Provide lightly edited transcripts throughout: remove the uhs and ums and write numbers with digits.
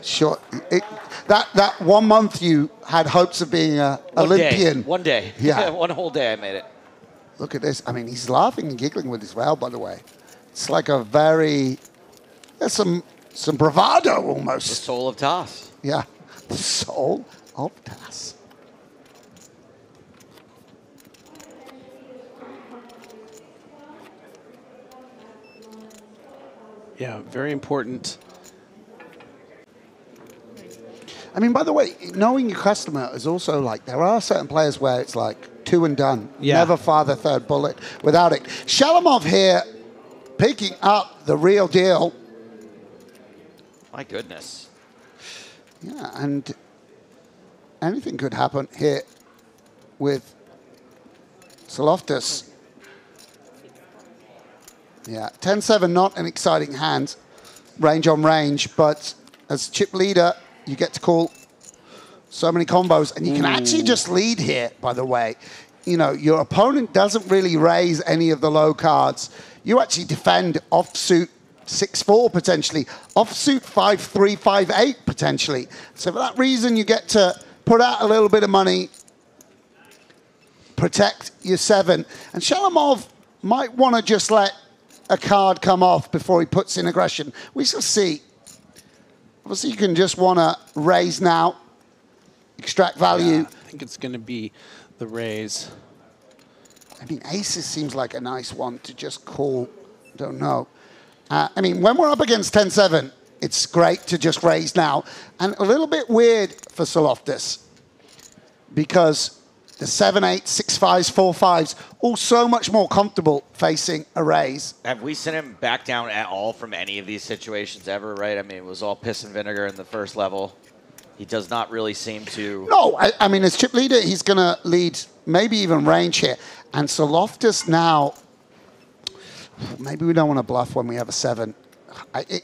Sure. That 1 month you had hopes of being an Olympian. One day. Yeah. One whole day I made it. Look at this. I mean, he's laughing and giggling with his well, by the way. It's like a very... There's some bravado almost. The soul of toss. Yeah. The soul of toss. Yeah, very important. I mean, by the way, knowing your customer is also like, there are certain players where it's like 2 and done. Yeah. Never fire the third bullet without it. Shalamov here picking up the real deal. My goodness. Yeah, and anything could happen here with Soloftis. Yeah, 10-7, not an exciting hand, range on range, but as chip leader, you get to call so many combos, and you can actually just lead here, by the way. You know, your opponent doesn't really raise any of the low cards. You actually defend offsuit 6-4 potentially, offsuit 5-3, 5-8 potentially. So for that reason, you get to put out a little bit of money, protect your 7. And Shalamov might want to just let a card come off before he puts in aggression. We shall see. Obviously, you can just want to raise now, extract value. Yeah, I think it's going to be the raise. I mean, aces seems like a nice one to just call. Don't know. I mean, when we're up against 10-7, it's great to just raise now. And a little bit weird for Soloftis because the 7-8, 6-5s, 4-5s, all so much more comfortable facing a raise. Have we seen him back down at all from any of these situations ever, right? I mean, it was all piss and vinegar in the first level. He does not really seem to... No, I mean, as chip leader, he's going to lead maybe even range here. And Soloftis now, maybe we don't want to bluff when we have a 7.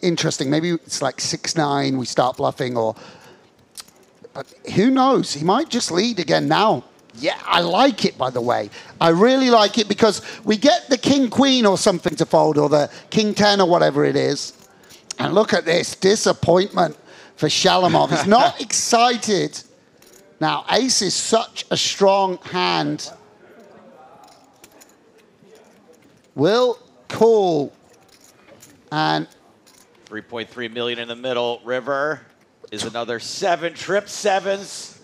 Interesting, maybe it's like 6-9, we start bluffing, or... But who knows? He might just lead again now. Yeah, I like it, by the way. I really like it because we get the king-queen or something to fold, or the king-10 or whatever it is. And look at this disappointment for Shalamov. He's not excited. Now, ace is such a strong hand. Will call. And 3.3 million in the middle. River is another 7 trip 7s.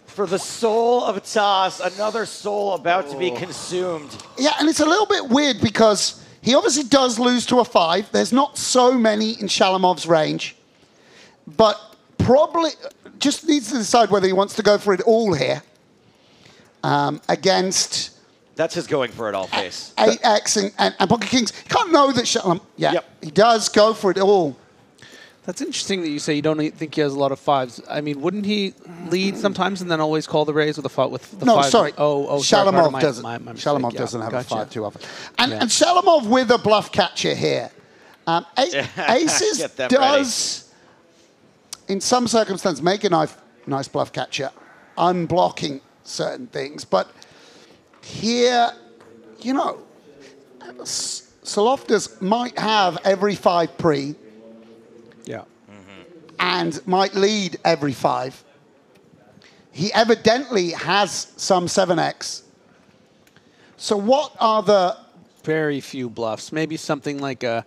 For the soul of toss, another soul about to be consumed. yeah, and it's a little bit weird because he obviously does lose to a 5. There's not so many in Shalamov's range, but probably just needs to decide whether he wants to go for it all here against... That's his going for it all face. 8x and Pocket Kings. You can't know that Shalamov... Yeah, he does go for it all. That's interesting that you say you don't think he has a lot of 5s. I mean, wouldn't he lead sometimes and then always call the raise with a 5? With the no, 5? sorry. Shalamov doesn't. My mistake. Shalamov doesn't have Gotcha. a 5 too often. And Shalamov with a bluff catcher here. Aces does, in some circumstances, make a nice bluff catcher, unblocking certain things. But here, you know, Soloftis might have every 5 pre. Yeah. And might lead every 5. He evidently has some 7x. So what are the... Very few bluffs. Maybe something like a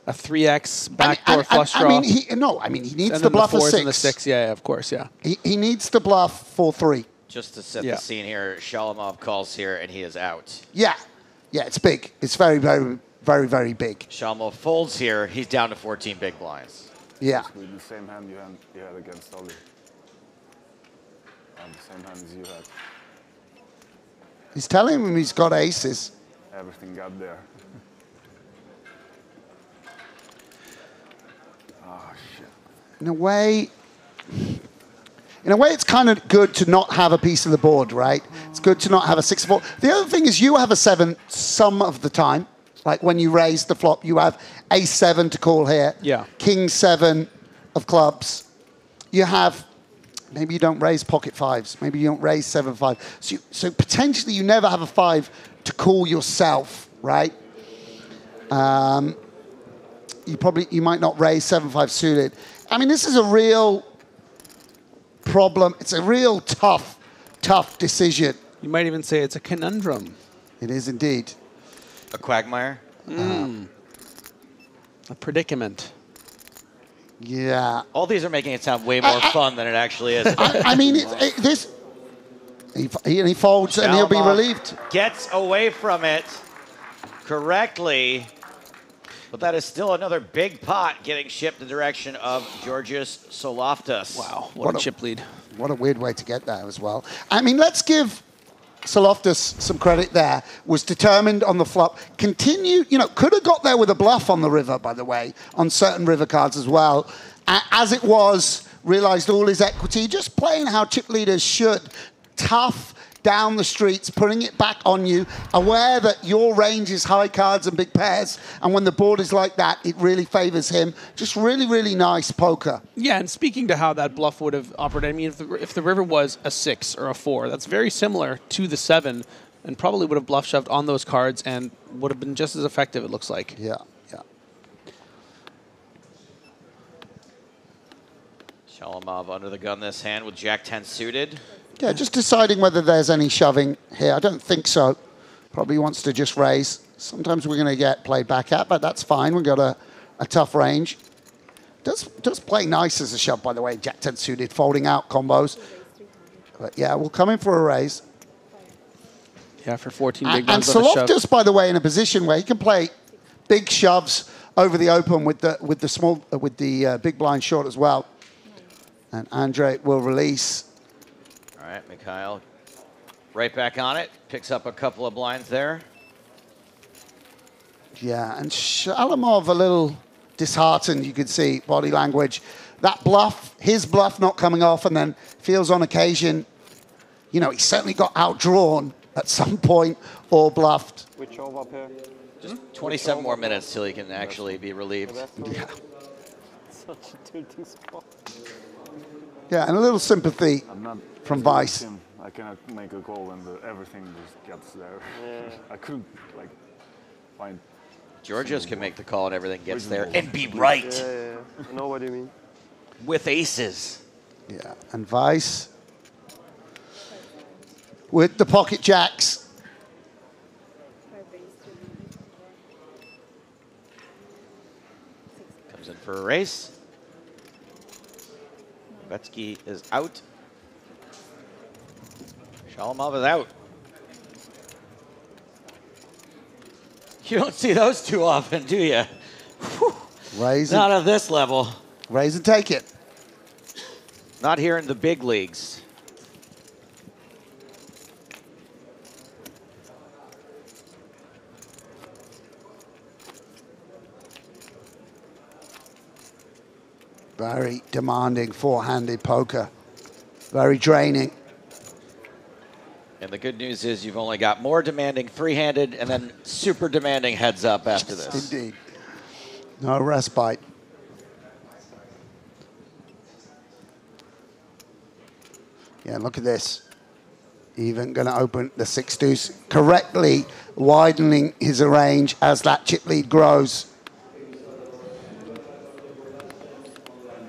3x backdoor flush draw. I mean, he needs to bluff a 6. And the 6, yeah, of course, yeah. He needs to bluff 4-3. Just to set the scene here, Shalamov calls here and he is out. Yeah. Yeah, it's big. It's very, very, very, very big. Shalamov folds here. He's down to 14 big blinds. Yeah. With the same hand you had against Ollie. And the same hand as you had. He's telling him he's got aces. Everything got there. Oh, shit. In a way, it's kind of good to not have a piece of the board, right? It's good to not have a 6-4. The other thing is you have a 7 some of the time. Like when you raise the flop, you have ace-7 to call here. Yeah. King-7 of clubs. You have, maybe you don't raise pocket 5s. Maybe you don't raise 7-5. So potentially you never have a 5 to call yourself, right? You might not raise 7-5 suited. I mean, this is a real problem. It's a real tough decision. You might even say it's a conundrum. It is indeed. A quagmire? A predicament. Yeah. All these are making it sound way more fun than it actually is. I mean, he folds and he'll be Shalimov relieved. Gets away from it correctly, but that is still another big pot getting shipped the direction of Georgios Soloftas. Wow, what a chip lead. What a weird way to get there as well. I mean, let's give Soloftas some credit there. Was determined on the flop. Continued, could have got there with a bluff on the river, by the way, on certain river cards as well. As it was, realized all his equity, just playing how chip leaders should. Tough down the streets, putting it back on you, aware that your range is high cards and big pairs, and when the board is like that, it really favors him. Just really, really nice poker. Yeah, and speaking to how that bluff would have operated, I mean, if the river was a 6 or a 4, that's very similar to the 7, and probably would have bluff shoved on those cards and would have been just as effective, it looks like. Yeah. Shalimov under the gun this hand with Jack-10 suited. Yeah, just deciding whether there's any shoving here. I don't think so. Probably wants to just raise. Sometimes we're going to get played back at, but that's fine. We've got a tough range. Does play nice as a shove, by the way. Jack-10 suited, folding out combos. But yeah, we'll come in for a raise. Yeah, for 14 big And blinds on a shove. Soloftas, by the way, in a position where he can play big shoves over the open with the big blind short as well. And Andre will release. All right, Mikhail right back on it. Picks up a couple of blinds there. Yeah, and Shalimov a little disheartened, you could see, body language. That bluff, his bluff not coming off, and then feels on occasion, he certainly got outdrawn at some point or bluffed. Which shove up here? Just 27 more minutes till he can actually be relieved. Yeah. Such a tilting spot. Yeah, and a little sympathy I'm not from Vice. him. I cannot make a call when everything just gets there. Yeah. I couldn't find. Georgios can make the call and everything gets there Reasonable. and be right Yeah. I know what you mean. with aces. Yeah, and Vice with the pocket jacks. Comes in for a race. Betsky is out. Shalimov is out. You don't see those too often, do you? Raise Not and, at this level. raise and take it. Not here in the big leagues. Very demanding four-handed poker. Very draining. And the good news is you've only got more demanding three-handed and then super demanding heads up after this. Indeed. No respite. Yeah, look at this. Even going to open the 6-deuce, correctly widening his range as that chip lead grows.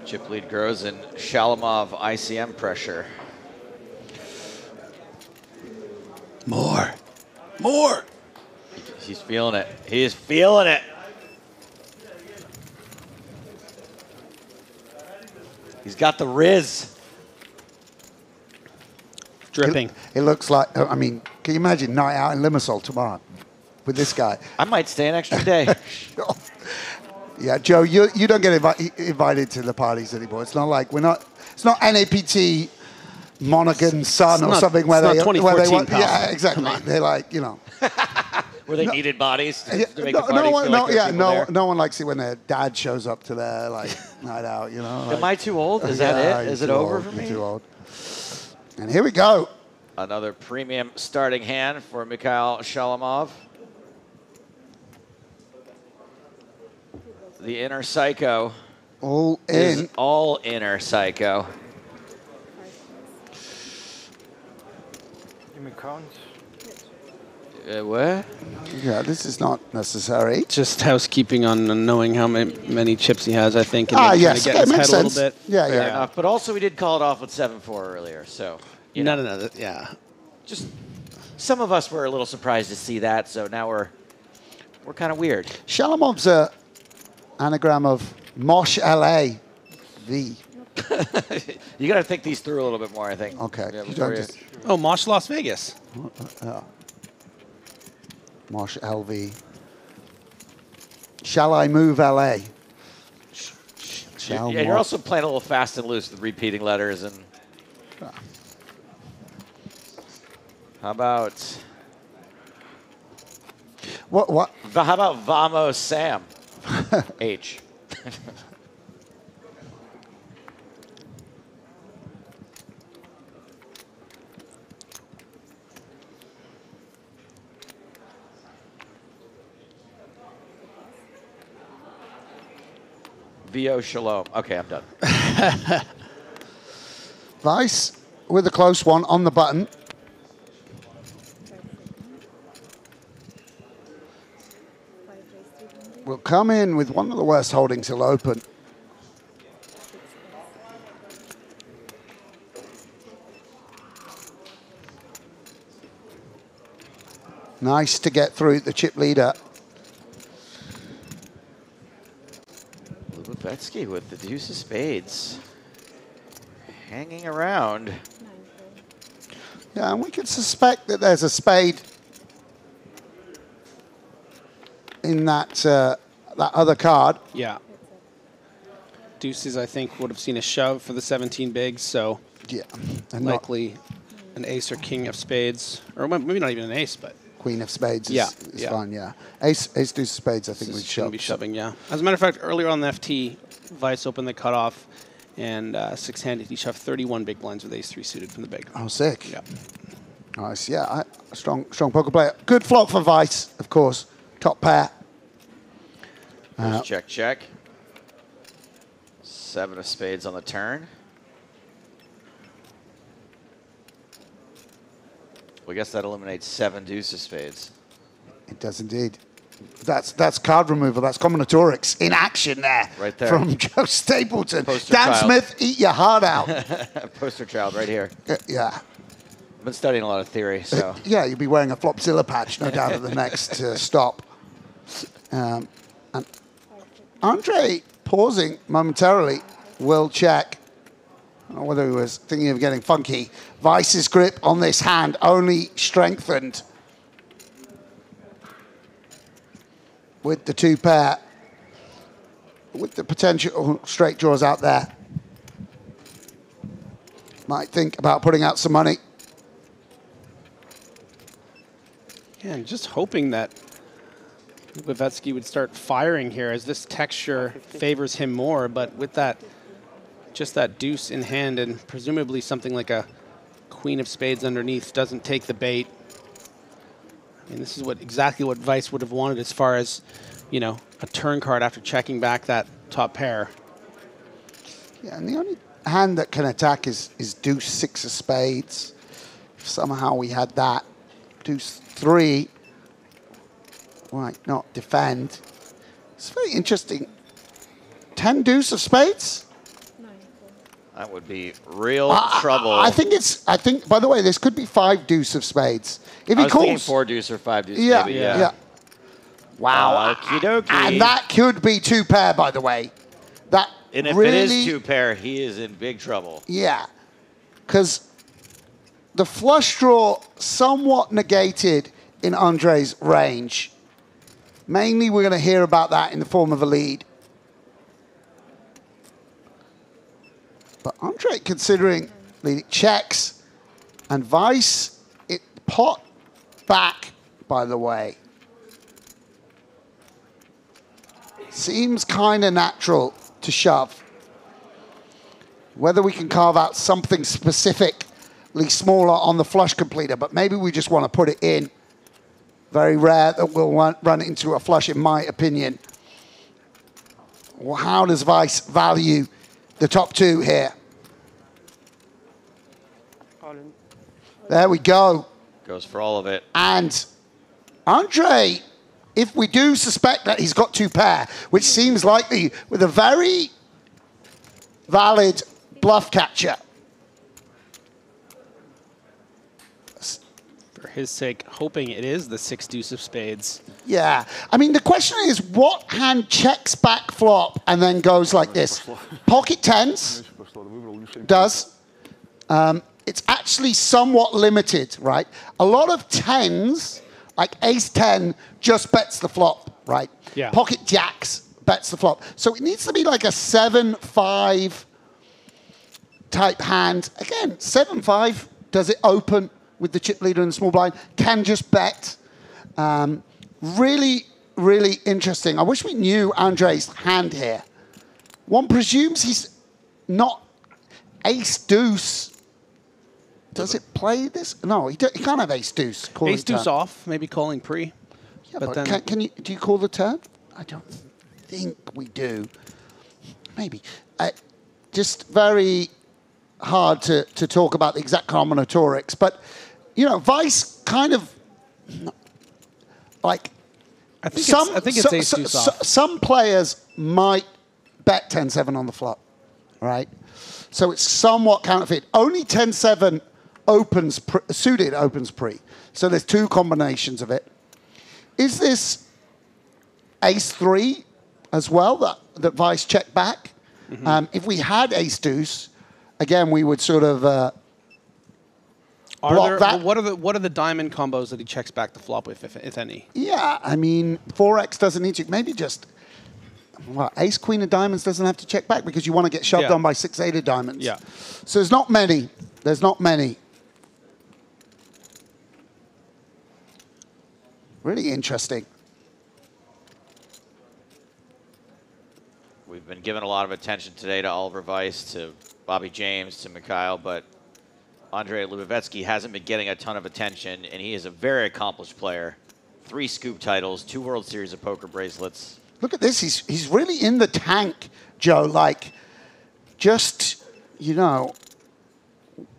Chip lead grows and Shalimov ICM pressure. More. More. He's feeling it. He is feeling it. He's got the Riz. Dripping. It looks like, I mean, can you imagine night out in Limassol tomorrow with this guy? I might stay an extra day. Yeah, Joe, you don't get invited to the parties anymore. It's not like it's not NAPT Monaghan Sun or something where they want. Yeah, exactly. They're like, Where they needed bodies to make the no party feel one, like there are people there. no one likes it when their dad shows up to their night out. Am I too old? Is that it? Is it over for me? You're too old. And here we go. Another premium starting hand for Mikhail Shalimov. The inner psycho All is in. all inner psycho. Give me counts. What? Yeah, this is not necessary. Just housekeeping on knowing how many chips he has, I think, and maybe Yes, trying to get it his makes head a sense. little bit. Yeah, Fair yeah. enough. But also, we did call it off with 7-4 earlier, so you know, No. Yeah. just some of us were a little surprised to see that. So now we're kind of weird. Shalamov's a anagram of Mosh LA V. You got to think these through a little bit more, I think. Okay. Yeah, You before don't you- just Oh, Mosh Las Vegas. Mosh LV. Shall I move LA? Shall Yeah, you're Mosh- also playing a little fast and loose with repeating letters. And how about What? how about Vamos Sam? H. VO Shalom. Okay, I'm done. Vice with a close one on the button. Will come in with one of the worst holdings he'll open. Nice to get through the chip leader. Lubovetsky with the deuce of spades. Hanging around. Yeah, and we can suspect that there's a spade in that that other card. Yeah. Deuces, I think, would have seen a shove for the 17 bigs, so Yeah, and not likely an ace or king of spades, or maybe not even an ace, but queen of spades Yeah, is yeah. fine, yeah. Ace deuce of spades, I think this we'd is going to shove. be shoving, yeah. As a matter of fact, earlier on the FT, Vice opened the cutoff, and six-handed, he shoved 31 big blinds with ace-3 suited from the big. Oh, sick. Yeah. Nice, yeah. Strong poker player. Good flop for Vice, of course. Top pair. Check, check. 7 of spades on the turn. Well, I guess that eliminates 7 deuce of spades. It does indeed. That's card removal. That's combinatorics in action there. Right there. From Joe Stapleton. Poster Dan child. Smith, eat your heart out. Poster child right here. Yeah. I've been studying a lot of theory, so. Yeah, you'll be wearing a Flopzilla patch, no doubt, at the next stop. And Andre, pausing momentarily, will check. I don't know whether he was thinking of getting funky. Vice's grip on this hand only strengthened with the 2 pair, with the potential straight draws out there. Might think about putting out some money. Yeah, and just hoping that Lubovetsky would start firing here as this texture favors him more, but with that, just that deuce in hand and presumably something like a queen of spades underneath doesn't take the bait. I mean, this is exactly what Vice would have wanted as far as, you know, a turn card after checking back that top pair. Yeah, and the only hand that can attack is deuce 6 of spades. If somehow we had that, deuce 3, might not defend. It's very interesting. 10 deuce of spades? That would be real trouble. I think, by the way, this could be 5 deuce of spades. If I he was thinking calls. 4 deuce or 5 deuce, Yeah, maybe, yeah. Wow. Okie dokie. And that could be 2 pair, by the way. That And if really, it is 2 pair, he is in big trouble. yeah, because the flush draw somewhat negated in Andre's range. Mainly, we're going to hear about that in the form of a lead. But Andre, considering leading checks, and Vice, it pot back, by the way. Seems kind of natural to shove. Whether we can carve out something specifically smaller on the flush completer, but maybe we just want to put it in. Very rare that we'll run into a flush, in my opinion. Well, how does Vice value the top 2 here? All in. There we go. Goes for all of it. And Andre, if we do suspect that he's got 2 pair, which seems likely with a very valid bluff catcher. For his sake, hoping it is the 6 deuce of spades. Yeah. I mean, the question is, what hand checks back flop and then goes like this? Pocket tens does. It's actually somewhat limited, right? A lot of tens, like ace 10, just bets the flop, right? Yeah. Pocket jacks bets the flop. So it needs to be like a 7-5 type hand. Again, 7-5, does it open with the chip leader and the small blind? Can just bet. Really, really interesting. I wish we knew Andre's hand here. One presumes he's not ace deuce. Does it play this? No, he can't have ace deuce. Ace deuce off, maybe calling pre. Yeah, but then do you call the turn? I don't think we do. Maybe. Just very hard to talk about the exact combinatorics. But, you know, Vice kind of like I think it's ace deuce off. Some players might bet 10-7 on the flop, right? So it's somewhat counterfeit. Only 10-7 opens suited opens pre. So there's 2 combinations of it. Is this ace 3 as well that Vice checked back? Mm-hmm. If we had ace deuce, again we would sort of block that. What are the diamond combos that he checks back the flop with, if any? Yeah, I mean 4x doesn't need to. Maybe just ace queen of diamonds doesn't have to check back because you want to get shoved on by 6-8 of diamonds. Yeah. So there's not many. There's not many. Really interesting. We've been giving a lot of attention today to Oliver Weiss, to Bobby James, to Mikhail, but Andre Lubovetsky hasn't been getting a ton of attention, and he is a very accomplished player. 3 scoop titles, 2 World Series of Poker bracelets. Look at this. He's really in the tank, Joe. Like, just, you know,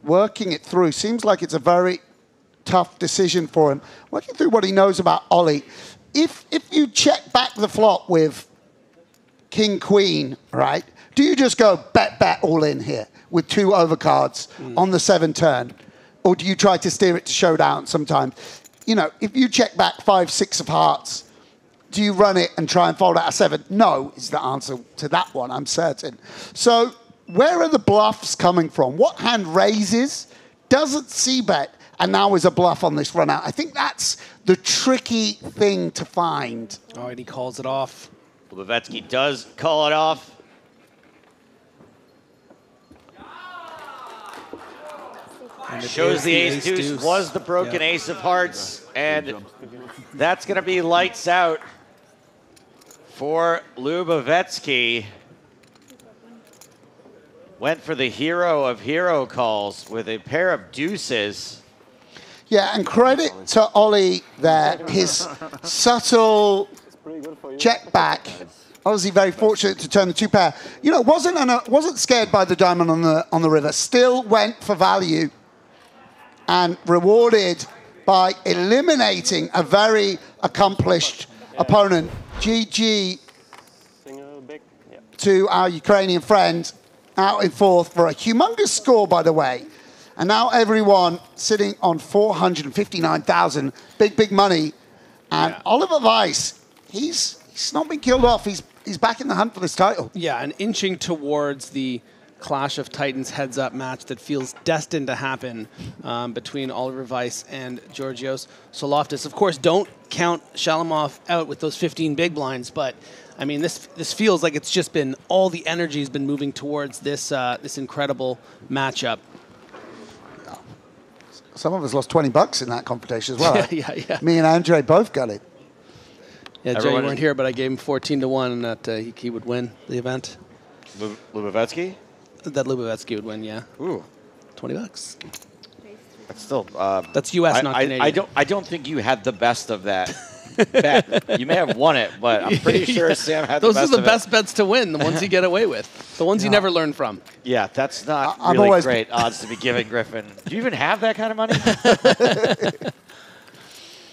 working it through. Seems like it's a very tough decision for him. Working through what he knows about Ollie. If you check back the flop with king, queen, right, do you just go bet all in here with 2 overcards on the 7 turn? Or do you try to steer it to showdown sometimes? You know, if you check back 5, 6 of hearts, do you run it and try and fold out a 7? No is the answer to that one, I'm certain. So where are the bluffs coming from? What hand raises, doesn't c-bet, and now is a bluff on this run out? I think that's the tricky thing to find. Oh, and he calls it off. Lubovetsky does call it off. Shows the ace deuce was the broken ace of hearts, and that's going to be lights out for Lubovetsky. Went for the hero of hero calls with a pair of deuces. Yeah, and credit to Ollie there, his subtle check back. Obviously very fortunate to turn the 2 pair. You know, wasn't scared by the diamond on the river. Still went for value and rewarded by eliminating a very accomplished opponent. GG to our Ukrainian friend out in 4th for a humongous score, by the way. And now everyone sitting on 459,000, big money. And Oliver Weiss, he's not been killed off. He's back in the hunt for this title. Yeah, and inching towards the Clash of Titans heads-up match that feels destined to happen between Oliver Weiss and Georgios Soloftis. Of course, don't count Shalamov out with those 15 big blinds, but I mean, this feels like it's just been all the energy has been moving towards this this incredible matchup. Some of us lost $20 in that competition as well. yeah. Me and Andre both got it. Yeah, Joe, you weren't here, but I gave him 14-1 that he would win the event. Lubovetsky? That Lubovetsky would win, yeah. Ooh, $20. That's still. That's U.S., not Canadian. I don't think you had the best of that bet. You may have won it, but I'm pretty sure Sam had the best of it. Those are the best bets to win, the ones you get away with. The ones you never learn from. Yeah, that's not really great odds to be giving Griffin. Do you even have that kind of money?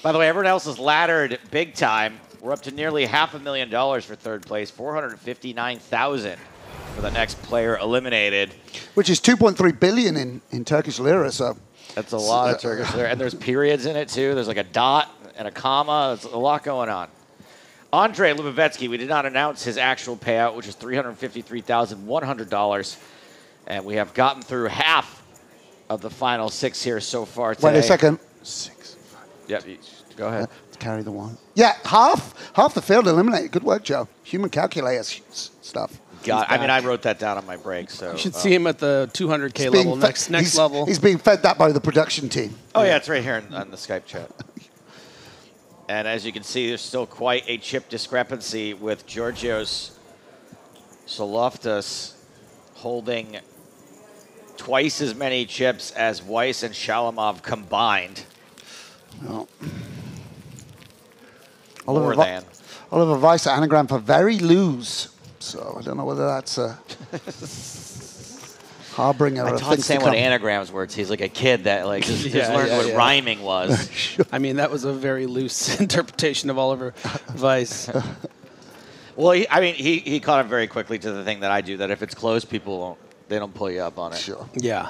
By the way, everyone else is laddered big time. We're up to nearly $500,000 for third place, $459,000 for the next player eliminated. Which is 2.3 billion in Turkish lira, so. That's a lot of Turkish lira. And there's periods in it, too. There's like a dot and a comma. There's a lot going on. Andre Lubavetsky, we did not announce his actual payout, which is $353,100. And we have gotten through half of the final 6 here so far today. Wait a second. 6, 5. Yep, go ahead. Carry the one. Yeah, half the field eliminated. Good work, Joe. Human calculator stuff. God, I mean, I wrote that down on my break. So you should see him at the 200K level, next level. He's being fed that by the production team. Oh, yeah, it's right here on the Skype chat. And as you can see, there's still quite a chip discrepancy with Georgios Soloftas holding twice as many chips as Weiss and Shalamov combined. No. More than. Oliver Weiss, anagram for very lose. So I don't know whether that's a harbinger of things to come. I taught Sam what anagrams were. He's like a kid that like just learned what rhyming was. I mean, that was a very loose interpretation of Oliver Weiss. Well, he caught on very quickly to the thing that I do, that if it's close, people don't pull you up on it. Sure. Yeah.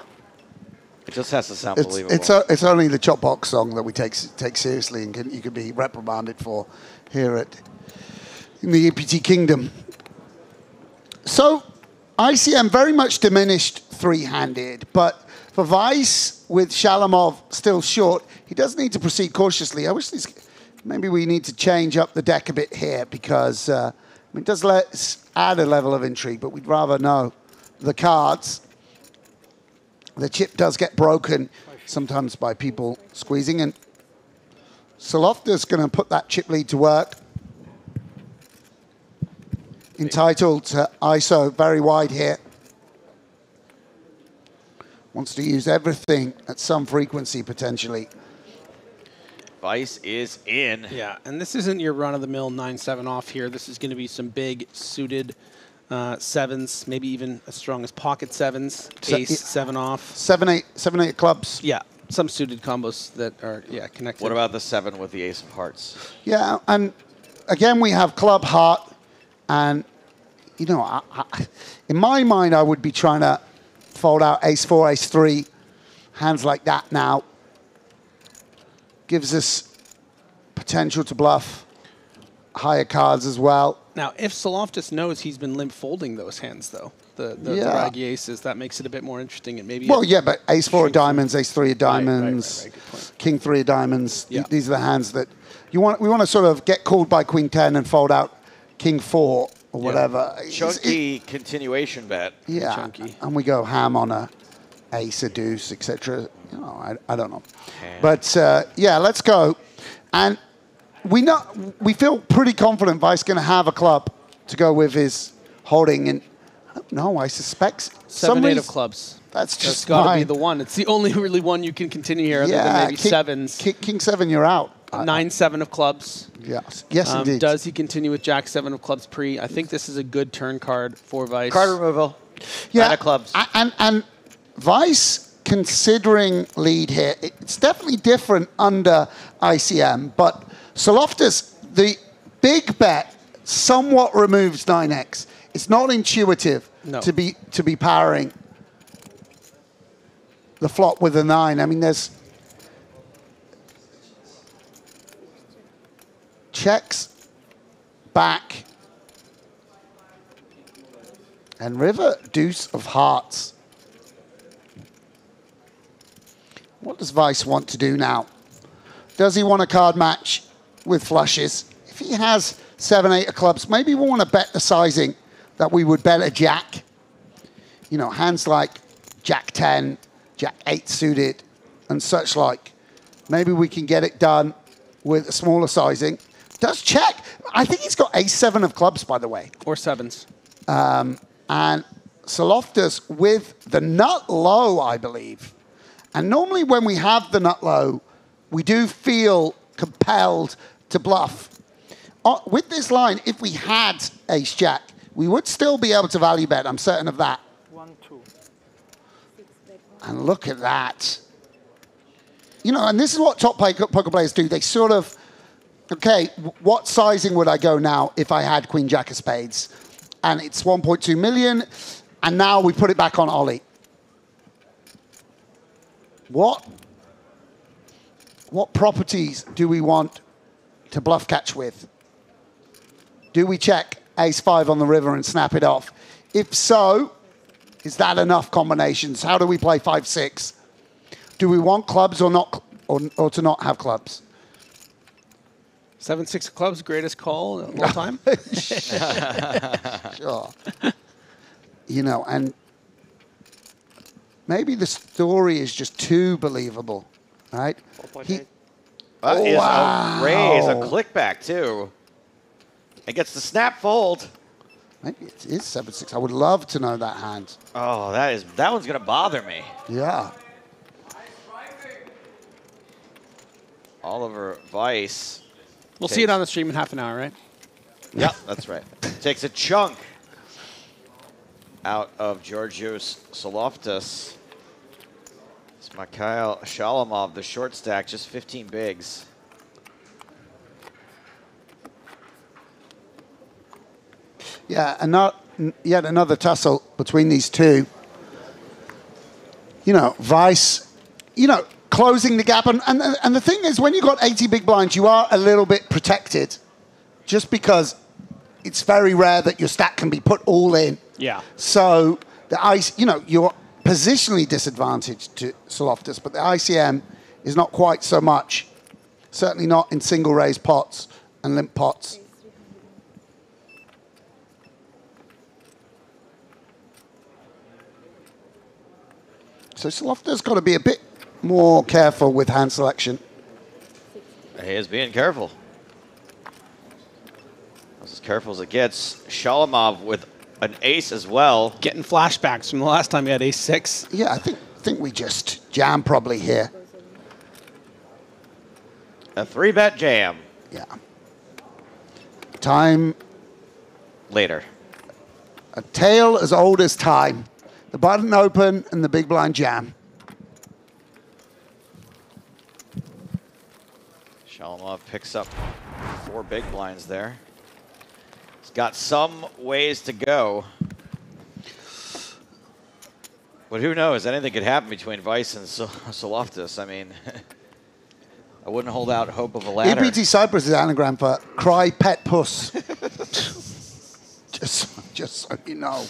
It just has to sound believable. It's only the Chop Box song that we take seriously and you can be reprimanded for here in the EPT Kingdom. So ICM very much diminished three-handed, but for Weiss with Shalamov still short, he does need to proceed cautiously. I wish maybe we need to change up the deck a bit here because it does add a level of intrigue, but we'd rather know the cards. The chip does get broken sometimes by people squeezing, and Solofta's going to put that chip lead to work. Entitled to ISO, very wide here. Wants to use everything at some frequency, potentially. Weiss is in. Yeah, and this isn't your run-of-the-mill 9-7 off here. This is going to be some big suited sevens, maybe even as strong as pocket sevens, ace 7 off. 7-8 clubs. Yeah, some suited combos that are connected. What about the 7 with the ace of hearts? Yeah, and again we have club heart, and you know, in my mind I would be trying to fold out ace 4, ace 3, hands like that now. Gives us potential to bluff higher cards as well. Now, if Soloftas knows he's been limp folding those hands, though, the raggy aces, that makes it a bit more interesting. And maybe but ace 4 of diamonds, ace 3 of diamonds, right, good point. king 3 of diamonds. Yeah. These are the hands that we want to sort of get called by queen 10 and fold out king 4 or whatever. Chunky continuation bet. Yeah, chunky. And we go ham on a ace, a deuce, etc. You know, I don't know. But yeah, let's go. And we feel pretty confident Weiss going to have a club to go with his holding. And no, I suspect 7-8 of clubs. That's got to be the one. It's the only really one you can continue here, other than maybe sevens. King 7, you're out. 9-7 of clubs. Yes, indeed. Does he continue with Jack 7 of clubs pre? I think this is a good turn card for Weiss. Card removal. Yeah, 9 of clubs. And Weiss, considering lead here, it's definitely different under ICM, but Soloftas, the big bet, somewhat removes 9x. It's not intuitive to be powering the flop with a 9. I mean, there's checks, back, and river, deuce of hearts. What does Weiss want to do now? Does he want a card match with flushes? If he has 7-8 of clubs, maybe we want to bet the sizing that we would bet a jack. You know, hands like jack 10, jack 8 suited, and such like. Maybe we can get it done with a smaller sizing. Does check. I think he's got ace 7 of clubs, by the way. Or sevens. And Soloftas with the nut low, I believe. And normally when we have the nut low, we do feel compelled to bluff. With this line, if we had ace jack, we would still be able to value bet. I'm certain of that. 1-2. And look at that. you know, and this is what top poker players do. They sort of, okay, what sizing would I go now if I had Queen Jack of Spades? And it's 1.2 million, and now we put it back on Ollie. What properties do we want to bluff catch with? Do we check ace-5 on the river and snap it off? If so, is that enough combinations? How do we play 5-6? Do we want clubs or not, or to not have clubs? 7-6 of clubs, greatest call of all time. Sure. You know, and maybe the story is just too believable, right? 4.8. That is wow. a raise, a click back too. It gets the snap fold. Maybe it is 7-6. I would love to know that hand. Oh, that one's gonna bother me. Yeah. Oliver Weiss. We'll see it on the stream in half an hour, right? Yep, that's right. Takes a chunk out of Georgios Soloftas. It's Mikhail Shalamov, the short stack, just 15 bigs. Yeah, and yet another tussle between these two. You know, Weiss, you know, closing the gap. And the thing is, when you've got 80 big blinds, you are a little bit protected just because it's very rare that your stack can be put all in. Yeah. So the ice, you know, you're positionally disadvantaged to Soloftas, but the ICM is not quite so much. Certainly not in single raise pots and limp pots. So Soloftas got to be a bit more careful with hand selection. He is being careful. That's as careful as it gets. Shalamov with an ace as well. Getting flashbacks from the last time he had ace-6. Yeah, I think we just jam probably here. A 3-bet jam. Yeah. Time. Later. A tale as old as time. The button open and the big blind jam. Shalamov picks up 4 big blinds there. He's got some ways to go. But who knows? Anything could happen between Weiss and Soloftas. I mean, I wouldn't hold out hope of a ladder. EPT Cyprus is anagram for cry pet puss. just so you know.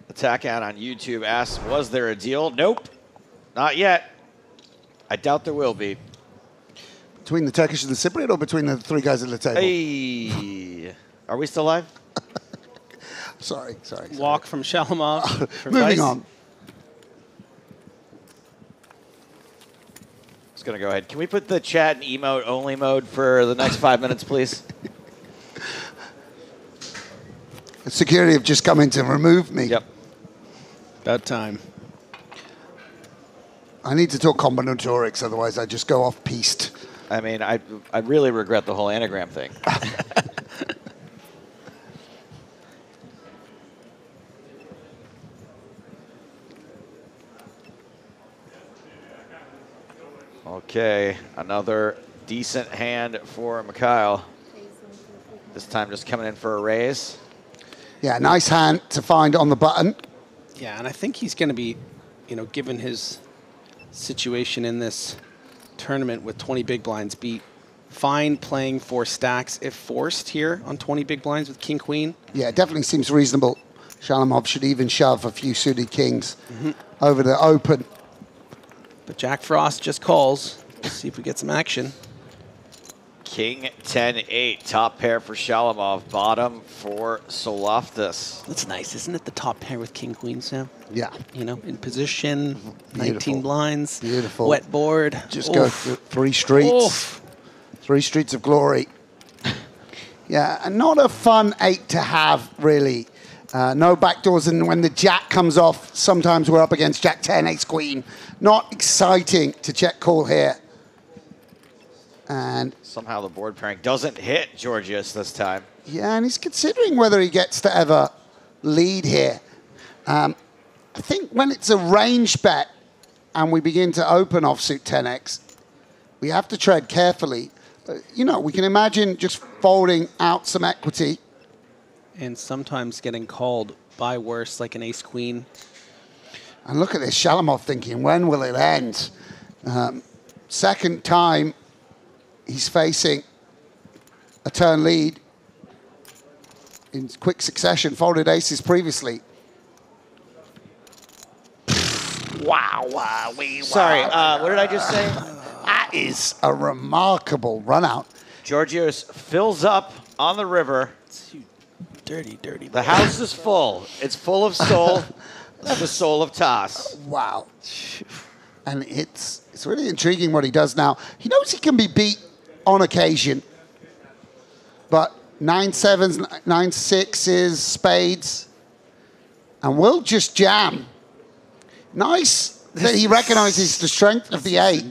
Attack Out on YouTube asks, was there a deal? Nope, not yet. I doubt there will be. Between the Turkish and the Cypriot, or between the 3 guys at the table? Hey, are we still live? Sorry. Walk from Shalamov. for Moving Weiss. on. Just going to go ahead. Can we put the chat in emote only mode for the next 5 minutes, please? Security have just come in to remove me. Yep. About time. I need to talk combinatorics, otherwise I just go off piste. I mean, I really regret the whole anagram thing. Okay, another decent hand for Mikhail. This time just coming in for a raise. Yeah, nice hand to find on the button. Yeah, and I think he's going to be, you know, given his situation in this tournament with 20 big blinds, be fine playing 4 stacks if forced here on 20 big blinds with king queen. Yeah, it definitely seems reasonable. Shalamov should even shove a few suited kings over the open. But Jack Frost just calls. Let's see if we get some action. King 10-8, top pair for Shalamov, bottom for Soloftas. That's nice, isn't it? The top pair with king queen, Sam. Yeah. You know, in position, Beautiful. 19 blinds, Beautiful. wet board. Just go through 3 streets. Oof. 3 streets of glory. Yeah, and not a fun 8 to have, really. No backdoors, and when the jack comes off, sometimes we're up against jack 10, ace queen. Not exciting to check call here. And somehow the board pairing doesn't hit Georgios this time. yeah, and he's considering whether he gets to ever lead here. I think when it's a range bet and we begin to open offsuit 10x, we have to tread carefully. You know, we can imagine just folding out some equity. And sometimes getting called by worse, like an ace-queen. And look at this, Shalamov thinking, when will it end? Second time he's facing a turn lead in quick succession, folded aces previously. Wow, wow, Sorry, what did I just say? That is a remarkable run out. Georgios fills up on the river. Dirty, dirty. The house is full. It's full of soul. The soul of Toss. Wow. And it's really intriguing what he does now. He knows he can be beat on occasion, but 9-7s, 9-6s, spades, and will just jam. Nice that he recognizes the strength of the 8.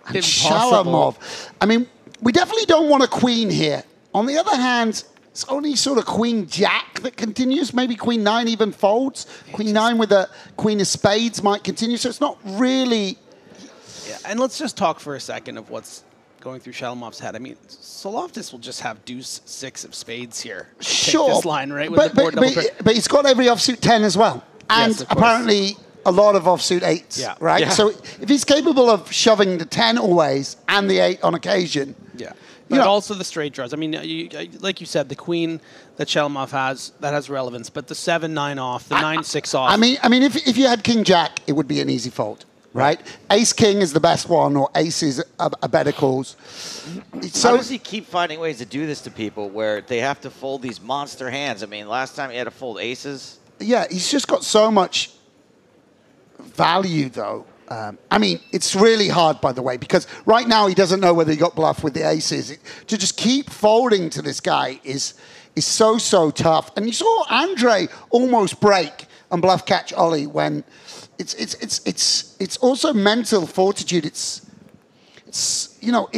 And Shalamov. I mean, we definitely don't want a queen here. On the other hand, it's only sort of queen jack that continues. Maybe queen 9 even folds. Queen 9 with a queen of spades might continue. So it's not really. Yeah, and let's just talk for a second of what's going through Shalamov's head. I mean, Soloftis will just have deuce 6 of spades here. Sure. Take this line, right? With the board but he's got every offsuit 10 as well. And Yes, of course. apparently a lot of offsuit 8s, Yeah. right? Yeah. So if he's capable of shoving the 10 always and the 8 on occasion. Yeah. You But know- also the straight draws. I mean, like you said, the queen that Shalamov has, that has relevance. But the 7-9 off, the 9-6 off. I mean, if you had king jack, it would be an easy fold, right? Ace king is the best one, or aces are better calls. How So does he keep finding ways to do this to people where they have to fold these monster hands? I mean, last time he had to fold aces. yeah, he's just got so much value, though. I mean, it's really hard, by the way, because right now he doesn't know whether he got bluff with the aces. To just keep folding to this guy is so tough. And you saw Andre almost break and bluff catch Ollie when it's also mental fortitude. It's you know,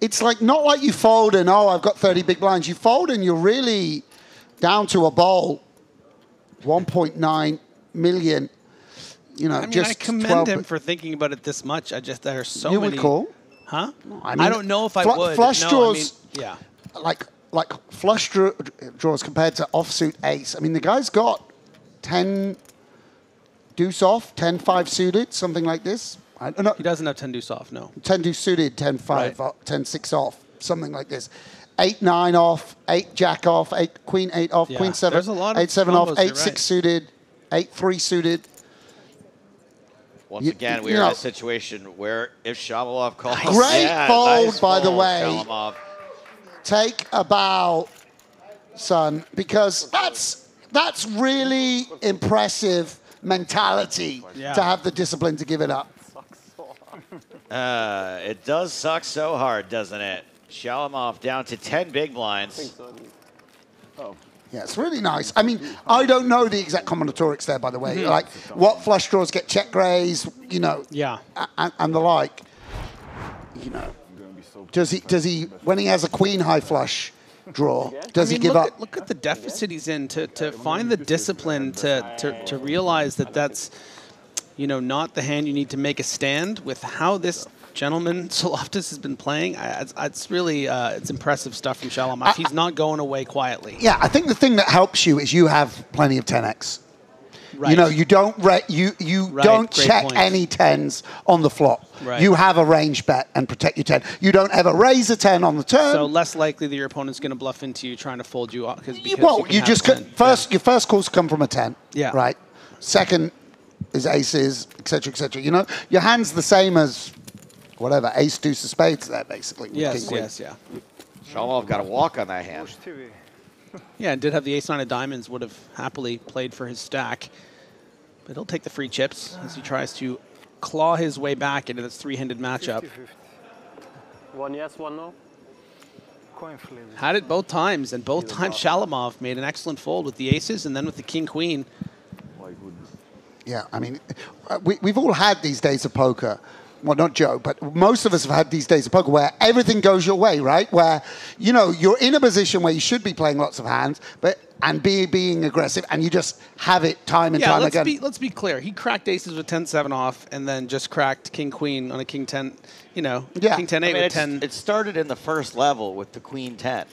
it's like not like you fold and I've got 30 big blinds. You fold and you're really down to a bowl, 1.9 million. You know, I mean, just I commend 12, him for thinking about it this much. I just, there are so you many. would call? Huh? I mean, I don't know if I would. Flush No, draws, I mean, yeah. like flush draws compared to offsuit ace. I mean, the guy's got 10 deuce off, 10-5 suited, something like this. I don't know. He doesn't have 10 deuce off, no. 10 deuce suited, 10-5, Right. 10-6 off, something like this. 8-9 off, 8 jack off, 8 queen 8 off, Yeah, queen 7, there's a lot of 8-7 off, combos, you're 8-6 right. suited, 8-3 suited. Once again, we you are in know- a situation where if Shamalov calls, Great fold, nice by the fold, way. Shalamov. Take a bow, son, because that's really impressive mentality Yeah. to have the discipline to give it up. It does suck so hard, doesn't it? Shalamov down to 10 big blinds. Yeah, it's really nice. I mean, I don't know the exact combinatorics there, by the way. Like, what flush draws get check raise, you know, Yeah. and the like. You know, does he when he has a queen high flush draw, does he give look up? Look at the deficit he's in to find the discipline to realize that that's, you know, not the hand you need to make a stand with how this gentleman Soloftis has been playing. It's really it's impressive stuff from Shalamov. He's not going away quietly. Yeah, I think the thing that helps you is you have plenty of 10x. Right. You know, you don't don't great check point. any 10s on the flop. Right. You have a range bet and protect your 10. You don't ever raise a 10 on the turn. So less likely that your opponent's going to bluff into you trying to fold you off because Well, you just your first calls come from a 10. Yeah. Right. Second is aces, etc., etc. You know, your hand's the same as whatever ace, deuce of spades there, basically. with Yes, king, queen. yes, yeah. Shalamov got a walk on that hand. Yeah, and did have the ace-9 of diamonds, would have happily played for his stack. But he'll take the free chips as he tries to claw his way back into this three-handed matchup. 1 yes, 1 no. Coin flip. Had it both times, and both times Shalamov made an excellent fold with the aces and then with the king-queen. Yeah, I mean, we've all had these days of poker. Well, not Joe, but most of us have had these days of poker where everything goes your way, right? Where, you know, you're in a position where you should be playing lots of hands, but and being aggressive, and you just have it time and time again. Let's be clear. He cracked aces with 10-7 off, and then just cracked king-queen on a king-10, king-10-8 with 10. It started in the first level with the queen-10.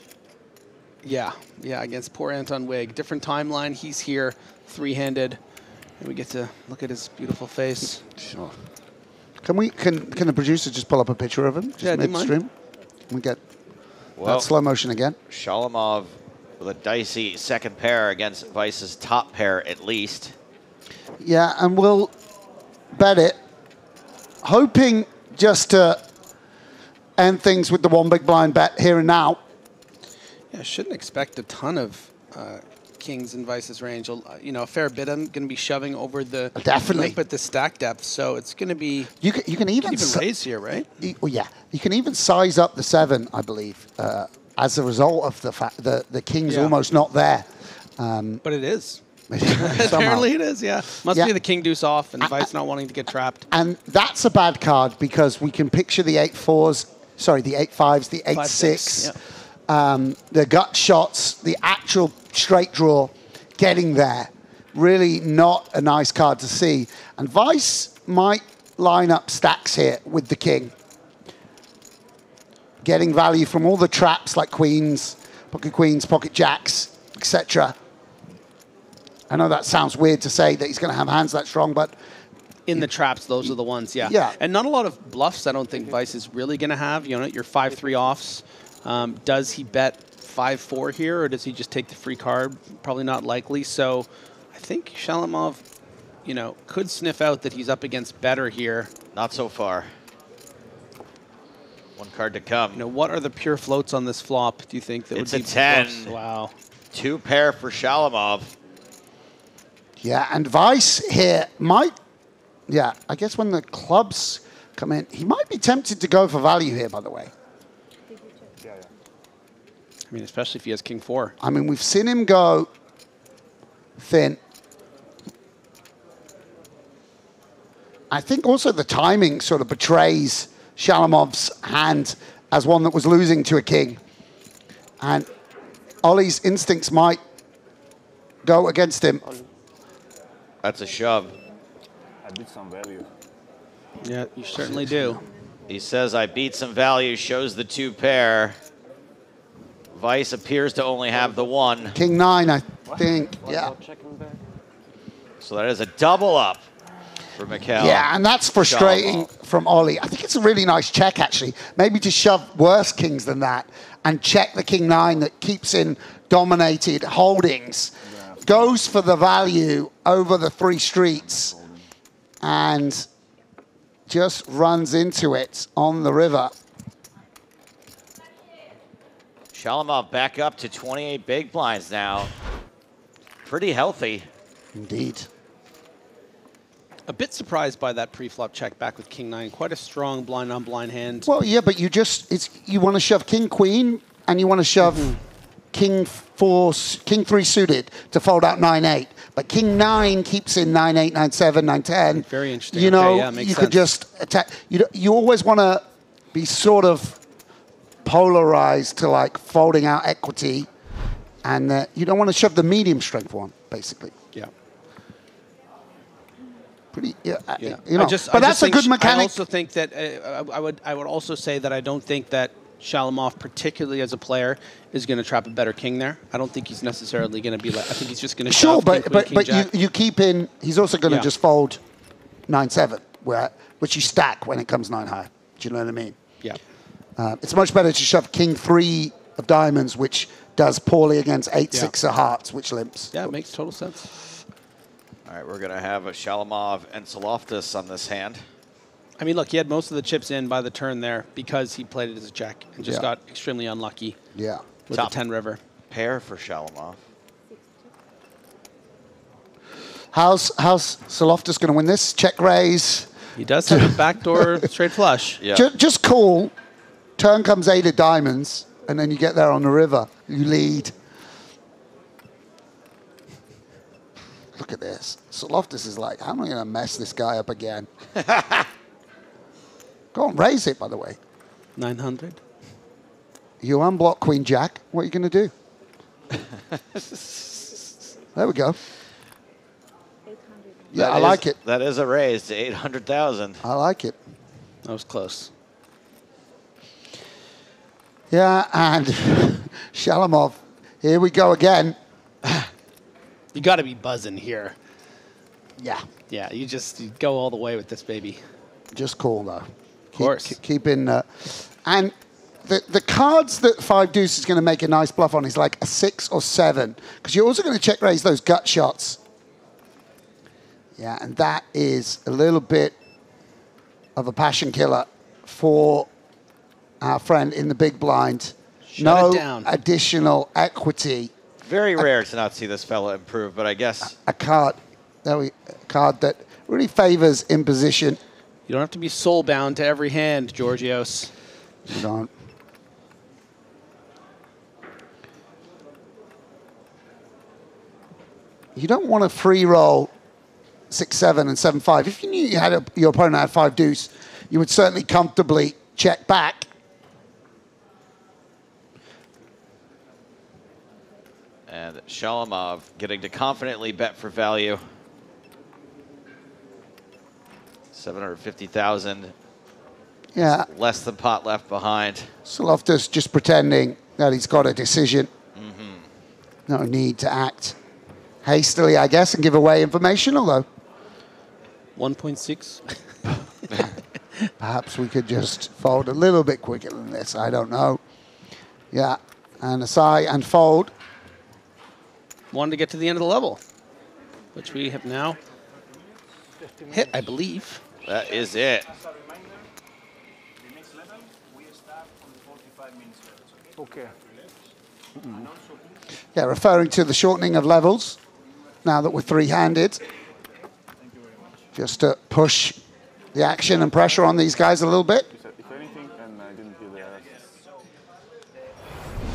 Yeah, against poor Anton Wig. Different timeline. He's here, three-handed, and we get to look at his beautiful face. Sure. Can the producer just pull up a picture of him? Just midstream? Can we get that slow motion again? Shalamov with a dicey second pair against Weiss's top pair at least. Yeah, and we'll bet it, hoping just to end things with the one big blind bet here and now. Yeah, I shouldn't expect a ton of kings in Weiss's range. A fair bit. I'm going to be shoving over the limp at the stack depth, so it's going to be. You can even raise here, right? Well, yeah, you can even size up the 7, I believe, as a result of the fact that the king's almost not there. But it is. Apparently it is, yeah. Must be the king deuce off and Weiss not wanting to get trapped. And that's a bad card because we can picture the 8-4s, sorry, the 8-5s, the 8-6, the gut shots, the actual straight draw getting there. Really not a nice card to see. And Weiss might line up stacks here with the king, getting value from all the traps like queens, pocket jacks, etc. I know that sounds weird to say that he's going to have hands that strong, but in the traps, those are the ones, yeah. And not a lot of bluffs I don't think Weiss is really going to have. Your 5-3 offs. Does he bet 5-4 here, or does he just take the free card? Probably not likely. So I think Shalamov, could sniff out that he's up against better here. Not so far. One card to come. What are the pure floats on this flop, do you think? That it's would be a 10. bluffs? Wow. 2 pair for Shalamov. Yeah, and Weiss here might, I guess when the clubs come in, he might be tempted to go for value here, by the way. I mean, especially if he has king 4. I mean, we've seen him go thin. I think also the timing sort of betrays Shalamov's hand as one that was losing to a king. And Ollie's instincts might go against him. That's a shove. I beat some value. Yeah, you certainly do. He says, I beat some value, shows the 2 pair. Weiss appears to only have the 1. King 9, I think, So that is a double up for Mikhail. Yeah, and that's frustrating from Ollie. I think it's a really nice check, actually. Maybe to shove worse kings than that and check the king 9 that keeps in dominated holdings. Goes for the value over the 3 streets and just runs into it on the river. Shalamov back up to 28 big blinds now. Pretty healthy. Indeed. A bit surprised by that pre-flop check back with king 9. Quite a strong blind-on-blind hand. Well, yeah, but you want to shove king queen and you want to shove king 3 suited to fold out 9-8. But king 9 keeps in 9-8, 9-7, 9-10. Very interesting. You know, makes you sense. could just attack. You always want to be sort of polarized to like folding out equity, and you don't want to shove the medium strength one, basically. Yeah. Pretty. Yeah. But that's a good mechanic. I also think that I would also say that I don't think that Shalamov, particularly as a player, is going to trap a better king there. I don't think he's necessarily going to be like. I think he's just going to shove king, queen, king, jack. you keep in. He's also going to just fold 9-7, which you stack when it comes 9 high. Do you know what I mean? Yeah. It's much better to shove king 3 of diamonds, which does poorly against 8-6 of hearts, which limps. Yeah, it makes total sense. All right, we're going to have a Shalamov and Saloftis on this hand. I mean, look, he had most of the chips in by the turn there because he played it as a jack and just got extremely unlucky with the 10 river. Pair for Shalamov. How's Saloftis going to win this? Check raise. He does have a backdoor straight flush. Yeah. Just call. Turn comes 8 of diamonds, and then you get there on the river. You lead. Look at this. Saloftis is like, how am I going to mess this guy up again? Go on, raise it, by the way. 900. You unblock Queen Jack. What are you going to do? There we go. Yeah, I like it. That is a raise to 800,000. I like it. That was close. Yeah, and Shalamov, here we go again. You got to be buzzing here. Yeah. Yeah, you go all the way with this baby. Just cool, though. Of course. Keep in... and the cards that 5 deuce is going to make a nice bluff on is like a 6 or 7, because you're also going to check raise those gut shots. Yeah, and that is a little bit of a passion killer for our friend in the big blind. Shut it down. No additional equity. Very rare to not see this fella improve, but I guess... A card that really favors imposition. You don't have to be soul-bound to every hand, Georgios. You don't. You don't want to free roll 6-7 and 7-5. If you knew you had your opponent had 5 deuce, you would certainly comfortably check back. And Shalamov getting to confidently bet for value. 750,000. Yeah. Less than pot left behind. Loftus just pretending that he's got a decision. No need to act hastily, I guess, and give away information, although 1.6. perhaps we could just fold a little bit quicker than this. I don't know. Yeah, and a sigh and fold. Wanted to get to the end of the level, which we have now hit, I believe. That is it. The next level, we start from the 45 minutes levels. Okay. Yeah, referring to the shortening of levels, now that we're three-handed. Just to push the action and pressure on these guys a little bit. If anything, and I didn't hear the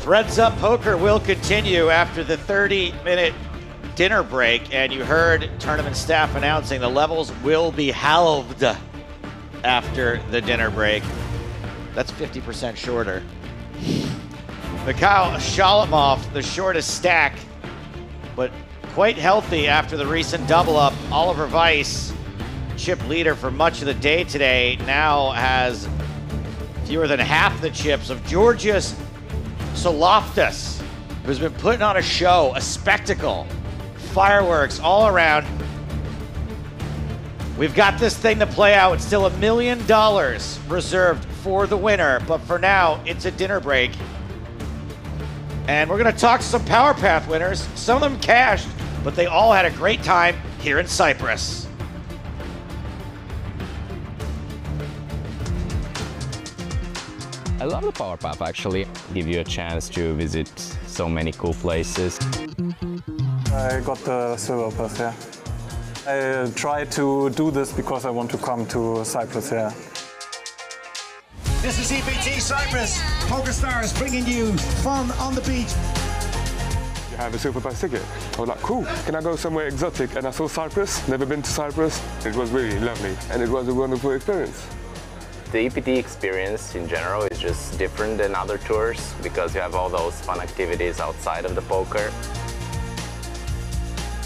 Threads Up Poker will continue after the 30-minute dinner break, and you heard tournament staff announcing the levels will be halved after the dinner break. That's 50% shorter. Mikhail Shalamov, the shortest stack, but quite healthy after the recent double-up. Oliver Weiss, chip leader for much of the day today, now has fewer than half the chips of Georgios Soloftas, who's been putting on a show, a spectacle, fireworks all around. We've got this thing to play out. It's still $1 million reserved for the winner, but for now, it's a dinner break. And we're gonna talk to some Power Path winners. Some of them cashed, but they all had a great time here in Cyprus. I love the Power Path, actually. Give you a chance to visit so many cool places. I got the silver pass, yeah. I try to do this because I want to come to Cyprus, yeah. This is EPT Cyprus. Poker Stars bringing you fun on the beach. You have a super pass ticket. I was like, cool, can I go somewhere exotic? And I saw Cyprus, never been to Cyprus. It was really lovely, and it was a wonderful experience. The EPT experience in general is just different than other tours because you have all those fun activities outside of the poker.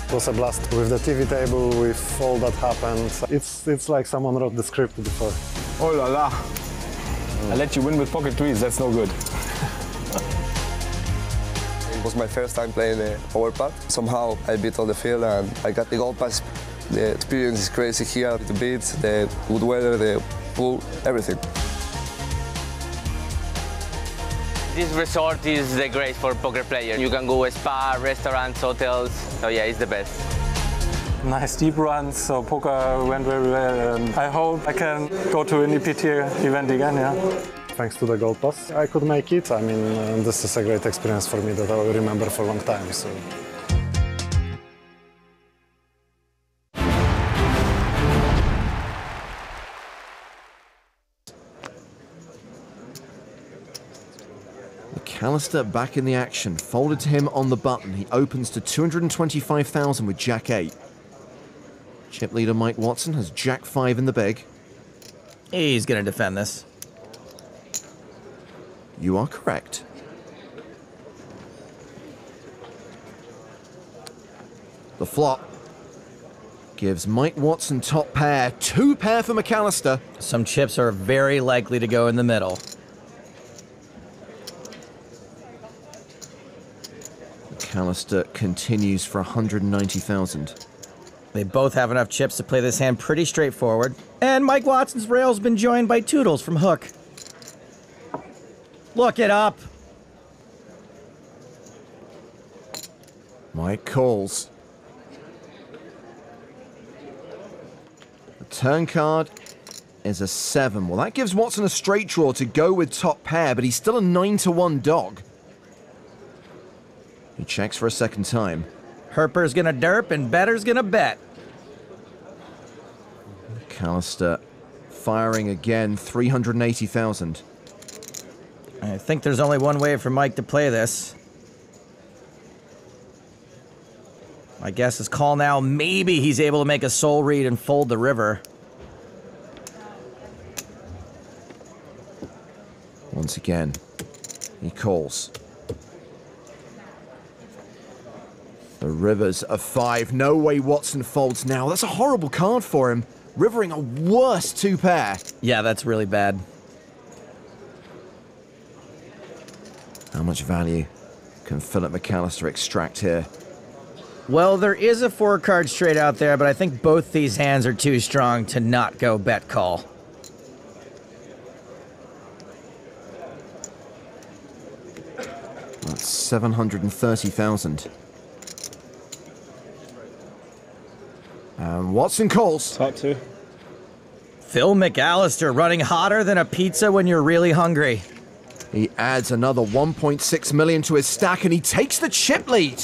It was a blast with the TV table, with all that happened. It's like someone wrote the script before. Oh la la. I let you win with pocket threes, that's no good. It was my first time playing the Power Path. Somehow I beat all the field and I got the gold pass. The experience is crazy here, the beach, the good weather, the pool, everything. This resort is great for poker players. You can go to spa, restaurants, hotels. So yeah, it's the best. Nice deep runs, so poker went very well. And I hope I can go to an EPT event again, yeah. Thanks to the gold pass, I could make it. I mean, this is a great experience for me that I will remember for a long time. So. McAllister back in the action, folded to him on the button. He opens to 225,000 with Jack 8. Chip leader Mike Watson has Jack 5 in the bag. He's going to defend this. You are correct. The flop gives Mike Watson top pair, 2 pair for McAllister. Some chips are very likely to go in the middle. McAllister continues for 190,000. They both have enough chips to play this hand pretty straightforward. And Mike Watson's rail's been joined by Toodles from Hook. Look it up. Mike calls. The turn card is a 7. Well, that gives Watson a straight draw to go with top pair, but he's still a 9-1 dog. He checks for a second time. Herper's gonna derp and better's gonna bet. McAllister firing again, 380,000. I think there's only one way for Mike to play this. My guess is call now. Maybe he's able to make a soul read and fold the river. Once again, he calls. The river's a 5. No way Watson folds now. That's a horrible card for him. Rivering a worse 2 pair. Yeah, that's really bad. How much value can Philip McAllister extract here? Well, there is a 4-card straight out there, but I think both these hands are too strong to not go bet call. That's 730,000. And Watson calls. Top 2. Phil McAllister running hotter than a pizza when you're really hungry. He adds another 1.6 million to his stack and he takes the chip lead.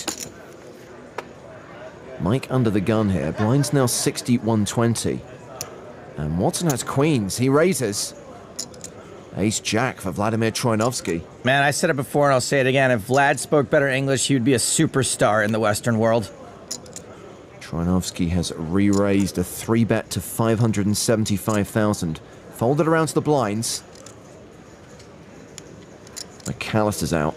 Mike under the gun here. Blind's now 60-120. And Watson has queens. He raises. Ace-Jack for Vladimir Troianovsky. Man, I said it before and I'll say it again. If Vlad spoke better English, he would be a superstar in the Western world. Troianovsky has re-raised a 3-bet to 575,000. Folded around to the blinds. McAllister's out.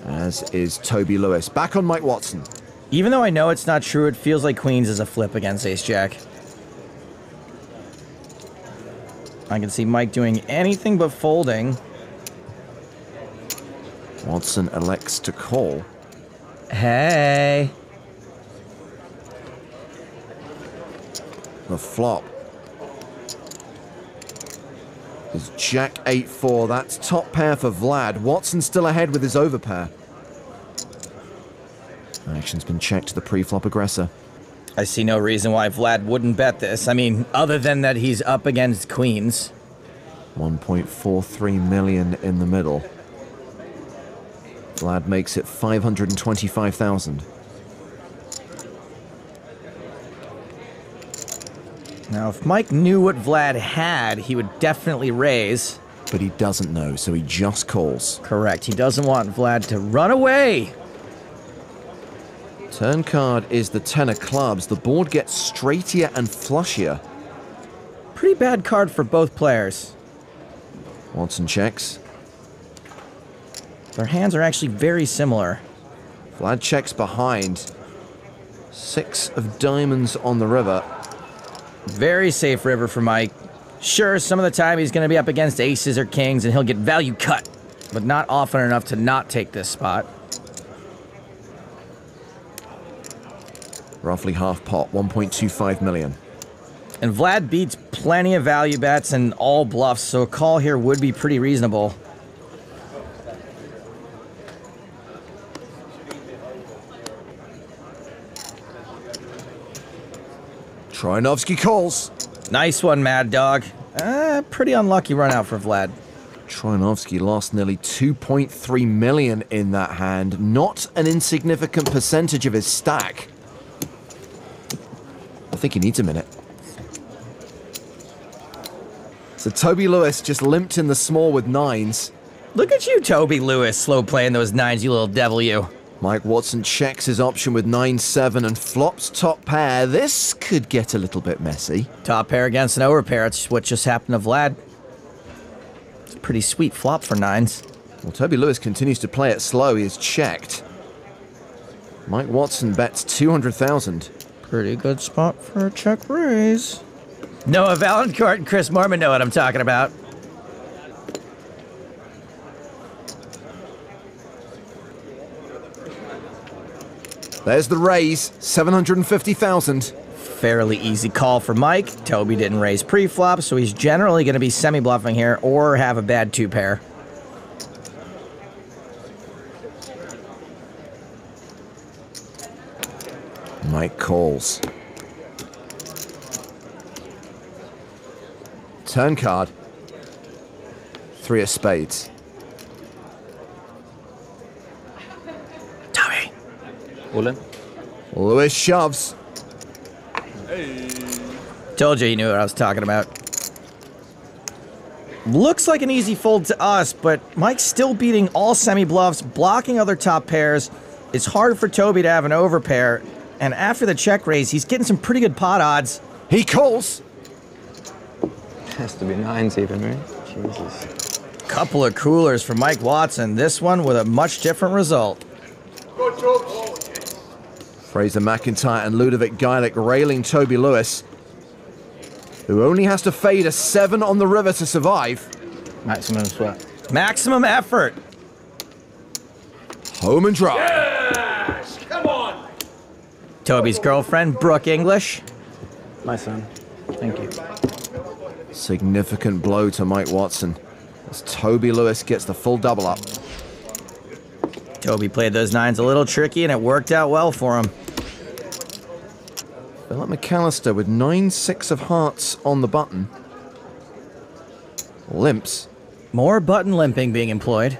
As is Toby Lewis. Back on Mike Watson. Even though I know it's not true, it feels like queens is a flip against ace-jack. I can see Mike doing anything but folding. Watson elects to call. Hey. The flop is Jack 8-4. That's top pair for Vlad. Watson still ahead with his overpair. Action's been checked to the pre-flop aggressor. I see no reason why Vlad wouldn't bet this. I mean, other than that he's up against queens. 1.43 million in the middle. Vlad makes it 525,000. Now, if Mike knew what Vlad had, he would definitely raise. But he doesn't know, so he just calls. Correct. He doesn't want Vlad to run away. Turn card is the 10 of clubs. The board gets straightier and flushier. Pretty bad card for both players. Watson checks. Their hands are actually very similar. Vlad checks behind. 6 of diamonds on the river. Very safe river for Mike. Sure, some of the time he's going to be up against aces or kings and he'll get value cut, but not often enough to not take this spot. Roughly half pot, 1.25 million. And Vlad beats plenty of value bets and all bluffs, so a call here would be pretty reasonable. Troianovsky calls. Nice one, Mad Dog. Pretty unlucky run out for Vlad. Troianovsky lost nearly 2.3 million in that hand. Not an insignificant percentage of his stack. I think he needs a minute. So Toby Lewis just limped in the small with 9s. Look at you, Toby Lewis, slow playing those 9s, you little devil, you. Mike Watson checks his option with 9-7 and flops top pair. This could get a little bit messy. Top pair against an overpair. That's what just happened to Vlad. It's a pretty sweet flop for 9s. Well, Toby Lewis continues to play it slow. He is checked. Mike Watson bets 200,000. Pretty good spot for a check raise. Noah Valancourt and Chris Mormon know what I'm talking about. There's the raise, 750,000. Fairly easy call for Mike. Toby didn't raise pre-flop, so he's generally going to be semi-bluffing here or have a bad two pair. Mike calls. Turn card. 3 of spades. Toby. All in. Lewis shoves. Told you he knew what I was talking about. Looks like an easy fold to us, but Mike's still beating all semi-bluffs, blocking other top pairs. It's hard for Toby to have an overpair, and after the check raise, he's getting some pretty good pot odds. He calls. Has to be 9s even, right? Jesus. Couple of coolers for Mike Watson. This one with a much different result. Fraser McIntyre and Ludovic Geilich railing Toby Lewis, who only has to fade a 7 on the river to survive. Maximum sweat. Maximum effort. Home and dry. Yes! Come on! Toby's girlfriend, Brooke English. My son. Thank you. Significant blow to Mike Watson as Toby Lewis gets the full double up. Toby played those 9s a little tricky, and it worked out well for him. Philip McAllister with 9-6 of hearts on the button. Limps. More button limping being employed.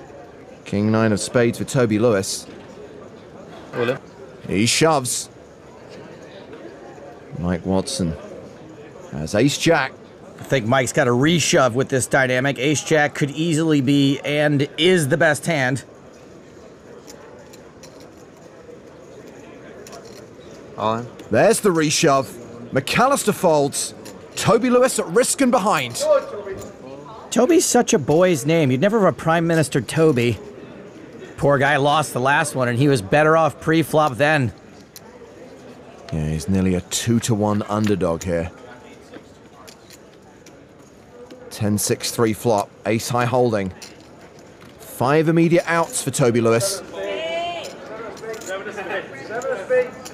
King 9 of spades for Toby Lewis. All in. He shoves. Mike Watson has ace-jack. I think Mike's got a reshove with this dynamic. Ace-jack could easily be and is the best hand. All in. There's the reshove. McAllister folds. Toby Lewis at risk and behind. Toby's such a boy's name. You'd never have a Prime Minister Toby. Poor guy lost the last one, and he was better off pre-flop then. Yeah, he's nearly a 2-to-1 underdog here. 10-6-3 flop. Ace-high holding. 5 immediate outs for Toby Lewis.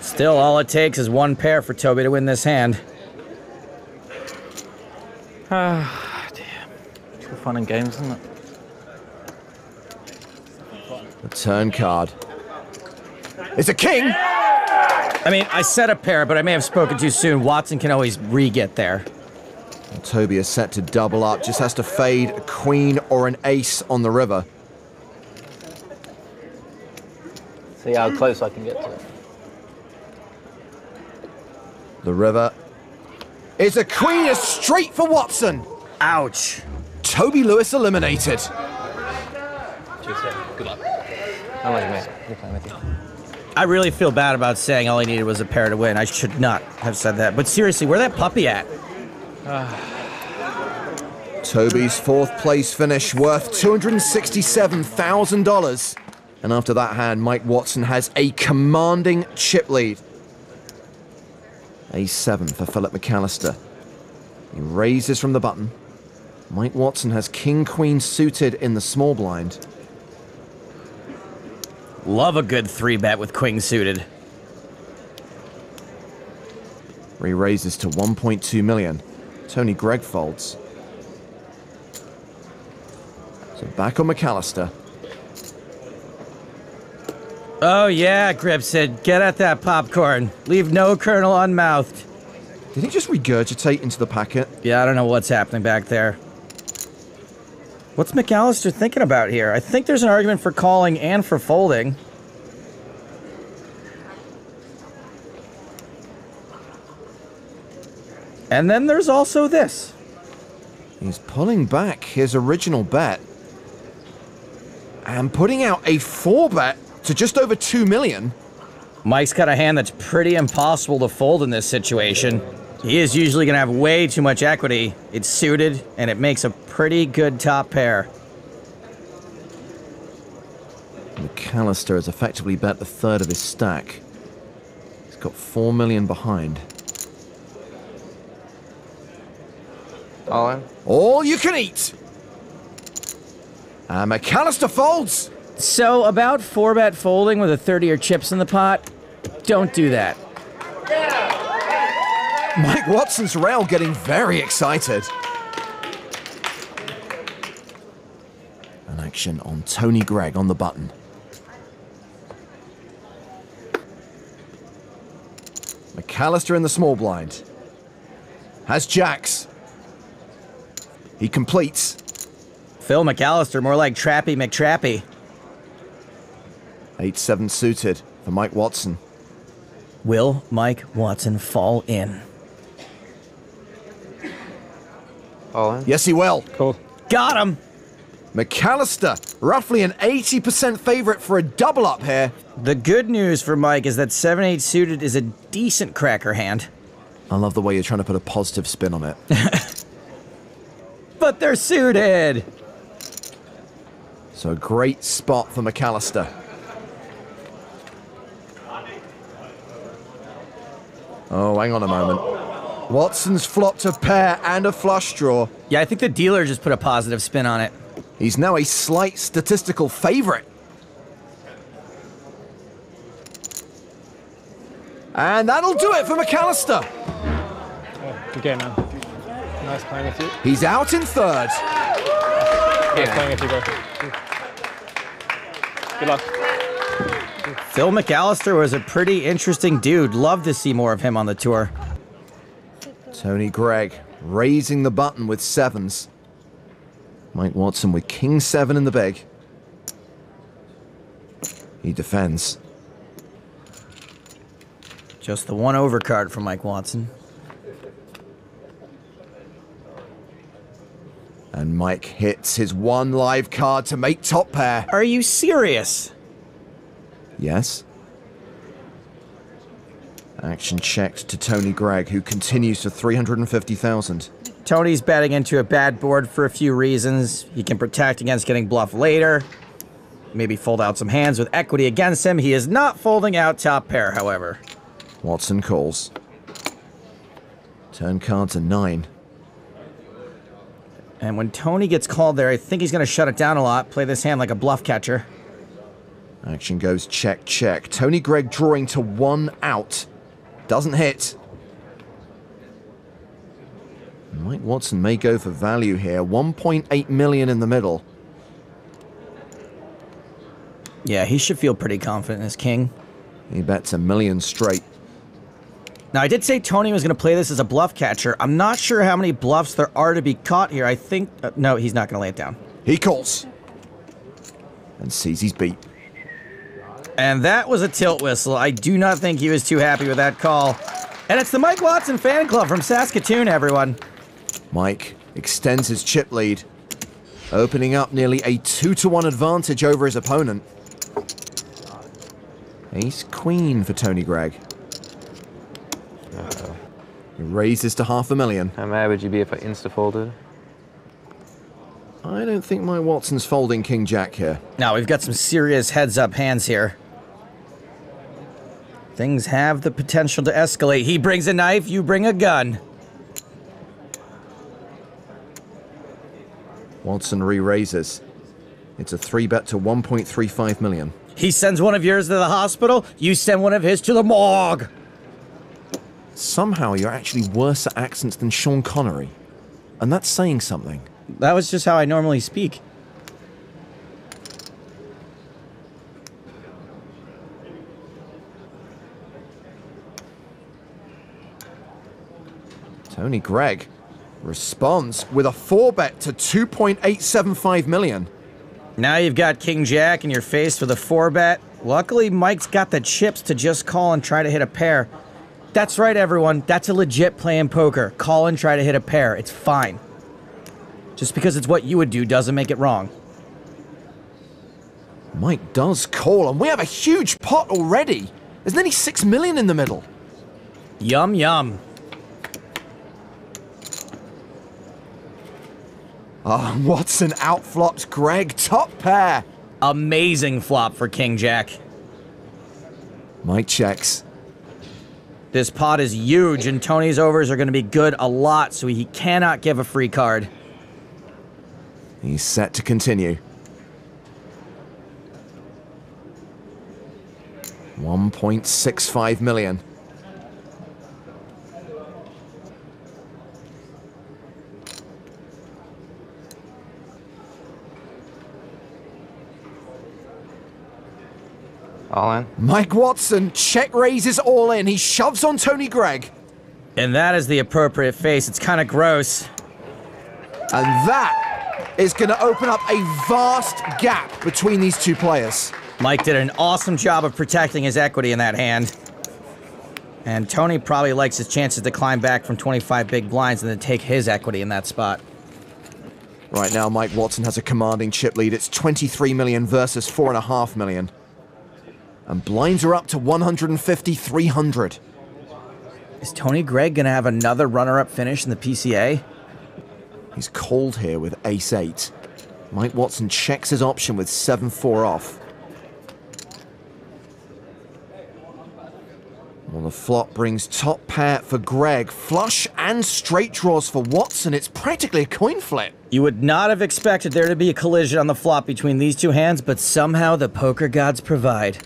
Still, all it takes is one pair for Toby to win this hand. Ah, damn. It's all fun and games, isn't it? The turn card. It's a king! I mean, I said a pair, but I may have spoken too soon. Watson can always re-get there. And Toby is set to double up. Just has to fade a queen or an ace on the river. See how close I can get to it. The river is a queen, is straight for Watson. Ouch. Toby Lewis eliminated. Good luck. I like you, mate. Good playing with you. I really feel bad about saying all he needed was a pair to win. I should not have said that. But seriously, where that puppy at? Toby's 4th place finish worth $267,000. And after that hand, Mike Watson has a commanding chip lead. A7 for Philip McAllister. He raises from the button. Mike Watson has king-queen suited in the small blind. Love a good 3-bet with queen suited. Re-raises to 1.2 million. Tony Gregg folds. So back on McAllister. Oh yeah, Gripsid, get at that popcorn. Leave no kernel unmouthed. Did he just regurgitate into the packet? Yeah, I don't know what's happening back there. What's McAllister thinking about here? I think there's an argument for calling and for folding. And then there's also this. He's pulling back his original bet and putting out a 4-bet to just over 2 million. Mike's got a hand that's pretty impossible to fold in this situation. He is usually going to have way too much equity. It's suited, and it makes a pretty good top pair. McAllister has effectively bet the 1/3 of his stack. got 4 million behind. All in. All you can eat. And McAllister folds. So about 4-bet folding with a 30 or chips in the pot, don't do that. Mike Watson's rail getting very excited. An action on Tony Gregg on the button. McAllister in the small blind. Has jacks. He completes. Phil McAllister, more like Trappy McTrappy. 8-7 suited for Mike Watson. Will Mike Watson fall in? All in. Yes, he will. Cool. Got him. McAllister, roughly an 80% favorite for a double up here. The good news for Mike is that 7-8 suited is a decent cracker hand. I love the way you're trying to put a positive spin on it. But they're suited. So a great spot for McAllister. Oh, hang on a moment. Watson's flopped a pair and a flush draw. Yeah, I think the dealer just put a positive spin on it. He's now a slight statistical favorite. And that'll do it for McAllister. Good game, man. Nice playing with you. He's out in third. Nice playing with you, bro. Good luck. Phil McAllister was a pretty interesting dude. Love to see more of him on the tour. Tony Gregg raising the button with sevens. Mike Watson with King 7 in the big. He defends. Just the one overcard for Mike Watson. And Mike hits his one live card to make top pair. Are you serious? Yes. Action checked to Tony Gregg, who continues to 350,000. Tony's betting into a bad board for a few reasons. He can protect against getting bluffed later. Maybe fold out some hands with equity against him. He is not folding out top pair, however. Watson calls. Turn cards are 9. And when Tony gets called there, I think he's going to shut it down a lot, play this hand like a bluff catcher. Action goes check, check. Tony Gregg drawing to 1 out. Doesn't hit. Mike Watson may go for value here. 1.8 million in the middle. Yeah, he should feel pretty confident in his king. He bets $1 million straight. Now, I did say Tony was going to play this as a bluff catcher. I'm not sure how many bluffs there are to be caught here. I think... no, he's not going to lay it down. He calls. And sees he's beat. And that was a tilt whistle. I do not think he was too happy with that call. And it's the Mike Watson fan club from Saskatoon, everyone. Mike extends his chip lead, opening up nearly a 2-to-1 advantage over his opponent. Ace-queen for Tony Gregg. He raises to $500,000. How mad would you be if I insta-folded? I don't think my Watson's folding King-Jack here. Now, we've got some serious heads-up hands here. Things have the potential to escalate. He brings a knife, you bring a gun. Watson re-raises. It's a 3-bet to 1.35 million. He sends one of yours to the hospital, you send one of his to the morgue. Somehow you're actually worse at accents than Sean Connery. And that's saying something. That was just how I normally speak. Tony Gregg responds with a 4-bet to 2.875 million. Now you've got King Jack and you're faced with a 4-bet. Luckily, Mike's got the chips to just call and try to hit a pair. That's right, everyone. That's a legit play in poker. Call and try to hit a pair. It's fine. Just because it's what you would do doesn't make it wrong. Mike does call, and we have a huge pot already. There's nearly 6 million in the middle. Yum, yum. Ah, Watson outflopped Gregg. Top pair. Amazing flop for King Jack. Mike checks. This pot is huge, and Tony's overs are going to be good a lot, so he cannot give a free card. He's set to continue. 1.65 million. All in. Mike Watson check raises all in. He shoves on Tony Gregg. And that is the appropriate face. It's kind of gross. And that is going to open up a vast gap between these two players. Mike did an awesome job of protecting his equity in that hand. And Tony probably likes his chances to climb back from 25 big blinds and then take his equity in that spot. Right now, Mike Watson has a commanding chip lead. It's 23 million versus 4.5 million. And blinds are up to 150, 300. Is Tony Gregg going to have another runner-up finish in the PCA? He's called here with ace-8. Mike Watson checks his option with 7-4 off. Well, the flop brings top pair for Gregg. Flush and straight draws for Watson. It's practically a coin flip. You would not have expected there to be a collision on the flop between these two hands, but somehow the poker gods provide.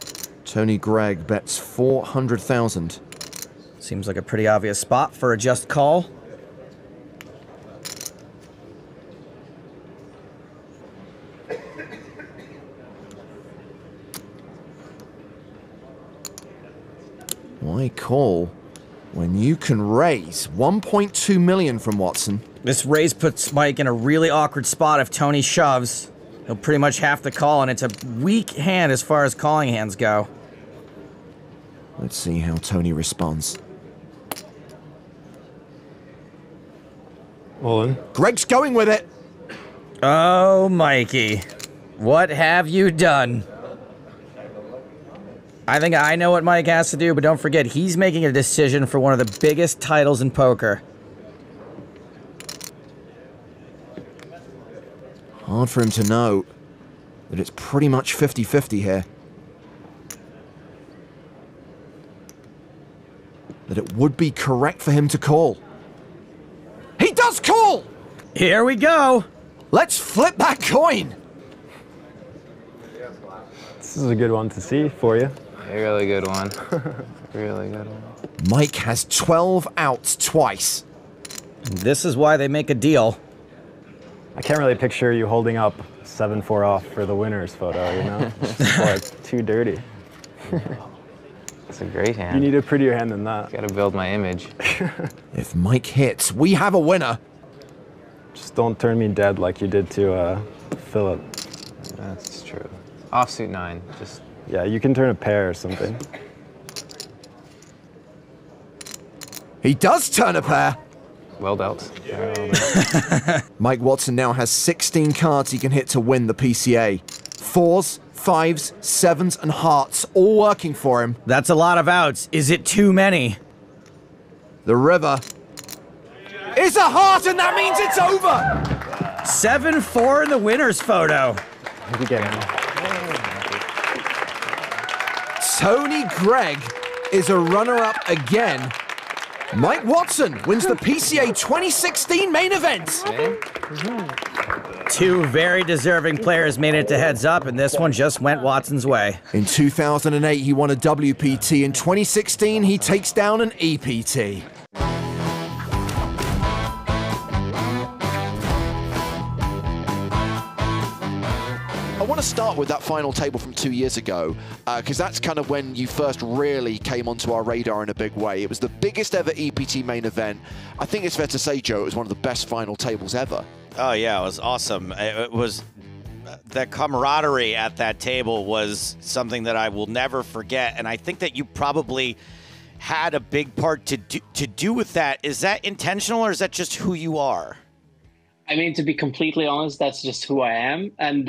Tony Gregg bets 400,000. Seems like a pretty obvious spot for a just call. Why call when you can raise 1.2 million from Watson? This raise puts Mike in a really awkward spot if Tony shoves. He'll pretty much have to call, and it's a weak hand as far as calling hands go. Let's see how Tony responds. All in. Gregg's going with it. Oh, Mikey. What have you done? I think I know what Mike has to do, but don't forget, he's making a decision for one of the biggest titles in poker. Hard for him to know that it's pretty much 50-50 here. That it would be correct for him to call. He does call! Here we go! Let's flip that coin! This is a good one to see for you. A really good one. Really good one. Mike has 12 outs twice. This is why they make a deal. I can't really picture you holding up 7-4 off for the winner's photo, you know? It's like too dirty. It's a great hand. You need a prettier hand than that. Gotta build my image. If Mike hits, we have a winner. Just don't turn me dead like you did to Philip. That's true. Offsuit 9, just... Yeah, you can turn a pair or something. He does turn a pair. Well dealt. Mike Watson now has 16 cards he can hit to win the PCA. 4s, 5s, 7s, and hearts, all working for him. That's a lot of outs. Is it too many? The river is a heart, and that means it's over! 7-4 in the winner's photo. You get it. Tony Gregg is a runner-up again. Mike Watson wins the PCA 2016 main event. Two very deserving players made it to heads up, and this one just went Watson's way. In 2008, he won a WPT. In 2016, he takes down an EPT. I want to start with that final table from 2 years ago, because that's kind of when you first really came onto our radar in a big way. It was the biggest ever EPT main event. I think it's fair to say, Joe, it was one of the best final tables ever. Oh, yeah, it was awesome. It was... The camaraderie at that table was something that I will never forget, and I think that you probably had a big part to do with that. Is that intentional, or is that just who you are? I mean, to be completely honest, that's just who I am, and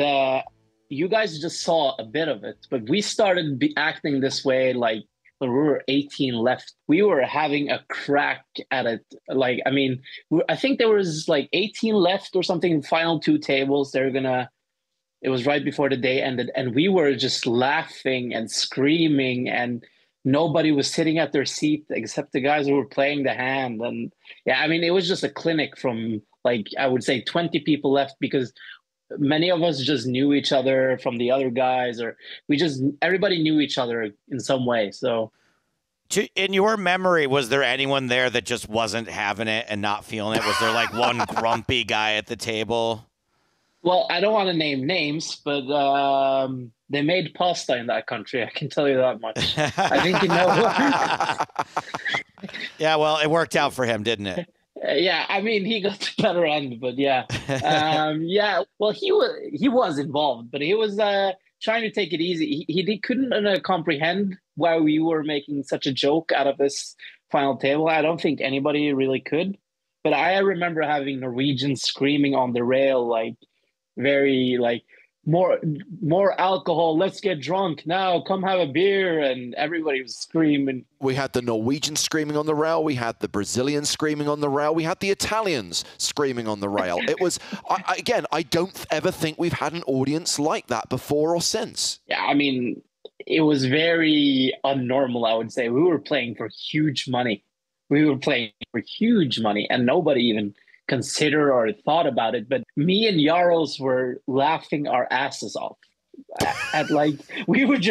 you guys just saw a bit of it, but we started acting this way like when we were 18 left. We were having a crack at it. Like, I mean, I think there was like 18 left or something, final two tables. It was right before the day ended, and we were just laughing and screaming, and nobody was sitting at their seat except the guys who were playing the hand. And yeah, I mean, it was just a clinic from, like, I would say 20 people left, because many of us just knew each other from the other guys, or everybody knew each other in some way. So in your memory, was there anyone there that just wasn't having it and not feeling it? Was there like one grumpy guy at the table? Well, I don't want to name names, but they made pasta in that country. I can tell you that much. I think you know. Yeah, well, it worked out for him, didn't it? Yeah, I mean, he got the better end, but yeah. Yeah, well, he was involved, but he was trying to take it easy. He couldn't comprehend why we were making such a joke out of this final table. I don't think anybody really could. But I remember having Norwegians screaming on the rail, like, very, like, more alcohol, let's get drunk now, come have a beer, and everybody was screaming. We had the Norwegians screaming on the rail, we had the Brazilians screaming on the rail, we had the Italians screaming on the rail. It was, again, I don't ever think we've had an audience like that before or since. Yeah, I mean, it was very unnormal, I would say. We were playing for huge money. And nobody even considered or thought about it. But me and Jaros were laughing our asses off. At like, we would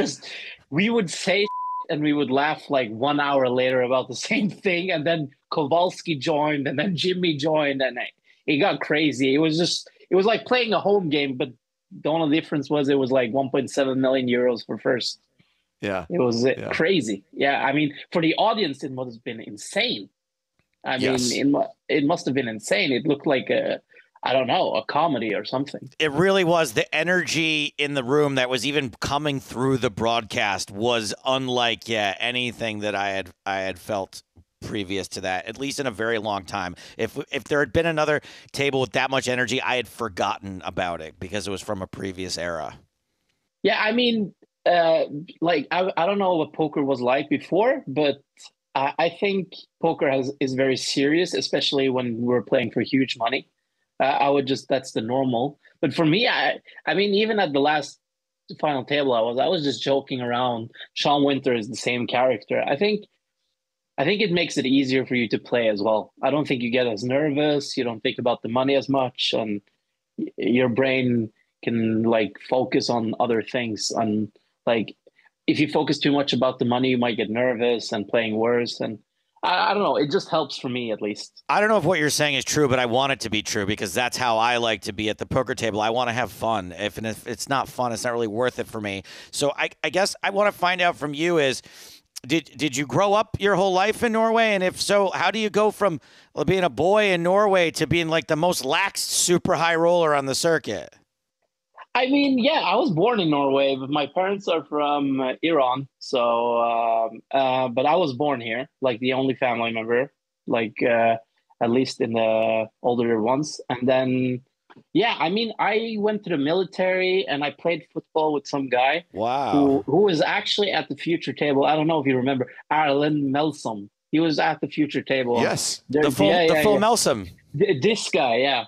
say and we would laugh like 1 hour later about the same thing. And then Kowalski joined, and then Jimmy joined, and it got crazy. It was like playing a home game, but the only difference was it was like 1.7 million euros for first. Yeah. It was crazy. Yeah. I mean, for the audience, it must have been insane. I mean, it must have been insane. It looked like a comedy or something. It really was. The energy in the room that was even coming through the broadcast was unlike anything that I had felt previous to that, at least in a very long time. If there had been another table with that much energy, I had forgotten about it because it was from a previous era. Yeah, I mean, I don't know what poker was like before, but I think poker is very serious, especially when we're playing for huge money. That's the normal. But for me, I mean, even at the last final table, I was just joking around. Sean Winter is the same character. I think it makes it easier for you to play as well. I don't think you get as nervous. You don't think about the money as much, and your brain can like focus on other things. And like, if you focus too much about the money, you might get nervous and playing worse. And I don't know. It just helps for me, at least. I don't know if what you're saying is true, but I want it to be true because that's how I like to be at the poker table. I want to have fun. If it's not fun, it's not really worth it for me. So I guess I want to find out from you is, did you grow up your whole life in Norway? And if so, how do you go from being a boy in Norway to being like the most lax super high roller on the circuit? I mean, yeah, I was born in Norway, but my parents are from Iran. So, but I was born here, like the only family member, like at least in the older ones. And then, yeah, I mean, I went to the military and I played football with some guy. Wow. Who was actually at the future table. I don't know if you remember, Arlen Melsom. He was at the future table. Yes, the full Melsom. This guy, yeah.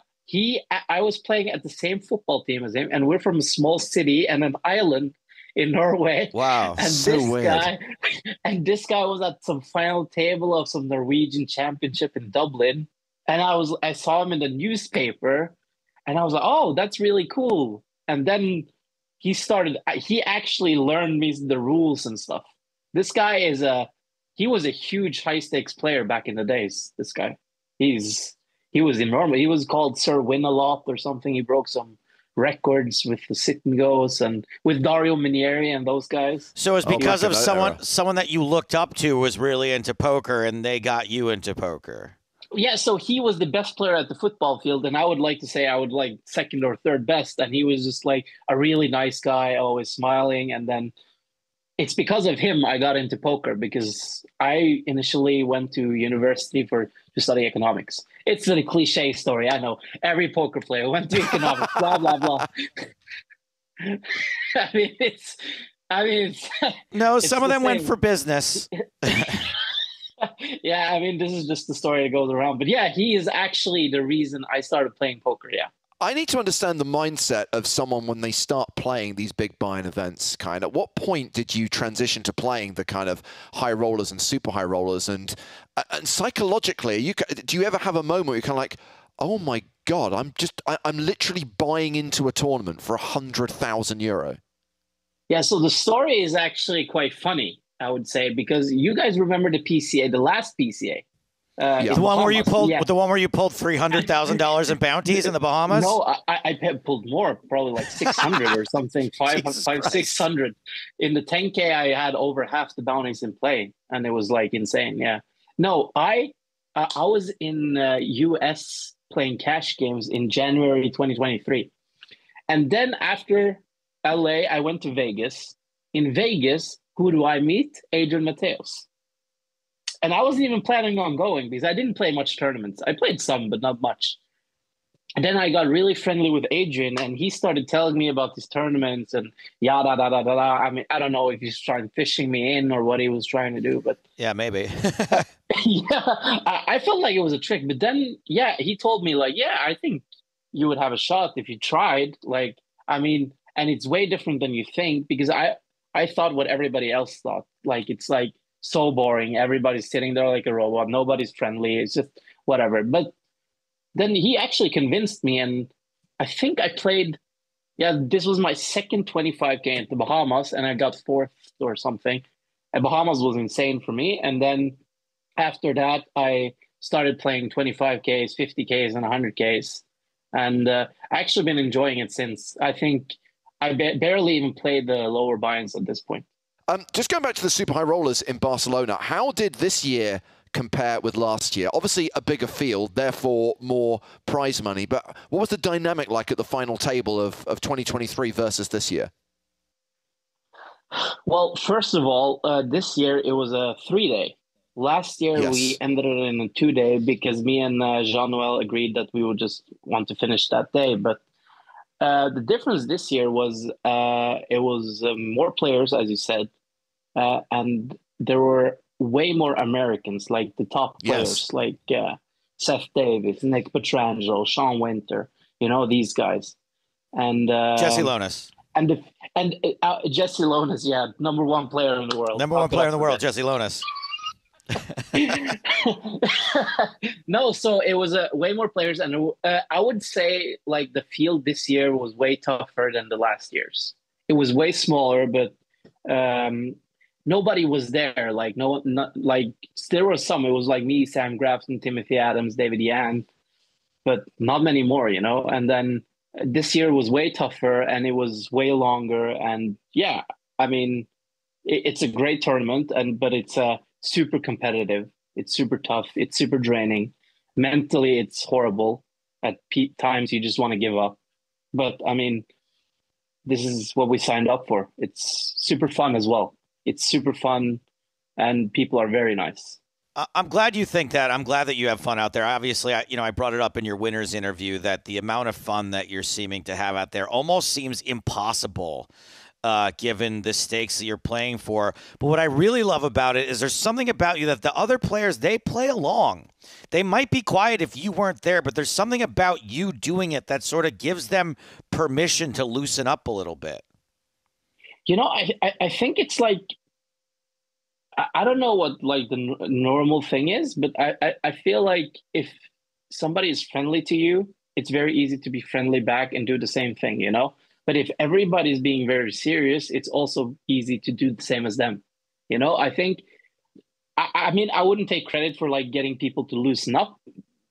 I was playing at the same football team as him, and we're from a small city and an island in Norway. Wow, and so weird. This guy was at some final table of some Norwegian championship in Dublin, and I saw him in the newspaper, and I was like, oh, that's really cool. And then he actually learned me the rules and stuff. This guy he was a huge high stakes player back in the days. This guy, he was enormous. He was called Sir Win-A-Lot or something. He broke some records with the sit and goes and with Dario Minieri and those guys. So it's because of someone that you looked up to was really into poker, and they got you into poker. Yeah, so he was the best player at the football field, and I would like to say I would like second or third best, and he was just like a really nice guy, always smiling. And then it's because of him I got into poker, because I initially went to university to study economics. It's a cliche story, I know. Every poker player went to economics, blah, blah, blah. No, some of them went for business. Yeah, I mean, this is just the story that goes around. But yeah, he is actually the reason I started playing poker, yeah. I need to understand the mindset of someone when they start playing these big buy-in events. Kind of, at what point did you transition to playing the kind of high rollers and super high rollers? And psychologically, do you ever have a moment where you're kind of like, oh my God, I'm literally buying into a tournament for €100,000? Yeah, so the story is actually quite funny, I would say, because you guys remember the PCA, the last PCA. The one where you pulled, the one where you pulled $300,000 in bounties in the Bahamas. No, I pulled more, probably like 600 or something, 600. In the 10K, I had over half the bounties in play, and it was like insane. Yeah, no, I was in US playing cash games in January 2023, and then after LA, I went to Vegas. In Vegas, who do I meet? Adrian Mateos. And I wasn't even planning on going because I didn't play much tournaments. I played some, but not much. And then I got really friendly with Adrian, and he started telling me about these tournaments and yada, da, da, da, da. I mean, I don't know if he's trying fishing me in or what he was trying to do, but yeah, maybe. yeah, I felt like it was a trick. But then, yeah, he told me like, yeah, I think you would have a shot if you tried. Like, I mean, and it's way different than you think because I thought what everybody else thought. Like, it's like, so boring. Everybody's sitting there like a robot. Nobody's friendly. It's just whatever. But then he actually convinced me, and I think I played. Yeah, this was my second 25K at the Bahamas, and I got fourth or something. And Bahamas was insane for me. And then after that, I started playing 25Ks, 50Ks, and 100Ks, and I actually been enjoying it since. I think I barely even played the lower buy-ins at this point. Just going back to the super high rollers in Barcelona, how did this year compare with last year? Obviously a bigger field, therefore more prize money, but what was the dynamic like at the final table of 2023 versus this year? Well, first of all, this year it was a 3-day. Last year we ended it in a 2-day because me and Jean-Noel agreed that we would just want to finish that day. But the difference this year was it was more players, as you said, and there were way more Americans, like the top players, like Seth Davis, Nick Petrangelo, Sean Winter, you know, these guys. And Jesse Lonis. And Jesse Lonis, yeah, #1 player in the world. #1 player in the world, Jesse Lonis. No, so it was way more players, and I would say like the field this year was way tougher than the last years. It was way smaller, but nobody was there. Like there was some. It was like me, Sam Grafton, Timothy Adams, David Yan, but not many more, you know. And then this year was way tougher, and it was way longer. And yeah, I mean, it's a great tournament, but it's super competitive. It's super tough. It's super draining. Mentally, it's horrible. At times, you just want to give up. But I mean, this is what we signed up for. It's super fun as well. It's super fun, and people are very nice. I'm glad you think that. I'm glad that you have fun out there. Obviously, I brought it up in your winners interview that the amount of fun that you're seeming to have out there almost seems impossible given the stakes that you're playing for. But what I really love about it is there's something about you that the other players, they play along. They might be quiet if you weren't there, but there's something about you doing it that sort of gives them permission to loosen up a little bit. You know, I think it's like, I don't know what like the normal thing is, but I feel like if somebody is friendly to you, it's very easy to be friendly back and do the same thing, you know? But if everybody's being very serious, it's also easy to do the same as them. You know, I think, I mean, I wouldn't take credit for like getting people to loosen up.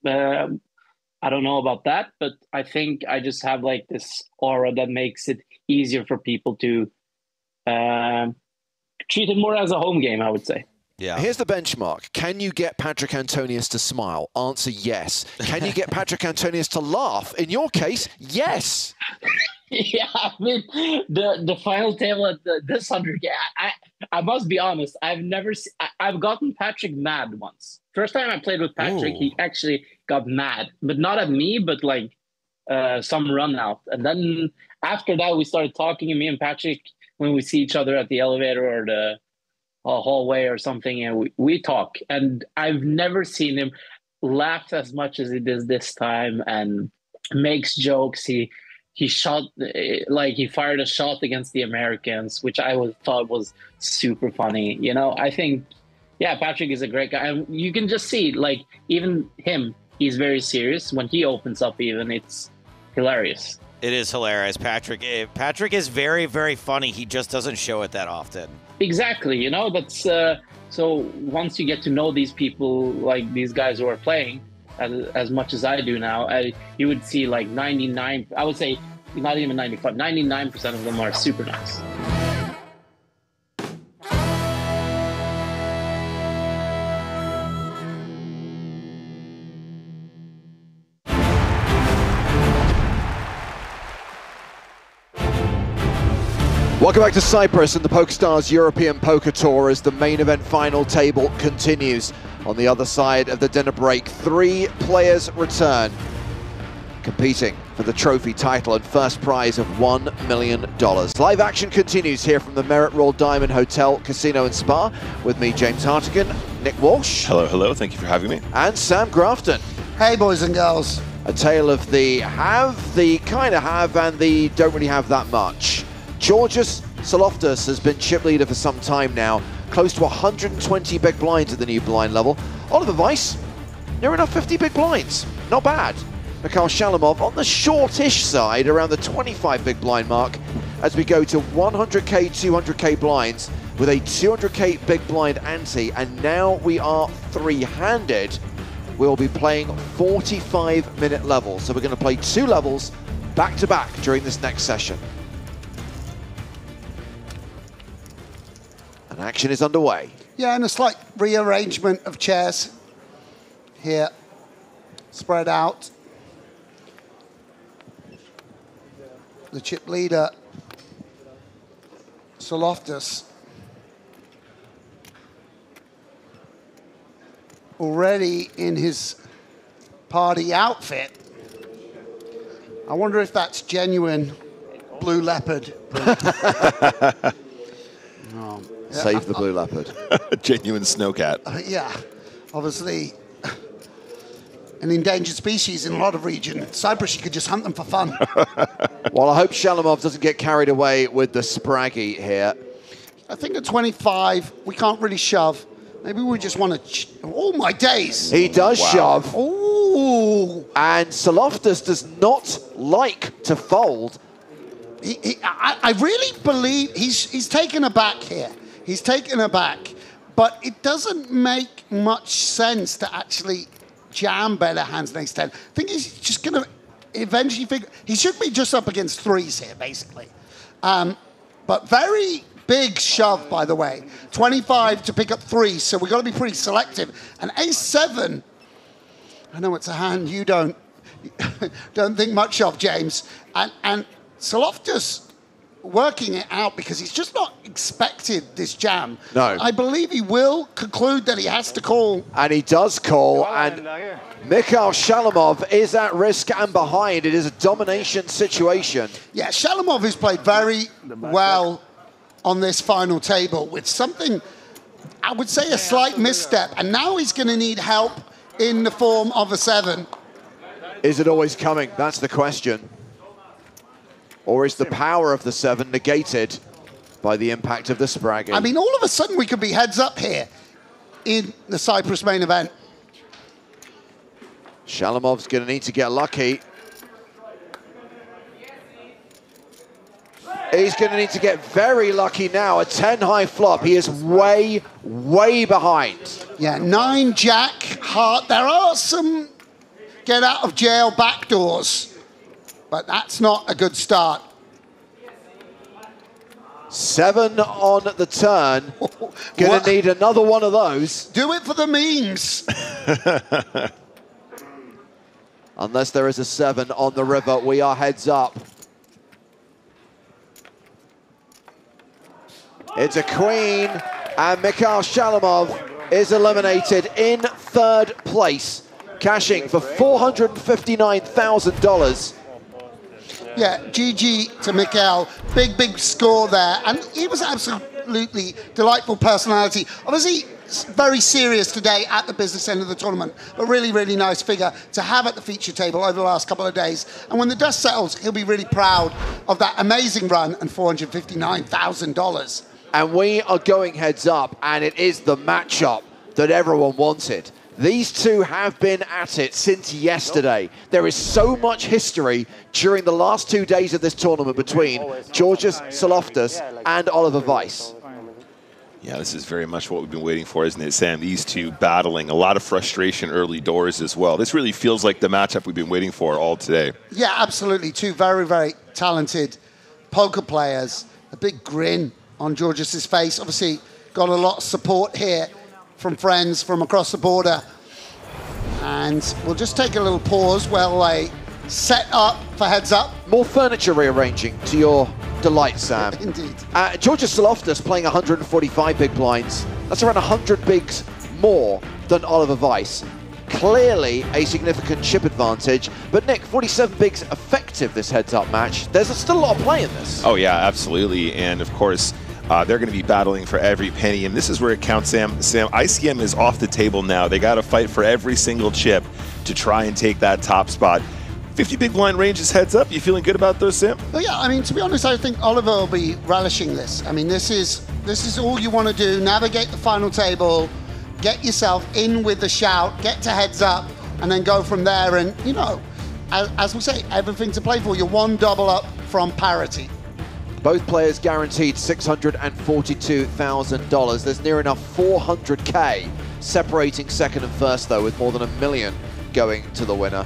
I don't know about that, but I think I just have like this aura that makes it easier for people to treat it more as a home game, I would say. Yeah. Here's the benchmark. Can you get Patrick Antonius to smile? Answer yes. Can you get Patrick Antonius to laugh? In your case, yes. Yeah, I mean, the final table at this 100K, I must be honest, I've gotten Patrick mad once. First time I played with Patrick, he actually got mad, but not at me, but like some run out. And then after that, we started talking, and me and Patrick, when we see each other at the elevator or the hallway or something, and we talk. And I've never seen him laugh as much as he does this time. And makes jokes. He shot, like he fired a shot against the Americans, which I thought was super funny. You know, I think, yeah, Patrick is a great guy. And you can just see, like, even him, he's very serious. When he opens up, even, it's hilarious. It is hilarious. Patrick is very, very funny. He just doesn't show it that often. Exactly. You know, that's so once you get to know these people, like these guys who are playing as much as I do now, you would see like 99, I would say not even 95, 99% of them are super nice. Welcome back to Cyprus and the PokerStars European Poker Tour as the main event final table continues. On the other side of the dinner break, 3 players return, competing for the trophy title and first prize of $1 million. Live action continues here from the Merit Royal Diamond Hotel, Casino and Spa with me, James Hartigan, Nick Walsh. Hello, hello, thank you for having me. And Sam Grafton. Hey, boys and girls. A tale of the have, the kind of have, and the don't really have that much. Georgios Saloftas has been chip leader for some time now, close to 120 big blinds at the new blind level. Oliver Weiss, near enough 50 big blinds, not bad. Mikhail Shalamov on the shortish side, around the 25 big blind mark, as we go to 100k, 200k blinds with a 200k big blind ante, and now we are 3-handed. We'll be playing 45-minute levels, so we're going to play 2 levels back to back during this next session. And action is underway. Yeah, and a slight rearrangement of chairs here, spread out. The chip leader, Saloftas, already in his party outfit. I wonder if that's genuine blue leopard. Save the blue leopard. Genuine snowcat. Yeah, obviously an endangered species in a lot of regions. Cyprus, you could just hunt them for fun. Well, I hope Shalamov doesn't get carried away with the Spraggy here. I think at 25, we can't really shove. Maybe we just want to... Oh, my days. He does shove. Ooh. And Saloftas does not like to fold. I really believe he's taken aback here. He's taken aback. But it doesn't make much sense to actually jam better hands than ace 10. I think he's just going to eventually figure... He should be just up against 3s here, basically. But very big shove, by the way. 25 to pick up 3s, so we've got to be pretty selective. And ace 7, I know it's a hand you don't think much of, James. And Saloftas working it out because he's just not expected this jam. No. I believe he will conclude that he has to call. And he does call, and Mikhail Shalamov is at risk and behind. It is a domination situation. Yeah, Shalamov has played very well on this final table with something, I would say, a slight misstep. And now he's going to need help in the form of a 7. Is it always coming? That's the question. Or is the power of the 7 negated by the impact of the Spraggy? I mean, all of a sudden we could be heads up here in the Cyprus main event. Shalamov's going to need to get lucky. He's going to need to get very lucky now. A 10 high flop. He is way, way behind. Yeah, 9 jack, heart. There are some get out of jail backdoors, but that's not a good start. 7 on the turn. Going to need another one of those. Do it for the memes. Unless there is a 7 on the river, we are heads up. It's a queen, and Mikhail Shalamov is eliminated in 3rd place, cashing for $459,000. Yeah, GG to Mikhail. Big, big score there. And he was absolutely delightful personality. Obviously, very serious today at the business end of the tournament. A really, really nice figure to have at the feature table over the last couple of days. And when the dust settles, he'll be really proud of that amazing run and $459,000. And we are going heads up, and it is the matchup that everyone wanted. These two have been at it since yesterday. There is so much history during the last 2 days of this tournament between Georgios Saloftas and Oliver Weiss. Yeah, this is very much what we've been waiting for, isn't it, Sam? These two battling, a lot of frustration early doors as well. This really feels like the matchup we've been waiting for all today. Yeah, absolutely. Two very, very talented poker players. A big grin on Georgios' face. Obviously, got a lot of support here from friends from across the border. And we'll just take a little pause while they set up for heads up. More furniture rearranging to your delight, Sam. Indeed. Georgios Saloftas playing 145 big blinds. That's around 100 bigs more than Oliver Weiss. Clearly a significant chip advantage. But Nick, 47 bigs effective this heads-up match. There's still a lot of play in this. Oh, yeah, absolutely. And, of course, they're going to be battling for every penny, and this is where it counts, Sam. ICM is off the table now. They got to fight for every single chip to try and take that top spot. 50 big blind range is heads up. You feeling good about those, Sam? Well, yeah, I mean, to be honest, I think Oliver will be relishing this. I mean, this is all you want to do. Navigate the final table, get yourself in with the shout, get to heads up, and then go from there. And, you know, as we say, everything to play for. You're one double up from parity. Both players guaranteed $642,000. There's near enough 400K separating second and first, though, with more than $1 million going to the winner.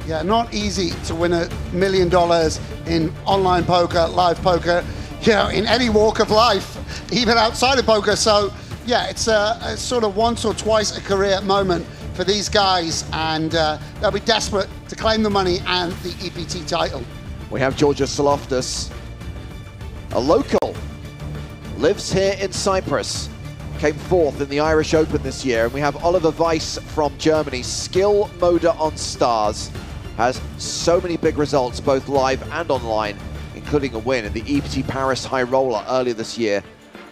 Yeah, not easy to win $1 million in online poker, live poker, you know, in any walk of life, even outside of poker. So, yeah, it's a sort of once or twice a career moment for these guys, and they'll be desperate to claim the money and the EPT title. We have Georgios Saloftas, a local, lives here in Cyprus, came fourth in the Irish Open this year. And we have Oliver Weiss from Germany, skill moder on stars, has so many big results, both live and online, including a win in the EPT Paris High Roller earlier this year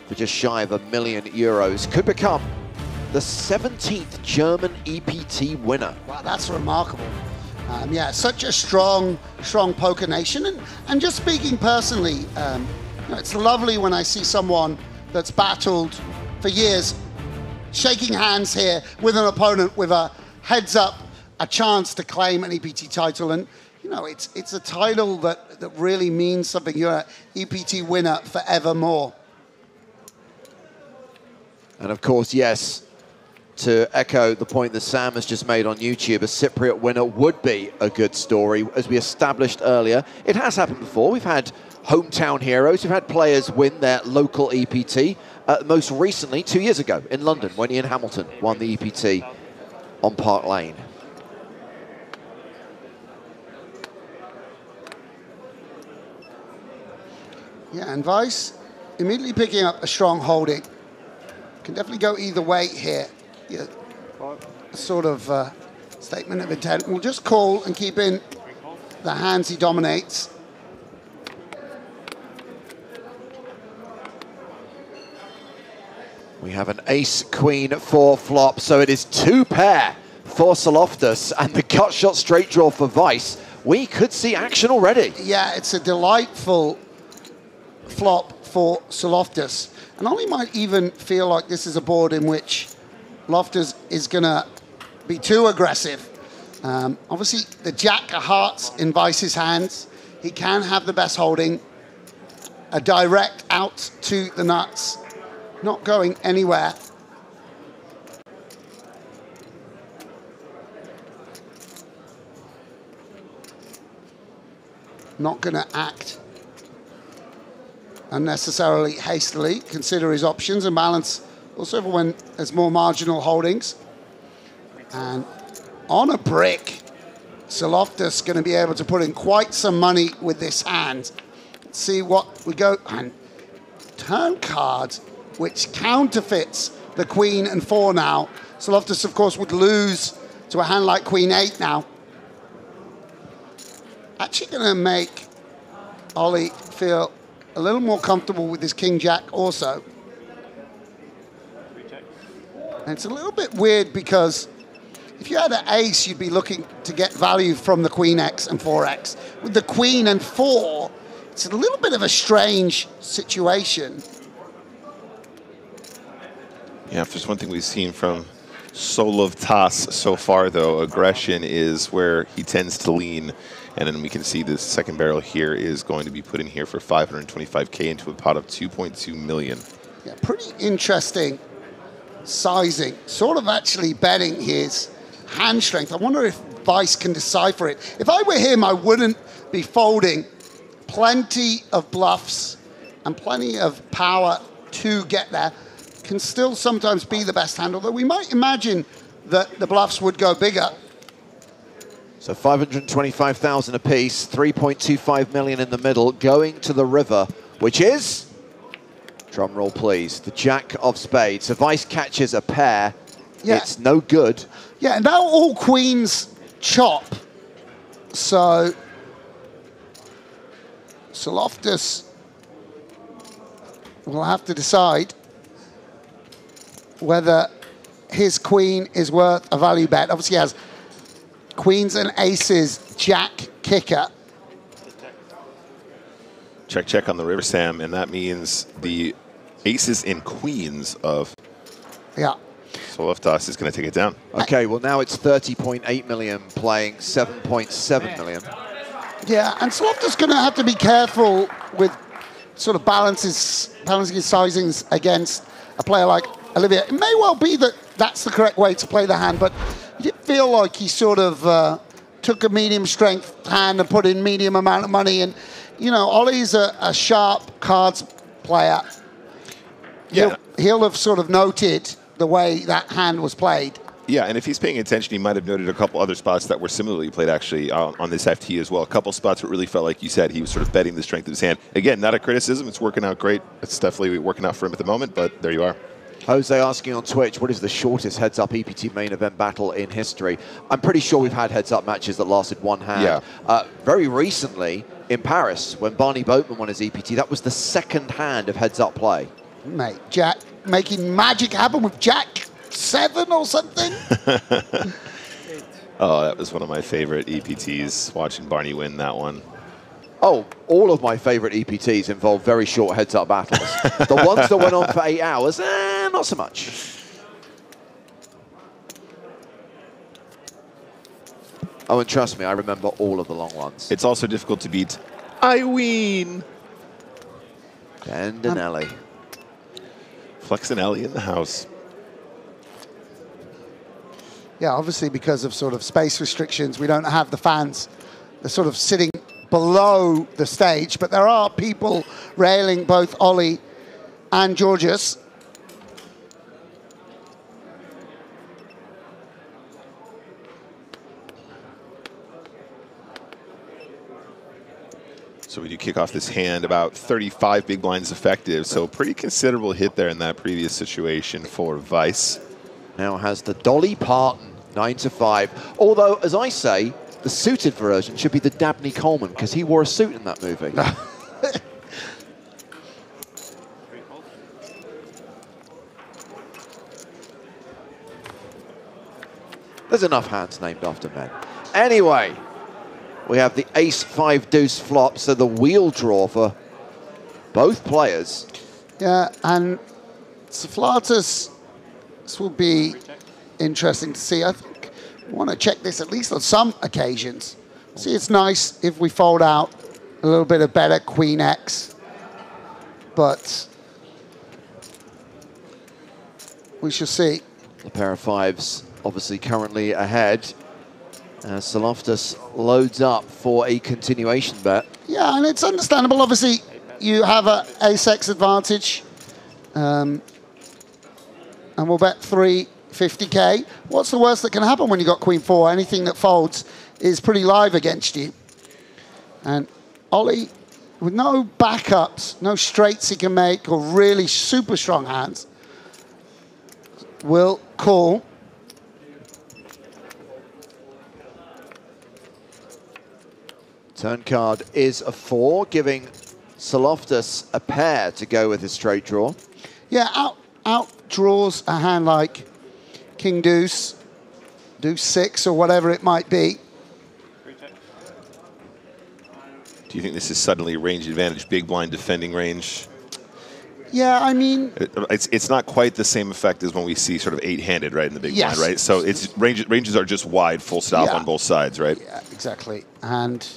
for just shy of €1 million. Could become the 17th German EPT winner. Wow, that's remarkable. Yeah, such a strong poker nation. And just speaking personally, you know, it's lovely when I see someone that's battled for years, shaking hands here with an opponent with a heads up, a chance to claim an EPT title. And, you know, it's a title that really means something. You're an EPT winner forevermore. And of course, yes, to echo the point that Sam has just made on YouTube, a Cypriot winner would be a good story. As we established earlier, it has happened before. We've had hometown heroes. We've had players win their local EPT. Most recently, 2 years ago in London, when Ian Hamilton won the EPT on Park Lane. Yeah, and Weiss immediately picking up a strong holding. Can definitely go either way here. Yeah, sort of statement of intent. We'll just call and keep in the hands he dominates. We have an ace-queen 4 flop, so it is 2 pair for Saloftas and the cut shot straight draw for Weiss. We could see action already. Yeah, it's a delightful flop for Saloftas. And Ollie might even feel like this is a board in which Loftus is going to be too aggressive. Obviously, the jack of hearts in Weiss's hands. He can have the best holding. A direct out to the nuts. Not going anywhere. Not going to act unnecessarily hastily. Consider his options and balance also for when there's more marginal holdings. And on a brick, Saloftas going to be able to put in quite some money with this hand. Let's see what we go. And turn card, which counterfeits the queen and 4 now. Saloftas, of course, would lose to a hand like queen 8 now. Actually going to make Ollie feel a little more comfortable with his king jack also. And it's a little bit weird because if you had an ace, you'd be looking to get value from the queen X and 4X. With the queen and 4, it's a little bit of a strange situation. Yeah, if there's one thing we've seen from Solovtas so far, though, aggression is where he tends to lean. And then we can see this second barrel here is going to be put in here for 525K into a pot of 2.2 million. Yeah, pretty interesting sizing. Sort of actually betting his hand strength. I wonder if Vice can decipher it. If I were him, I wouldn't be folding. Plenty of bluffs and plenty of power to get there. Can still sometimes be the best hand, although we might imagine that the bluffs would go bigger. So 525,000 apiece, 3.25 million in the middle, going to the river, which is, drum roll please, the Jack of Spades. So Vice catches a pair, it's no good. Yeah, and now all queens chop. So Loftus will have to decide whether his queen is worth a value bet. Obviously he has queens and aces, jack, kicker. Check, check on the river, Sam, and that means the aces and queens of Solovtas is going to take it down. Okay, well now it's 30.8 million playing 7.7 million. Yeah, and Solovtas going to have to be careful with sort of balancing his sizings against a player like Olivia. It may well be that that's the correct way to play the hand, but you did feel like he sort of took a medium strength hand and put in medium amount of money. And, you know, Ollie's a sharp cards player. Yeah. He'll have sort of noted the way that hand was played. Yeah, and if he's paying attention, he might have noted a couple other spots that were similarly played actually on this FT as well. A couple spots where it really felt like you said he was sort of betting the strength of his hand. Again, not a criticism. It's working out great. It's definitely working out for him at the moment, but there you are. Jose asking on Twitch, what is the shortest heads-up EPT main event battle in history? I'm pretty sure we've had heads-up matches that lasted one hand. Yeah. Very recently, in Paris, when Barney Boatman won his EPT, that was the second hand of heads-up play. Mate, Jack making magic happen with Jack 7 or something. Oh, that was one of my favorite EPTs, watching Barney win that one. Oh, all of my favorite EPTs involve very short heads-up battles. The ones that went on for 8 hours, not so much. Oh, and trust me, I remember all of the long ones. It's also difficult to beat Iween. Bandinelli. Flexinelli in the house. Yeah, obviously because of sort of space restrictions, we don't have the fans. They're sort of sitting below the stage, but there are people railing both Ollie and Georgios. So we do kick off this hand, about 35 big blinds effective, so pretty considerable hit there in that previous situation for Vice. Now has the Dolly Parton, 9 to 5. Although, as I say, the suited version should be the Dabney Coleman, because he wore a suit in that movie. There's enough hands named after men. Anyway, we have the ace-5 deuce flop, so the wheel draw for both players. Yeah, and Saflatus, this will be interesting to see. I think we want to check this at least on some occasions. See, it's nice if we fold out a little bit of better Queen X, but we shall see. The pair of fives obviously currently ahead. Saloftus loads up for a continuation bet. Yeah, and it's understandable. Obviously, you have an ace-X advantage. And we'll bet 350K. What's the worst that can happen when you got Queen 4? Anything that folds is pretty live against you. And Ollie, with no backups, no straights he can make, or really super strong hands, will call. Turn card is a 4, giving Saloftus a pair to go with his straight draw. Yeah, out draws a hand like king deuce, deuce 6 or whatever it might be. Do you think this is suddenly range advantage, big blind defending range? Yeah, I mean, it's not quite the same effect as when we see sort of 8-handed, right, in the big yes. blind, right? So it's ranges are just wide, full stop on both sides, right? Yeah, exactly. And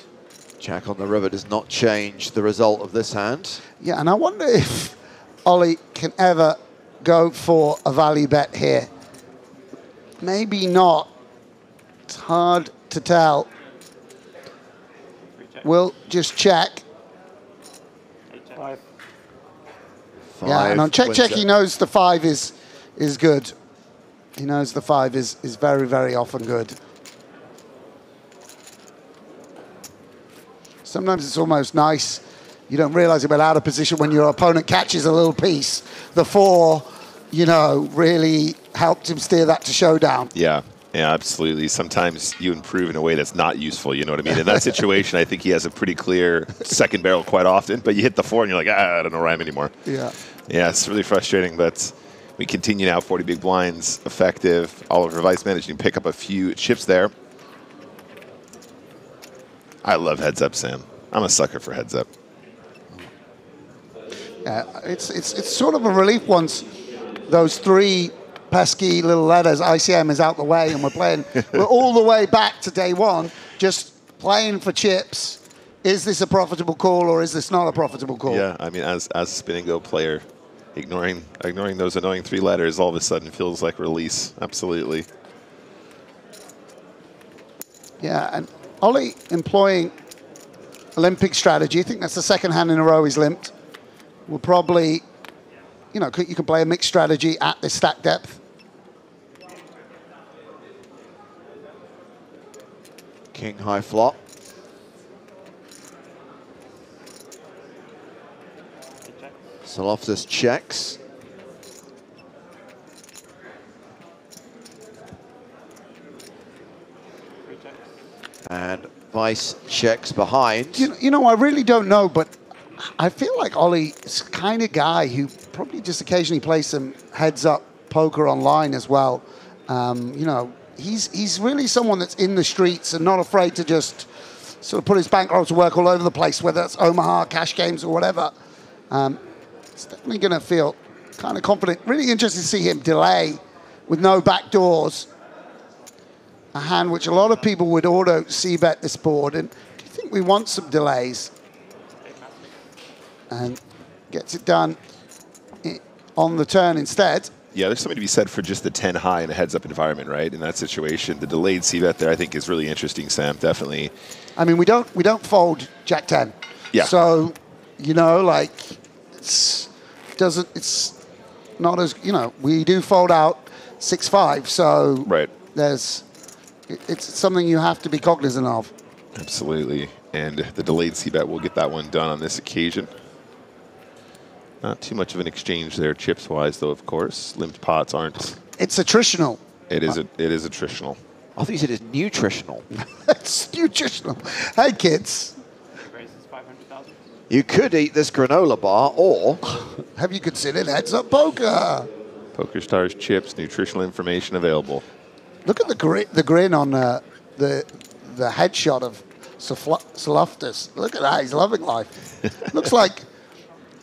Jack on the river does not change the result of this hand. yeah, and I wonder if Ollie can ever go for a value bet here. Maybe not. It's hard to tell. We'll just check. Yeah, and on check, he knows the 5 is good. He knows the 5 is very, very often good. Sometimes it's almost nice. You don't realize you've been out of position when your opponent catches a little piece. The 4, you know, really helped him steer that to showdown. Yeah. Yeah, absolutely. Sometimes you improve in a way that's not useful, you know what I mean? In that situation, I think he has a pretty clear second barrel quite often, but you hit the 4 and you're like, I don't know where I am anymore. Yeah. Yeah, it's really frustrating, but we continue now. 40 big blinds, effective. Oliver Weiss managing to pick up a few chips there. I love heads up, Sam. I'm a sucker for heads up. Yeah, it's sort of a relief once those 3 pesky little letters, ICM is out the way, and we're all the way back to day 1, just playing for chips. Is this a profitable call or is this not a profitable call? Yeah, I mean, as a spin and go player, ignoring those annoying 3 letters all of a sudden feels like release. Absolutely. Yeah, and Ollie employing Olympic strategy. I think that's the second hand in a row he's limped. We'll probably, you know, you can play a mixed strategy at this stack depth. King high flop. Saloftis checks. And Weiss checks behind. You know, I really don't know, but I feel like Ollie is the kind of guy who probably just occasionally plays some heads-up poker online as well. You know, he's really someone that's in the streets and not afraid to just sort of put his bankroll to work all over the place, whether it's Omaha, cash games, or whatever. It's definitely going to feel kind of confident. Really interested to see him delay with no back doors. A hand which a lot of people would auto c-bet this board. And do you think we want some delays? And gets it done on the turn instead. Yeah, there's something to be said for just the 10 high in a heads-up environment, right? In that situation, the delayed c-bet there, I think, is really interesting, Sam. Definitely. I mean, we don't fold Jack 10. Yeah. So, you know, like it's not as, you know, we do fold out 6-5. So right. It's something you have to be cognizant of. Absolutely. And the delayed c-bet will get that one done on this occasion. Not too much of an exchange there, chips-wise, though, of course. Limped pots aren't. It's attritional. It is attritional. I thought you said it's nutritional. It's nutritional. Hey, kids. You could eat this granola bar, or... Have you considered heads-up poker? PokerStars chips, nutritional information available. Look at the grin on the headshot of Saloftis. Look at that. He's loving life. Looks like...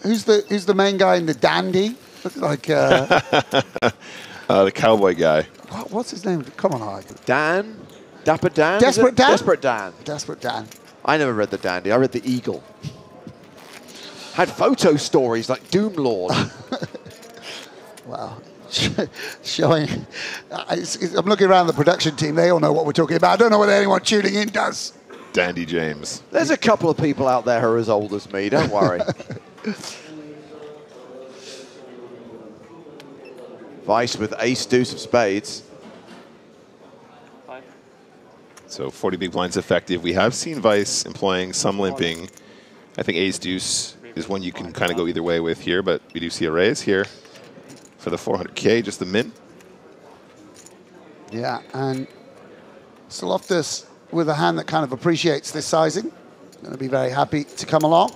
Who's the main guy in the dandy? Looks like the cowboy guy. What's his name? Come on, Hyde. Dan? Dapper Dan? Desperate Dan? Desperate Dan. Desperate Dan. I never read the dandy. I read the Eagle. Had photo stories like Doom Lord. Wow. Showing. I'm looking around the production team. They all know what we're talking about. I don't know whether anyone tuning in does. Dandy James. There's a couple of people out there who are as old as me. Don't worry. Weiss with ace deuce of spades. So 40 big blinds effective. We have seen Weiss employing some limping. I think ace deuce is one you can kind of go either way with here, but we do see a raise here for the 400K, just the min. Yeah, and Saloftis with a hand that kind of appreciates this sizing. Going to be very happy to come along.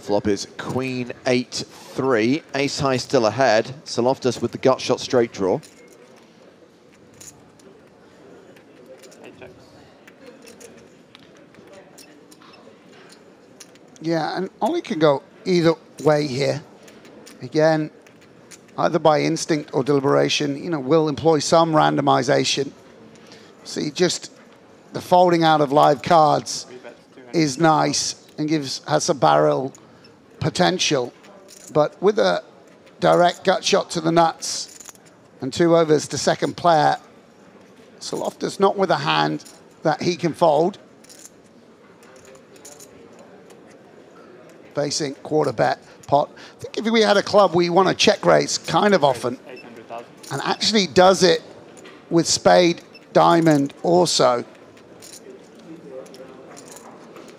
Flop is Queen 8-3. Ace high still ahead. Saloftas with the gut shot straight draw. Yeah, and Ollie can go either way here. Again, either by instinct or deliberation, you know, will employ some randomization. See, just the folding out of live cards is nice and has some barrel potential. But with a direct gut shot to the nuts and 2 overs to second player, Saloftas not with a hand that he can fold. Facing quarter bet pot. I think if we had a club, we want to check raise kind of often. And actually does it with spade, diamond also.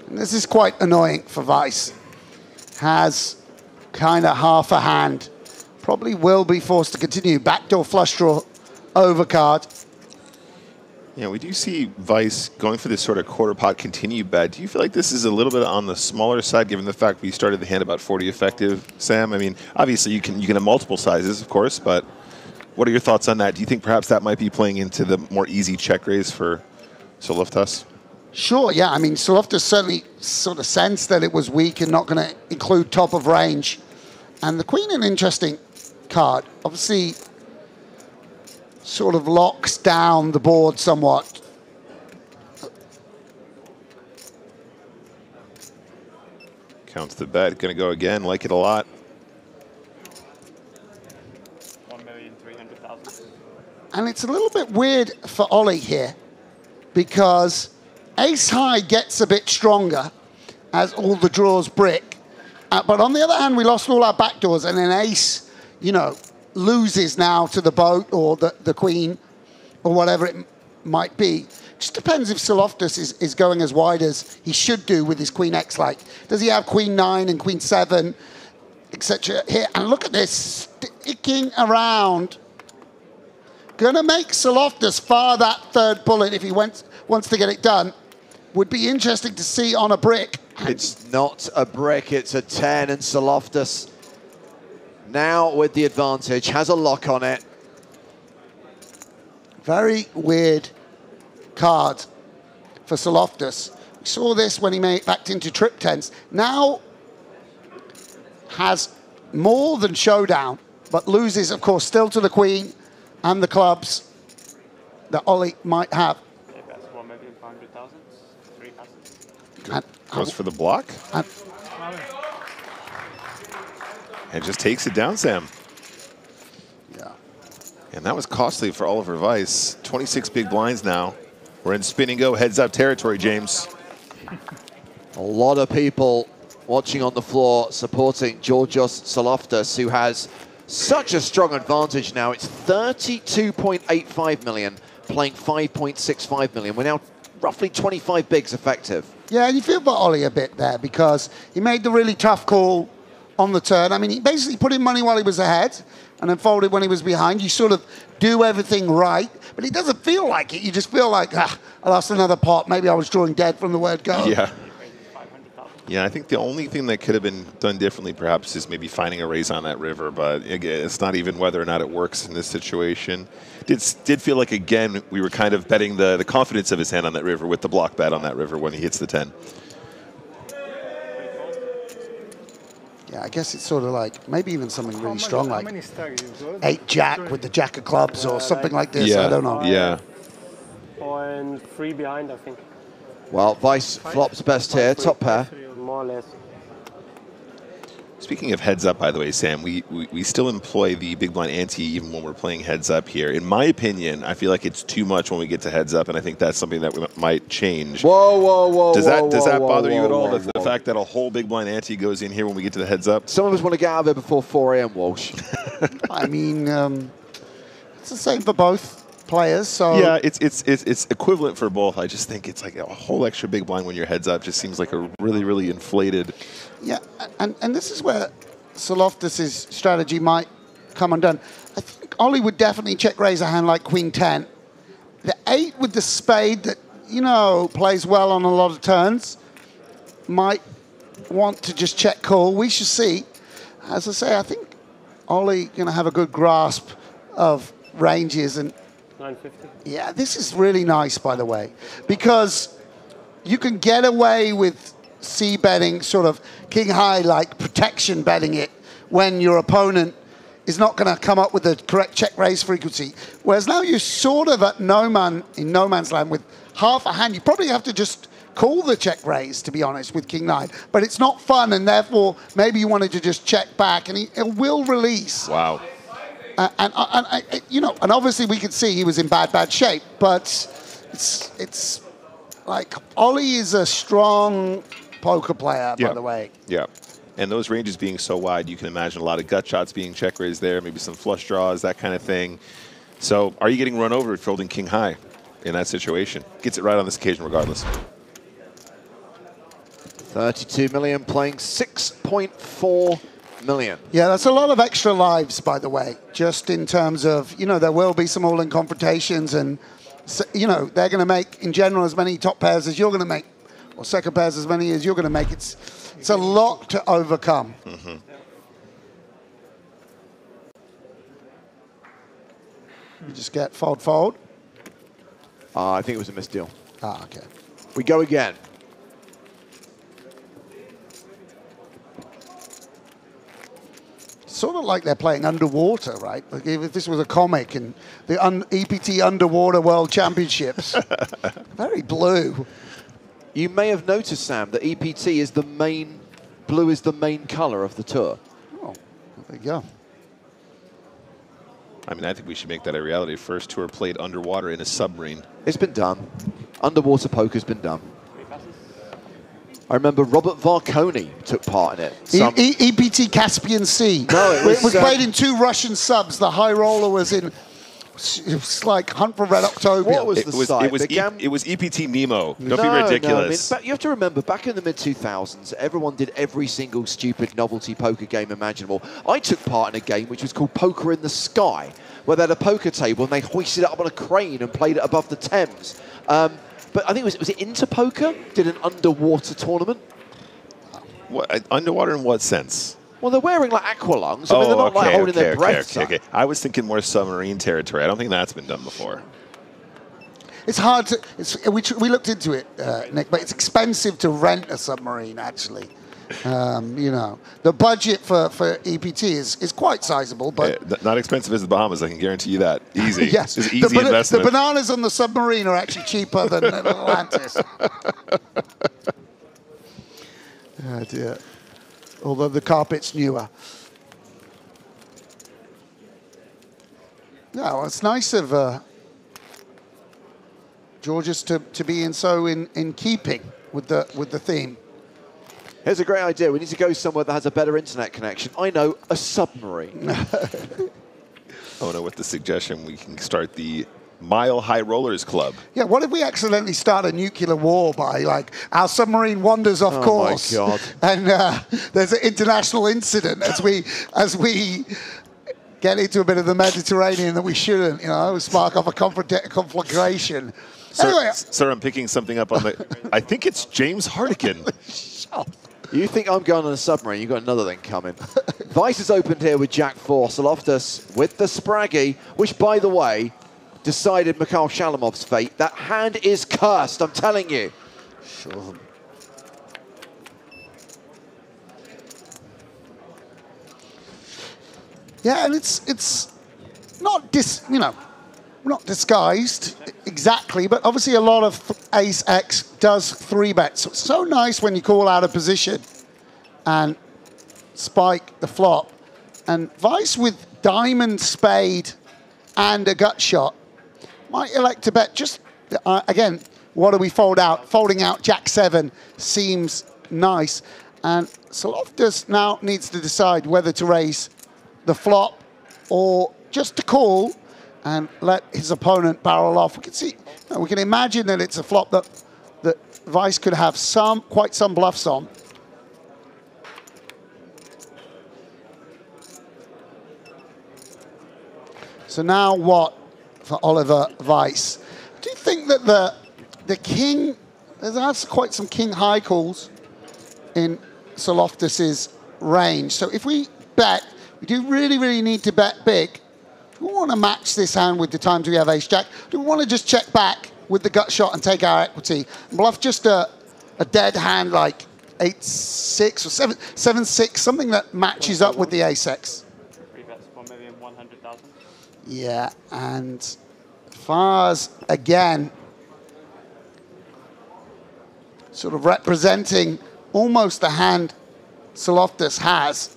And this is quite annoying for Vice. Has kind of half a hand. Probably will be forced to continue. Backdoor flush draw overcard. Yeah, we do see Vice going for this sort of quarter pot continue bet. Do you feel like this is a little bit on the smaller side, given the fact we started the hand about 40 effective, Sam? I mean, obviously you can have multiple sizes, of course, but what are your thoughts on that? Do you think perhaps that might be playing into the more easy check raise for Saloftas? Sure, yeah. I mean, Saloftas certainly sort of sensed that it was weak and not going to include top of range. And the Queen, an interesting card. Obviously, sort of locks down the board somewhat. Counts the bet. Going to go again. Like it a lot. 1,300,000. And it's a little bit weird for Ollie here because ace high gets a bit stronger as all the draws brick. But on the other hand, we lost all our backdoors and an ace, you know, loses now to the boat or the queen or whatever it might be. Just depends if Saloftas is going as wide as he should do with his Queen X. Like, does he have Queen 9 and Queen 7, etc. here? And look at this, sticking around. Gonna make Saloftas fire that third bullet if he wants to get it done. Would be interesting to see on a brick. It's not a brick, it's a 10, and Saloftas now with the advantage, has a lock on it. Very weird card for Saloftas. We saw this when he backed into trip tens. Now has more than showdown, but loses, of course, still to the queen and the clubs that Ollie might have. Goes for the block. And just takes it down, Sam. Yeah. And that was costly for Oliver Vice. 26 big blinds now. We're in spin and go, heads up territory, James. A lot of people watching on the floor supporting Georgios Saloftas, who has such a strong advantage now. It's 32.85 million, playing 5.65 million. We're now roughly 25 bigs effective. Yeah, and you feel for Ollie a bit there because he made the really tough call on the turn. I mean, he basically put in money while he was ahead and then folded when he was behind. You sort of do everything right, but it doesn't feel like it. You just feel like, I lost another pot. Maybe I was drawing dead from the word go. Yeah. Yeah, I think the only thing that could have been done differently perhaps is maybe finding a raise on that river, but again, it's not even whether or not it works in this situation. Did feel like, again, we were kind of betting the confidence of his hand on that river with the block bet on that river when he hits the 10. Yeah, I guess it's sort of like maybe even something really strong like 8-jack with the jack of clubs or something like this. Yeah. I don't know. Yeah. 3 behind, I think. Well, Vice flops best here, top pair. More or less. Speaking of heads up, by the way, Sam, we still employ the big blind ante even when we're playing heads up here. In my opinion, I feel like it's too much when we get to heads up, and I think that's something that we might change. Whoa. Does that bother you at all? The fact that a whole big blind ante goes in here when we get to the heads up? Some of us want to get out of there before 4 a.m., Walsh. I mean, it's the same for both players. So yeah, it's equivalent for both. I just think it's like a whole extra big blind when your heads up just seems like a really inflated. Yeah, and this is where Saloftas' strategy might come undone. I think Ollie would definitely check raise a hand like Queen 10. The 8 with the spade that, you know, plays well on a lot of turns might want to just check call. We should see. As I say, I think Ollie going to have a good grasp of ranges. And 950. yeah, this is really nice, by the way, because you can get away with c-betting, sort of king high, like protection betting it when your opponent is not going to come up with the correct check raise frequency. Whereas now you're sort of at in no man's land with half a hand. You probably have to just call the check raise, to be honest, with king nine. But it's not fun, and therefore maybe you wanted to just check back, and it will release. Wow. You know, and obviously we could see he was in bad shape, but it's like Ollie is a strong poker player, by the way. Yeah. And those ranges being so wide, you can imagine a lot of gut shots being check raised there, maybe some flush draws, that kind of thing. So are you getting run over with folding king high in that situation? Gets it right on this occasion regardless. 32 million playing 6.4 million. Yeah, that's a lot of extra lives, by the way, just in terms of, you know, there will be some all-in confrontations, and, you know, they're going to make, in general, as many top pairs as you're going to make, or second pairs as many as you're going to make. It's a lot to overcome. Mm-hmm. You just get fold. I think it was a missed deal. Ah, okay. We go again. Sort of like they're playing underwater, right? Like if this was a comic and the EPT Underwater World Championships. Very blue. You may have noticed, Sam, that EPT is the main, blue is the main color of the tour. Oh, there you go. I mean, I think we should make that a reality. First tour played underwater in a submarine. It's been done. Underwater poker's been done. I remember Robert Varconi took part in it. EPT Caspian Sea. No, it was played in 2 Russian subs. The high roller was in, it was like Hunt for Red October. What was the site? It was EPT Nemo. Don't be ridiculous. No, I mean, you have to remember, back in the mid-2000s, everyone did every single stupid novelty poker game imaginable. I took part in a game which was called Poker in the Sky, where they had a poker table and they hoisted it up on a crane and played it above the Thames. But I think was it Interpoker did an underwater tournament? What, underwater in what sense? Well, they're wearing like aqua lungs. I mean, they're not like holding their breath. Okay. I was thinking more submarine territory. I don't think that's been done before. It's hard to. We looked into it, Nick, but it's expensive to rent a submarine. Actually, you know, the budget for EPT is quite sizable, but not expensive as the Bahamas. I can guarantee you that. Easy. Yes, it's easy investment. The bananas on the submarine are actually cheaper than Atlantis. Oh dear. Although the carpet's newer. Yeah, well, it's nice of Georges to be in keeping with the theme. Here's a great idea. We need to go somewhere that has a better internet connection. I know, a submarine. Oh no, with the suggestion we can start the Mile High Rollers Club. Yeah, what if we accidentally start a nuclear war by, like, our submarine wanders off course? Oh, my God. And there's an international incident as we get into a bit of the Mediterranean that we shouldn't, you know, spark off a conflagration. Anyway. Sir, I'm picking something up on the... I think it's James Hardigan. You think I'm going on a submarine, you've got another thing coming. Vice has opened here with Jack-4. Loftus with the Spraggy, which, by the way, decided Mikhail Shalamov's fate. That hand is cursed, I'm telling you. Sure. Yeah, and it's not not disguised exactly, but obviously a lot of Ace X does 3-bets. So it's so nice when you call out of position and spike the flop. And Vice with diamond, spade, and a gut shot might elect to bet just, again, what do we fold out? Folding out Jack-7 seems nice. And Soloftus now needs to decide whether to raise the flop or just to call and let his opponent barrel off. We can see, we can imagine that it's a flop that Vice could have quite some bluffs on. So now what for Oliver Vice? Do you think that the king, there's quite some king high calls in Soloftus's range. So if we bet, we do really, really need to bet big. We want to match this hand with the times we have ace-jack. Do we want to just check back with the gut shot and take our equity? And bluff just a dead hand like 8-6 or 7-6, something that matches up with the ace-x. Yeah, and Fars again, sort of representing almost the hand Soloftus has.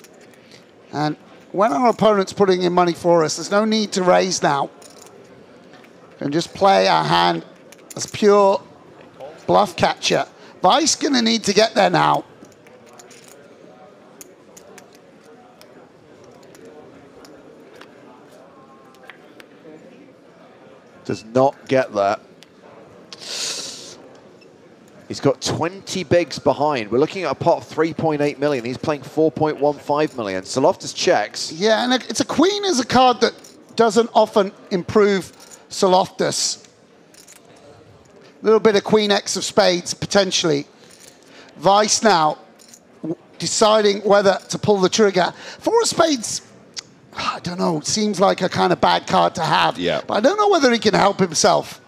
And when our opponent's putting in money for us, there's no need to raise now. And just play our hand as pure bluff catcher. Vice gonna need to get there now. Does not get there. He's got 20 bigs behind. We're looking at a pot of 3.8 million. He's playing 4.15 million. Soloftus checks. Yeah, and it's a queen is a card that doesn't often improve Soloftus. A little bit of queen X of spades, potentially. Vice now deciding whether to pull the trigger. Four of spades, I don't know, seems like a kind of bad card to have. Yeah. But I don't know whether he can help himself.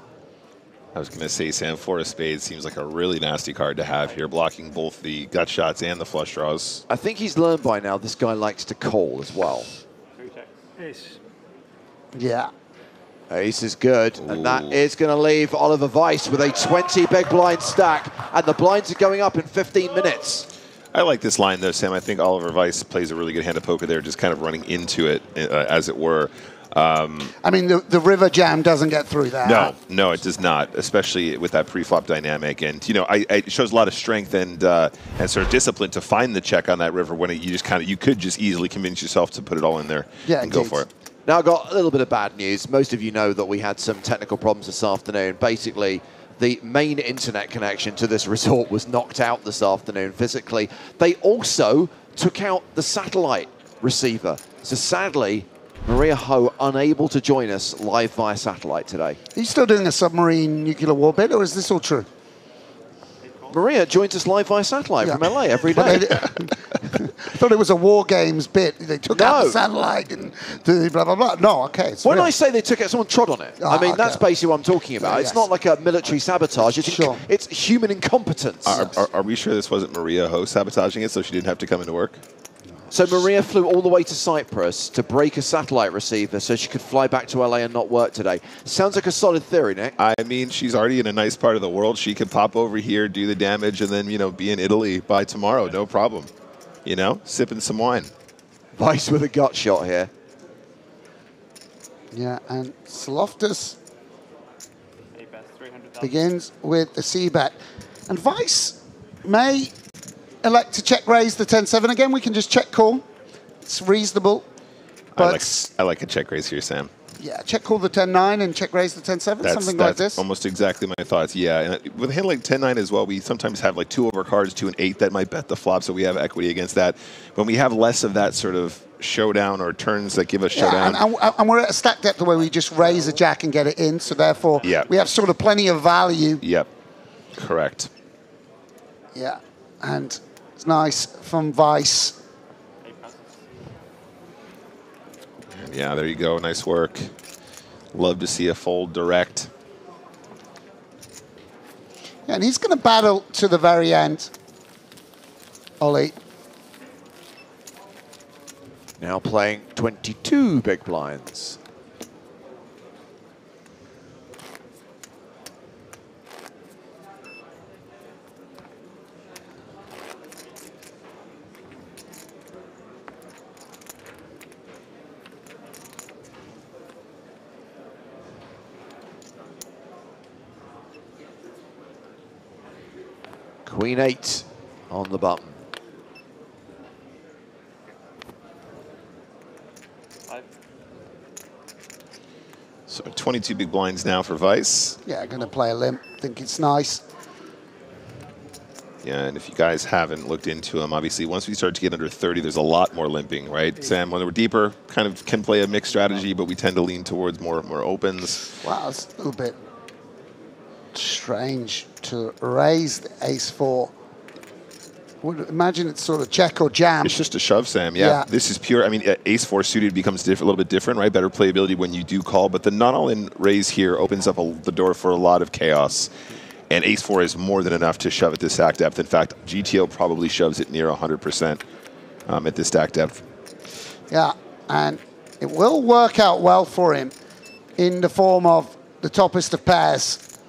I was going to say, Sam, 4 of spades seems like a really nasty card to have here, blocking both the gut shots and the flush draws. I think he's learned by now this guy likes to call as well. Ace. Yeah. Ace is good, and that is going to leave Oliver Weiss with a 20 big blind stack, and the blinds are going up in 15 minutes. I like this line, though, Sam. I think Oliver Weiss plays a really good hand of poker there, just kind of running into it, as it were. I mean, the river jam doesn't get through that. No, it does not, especially with that pre-flop dynamic. And, you know, it shows a lot of strength and sort of discipline to find the check on that river when you could just easily convince yourself to put it all in there and go for it. Now, I've got a little bit of bad news. Most of you know that we had some technical problems this afternoon. Basically, the main internet connection to this resort was knocked out this afternoon physically. They also took out the satellite receiver. So sadly, Maria Ho unable to join us live via satellite today. Are you still doing a submarine nuclear war bit, or is this all true? Maria joins us live via satellite from LA every day. I thought it was a war games bit. They took out the satellite and blah, blah, blah. No, okay. When I say they took it, someone trod on it. I mean, that's basically what I'm talking about. It's not like a military sabotage. It's human incompetence. Are we sure this wasn't Maria Ho sabotaging it so she didn't have to come into work? So Maria flew all the way to Cyprus to break a satellite receiver so she could fly back to LA and not work today. Sounds like a solid theory, Nick. I mean, she's already in a nice part of the world. She could pop over here, do the damage, and then, you know, be in Italy by tomorrow. No problem. You know, sipping some wine. Vice with a gut shot here. Yeah, and Soloftus begins with the C-bet. And Vice may elect to check raise the 10-7. Again, we can just check call. It's reasonable. But I like a check raise here, Sam. Yeah, check call the 10-9 and check raise the 10-7, something like this. Almost exactly my thoughts, yeah. And with a hand like 10-9 as well, we sometimes have like 2 overcards to an 8 that might bet the flop, so we have equity against that. When we have less of that sort of showdown or turns that give us showdown. And we're at a stack depth where we just raise a jack and get it in, so therefore we have sort of plenty of value. Yep, correct. Yeah, and it's nice from Vice. Yeah, there you go. Nice work. Love to see a fold direct. Yeah, and he's going to battle to the very end, Ollie. Now playing 22 big blinds. Queen 8 on the button. So 22 big blinds now for Vice. Yeah, going to play a limp. Think it's nice. Yeah, and if you guys haven't looked into them, obviously once we start to get under 30, there's a lot more limping, right? Sam, when we're deeper, kind of can play a mixed strategy, but we tend to lean towards more opens. Wow, it's a little bit strange to raise the ace-4 would imagine it's sort of check or jam. It's just a shove, Sam. Yeah. This is pure. I mean, ace-4 suited becomes a little bit different, right? Better playability when you do call, but the not-all-in raise here opens up the door for a lot of chaos. And ace-4 is more than enough to shove at this stack depth. In fact, GTO probably shoves it near 100% at this stack depth. Yeah, and it will work out well for him in the form of the toppest of pairs.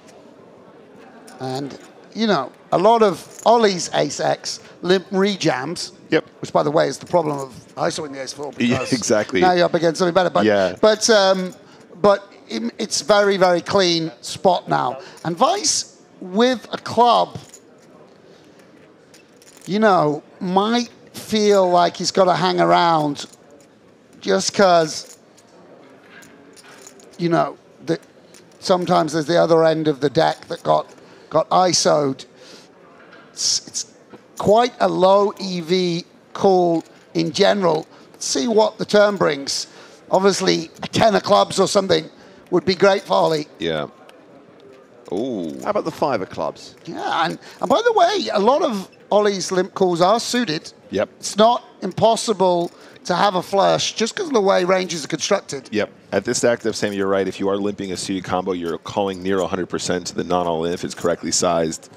And, you know, a lot of Ollie's ace-x limp rejams. Yep. Which, by the way, is the problem of ISOing the ace-4. Yeah, exactly. Now you're up against something better. But, yeah. But it's very, very clean spot now. And Vice, with a club, you know, might feel like he's got to hang around just because, you know, sometimes there's the other end of the deck that got ISO'd. It's quite a low EV call in general. Let's see what the turn brings. Obviously, a 10 of clubs or something would be great for Ollie. Yeah. Ooh. How about the 5 of clubs? Yeah, and by the way, a lot of Ollie's limp calls are suited. Yep. It's not impossible to have a flush just because of the way ranges are constructed. Yep. At this stack depth, Sam, you're right. If you are limping a suited combo, you're calling near 100% to the non-all-in if it's correctly sized.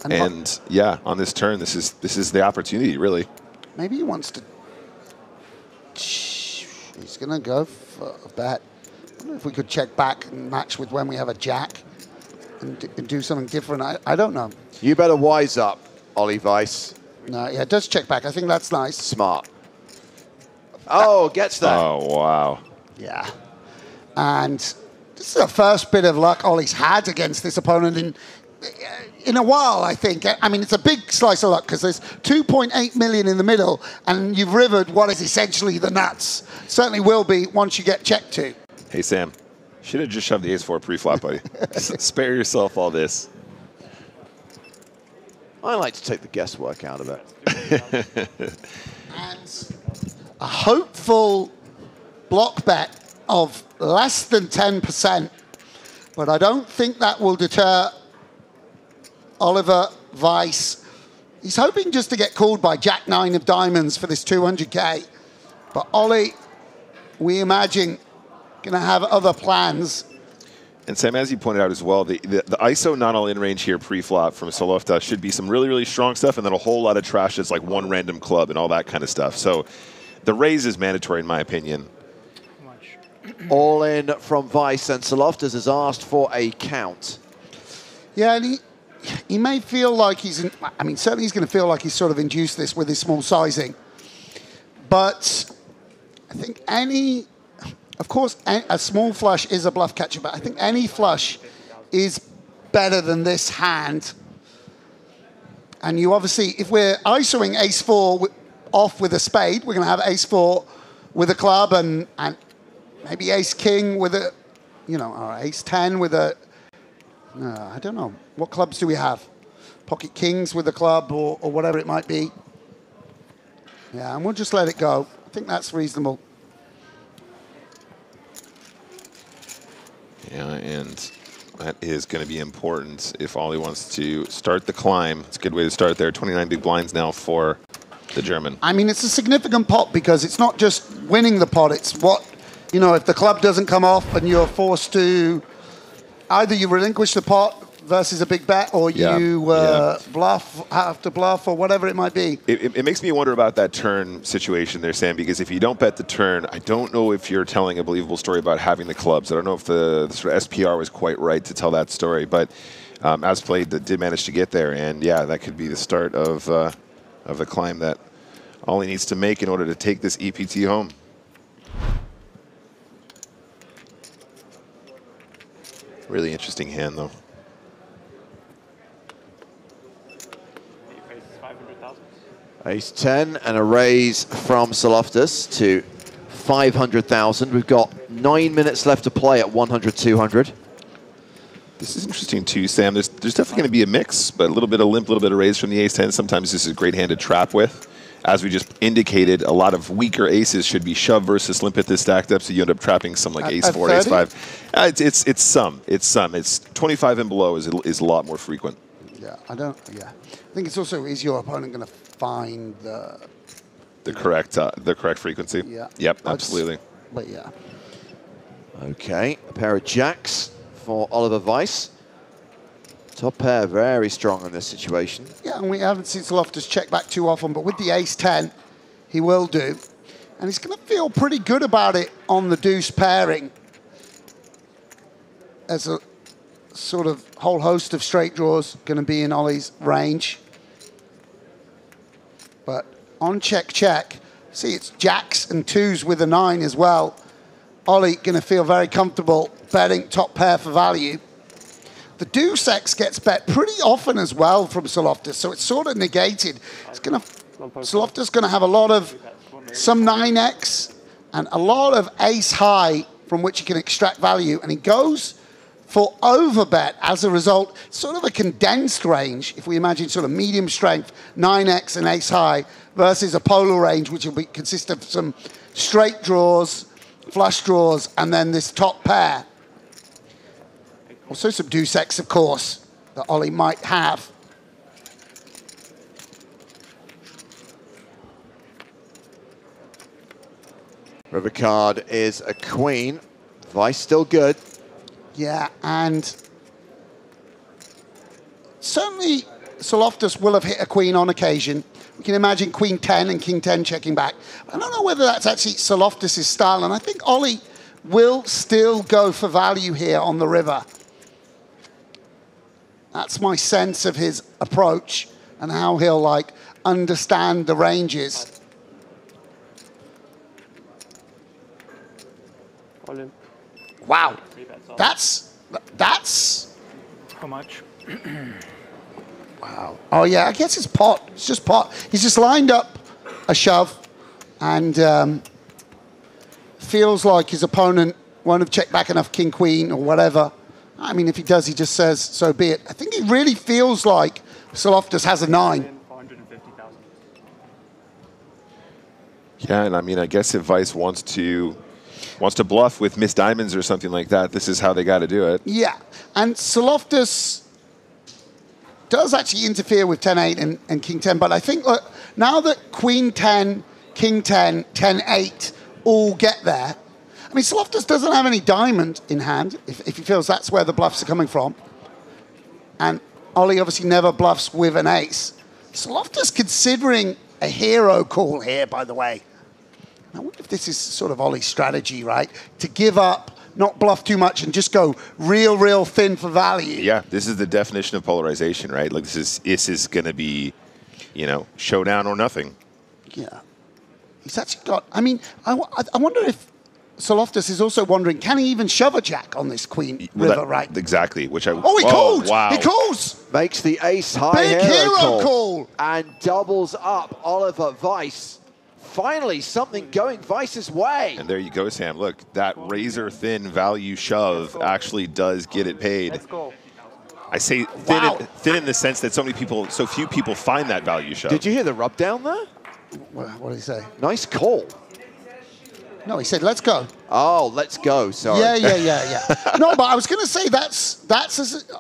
And yeah, on this turn, this is the opportunity, really. Maybe he wants to. He's going to go for a bet. I wonder if we could check back and match with when we have a jack and do something different. I don't know. You better wise up, Ollie Vice. No, yeah, it does check back. I think that's nice. Smart. Oh, gets that. Oh, wow. Yeah. And this is the first bit of luck Ollie's had against this opponent in a while, I think. I mean, it's a big slice of luck because there's 2.8 million in the middle, and you've rivered what is essentially the nuts. Certainly will be once you get checked to. Hey, Sam. Should have just shoved the ace-4 pre-flop, buddy. Spare yourself all this. I like to take the guesswork out of it. And a hopeful block bet of less than 10%, but I don't think that will deter Oliver Vice. He's hoping just to get called by Jack 9 of diamonds for this 200K, but Ollie, we imagine, going to have other plans. And Sam, as you pointed out as well, the ISO non-all-in range here pre-flop from Solofta should be some really, really strong stuff and then a whole lot of trash that's like one random club and all that kind of stuff. So the raise is mandatory in my opinion. All in from Vice, and Soloftas has asked for a count. Yeah, and he may feel like he's, I mean, certainly he's going to feel like he's sort of induced this with his small sizing. But I think of course, a small flush is a bluff catcher, but I think any flush is better than this hand. And you obviously, if we're ISOing ace-4 off with a spade, we're going to have ace-4 with a club and maybe ace-king with a, you know, or ace-10 with a, I don't know. What clubs do we have? Pocket kings with a club or whatever it might be. Yeah, and we'll just let it go. I think that's reasonable. Yeah, and that is going to be important if Ollie wants to start the climb. It's a good way to start there. 29 big blinds now for the German. I mean, it's a significant pot because it's not just winning the pot. It's what, you know, if the club doesn't come off and you're forced to, either you relinquish the pot versus a big bet or you bluff, have to bluff or whatever it might be. It makes me wonder about that turn situation there, Sam, because if you don't bet the turn, I don't know if you're telling a believable story about having the clubs. I don't know if the sort of SPR was quite right to tell that story, but as played, that did manage to get there, and yeah, that could be the start of the climb that Ollie needs to make in order to take this EPT home. Really interesting hand, though. Ace-10 and a raise from Soloftas to 500,000. We've got 9 minutes left to play at 100, 200. This is interesting too, Sam. There's definitely going to be a mix, but a little bit of limp, a little bit of raise from the ace-10. Sometimes this is a great hand to trap with. As we just indicated, a lot of weaker aces should be shove versus limp at this stacked up, so you end up trapping some like ace-4, ace-5. It's some. It's 25 and below is a lot more frequent. Yeah, I think it's also, is your opponent going to find the correct frequency? Yeah. Yep, absolutely. But yeah. Okay, a pair of jacks for Oliver Weiss. Top pair, very strong in this situation. Yeah, and we haven't seen Loftus check back too often, but with the ace-10, he will do. And he's going to feel pretty good about it on the deuce pairing. As a sort of whole host of straight draws going to be in Ollie's range. But on check, see it's jacks and twos with a 9 as well. Ollie going to feel very comfortable betting top pair for value. The deuce X gets bet pretty often as well from Loftus, so it's sort of negated. Loftus going to have a lot of some 9X and a lot of ace high from which he can extract value, and he goes for overbet as a result. Sort of a condensed range, if we imagine sort of medium strength, 9X and ace high, versus a polar range, which will consist of some straight draws, flush draws, and then this top pair. Also some deuce X, of course, that Ollie might have. River card is a queen. Weiss still good. Yeah, and certainly Loftus will have hit a queen on occasion. We can imagine queen 10 and king 10 checking back. I don't know whether that's actually Loftus' style, and I think Ollie will still go for value here on the river. That's my sense of his approach and how he'll understand the ranges. Wow, that's how much? Wow. Oh yeah, I guess it's pot. It's just pot. He's just lined up a shove, and feels like his opponent won't have checked back enough king queen or whatever. I mean, if he does, he just says, so be it. I think it really feels like Loftus has a 9. Yeah, and I mean, I guess if Weiss wants to bluff with Miss Diamonds or something like that, this is how they got to do it. Yeah, and Loftus does actually interfere with 10-8 and king 10, but I think now that queen 10, king 10, 10-8 all get there, I mean, Loftus doesn't have any diamond in hand, if he feels that's where the bluffs are coming from. And Ollie obviously never bluffs with an ace. Loftus considering a hero call here, by the way. I wonder if this is sort of Ollie's strategy, right? To give up, not bluff too much, and just go real thin for value. Yeah, this is the definition of polarization, right? Like this is going to be, showdown or nothing. Yeah. He's actually got, I mean, I wonder if Loftus is also wondering, can he even shove a jack on this queen river, right? Exactly, which I... Oh, he calls! Wow. He calls! Makes the ace high Big hero call! And doubles up Oliver Weiss. Finally, something going Weiss's way. And there you go, Sam. Look, that razor-thin value shove actually does get it paid. I say thin in the sense that so few people find that value shove. Did you hear the rub down there? What did he say? Nice call. No, he said, let's go. Oh, let's go, sorry. Yeah. No, but I was going to say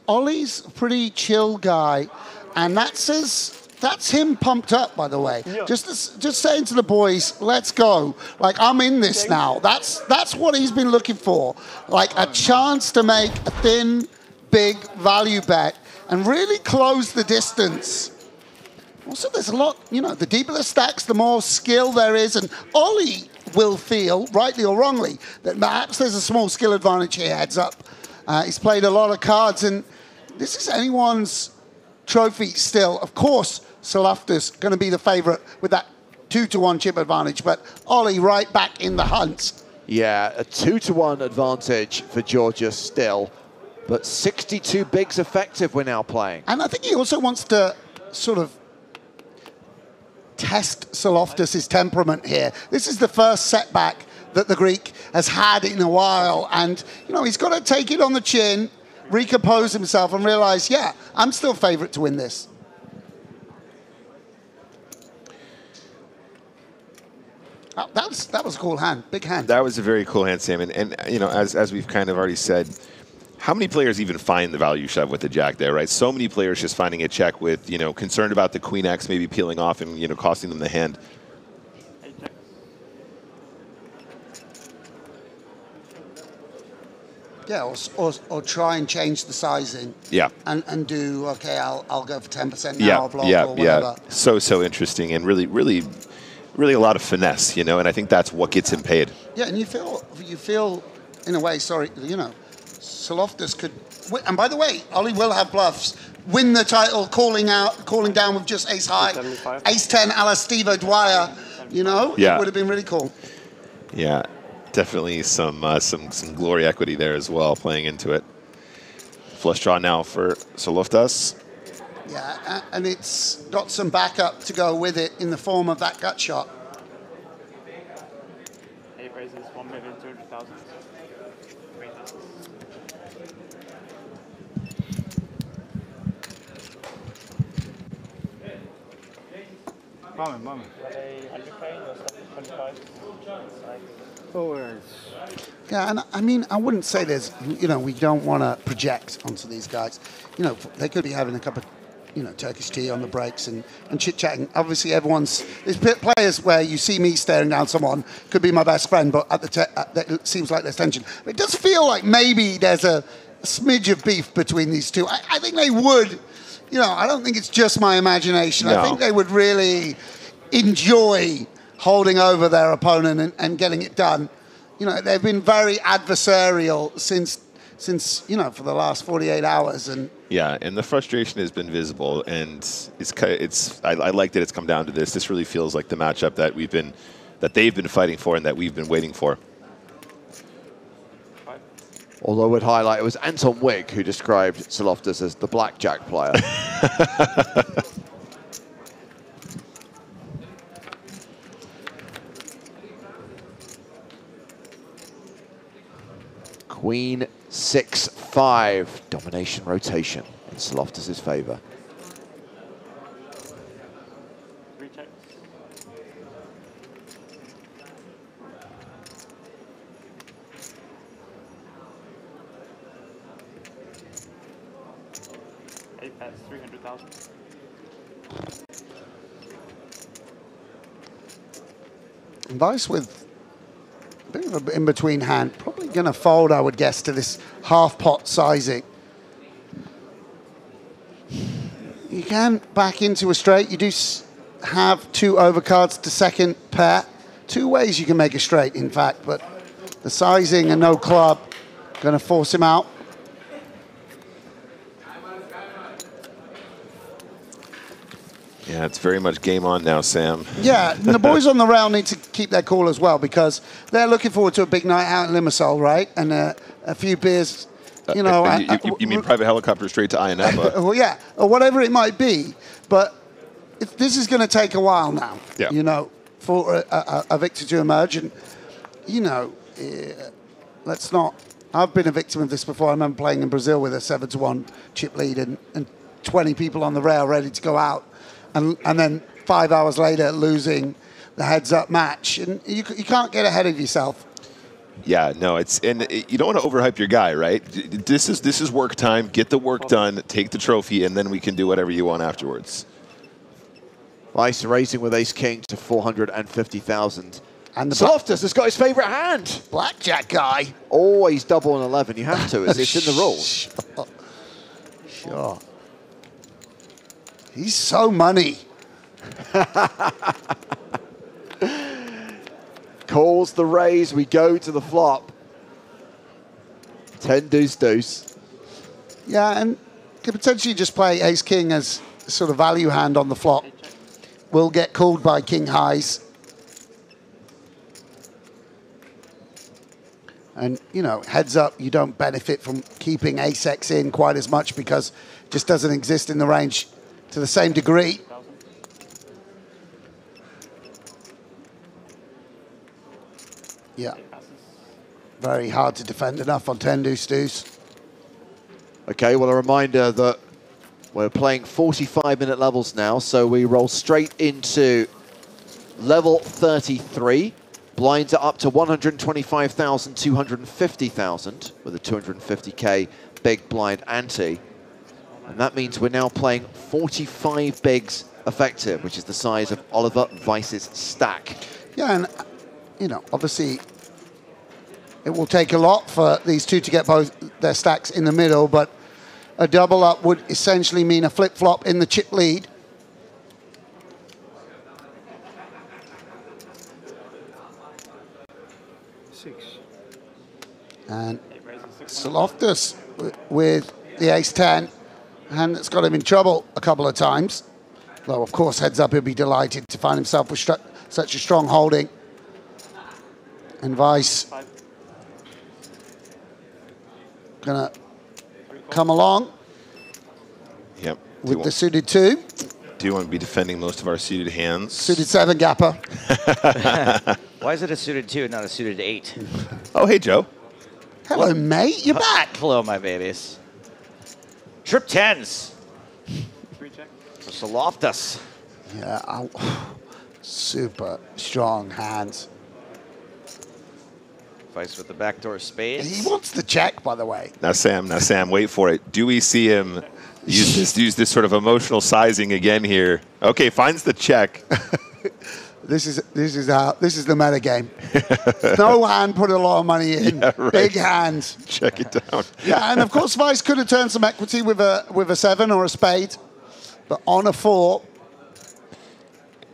Ollie's a pretty chill guy, and that's him pumped up, by the way. Yeah. Just saying to the boys, let's go. Like, I'm in this now. That's what he's been looking for. Like, a chance to make a thin, big value bet and really close the distance. Also, there's a lot, the deeper the stacks, the more skill there is, and Ollie will feel, rightly or wrongly, that perhaps there's a small skill advantage here, heads up. He's played a lot of cards, and this is anyone's trophy still. Of course, Loftus going to be the favorite with that 2-1 chip advantage, but Ollie right back in the hunt. Yeah, a 2-1 advantage for Georgia still, but 62 bigs effective we're now playing. And I think he also wants to sort of test Loftus' temperament here. This is the first setback that the Greek has had in a while, and he's got to take it on the chin, recompose himself, and realize, yeah, I'm still favorite to win this. Oh, that was a cool hand, big hand. That was a very cool hand, Sam, and as we've kind of already said, how many players even find the value shove with the jack there, right? So many players just finding a check with, you know, concerned about the queen X maybe peeling off and, you know, costing them the hand. Yeah, or try and change the sizing. Yeah. And do, okay, I'll go for 10% now, I'll block or whatever. Yeah. So interesting and really a lot of finesse, you know, and I think that's what gets him paid. Yeah, and you feel in a way, sorry, you know, Saloftis could, and by the way, Ollie will have bluffs, win the title, calling down with just ace high, ace 10 a la Steve O'Dwyer, you know, Yeah. It would have been really cool. Yeah, definitely some glory equity there as well, playing into it. Flush draw now for Saloftis. Yeah, and it's got some backup to go with it in the form of that gut shot. He raises 1,200,000. Vamos. Yeah, and I mean, I wouldn't say there's, you know, we don't want to project onto these guys. You know, they could be having a cup of, you know, Turkish tea on the breaks and chit-chatting. Obviously, there's players where you see me staring down someone, could be my best friend, but it seems like there's tension. But it does feel like maybe there's a smidge of beef between these two. I think they would, you know, I don't think it's just my imagination. No. I think they would really enjoy holding over their opponent and getting it done. You know, they've been very adversarial since you know, for the last 48 hours. And Yeah, and the frustration has been visible, and I like that it's come down to this. This really feels like the matchup that they've been fighting for and that we've been waiting for. Although I would highlight, it was Anton Wick who described Saloftis as the blackjack player. Queen 6-5, domination rotation in Saloftis' favor. That's 300,000. Vice with a bit of an in-between hand, probably going to fold, I would guess, to this half-pot sizing. You can back into a straight. You do have two overcards to second pair. Two ways you can make a straight, in fact, but the sizing and no club going to force him out. Yeah, it's very much game on now, Sam. Yeah, and the boys on the rail need to keep their cool as well, because they're looking forward to a big night out in Limassol, right? And a few beers, you know. You mean private helicopter straight to Ayanapa? Well, yeah, or whatever it might be. But this is going to take a while now, you know, for a victor to emerge. And, you know, let's not... I've been a victim of this before. I remember playing in Brazil with a 7-1 chip lead and 20 people on the rail ready to go out. And then 5 hours later, losing the heads-up match. And you can't get ahead of yourself. Yeah, no, you don't want to overhype your guy, right? This is work time. Get the work done, take the trophy, and then we can do whatever you want afterwards. Vice raising with ace-king to 450,000. And the Saloftis has got his favourite hand. Blackjack guy. Always double on 11. You have to. It's in the rules. Sure. He's so money. Calls the raise. We go to the flop. 10 deuce deuce. Yeah, and could potentially just play ace-king as sort of value hand on the flop. Will get called by king highs. And, you know, heads up, you don't benefit from keeping ace-x in quite as much because it just doesn't exist in the range to the same degree. Yeah. Very hard to defend enough on 10 deuce deuce. Okay, well, a reminder that we're playing 45-minute levels now, so we roll straight into level 33. Blinds are up to 125,000, 250,000 with a 250K big blind ante. And that means we're now playing 45 bigs effective, which is the size of Oliver Weiss's stack. Yeah, and, you know, obviously it will take a lot for these two to get both their stacks in the middle, but a double up would essentially mean a flip-flop in the chip lead. And Saloftis with the ace-10, hand that's got him in trouble a couple of times. Though, of course, heads up, he'll be delighted to find himself with such a strong holding. And Weiss gonna come along. Yep. With the suited 2. Do you want to be defending most of our suited hands? Suited 7 gapper. Why is it a suited 2 and not a suited 8? Oh, hey, Joe. Hello, mate. You're back. Hello, my babies. Trip 10s. For Saloftis. Yeah, super strong hands. Weiss with the backdoor spades. He wants the check, by the way. Now, Sam, wait for it. Do we see him use this sort of emotional sizing again here? Okay, finds the check. This is the meta game. No hand put a lot of money in. Yeah, right. Big hands. Check it down. Yeah, and of course Weiss could have turned some equity with a 7 or a spade, but on a 4.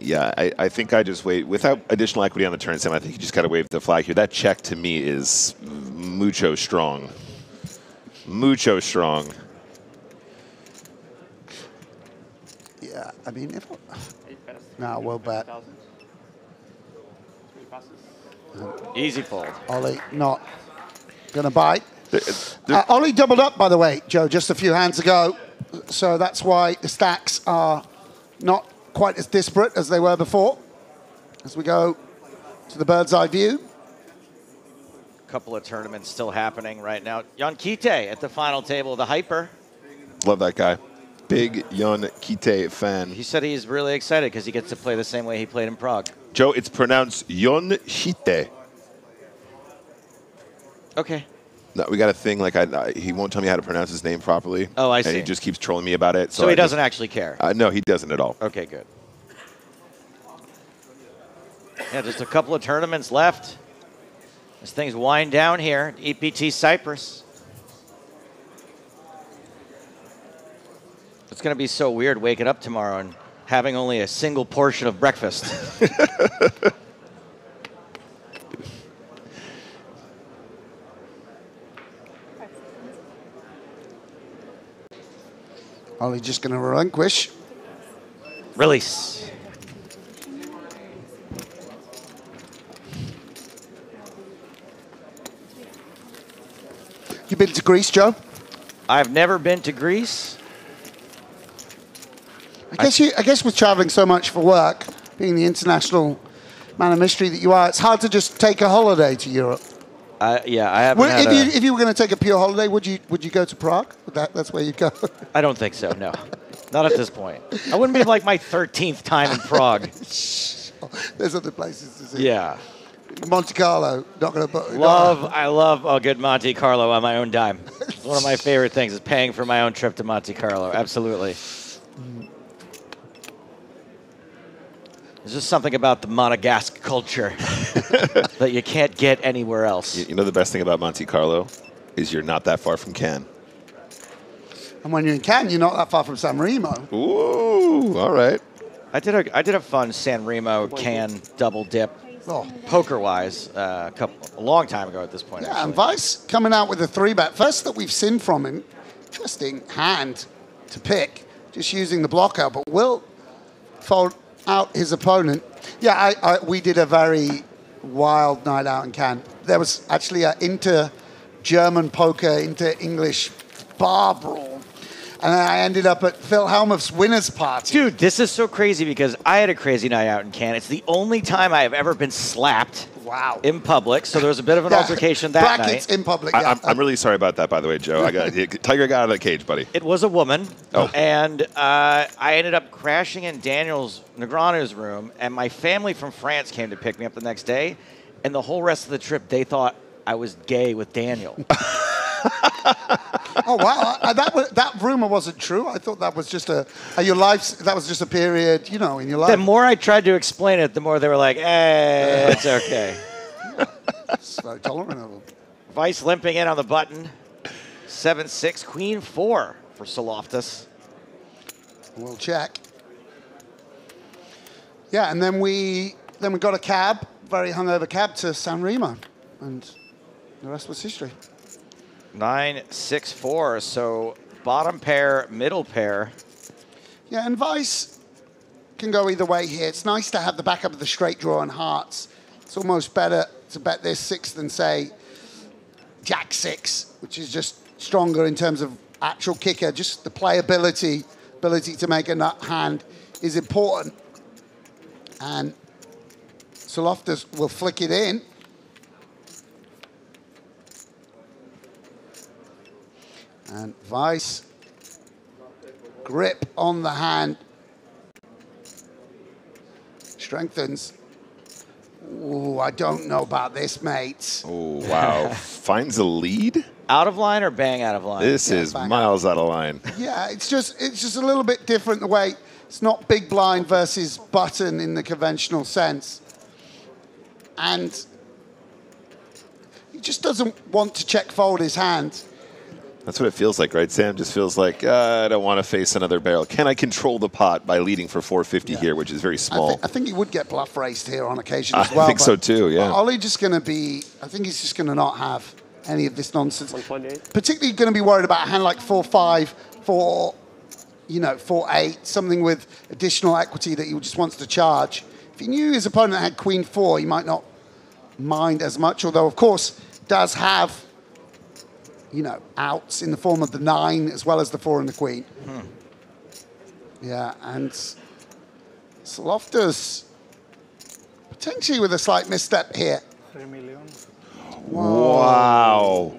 Yeah, I think I just wait. Without additional equity on the turn, Sam, I think you just got to wave the flag here. That check to me is mucho strong. Mucho strong. Yeah, I mean, if no, we'll bet. Easy fold. Ollie not gonna bite. Ollie doubled up, by the way, Joe, just a few hands ago. So that's why the stacks are not quite as disparate as they were before. As we go to the bird's eye view. A couple of tournaments still happening right now. Jan Kite at the final table of the Hyper. Love that guy. Big Jan Kite fan. He said he's really excited because he gets to play the same way he played in Prague. Joe, it's pronounced Jan Kite. Okay. No, we got a thing like he won't tell me how to pronounce his name properly. Oh, I and see. he just keeps trolling me about it. So he doesn't actually care? No, he doesn't at all. Okay, good. Yeah, just a couple of tournaments left. As things wind down here at EPT Cyprus. It's going to be so weird waking up tomorrow and having only a single portion of breakfast. Ollie just going to relinquish. Release. You been to Greece, Joe? I've never been to Greece. I guess with traveling so much for work, being the international man of mystery that you are, it's hard to just take a holiday to Europe. Yeah, I haven't. If you were going to take a pure holiday, would you go to Prague? That's where you'd go. I don't think so. No, not at this point. I wouldn't be like my 13th time in Prague. There's other places to see. Yeah. Monte Carlo, not going to. I love a good Monte Carlo on my own dime. It's one of my favorite things is paying for my own trip to Monte Carlo. Absolutely. There's just something about the Monegasque culture that you can't get anywhere else. You know the best thing about Monte Carlo is you're not that far from Cannes. And when you're in Cannes, you're not that far from San Remo. Ooh, all right. I did a fun San Remo Cannes double dip, poker-wise, a long time ago at this point. Yeah, actually. and Weiss coming out with a 3-bet. First that we've seen from him. Interesting hand to pick, just using the blocker, but will fold out his opponent. Yeah, we did a very wild night out in Cannes. There was actually an inter-German poker, inter-English bar brawl. And then I ended up at Phil Helmuth's winner's party. Dude, this is so crazy because I had a crazy night out in Cannes. It's the only time I have ever been slapped in public. So there was a bit of an altercation that Brackets night. in public, yeah. I'm really sorry about that, by the way, Joe. Tiger got out of the cage, buddy. It was a woman. Oh. And I ended up crashing in Daniel's Negreanu's room. And my family from France came to pick me up the next day. And the whole rest of the trip, they thought I was gay with Daniel. Oh wow, that rumor wasn't true. I thought that was just that was just a period, you know, in your life. The more I tried to explain it, the more they were like, it's okay. It's very tolerant of them. Vice limping in on the button. 7-6, queen 4 for Saloftis. We'll check. Yeah, and then we got a cab, very hungover cab to San Remo, and the rest was history. 9-6-4, so bottom pair, middle pair. Yeah, and Vice can go either way here. It's nice to have the backup of the straight draw and hearts. It's almost better to bet this 6 than, say, Jack 6, which is just stronger in terms of actual kicker. Just the playability, ability to make a nut hand is important. And Saloftis will flick it in. And Vice, grip on the hand, strengthens. Ooh, I don't know about this, mates. Oh, wow. Finds a lead? Out of line or bang out of line? This is miles out of line. Yeah, it's just a little bit different the way it's not big blind versus button in the conventional sense. And he just doesn't want to check fold his hand. That's what it feels like, right, Sam? Just feels like, I don't want to face another barrel. Can I control the pot by leading for 450 here, which is very small? I think he would get bluff raised here on occasion as well. I think so too, yeah. Ollie just going to be, I think he's just going to not have any of this nonsense. Particularly going to be worried about a hand like 4-5, 4-8, something with additional equity that he just wants to charge. If he knew his opponent had queen 4, he might not mind as much, although, of course, does have outs in the form of the 9 as well as the 4 and the queen. Yeah, and Saloftis potentially with a slight misstep here. 3 million. Wow.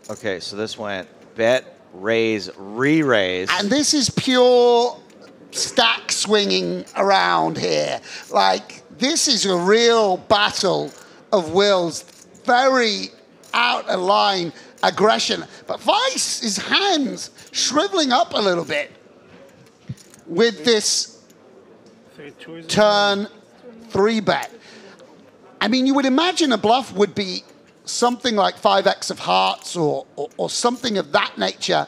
Okay, so this went bet, raise, re-raise. And this is pure stack swinging around here. Like, this is a real battle of wills. Very out of line aggression. But Vice, his hands shriveling up a little bit with this turn 3-bet. I mean, you would imagine a bluff would be something like 5x of hearts or something of that nature.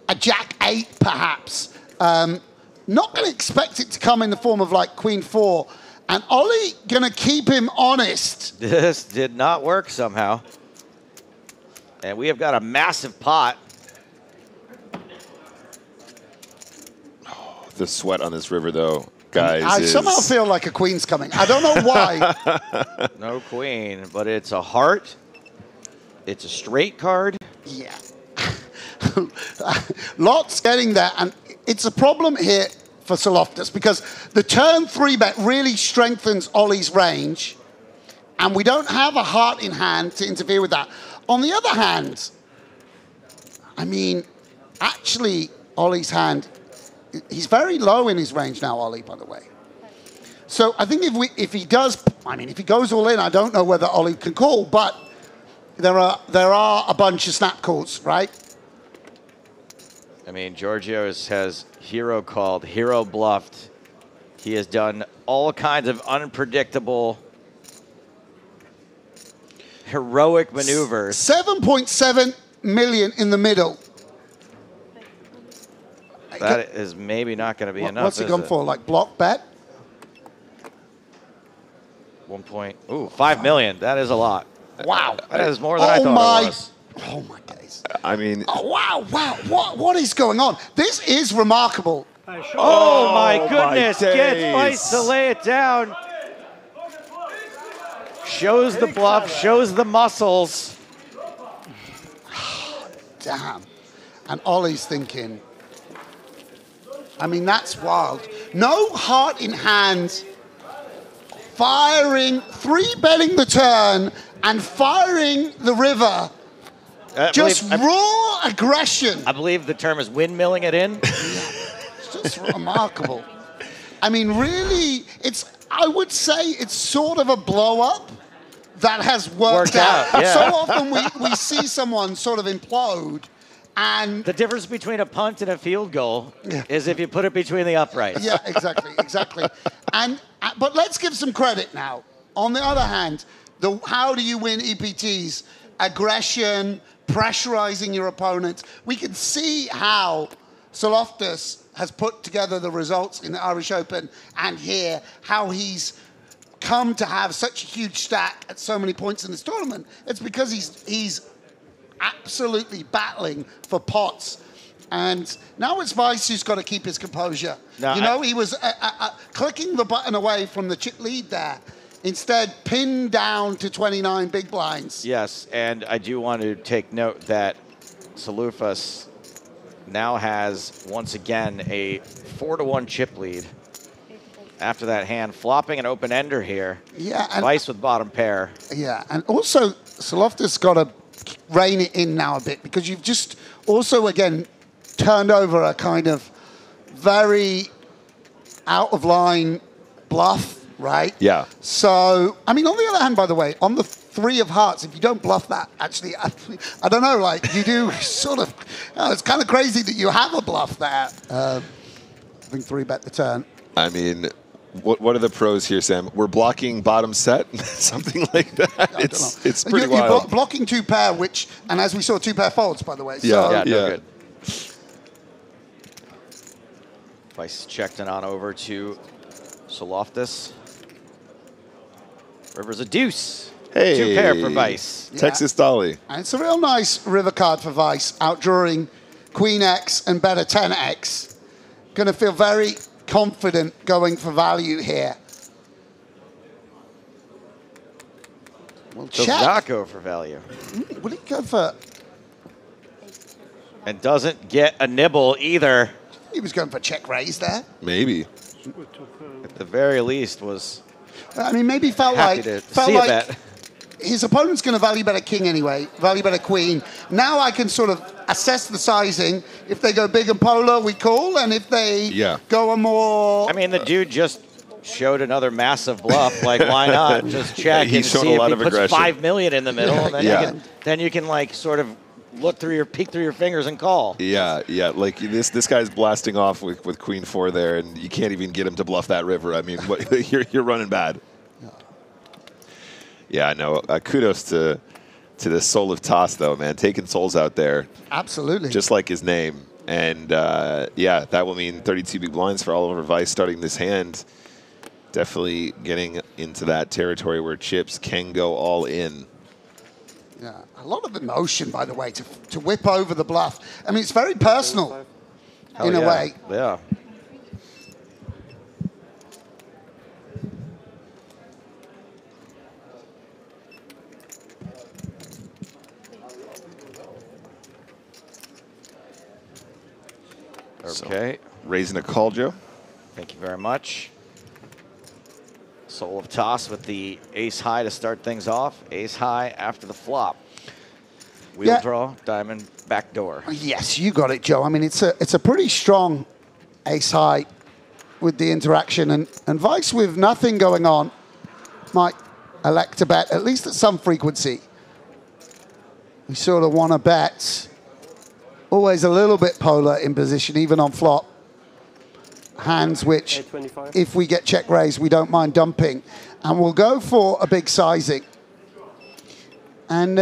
A Jack 8, perhaps. Not going to expect it to come in the form of like Queen 4. And Ollie going to keep him honest. This did not work somehow. And we have got a massive pot. Oh, the sweat on this river, though, guys. I somehow feel like a queen's coming. I don't know why. No queen, but it's a heart. It's a straight card. Yeah. Lots getting there. And it's a problem here for Saloftis because the turn 3-bet really strengthens Ollie's range. And we don't have a heart in hand to interfere with that. On the other hand, I mean, actually, Ollie's hand, he's very low in his range now, Ollie, by the way. So I think if he goes all in, I don't know whether Ollie can call, but there are a bunch of snap calls, right? I mean, Giorgio has hero called, hero bluffed. He has done all kinds of unpredictable heroic maneuvers. 7.7 million in the middle. That is maybe not going to be enough. What's he gone for? Like block bet? 5 million. That is a lot. Wow. That is more than I thought it was. Oh my days. I mean. Oh, wow. What is going on? This is remarkable. Oh my goodness. Gets Vice to lay it down. Shows the bluff, shows the muscles. Damn. And Ollie's thinking, I mean, that's wild. No heart in hand, firing, 3-betting the turn, and firing the river. Just raw aggression. I believe the term is windmilling it in. It's just remarkable. I mean, really, I would say it's sort of a blow-up that has worked out. Yeah. So often we see someone sort of implode, And the difference between a punt and a field goal is if you put it between the uprights. Yeah, exactly. But let's give some credit now. On the other hand, how do you win EPTs? Aggression, pressurizing your opponent. We can see how Soloftus has put together the results in the Irish Open and here, how he's come to have such a huge stack at so many points in this tournament. It's because he's absolutely battling for pots. And now it's Weiss who's got to keep his composure. No, he was clicking the button away from the chip lead there. Instead, pinned down to 29 big blinds. Yes, and I do want to take note that Soloftus now has, once again, a 4-1 chip lead. After that hand, flopping an open ender here. Yeah, and Weiss with bottom pair. Yeah, and also Soloftus got to rein it in now a bit because you've just also again turned over a kind of very out of line bluff, right? Yeah. So, I mean, on the other hand, by the way, on the 3 of hearts, if you don't bluff that, actually, I don't know, like you do sort of, it's kind of crazy that you have a bluff there. I think 3-bet the turn. I mean, what are the pros here, Sam? We're blocking bottom set, something like that. It's pretty wild. You're blocking 2 pair, which, and as we saw, 2 pair folds, by the way. Yeah, so, good. Weiss checked it on over to Soloftus. River's a deuce. Hey, 2 pair for Weiss. Texas Dolly. And it's a real nice river card for Weiss, outdrawing Queen X and better 10X. Going to feel very confident going for value here. We'll Does check. not go for value. Will he go for? And doesn't get a nibble either. He was going for check raise there. Maybe. At the very least was. I mean, maybe felt happy like to see a bet. His opponent's going to value bet a king anyway, value bet a queen. Now I can sort of assess the sizing. If they go big and polar, we call, and if they go a more... I mean, the dude just showed another massive bluff. Like, why not just check and shown see a lot if he of puts aggression. $5 million in the middle, and then you can like sort of peek through your fingers and call. Yeah. Like this guy's blasting off with Queen 4 there, and you can't even get him to bluff that river. I mean, you're running bad. Yeah, I know. Kudos to the Soul of Toss, though, man. Taking souls out there. Absolutely. Just like his name. And, yeah, that will mean 32 big blinds for Oliver Weiss starting this hand. Definitely getting into that territory where chips can go all in. Yeah, a lot of emotion, by the way, to whip over the bluff. I mean, it's very personal in a way. Yeah. Okay. So, raising a call, Joe. Thank you very much. Soul of Toss with the ace high to start things off. Ace high after the flop. Wheel draw, diamond, backdoor. Yes, you got it, Joe. I mean, it's a pretty strong ace high with the interaction. And Weiss, with nothing going on, might elect to bet, at least at some frequency. We sort of want to bet always a little bit polar in position, even on flop. Hands which, if we get check raised, we don't mind dumping. And we'll go for a big sizing. And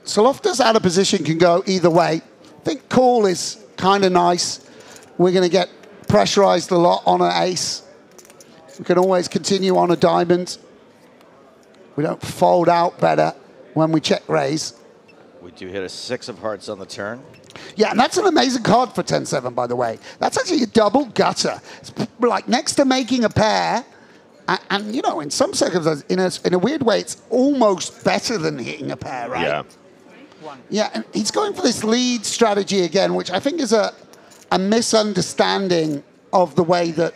Soloftus out of position can go either way. I think call is kind of nice. We're going to get pressurized a lot on an ace. We can always continue on a diamond. We don't fold out better when we check raise. We do hit a 6 of hearts on the turn. Yeah, and that's an amazing card for 10-7, by the way. That's actually a double gutter. It's like next to making a pair, and you know, in some circumstances, in a weird way, it's almost better than hitting a pair, right? Yeah. Yeah, and he's going for this lead strategy again, which I think is a misunderstanding of the way that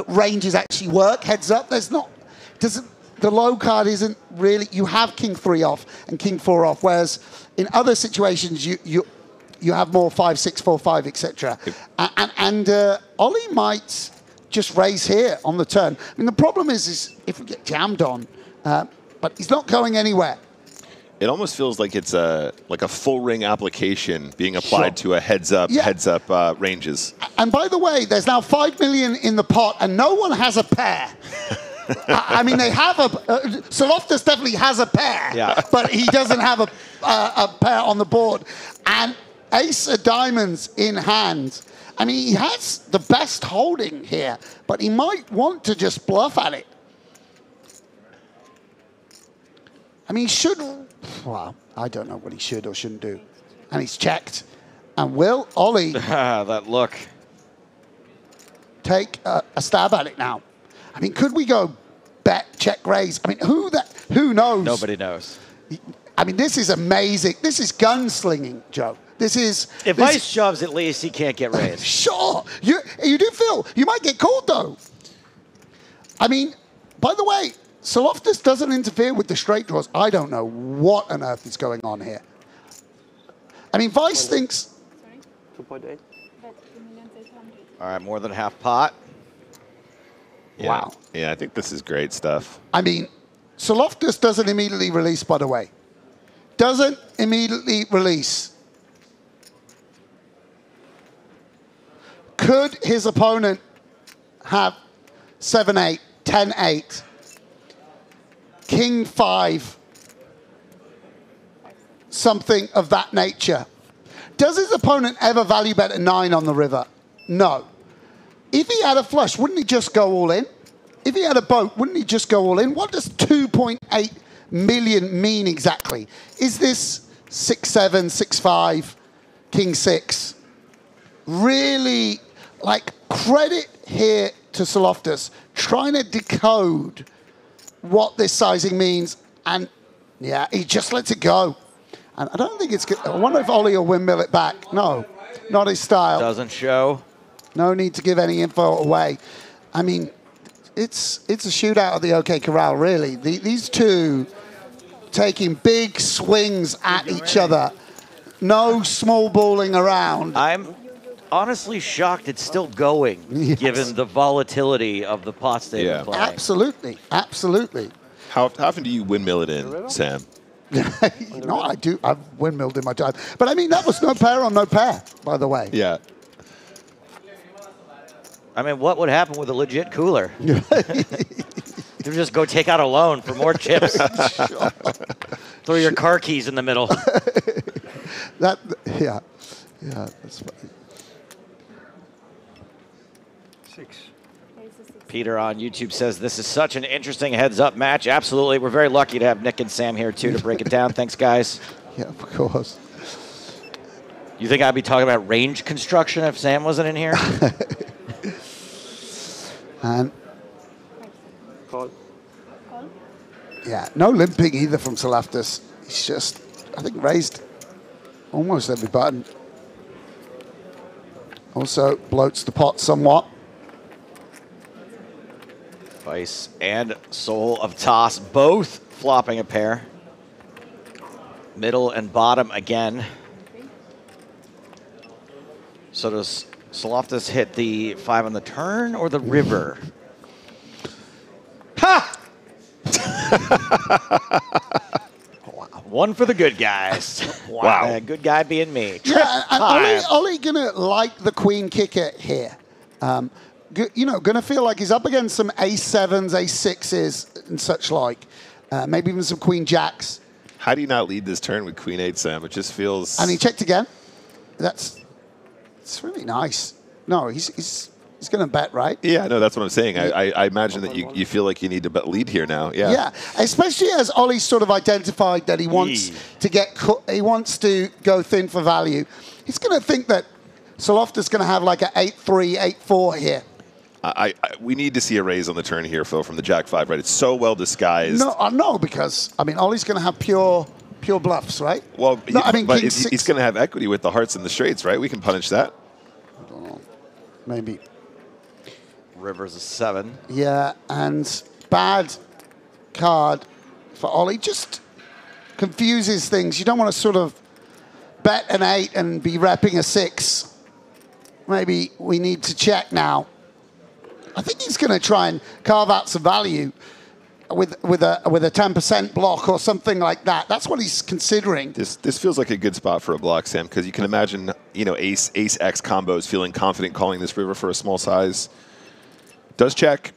ranges actually work. Heads up, the low card isn't really, you have king 3 off and king 4 off, whereas in other situations you have more 5, 6, 4, 5, etc. And Ollie might just raise here on the turn. I mean, the problem is if we get jammed on, but he's not going anywhere. It almost feels like it's like a full ring application being applied to a heads up ranges. And by the way, there's now 5 million in the pot, and no one has a pair. I mean, they have Soloftus definitely has a pair, but he doesn't have a pair on the board. And ace of diamonds in hand. I mean, he has the best holding here, but he might want to just bluff at it. I mean, he should. Well, I don't know what he should or shouldn't do. And he's checked. And will Ollie that look take a stab at it now? I mean, could we go bet, check, raise? I mean, who knows? Nobody knows. I mean, this is amazing. This is gunslinging, Joe. This is... If Ice shoves, at least he can't get raised. Sure. You do feel you might get called, though. I mean, by the way, Soloftus doesn't interfere with the straight draws. I don't know what on earth is going on here. I mean, Vice thinks... 2.8. All right, more than half pot. Yeah. Wow. Yeah, I think this is great stuff. I mean, Soloftus doesn't immediately release, by the way. Doesn't immediately release. Could his opponent have 7-8, 10-8, King-5, something of that nature? Does his opponent ever value bet a 9 on the river? No. If he had a flush, wouldn't he just go all in? If he had a boat, wouldn't he just go all in? What does 2.8 million mean exactly? Is this 6-7, 6-5, King-6? Really, like, credit here to Soloftus, trying to decode what this sizing means. And, yeah, he just lets it go. And I don't think it's good. I wonder if Ollie will windmill it back. No, not his style. Doesn't show. No need to give any info away. I mean, it's a shootout at the OK Corral, really. These two taking big swings at each other. No small balling around. I'm honestly shocked it's still going, given the volatility of the pots they've been playing. Absolutely, absolutely. How often do you windmill it in, Sam? No, I do. I've windmilled in my time. But I mean, that was no pair on no pair, by the way. Yeah. I mean, what would happen with a legit cooler? You just go take out a loan for more chips. Sure. Throw your car keys in the middle. Yeah, that's funny. 6. Peter on YouTube says, this is such an interesting heads-up match. Absolutely. We're very lucky to have Nick and Sam here, too, to break it down. Thanks, guys. Yeah, of course. You think I'd be talking about range construction if Sam wasn't in here? And Call. yeah, no limping either from Soloftus. He's just, I think, raised almost every button. Also bloats the pot somewhat. Vice and Soul of Toss both flopping a pair. Middle and bottom again. So does Soloftus hit the 5 on the turn or the river? Ha! One for the good guys. Wow. Good guy being me. Yeah, and Ollie gonna like the queen kicker here. You know, gonna feel like he's up against some ace-7s, ace-6s, and such like. Maybe even some queen jacks. How do you not lead this turn with queen 8, Sam? It just feels... And he checked again. It's really nice. No, he's going to bet, right? Yeah, no, that's what I'm saying. I imagine that you feel like you need to lead here now. Yeah. Yeah, especially as Ollie's sort of identified that he wants to go thin for value. He's going to think that Soloftus is going to have like an 8-3, 8-4 here. We need to see a raise on the turn here, Phil, from the Jack-5, right? It's so well disguised. No, because I mean Ollie's going to have pure bluffs, right? Well, no, I mean, but King he's going to have equity with the hearts and the straights, right? We can punish that. I don't know. Maybe. River's a 7. Yeah, and bad card for Ollie. Just confuses things. You don't want to sort of bet an 8 and be repping a 6. Maybe we need to check now. I think he's going to try and carve out some value. with a 10% block or something like that. That's what he's considering. This feels like a good spot for a block, Sam, because you can imagine, you know, ace X combos, feeling confident calling this river for a small size. Does check.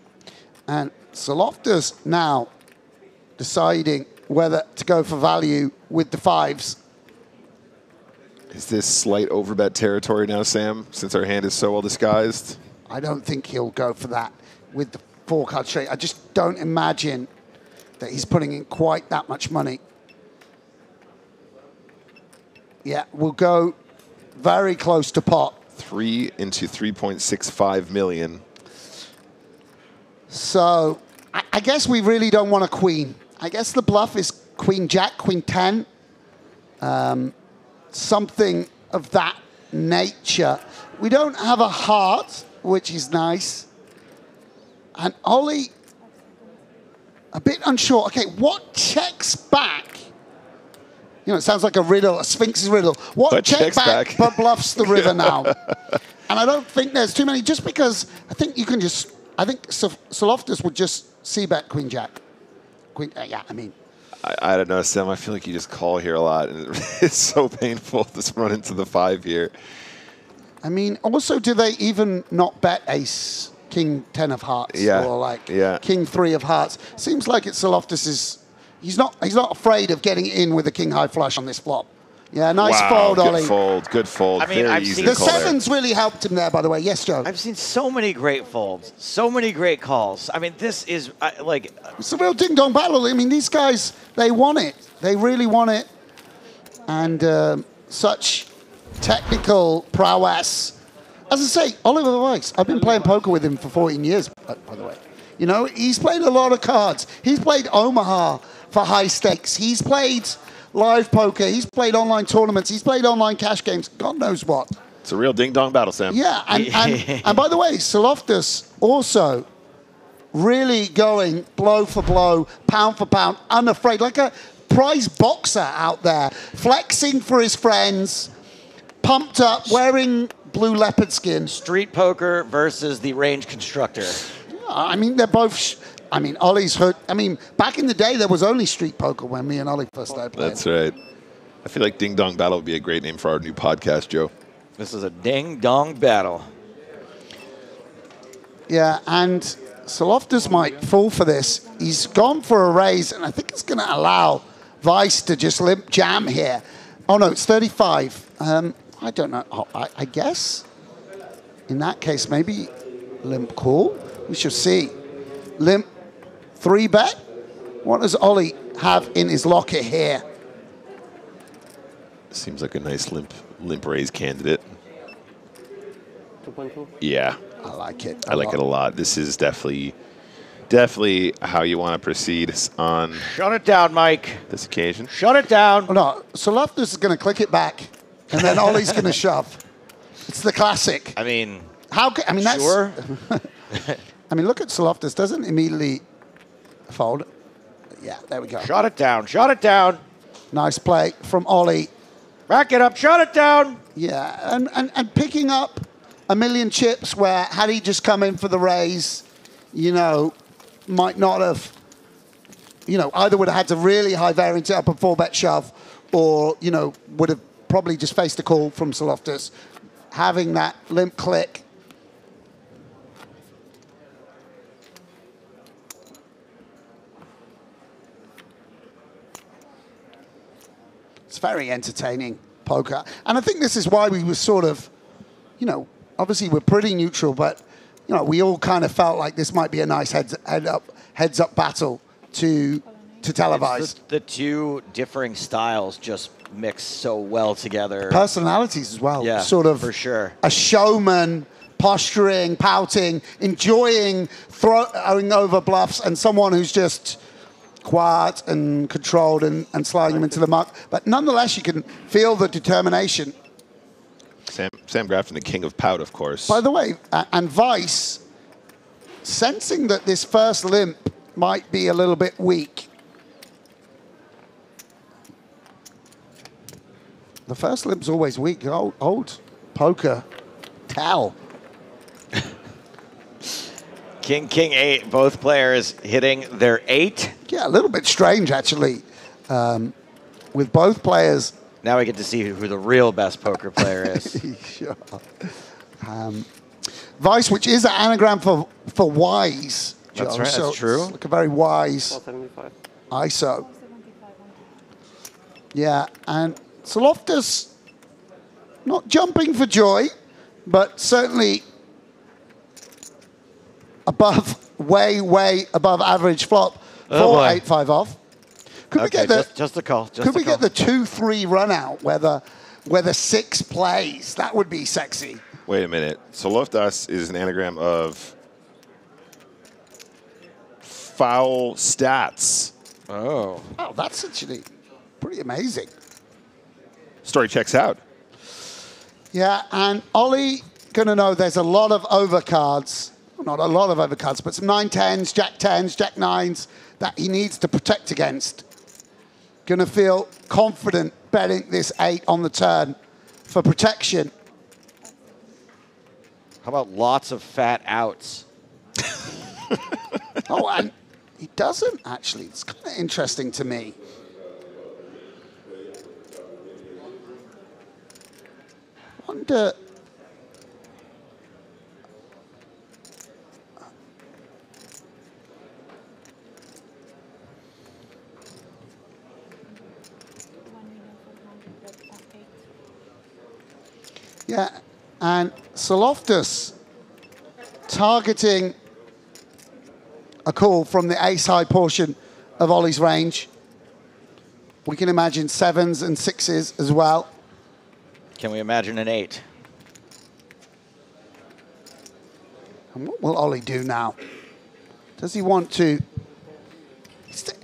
And Saloftas now deciding whether to go for value with the fives. Is this slight overbet territory now, Sam, since our hand is so well disguised? I don't think he'll go for that with the 4-card straight. I just don't imagine that he's putting in quite that much money. Yeah, we'll go very close to pot. 3 into 3.65 million. So I guess we really don't want a queen. I guess the bluff is queen jack, queen 10. Something of that nature. We don't have a heart, which is nice. And Ollie, a bit unsure. Okay, what checks back? You know, it sounds like a riddle, a Sphinx's riddle. What checks back but bluffs the river now? And I don't think there's too many, just because I think you can just, I think Saloftas would just c-bet queen jack. Queen, yeah, I mean. I don't know, Sam. I feel like you just call here a lot, and it's so painful to run into the 5 here. I mean, also, do they even not bet ace, king 10 of hearts, or like king 3 of hearts? Seems like it's Saloftas's. He's not afraid of getting in with a king high flush on this flop. Yeah, nice fold, Ollie. Good fold. I mean, Very I've easy seen the to call there. sevens really helped him there, by the way. Yes, Joe. I've seen so many great folds, so many great calls. I mean, this is like... It's a real ding-dong battle. I mean, these guys, they want it. They really want it. And such technical prowess. As I say, Oliver Weiss, I've been playing poker with him for 14 years, by the way. You know, he's played a lot of cards. He's played Omaha for high stakes. He's played live poker. He's played online tournaments. He's played online cash games. God knows what. It's a real ding-dong battle, Sam. Yeah, and by the way, Saloftas also really going blow for blow, pound for pound, unafraid, like a prize boxer out there, flexing for his friends, pumped up, wearing blue leopard skin. Street poker versus the range constructor. Yeah, I mean, they're both... I mean, Ollie's hurt. I mean, back in the day, there was only street poker when me and Ollie first started playing. That's right. I feel like Ding Dong Battle would be a great name for our new podcast, Joe. This is a ding-dong battle. Yeah, and Saloftas might fall for this. He's gone for a raise, and I think it's going to allow Weiss to just limp jam here. Oh, no, it's 35. I don't know. Oh, I guess in that case, maybe limp call. We shall see. Limp 3-bet. What does Ollie have in his locker here? Seems like a nice limp raise candidate. 2.2. Yeah. I like it. I like it a lot. This is definitely how you want to proceed on. Shut it down, Mike. This occasion. Shut it down. Oh, no, Saloftas is going to click it back, and then Ollie's going to shove. It's the classic. I mean, I mean, that's sure. I mean, look at Saloftas. Doesn't immediately fold. Yeah, there we go. Shut it down. Shut it down. Nice play from Ollie. Back it up. Shut it down. Yeah, and picking up a million chips where had he just come in for the raise, you know, might not have, you know, either would have had to really high variance it up a 4-bet shove, or, you know, would have probably just faced a call from Saloftas. Having that limp click. It's very entertaining poker. And I think this is why we were sort of, you know, obviously we're pretty neutral, but, you know, we all kind of felt like this might be a nice heads up battle to televise. The two differing styles just mix so well together. Personalities as well. Yeah, sort of for sure. A showman, posturing, pouting, enjoying throwing over bluffs, and someone who's just quiet and controlled and sliding them into the muck. But nonetheless, you can feel the determination. Sam Grafton, the king of pout, of course. By the way, and Weiss, sensing that this first limp might be a little bit weak. The first limp's always weak. Old poker tell. King, King 8, both players hitting their 8. Yeah, a little bit strange, actually, with both players. Now we get to see who the real best poker player is. Sure. Vice, which is an anagram for wise. That's Joe, right, so that's true. It's like a very wise 475. ISO. Yeah, and Loftus not jumping for joy, but certainly above, way above average flop for 8-5 off. Could we get the just a call? Could we get the 2-3 run out where the 6 plays? That would be sexy. Wait a minute. So Loftus is an anagram of foul stats. Oh, that's actually pretty amazing. Story checks out. Yeah, and Ollie gonna know there's a lot of overcards. Not a lot of overcards, but some 9-10s, Jack-10s, Jack-9s that he needs to protect against. Gonna feel confident betting this 8 on the turn for protection. How about lots of fat outs? Oh, and he doesn't actually. It's kind of interesting to me. Wonder. Yeah, and Loftus targeting a call from the ace-high portion of Ollie's range. We can imagine 7s and 6s as well. Can we imagine an 8? And what will Ollie do now? Does he want to?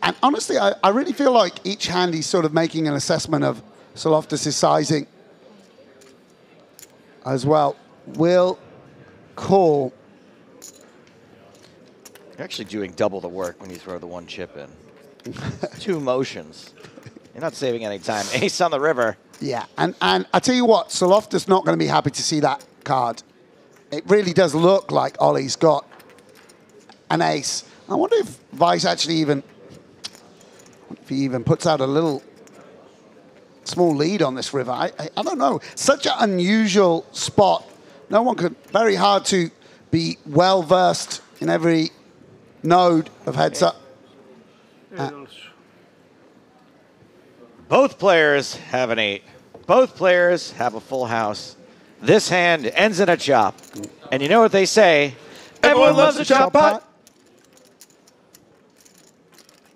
And honestly, I really feel like each hand he's sort of making an assessment of Loftus' sizing as well. Will call. You're actually doing double the work when you throw the 1 chip in. 2 motions. You're not saving any time. Ace on the river. Yeah, and I tell you what, Loftus not going to be happy to see that card. It really does look like Ollie's got an ace. I wonder if Vice actually even puts out a little small lead on this river. I don't know. Such an unusual spot. No one could, very hard to be well versed in every node of heads up. Both players have an 8. Both players have a full house. This hand ends in a chop. And you know what they say? Everyone loves a chop pot.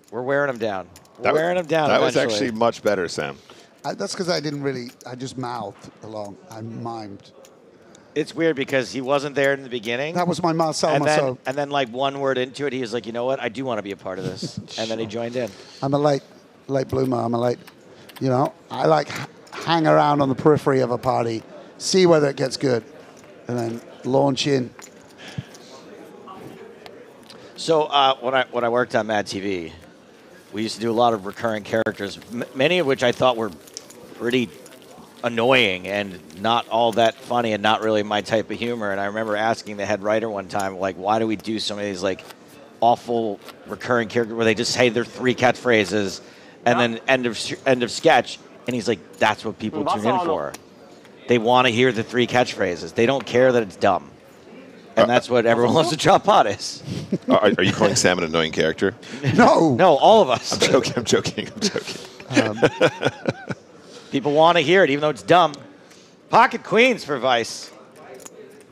We're wearing them down. We're wearing them down. That was eventually. actually much better, Sam. That's because I didn't really, I just mouthed along. I mimed. It's weird because he wasn't there in the beginning. That was my Marcel Marceau. And then like 1 word into it, he was like, you know what? I do want to be a part of this. And then he joined in. I'm a late bloomer. I'm a late, you know, I like hang around on the periphery of a party, see whether it gets good, and then launch in. So when I worked on Mad TV, we used to do a lot of recurring characters, many of which I thought were pretty annoying and not all that funny and not really my type of humor. And I remember asking the head writer one time, like, why do we do some of these like awful recurring characters where they just say their 3 catchphrases and then end of sketch? And he's like, that's what people tune in for. They want to hear the 3 catchphrases. They don't care that it's dumb. And that's what everyone loves to chop pot is. Are you calling Sam an annoying character? No. No, all of us. I'm joking. People want to hear it, even though it's dumb. Pocket queens for Vice.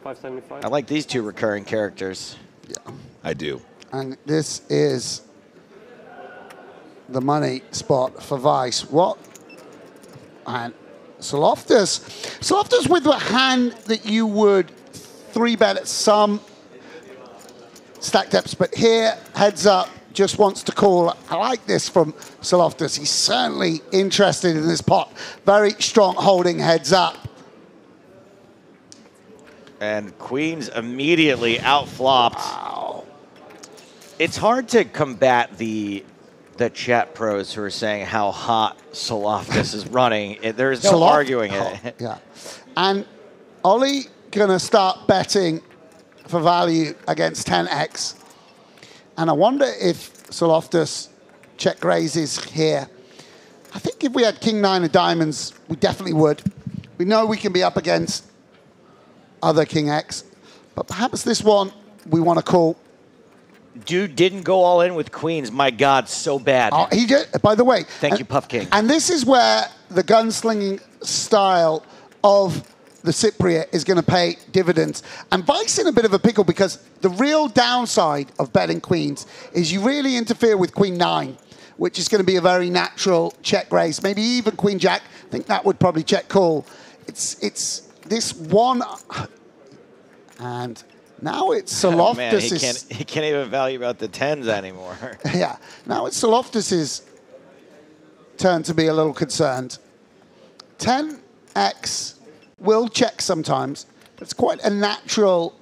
575. I like these 2 recurring characters. Yeah. I do. And this is the money spot for Vice. What? And Loftus with a hand that you would 3-bet at some stack depths, but here, heads up, just wants to call. I like this from Loftus. He's certainly interested in this pot. Very strong holding heads up. And queens immediately outflopped. Wow. It's hard to combat the chat pros who are saying how hot Loftus is running. There is no arguing it. Yeah. And Ollie gonna start betting for value against 10x. And I wonder if Soloftus check raises here. I think if we had King 9 of diamonds, we definitely would. We know we can be up against other King X, but perhaps this one we want to call. Dude didn't go all in with queens. My God, so bad. Oh, he did, by the way. Thank you, Puff King. And this is where the gunslinging style of the Cypriot is going to pay dividends. And Vice in a bit of a pickle because the real downside of betting queens is you really interfere with Queen 9, which is going to be a very natural check raise. Maybe even Queen Jack. I think that would probably check call. It's this one, and now it's Soloftus. Man, he can't even value out the 10s anymore. Yeah, now it's Soloftus's turn to be a little concerned. 10x will check sometimes, but it's quite a natural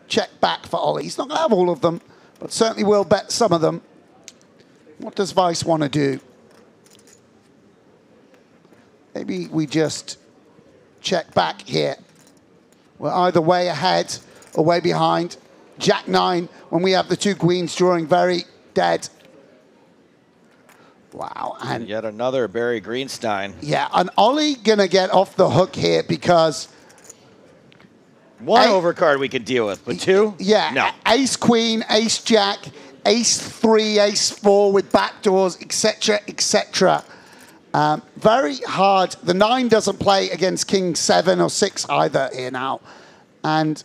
check back for Ollie. He's not going to have all of them, but certainly will bet some of them. What does Vice want to do? Maybe we just check back here. We're either way ahead or way behind. Jack 9, when we have the two queens drawing very dead. Wow. And yet another Barry Greenstein. yeah, and Ollie going to get off the hook here because... One overcard we could deal with, but two? Yeah, no. Ace Queen, Ace Jack, Ace 3, Ace 4 with backdoors, etc., etc. Very hard. The 9 doesn't play against King 7 or 6 either here now. And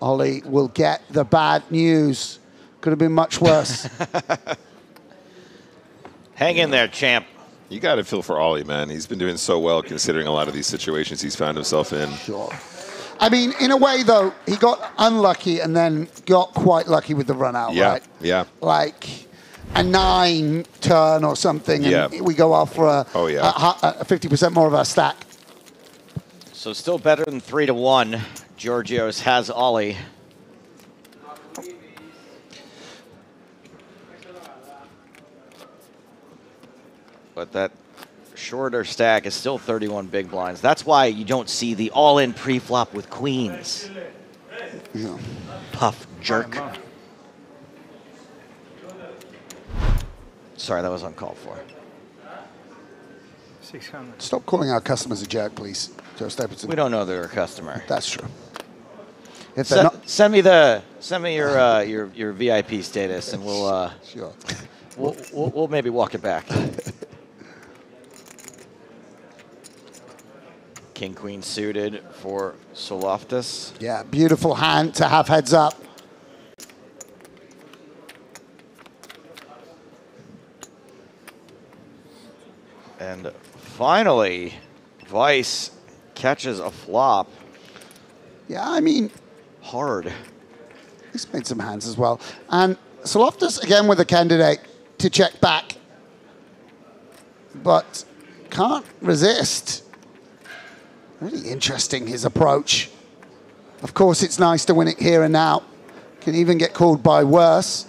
Ollie will get the bad news. Could have been much worse. Hang in there, champ. You got to feel for Ollie, man. He's been doing so well considering a lot of these situations he's found himself in. Sure. I mean, in a way, though, he got unlucky and then got quite lucky with the run out, right? Yeah. Like a 9 turn or something, and we go off for a 50% more of our stack. So still better than 3-1. Georgios has Ollie. But that shorter stack is still 31 big blinds. That's why you don't see the all-in pre-flop with queens. Yeah. Puff jerk. Sorry, that was uncalled for. 600. Stop calling our customers a jerk, please, Joe Stapleton. We don't know they're a customer. That's true. If they're not, send me your VIP status, and we'll sure. we'll maybe walk it back. King Queen suited for Soloftus. Yeah, beautiful hand to have heads up. And finally, Vice catches a flop. Yeah, I mean, hard. He's made some hands as well. And Soloftus, again, with a candidate to check back. But can't resist. Really interesting, his approach. Of course, it's nice to win it here and now. Can even get called by worse.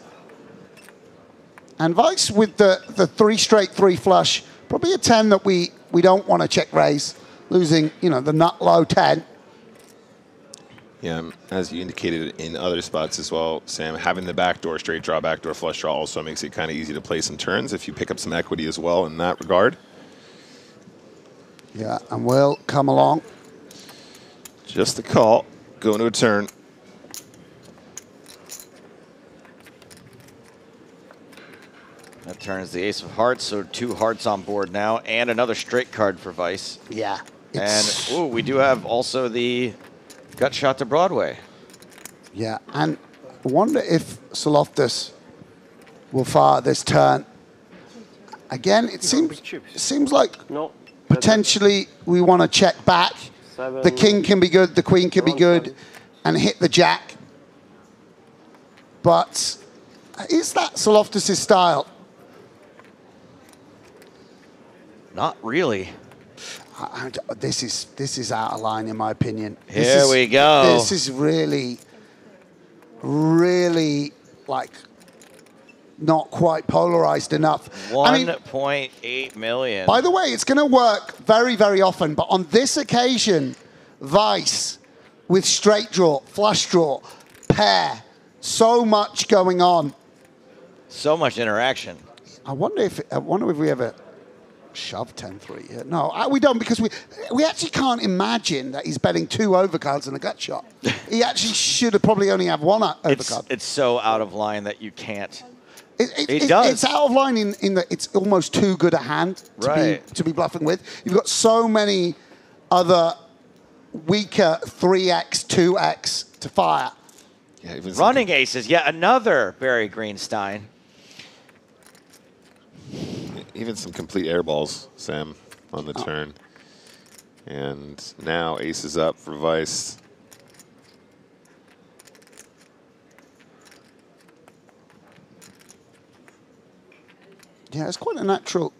And Vice with the 3 straight 3 flush. Probably a 10 that we don't want to check raise. Losing, you know, the nut low 10. Yeah, as you indicated in other spots as well, Sam, having the backdoor straight draw, backdoor flush draw also makes it kind of easy to play some turns if you pick up some equity as well in that regard. Yeah, and we'll come along. Just the call, going to a turn. That turns the ace of hearts, so 2 hearts on board now, and another straight card for Vice. Yeah. And, ooh, we do have also the gut shot to Broadway. Yeah, and I wonder if Soloftus will fire this turn. Again, it seems like potentially we want to check back. The king can be good, the queen can be good, and hit the jack. But is that Soloftus' style? Not really. This is out of line, in my opinion. Here we go. This is really, really like not quite polarized enough. 1.8 million. By the way, it's going to work very, very often, but on this occasion, Vice with straight draw, flush draw, pair, so much going on. So much interaction. I wonder if we ever shove 10-3 here. No, we don't, because we actually can't imagine that he's betting 2 overcards and a gut shot. He actually should have probably only have 1 overcard. It's so out of line that you can't. It does. It's out of line in that it's almost too good a hand to be bluffing with. You've got so many other weaker 3x, 2x to fire. Yeah, Running aces, yet another Barry Greenstein. Even some complete air balls, Sam, on the turn. And now ace is up for Vice. Yeah, it's quite a natural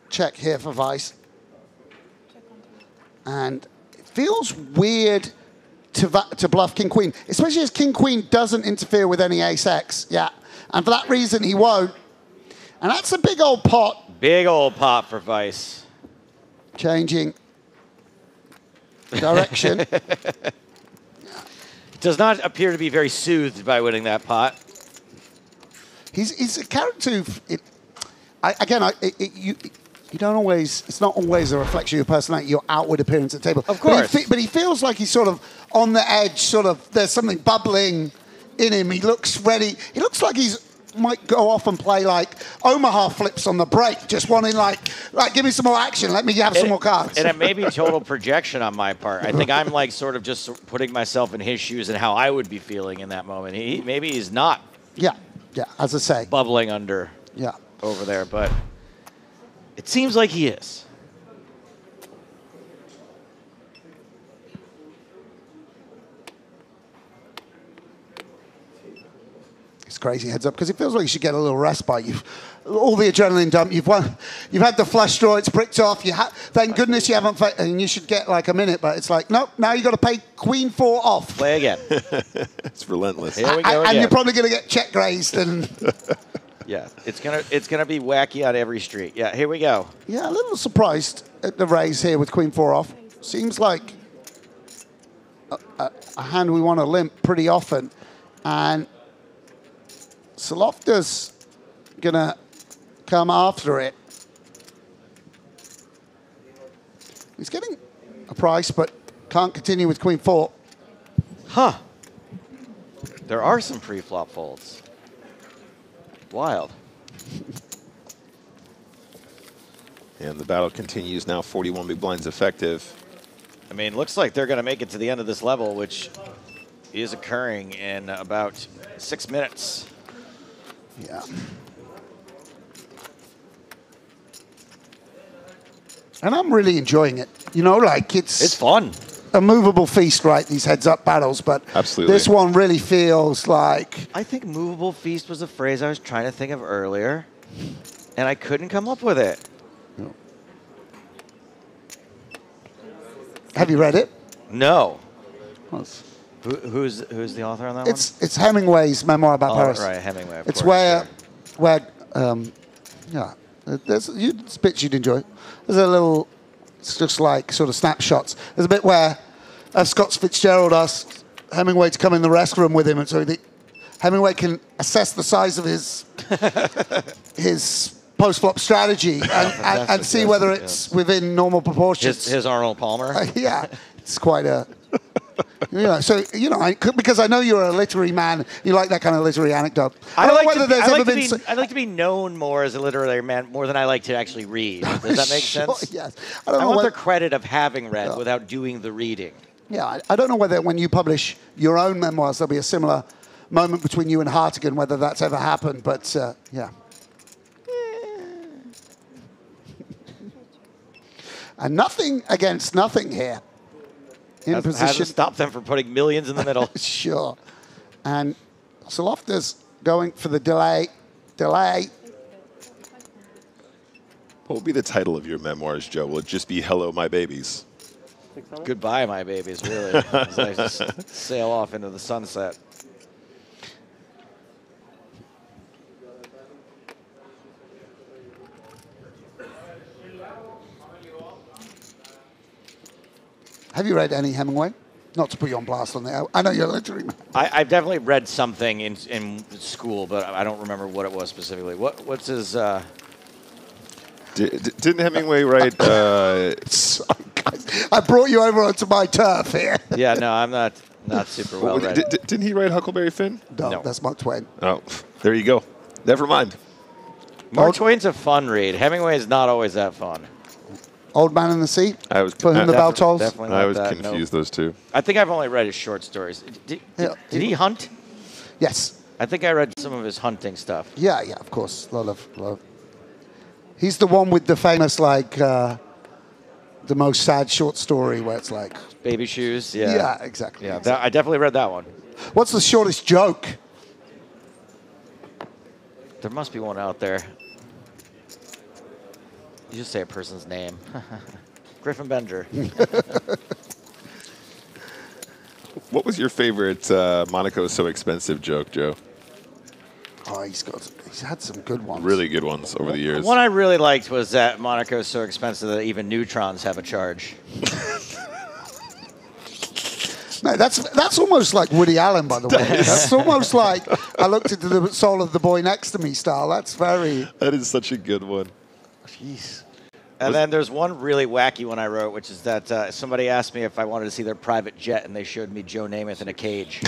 check here for Vice. And it feels weird to bluff King-Queen, especially as King-Queen doesn't interfere with any ace-X. Yeah, and for that reason, he won't. And that's a big old pot. Big old pot for Vice. Changing direction. Does not appear to be very soothed by winning that pot. He's a character who, you don't always, it's not always a reflection of your personality, your outward appearance at the table. Of course. But he feels like he's sort of on the edge, sort of, there's something bubbling in him. He looks ready. He looks like he's might go off and play like Omaha flips on the break, just wanting like give me some more action, let me have some more cards. And it may be total projection on my part. I think I'm like sort of just putting myself in his shoes and how I would be feeling in that moment. Maybe he's not. Yeah, as I say. Bubbling under over there, but it seems like he is. It's crazy heads up because it feels like you should get a little respite. All the adrenaline dump. You've won. You've had the flush draw. It's bricked off. Thank goodness you haven't. And you should get like a minute. But it's like nope. Now you got to pay Queen 4 off. Play again. It's relentless. Here we go again. And you're probably going to get check raised and. Yeah, it's gonna be wacky on every street. Yeah, here we go. Yeah, a little surprised at the raise here with Queen 4 off. Seems like a hand we want to limp pretty often, and Solofta's gonna come after it. He's getting a price, but can't continue with Queen 4. Huh. There are some pre-flop folds. Wild. And the battle continues now, 41 big blinds effective. I mean, looks like they're going to make it to the end of this level, which is occurring in about 6 minutes. Yeah. And I'm really enjoying it. You know, like it's fun. A movable feast, right? These heads-up battles, but absolutely, this one really feels like. I think movable feast was a phrase I was trying to think of earlier, and I couldn't come up with it. No. Have you read it? No. Who's the author on that one? It's Hemingway's memoir about Paris. Right, Hemingway. It's where there's bits you'd enjoy. There's a little. It's just like sort of snapshots. There's a bit where Scott Fitzgerald asks Hemingway to come in the restroom with him, and so Hemingway can assess the size of his post-flop strategy and see whether it's within normal proportions. His Arnold Palmer? Yeah, it's quite a... because I know you're a literary man, you like that kind of literary anecdote. I'd like to be known more as a literary man, more than I like to actually read. Does that make sense? Yes. I want the credit of having read without doing the reading. Yeah, I don't know whether when you publish your own memoirs, there'll be a similar moment between you and Hartigan, whether that's ever happened, but yeah. And nothing against nothing here. In position. Hasn't stopped them from putting millions in the middle. Sure. And Solofta's going for the delay. What will be the title of your memoirs, Joe? Will it just be Hello, My Babies? Goodbye, my babies, really. As I just sail off into the sunset. Have you read any Hemingway? Not to put you on blast on there. I know you're literally. I've definitely read something in school, but I don't remember what it was specifically. What's his? Didn't Hemingway write? Sorry, guys. I brought you over onto my turf here. Yeah, no, I'm not super well read. Didn't he write Huckleberry Finn? No, that's Mark Twain. Oh, there you go. Never mind. Mark Twain's a fun read. Hemingway is not always that fun. Old Man in the Sea. I was For whom the bell tolls. I was confused. Those two. I think I've only read his short stories. Did he hunt? Yes. I think I read some of his hunting stuff. Yeah, of course. A lot of. He's the one with the famous, like, the most sad short story where it's like... Baby Shoes, yeah. Yeah, exactly. Yeah, I definitely read that one. What's the shortest joke? There must be one out there. You just say a person's name. Griffin Benger. What was your favorite Monaco's so expensive joke, Joe? Oh, he's had some good ones. Really good ones over the years. One I really liked was that Monaco is so expensive that even neutrons have a charge. No, that's almost like Woody Allen, by the way. That's almost like I looked into the soul of the boy next to me style. That's very... That is such a good one. Jeez. And then there's one really wacky one I wrote, which is that somebody asked me if I wanted to see their private jet, and they showed me Joe Namath in a cage.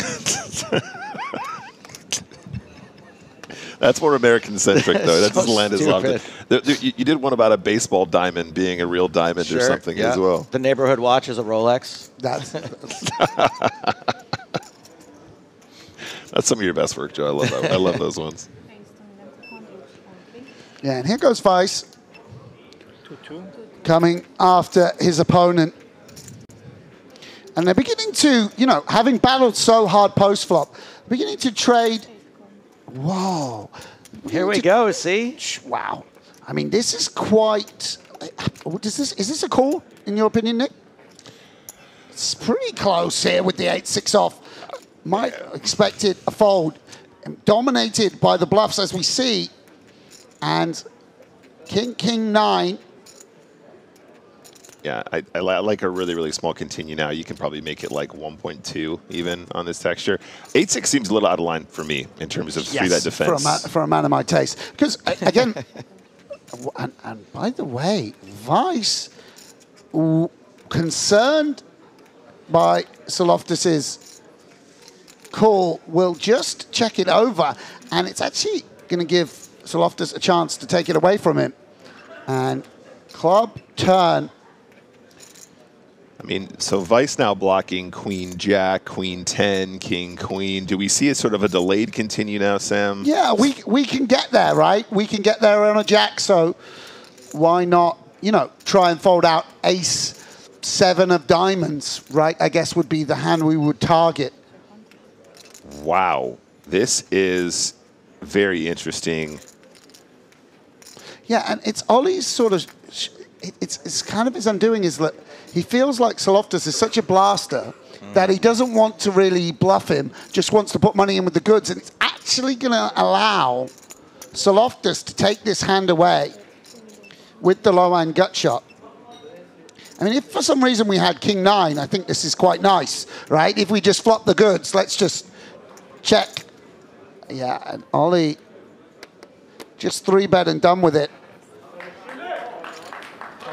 That's more American-centric, though. That So doesn't land as often. You did one about a baseball diamond being a real diamond or something as well. The neighborhood watch is a Rolex. That's some of your best work, Joe. I love that. I love those ones. Yeah, and here goes Weiss. Coming after his opponent. And they're beginning to, having battled so hard post-flop, beginning to trade. Whoa. Here we go, see? Wow. I mean, this is quite... Is this a call, in your opinion, Nick? It's pretty close here with the 8-6 off. Might have expected a fold. Dominated by the bluffs, as we see. And King 9. Yeah, I like a really, really small continue now. You can probably make it like 1.2 even on this texture. 8-6 seems a little out of line for me in terms of three-bet defense. For a man of my taste. Because, again, and by the way, Weiss, concerned by Soloftis's call, will just check it over. And it's actually going to give Soloftis a chance to take it away from him. And club turn. I mean, so Weiss now blocking Queen Jack, Queen 10, King Queen. Do we see a sort of a delayed continue now, Sam? Yeah, we can get there, right? We can get there on a Jack, so why not, try and fold out Ace 7 of diamonds, right? I guess would be the hand we would target. Wow. This is very interesting. Yeah, and it's Ollie's sort of... It's kind of his undoing is that he feels like Soloftis is such a blaster that he doesn't want to really bluff him, just wants to put money in with the goods. And it's actually going to allow Soloftis to take this hand away with the low-hand gut shot. I mean, if for some reason we had King 9, I think this is quite nice, right? If we just flop the goods, let's just check. Yeah, and Ollie just 3-bet and done with it.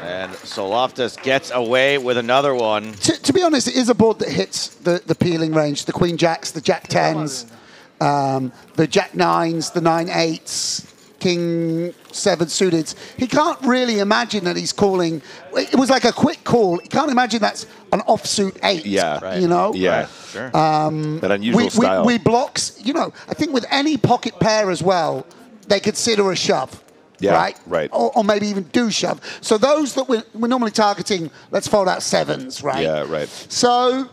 And Soloftis gets away with another one. To be honest, it is a board that hits the peeling range. The Queen Jacks, the Jack 10s, the Jack 9s, the 9-8s, King 7 suited. He can't really imagine that he's calling. It was like a quick call. He can't imagine that's an offsuit 8. Yeah. Right. Yeah. Right. Sure. That unusual style. We blocks, I think with any pocket pair as well, they consider a shove. Yeah, right. Or maybe even do shove. So those that we're normally targeting, let's fold out 7s, right? Yeah, right. So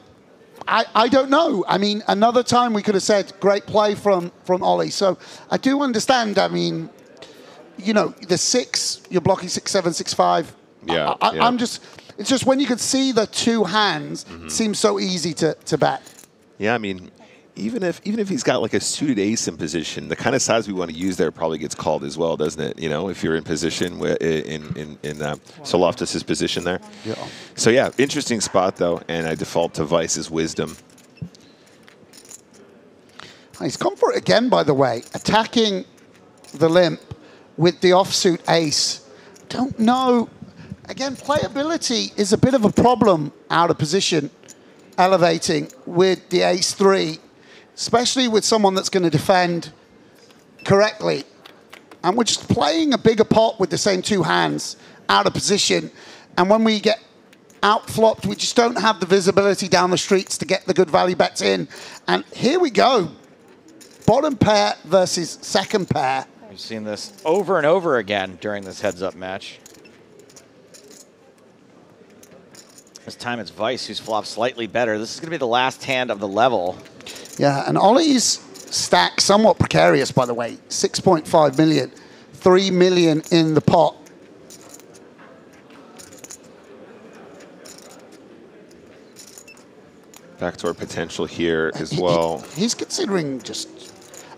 I don't know. I mean, another time we could have said great play from Ollie. So I do understand. I mean, the 6, you're blocking 6, 7, 6, 5. Yeah. I'm just. It's just when you can see the two hands, it seems so easy to bet. Yeah, I mean, even if he's got like a suited ace in position, the kind of size we want to use there probably gets called as well, doesn't it? You know, if you're in position in Soloftus's position there. Yeah. So yeah, interesting spot though, and I default to Vice's wisdom. He's gone for it again, by the way, attacking the limp with the offsuit ace. Don't know. Again, playability is a bit of a problem out of position, elevating with the ace-3, especially with someone that's going to defend correctly. And we're just playing a bigger pot with the same two hands out of position. And when we get out-flopped, we just don't have the visibility down the streets to get the good value bets in. And here we go. Bottom pair versus second pair. We've seen this over and over again during this heads-up match. This time it's Vice who's flopped slightly better. This is going to be the last hand of the level. Yeah, and Ollie's stack somewhat precarious, by the way. 6.5 million, 3 million in the pot. Backdoor potential here as well. He's considering just...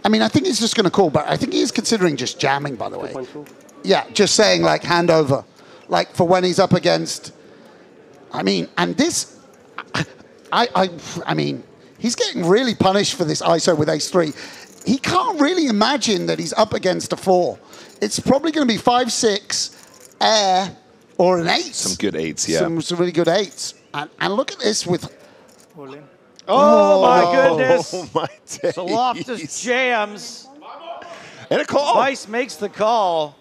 I mean, I think he's just going to call, but I think he's considering just jamming, by the way. Yeah, just saying, like, hand over. Like, for when he's up against... I mean, and this... I mean, he's getting really punished for this ISO with ace-3. He can't really imagine that he's up against a 4. It's probably going to be 5-6, air, or an 8. Some good 8s, yeah. Some really good 8s. And look at this with... Oh, my goodness. Oh, my days. Soloftus jams. And a call. Vice makes the call.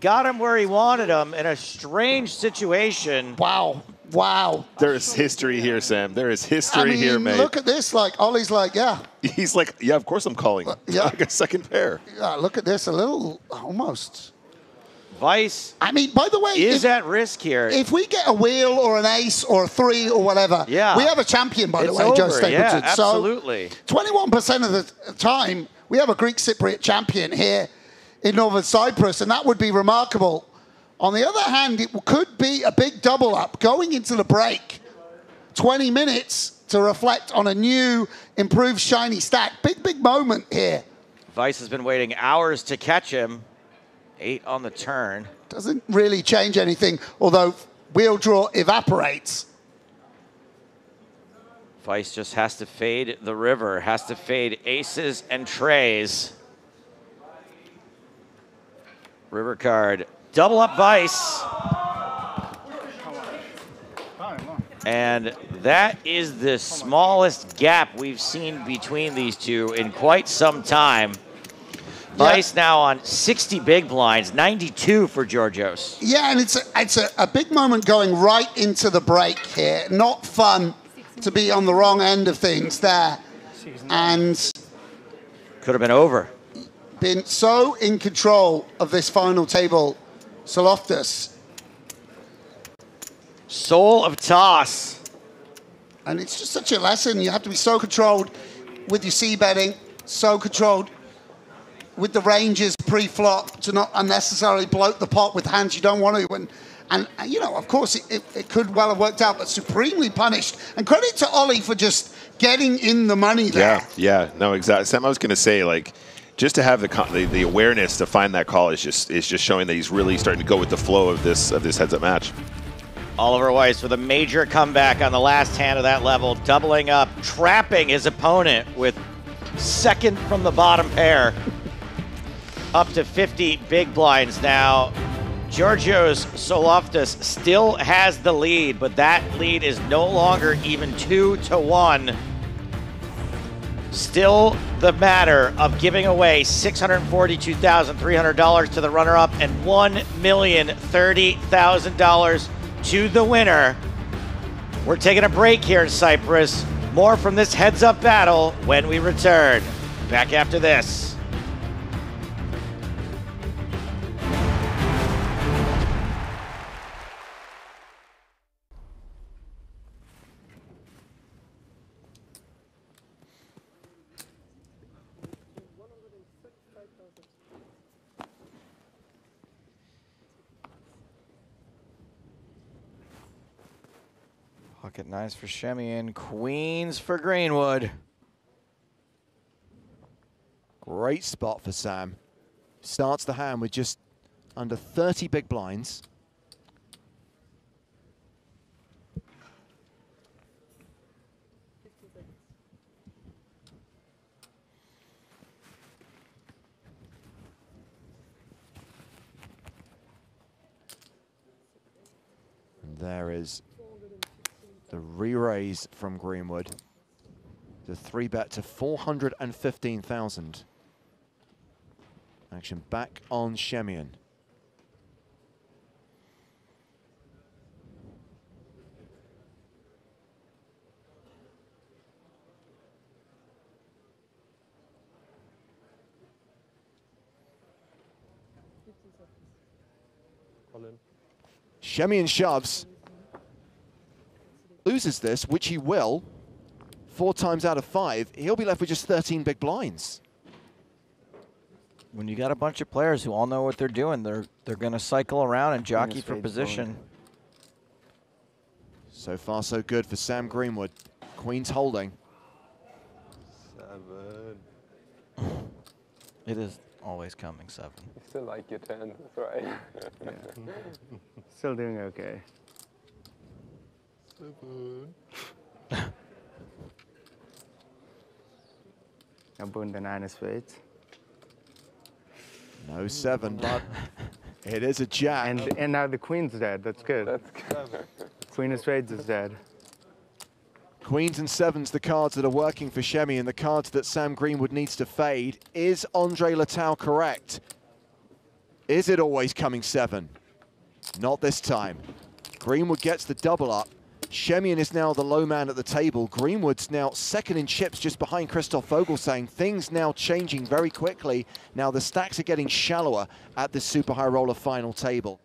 Got him where he wanted him in a strange situation. Wow. Wow. There is history here, Sam. There is history here, mate. Look at this. Like, Ollie's like, yeah. He's like, yeah, of course I'm calling. Yeah. Like a second pair. Yeah, look at this. A little, almost. Vice I mean, by the way, is at risk here. If we get a wheel or an ace or a 3 or whatever, we have a champion, by the way, Joe Stapleton. Yeah, absolutely. So 21% of the time, we have a Greek Cypriot champion here in Northern Cyprus, and that would be remarkable. On the other hand, it could be a big double up going into the break. 20 minutes to reflect on a new, improved, shiny stack. Big moment here. Vice has been waiting hours to catch him. 8 on the turn. Doesn't really change anything, although wheel draw evaporates. Vice just has to fade the river, has to fade aces and trays. River card, double up Vice. And that is the smallest gap we've seen between these two in quite some time. Vice now on 60 big blinds, 92 for Georgios. Yeah, and it's a big moment going right into the break here. Not fun to be on the wrong end of things there. And could have been over. Been so in control of this final table, Soloftus. Soul of toss. And it's just such a lesson. You have to be so controlled with your c-betting, so controlled with the ranges pre-flop to not unnecessarily bloat the pot with hands you don't want to. And you know, of course, it could well have worked out, but supremely punished. And credit to Ollie for just getting in the money there. Yeah, no, exactly. Sam, I was going to say, like, just to have the awareness to find that call is just showing that he's really starting to go with the flow of this heads-up match. Oliver Weiss with a major comeback on the last hand of that level, doubling up, trapping his opponent with second from the bottom pair. Up to 50 big blinds now. Georgios Soloftus still has the lead, but that lead is no longer even 2-1. Still the matter of giving away $642,300 to the runner-up and $1,030,000 to the winner. We're taking a break here in Cyprus. More from this heads-up battle when we return. Back after this. Pocket nines for Shemian, queens for Greenwood. great spot for Sam. Starts the hand with just under 30 big blinds. And there is the re-raise from Greenwood. The 3-bet to 415,000. Action back on Shemian. Shemian shoves. Loses this, which he will. 4 times out of 5, he'll be left with just 13 big blinds. When you got a bunch of players who all know what they're doing, they're going to cycle around and jockey for position. So far, so good for Sam Greenwood. Queen's holding. 7. It is always coming 7. You still like your 10, that's right. Yeah. Still doing okay. 7. I burned the 9 of spades. No 7, but it is a jack. And now the queen's dead. That's good. That's good. Queen of spades is dead. Queens and 7s, the cards that are working for Shemi, and the cards that Sam Greenwood needs to fade. Is Andre Latau correct? Is it always coming 7? Not this time. Greenwood gets the double up. Shemian is now the low man at the table. Greenwood's now second in chips just behind Christoph Vogelsang. Things now changing very quickly. Now the stacks are getting shallower at this super high roller final table.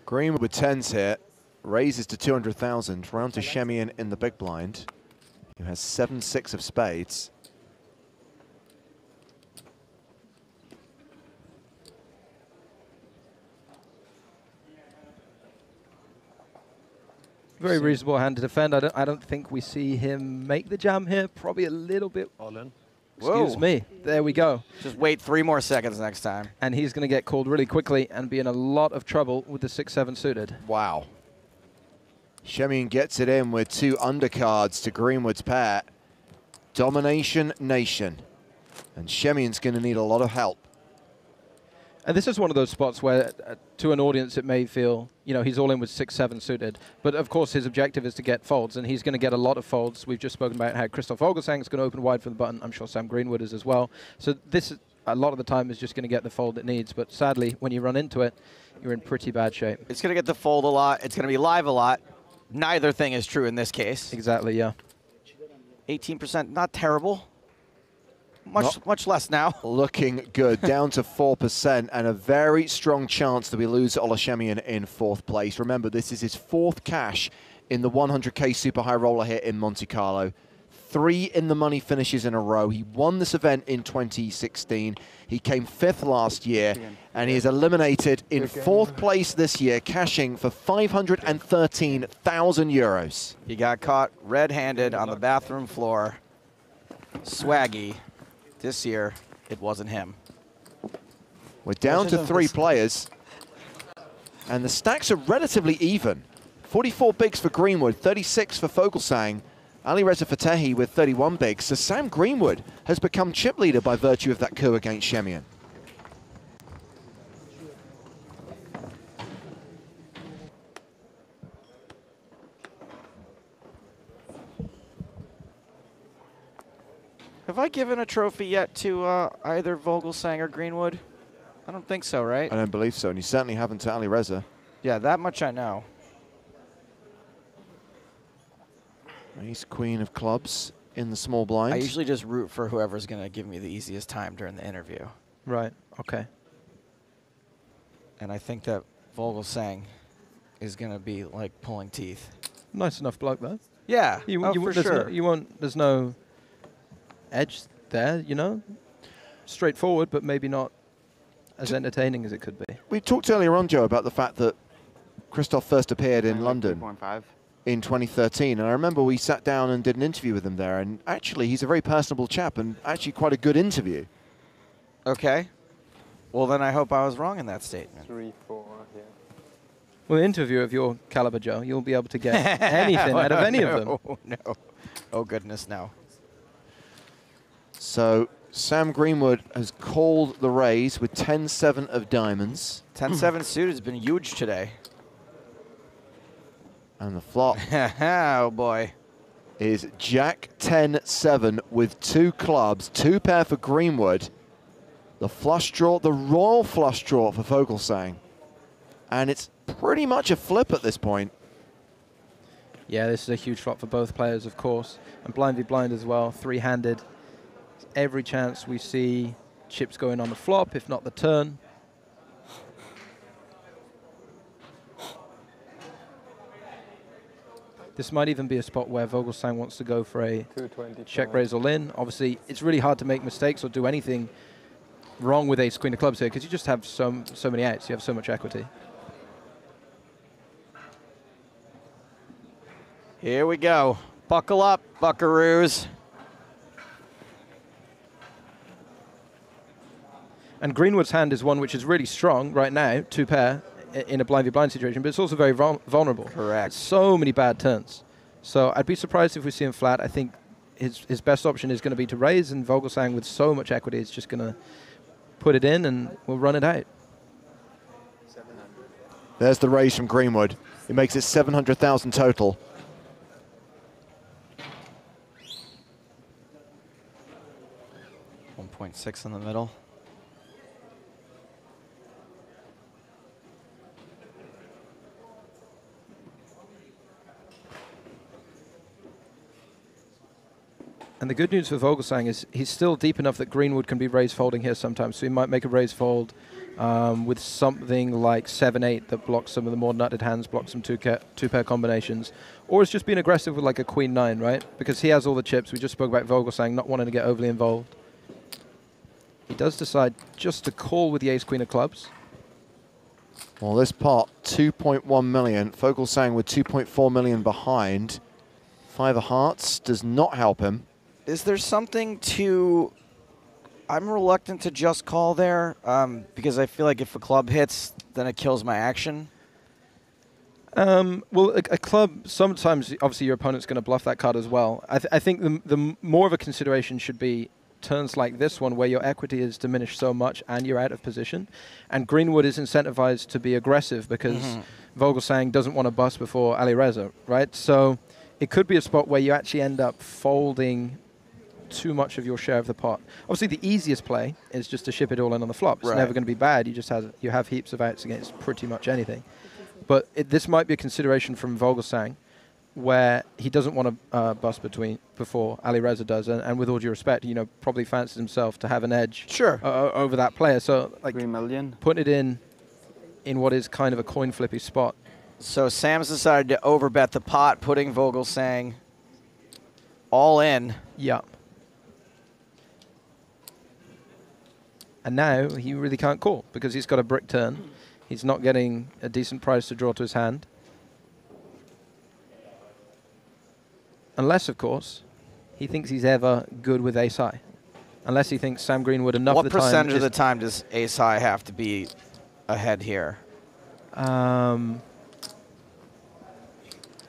Greenwood with 10s here, raises to 200,000, round to Shemian in the big blind, who has 7-6 of spades. Very reasonable hand to defend. I don't think we see him make the jam here. Probably a little bit. All in. Excuse me. There we go. Just wait 3 more seconds next time. And he's going to get called really quickly and be in a lot of trouble with the 6-7 suited. Wow. Shemian gets it in with 2 undercards to Greenwood's pair. Domination Nation. And Shemian's going to need a lot of help. And this is one of those spots where, to an audience, it may feel, you know, he's all in with 6-7 suited. But, of course, his objective is to get folds, and he's going to get a lot of folds. We've just spoken about how Christoph Vogelsang is going to open wide from the button. I'm sure Sam Greenwood is as well. So this, a lot of the time, is just going to get the fold it needs. But, sadly, when you run into it, you're in pretty bad shape. It's going to get the fold a lot. It's going to be live a lot. Neither thing is true in this case. Exactly, yeah. 18%, not terrible. Much less now. Looking good, down to 4%, and a very strong chance that we lose Ola Shemian in 4th place. Remember, this is his 4th cash in the 100k super high roller here in Monte Carlo. 3 in the money finishes in a row. He won this event in 2016. He came 5th last year, and he is eliminated in 4th place this year, cashing for 513,000 euros. He got caught red-handed on the bathroom floor. Swaggy. This year, it wasn't him. We're down to 3 players, and the stacks are relatively even. 44 bigs for Greenwood, 36 for Vogelsang, Ali Reza Fatehi with 31 bigs. So Sam Greenwood has become chip leader by virtue of that coup against Shemian. Have I given a trophy yet to either Vogelsang or Greenwood? I don't think so, right? I don't believe so, and you certainly haven't to Ali Reza. Yeah, that much I know. Ace, Queen of clubs in the small blind. I usually just root for whoever's going to give me the easiest time during the interview. Right, okay. And I think that Vogelsang is going to be like pulling teeth. Nice enough bloke, though. Yeah, for sure. There's no edge there, you know? Straightforward, but maybe not as entertaining as it could be. We talked earlier on, Joe, about the fact that Christoph first appeared in London. 3.5. in 2013, and I remember we sat down and did an interview with him there, and actually he's a very personable chap and actually quite a good interview. Okay. Well, then I hope I was wrong in that statement. 3, 4, yeah. Well, an interview of your caliber, Joe, you'll be able to get anything out of any of them. No. Oh, goodness, no. So Sam Greenwood has called the raise with 10-7 of diamonds. 10-7 suited has been huge today. And the flop oh, boy. is Jack 10-7 with 2 clubs, 2 pair for Greenwood. The flush draw, the royal flush draw for Vogelsang. And it's pretty much a flip at this point. Yeah, this is a huge flop for both players, of course. And blind v blind as well, 3-handed. Every chance we see chips going on the flop, if not the turn. This might even be a spot where Vogelsang wants to go for a check raise all in. Obviously, it's really hard to make mistakes or do anything wrong with ace queen of clubs here because you just have so many outs. You have so much equity. Here we go. Buckle up, buckaroos. And Greenwood's hand is one which is really strong right now, 2 pair in a blind v blind situation, but it's also very vulnerable. Correct. So many bad turns. So I'd be surprised if we see him flat. I think his best option is going to be to raise, and Vogelsang with so much equity is just going to put it in and we'll run it out. There's the raise from Greenwood. It makes it 700,000 total. .6 in the middle. And the good news for Vogelsang is he's still deep enough that Greenwood can be raise folding here sometimes. So he might make a raise fold with something like 7-8 that blocks some of the more nutted hands, blocks some two-pair combinations. Or it's just being aggressive with like a queen-9, right? Because he has all the chips. We just spoke about Vogelsang not wanting to get overly involved. He does decide just to call with the ace-queen of clubs. Well, this pot, 2.1 million. Vogelsang with 2.4 million behind. 5 of hearts does not help him. Is there something to... I'm reluctant to just call there because I feel like if a club hits, then it kills my action. Well, a club, sometimes, obviously, your opponent's going to bluff that card as well. I think the more of a consideration should be turns like this one where your equity is diminished so much and you're out of position. And Greenwood is incentivized to be aggressive because Vogelsang doesn't want to bust before Ali Reza, right? So it could be a spot where you actually end up folding too much of your share of the pot. Obviously, the easiest play is just to ship it all in on the flop. It's never going to be bad. You have heaps of outs against pretty much anything. But this might be a consideration from Vogelsang where he doesn't want to bust before Ali Reza does, and with all due respect, probably fancies himself to have an edge over that player. So like 3 million. Put it in what is kind of a coin flippy spot. So Sam's decided to overbet the pot, putting Vogelsang all in. Yeah. And now he really can't call because he's got a brick turn. He's not getting a decent price to draw to his hand. Unless, of course, he thinks he's ever good with ace-high. Unless he thinks Sam Greenwood enough of the time... What percentage of the time does ace-high have to be ahead here? A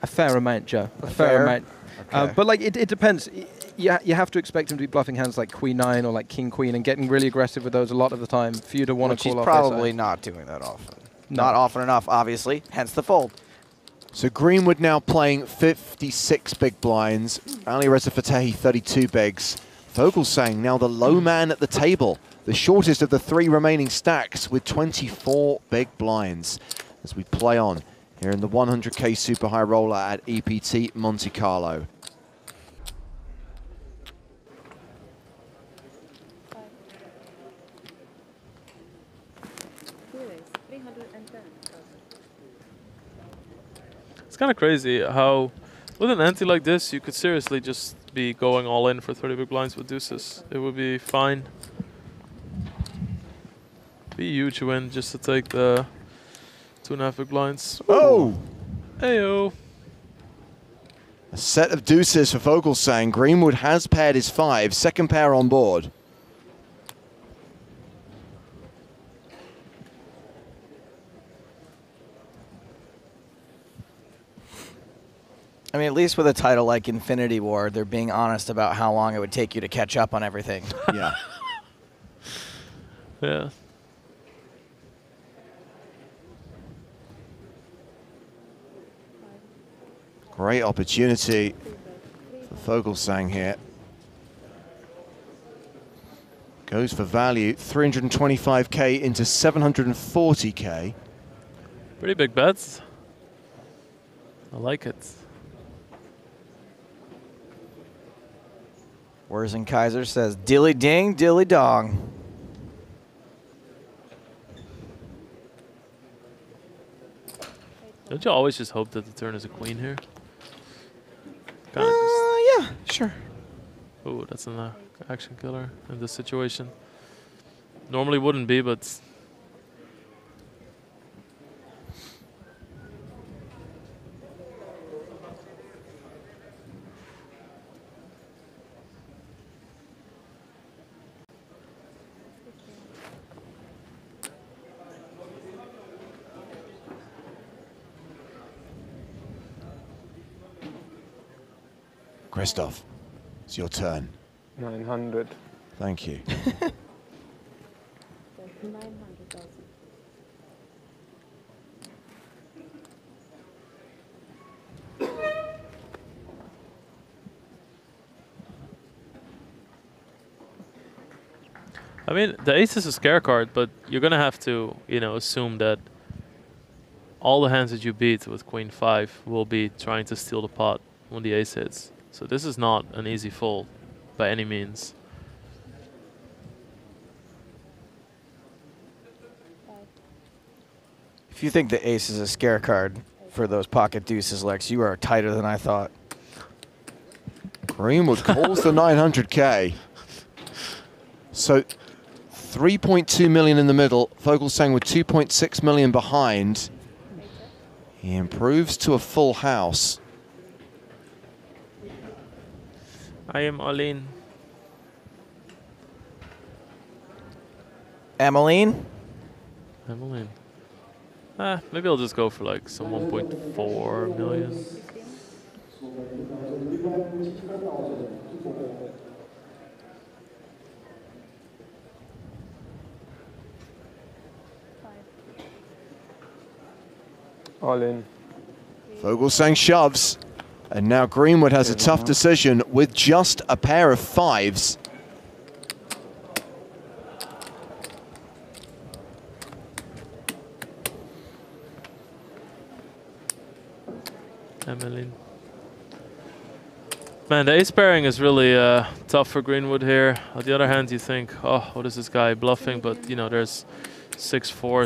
fair amount, Joe. A fair amount. Okay. But like it depends. You have to expect him to be bluffing hands like queen-9 or like king-queen and getting really aggressive with those a lot of the time for you to want to call off. Which he's probably not doing that often. No. Not often enough, obviously, hence the fold. So Greenwood now playing 56 big blinds. Ali Reza Fatehi 32 bigs. Vogelsang now the low man at the table. The shortest of the 3 remaining stacks with 24 big blinds. As we play on here in the 100k Super High Roller at EPT Monte Carlo. It's kind of crazy how, with an ante like this, you could seriously just be going all in for 30 big blinds with deuces. It would be fine. Be a huge win just to take the 2.5 big blinds. Oh! Heyo. A set of deuces for Vogelsang. Greenwood has paired his 5, second pair on board. I mean, at least with a title like Infinity War, they're being honest about how long it would take you to catch up on everything. Yeah. Yeah. Great opportunity for Vogelsang here. Goes for value, 325k into 740k. Pretty big bets. I like it. Whereas Kaiser says, dilly ding, dilly dong. Don't you always just hope that the turn is a queen here? Yeah, sure. Oh, that's an action killer in this situation. Normally wouldn't be, but... Christoph, it's your turn. 900. Thank you. I mean, the ace is a scare card, but you're going to have to, you know, assume that all the hands that you beat with queen 5 will be trying to steal the pot when the ace hits. So this is not an easy fold by any means. If you think the ace is a scare card for those pocket deuces, Lex, you are tighter than I thought. Greenwood calls the 900k. So 3.2 million in the middle. Vogelsang with 2.6 million behind. He improves to a full house. I am all in. Emmeline? Emmeline. Maybe I'll just go for like some 1.4 million. All in. Vogelsang shoves. And now Greenwood has a tough decision with just a pair of 5s. Emmeline. Man, the ace pairing is really tough for Greenwood here. On the other hand, you think, oh, what is this guy bluffing? But, you know, there's 6-4,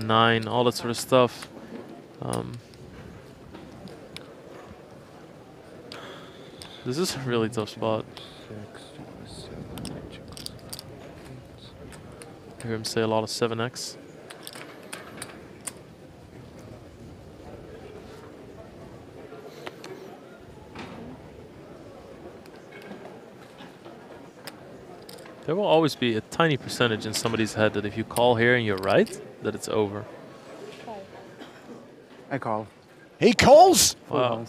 7-9, all that sort of stuff. This is a really tough spot. I hear him say a lot of 7x. There will always be a tiny percentage in somebody's head that if you call here and you're right, that it's over. I call. He calls! Wow.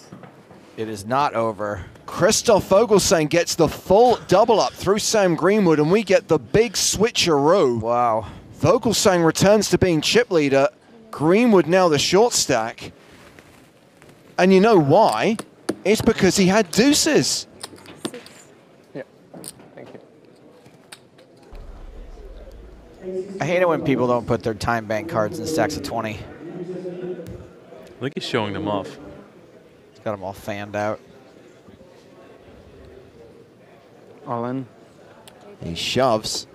It is not over. Christoph Vogelsang gets the full double up through Sam Greenwood, and we get the big switcheroo. Wow. Vogelsang returns to being chip leader. Greenwood now the short stack. And you know why? It's because he had deuces. Yeah, thank you. I hate it when people don't put their time bank cards in stacks of 20. I think he's showing them off. He's got them all fanned out. All in. He shoves.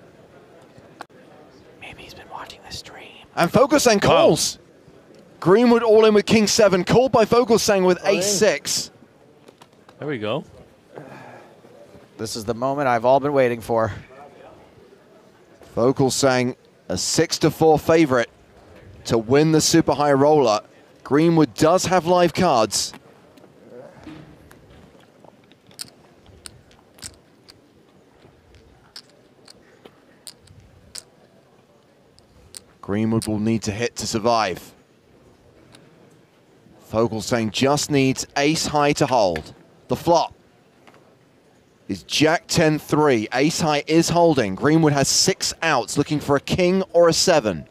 Maybe he's been watching the stream. And Vogelsang calls. Wow. Greenwood all in with King 7, called by Vogelsang with Ace 6. There we go. This is the moment I've all been waiting for. Vogelsang a 6-4 favorite to win the super high roller. Greenwood does have live cards. Greenwood will need to hit to survive. Vogelsang just needs ace high to hold. The flop is Jack 10-3. Ace high is holding. Greenwood has 6 outs, looking for a king or a 7.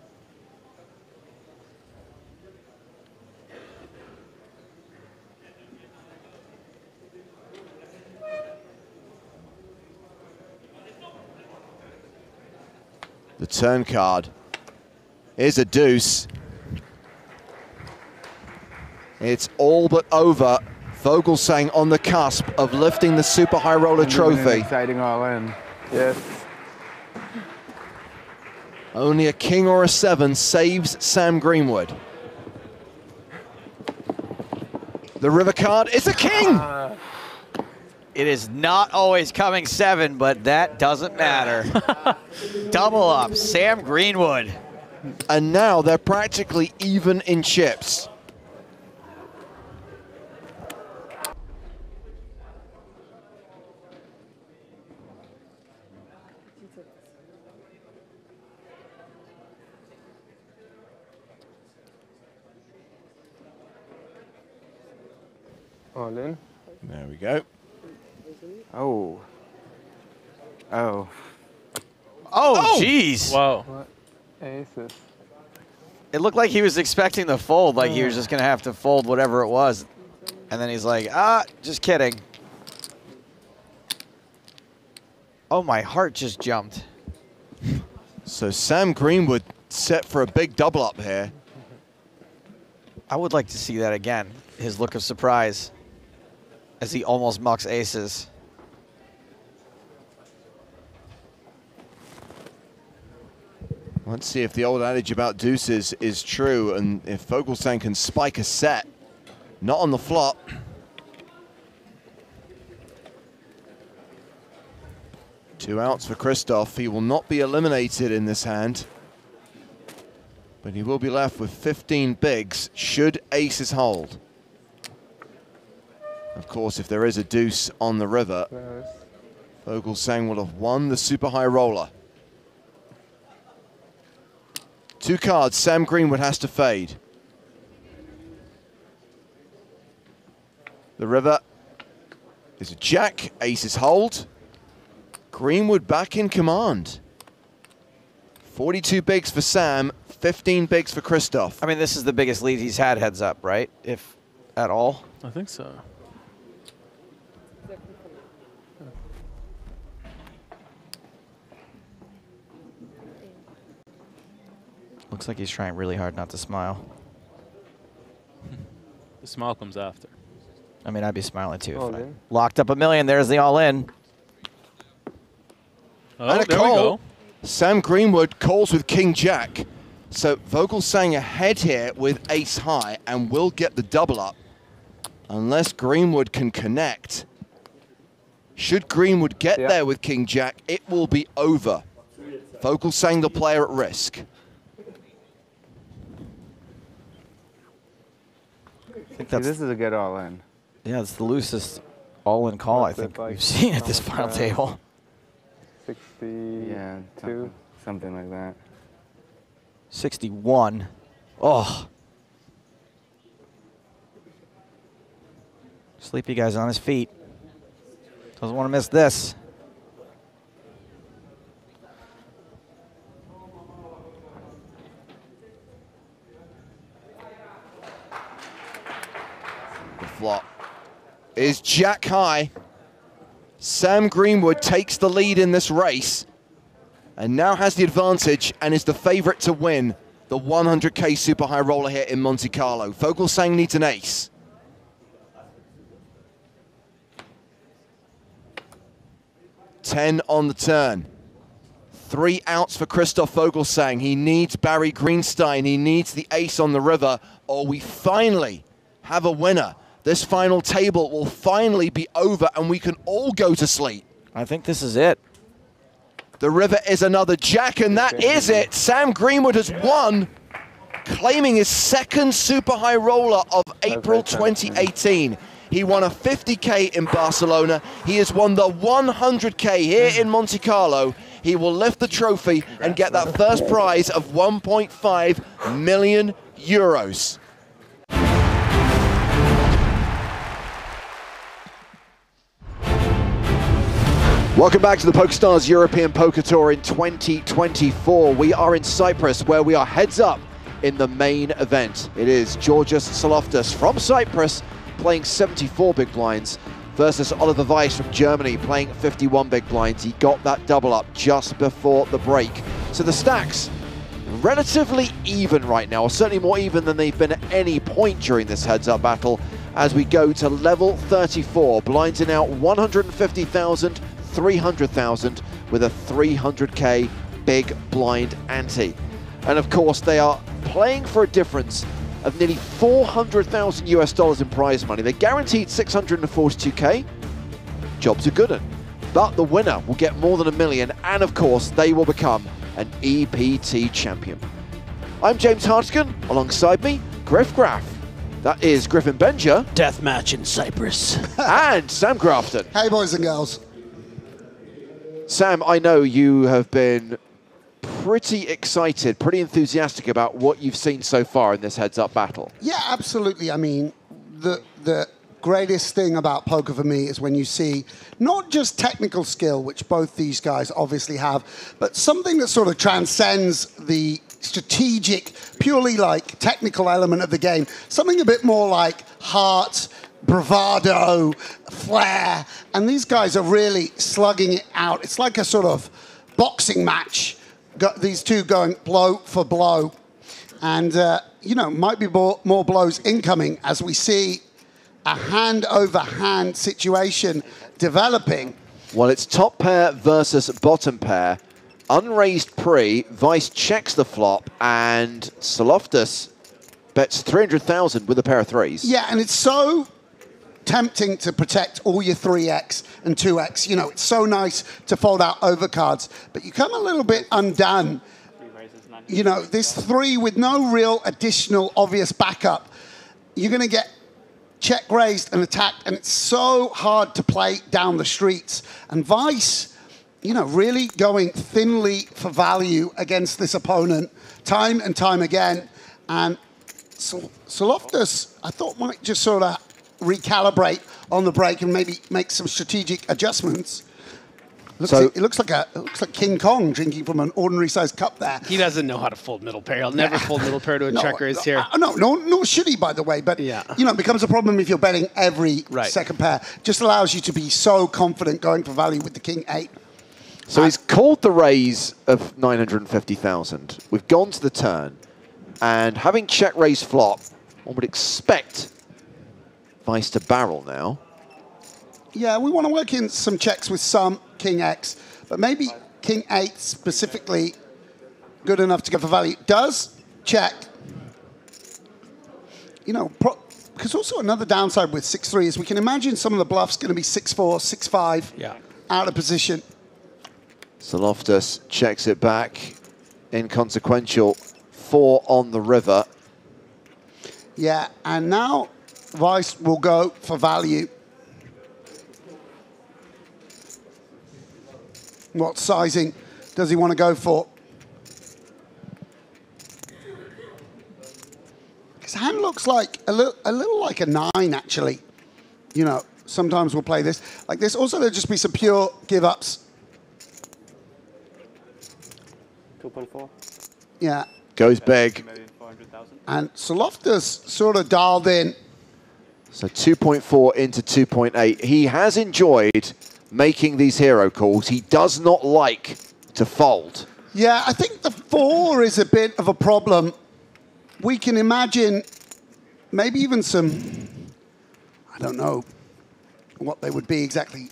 The turn card is a deuce. It's all but over. Vogelsang on the cusp of lifting the Super High Roller Trophy. Exciting all in. Yes. Only a king or a 7 saves Sam Greenwood. The river card is a king! It is not always coming 7, but that doesn't matter. Double up, Sam Greenwood. And now they're practically even in chips. All in. There we go. Oh. Oh. Oh, jeez. Wow. What aces? It looked like he was expecting the fold, like he was just going to have to fold whatever it was. And then he's like, just kidding. Oh, my heart just jumped. So Sam Greenwood set for a big double up here. I would like to see that again. His look of surprise as he almost mucks aces. Let's see if the old adage about deuces is true and if Vogelsang can spike a set. Not on the flop. Two outs for Christoph. He will not be eliminated in this hand, but he will be left with 15 bigs should aces hold. Of course, if there is a deuce on the river, Vogelsang will have won the Super High Roller. 2 cards, Sam Greenwood has to fade. The river is a jack, aces hold. Greenwood back in command. 42 bigs for Sam, 15 bigs for Christoph. I mean, this is the biggest lead he's had heads up, right? If at all. I think so. Looks like he's trying really hard not to smile. The smile comes after. I mean, I'd be smiling too. All If I in. locked up $1 million, there's the all-in. Oh, And a there we call. go. Sam Greenwood calls with King Jack. So Vogelsang ahead here with ace high and will get the double up unless Greenwood can connect. Should Greenwood get there with King Jack, it will be over. Vogelsang the player at risk. I think this is a good all in. Yeah, it's the loosest all-in call I think we've seen at this final table. 60. Yeah, something like that. 61. Oh. Sleepy guy's on his feet. Doesn't want to miss this. The flop is jack high. Sam Greenwood takes the lead in this race and now has the advantage and is the favorite to win the 100K Super High Roller here in Monte Carlo. Vogelsang needs an ace. $10 on the turn. 3 outs for Christoph Vogelsang. He needs Barry Greenstein. He needs the ace on the river, or we finally have a winner. This final table will finally be over and we can all go to sleep. I think this is it. The river is another jack, and that is it. Sam Greenwood has won, claiming his second Super High Roller of April 2018. He won a 50K in Barcelona. He has won the 100K here in Monte Carlo. he will lift the trophy and get that first prize of 1.5 million euros. Welcome back to the PokerStars European Poker Tour in 2024. We are in Cyprus, where we are heads up in the main event. It is Georgios Saloftis from Cyprus playing 74 big blinds versus Oliver Weiss from Germany playing 51 big blinds. He got that double up just before the break. So the stacks relatively even right now, or certainly more even than they've been at any point during this heads-up battle, as we go to level 34. Blinds are now 150,000, 300,000 with a 300k big blind ante. And of course they are playing for a difference of nearly 400,000 US dollars in prize money. They're guaranteed 642k. Job's a good one. But the winner will get more than $1 million, and of course they will become an EPT champion. I'm James Hartigan, alongside me, Griff Graff. That is Griffin Benja. Deathmatch in Cyprus. And Sam Grafton. Hey boys and girls. Sam, I know you have been pretty excited, pretty enthusiastic about what you've seen so far in this heads-up battle. Yeah, absolutely. I mean, the greatest thing about poker for me is when you see not just technical skill, which both these guys obviously have, but something that sort of transcends the strategic, purely like technical element of the game. Something a bit more like heart, bravado, flair, and these guys are really slugging it out. It's like a sort of boxing match. Got these two going blow for blow, and you know, might be more blows incoming as we see a hand-over-hand situation developing. Well, it's top pair versus bottom pair. Unraised pre, Weiss checks the flop, and Saloftis bets 300,000 with a pair of threes. Yeah, and it's so tempting to protect all your 3x and 2x. You know, it's so nice to fold out overcards, but you come a little bit undone. You know, this 3 with no real additional obvious backup, you're going to get check raised and attacked, and it's so hard to play down the streets. And Weiss, you know, really going thinly for value against this opponent time and time again. And Saloftis, I thought, might just sort of recalibrate on the break and maybe make some strategic adjustments. It looks like King Kong drinking from an ordinary sized cup there. He doesn't know how to fold middle pair. He'll never fold middle pair to a check raise here. No, should he, by the way. But, yeah, you know, it becomes a problem if you're betting every second pair. Just allows you to be so confident going for value with the King 8. So he's called the raise of 950,000. We've gone to the turn, and having check raise flop, one would expect Weiss to barrel now. Yeah, we want to work in some checks with some King X, but maybe King 8 specifically good enough to go for value. Does check. You know, because also another downside with 6-3 is we can imagine some of the bluffs going to be 6-4, 6-5, out of position. Saloftis checks it back. Inconsequential, 4 on the river. Yeah, and now Weiss will go for value. What sizing does he want to go for? His hand looks like a little like a 9, actually. You know, sometimes we'll play this like this. Also, there'll just be some pure give-ups. 2.4. Yeah. Goes big. And Saloftis sort of dialed in. So 2.4 into 2.8. He has enjoyed making these hero calls. He does not like to fold. Yeah, I think the 4 is a bit of a problem. We can imagine maybe even some, I don't know what they would be exactly,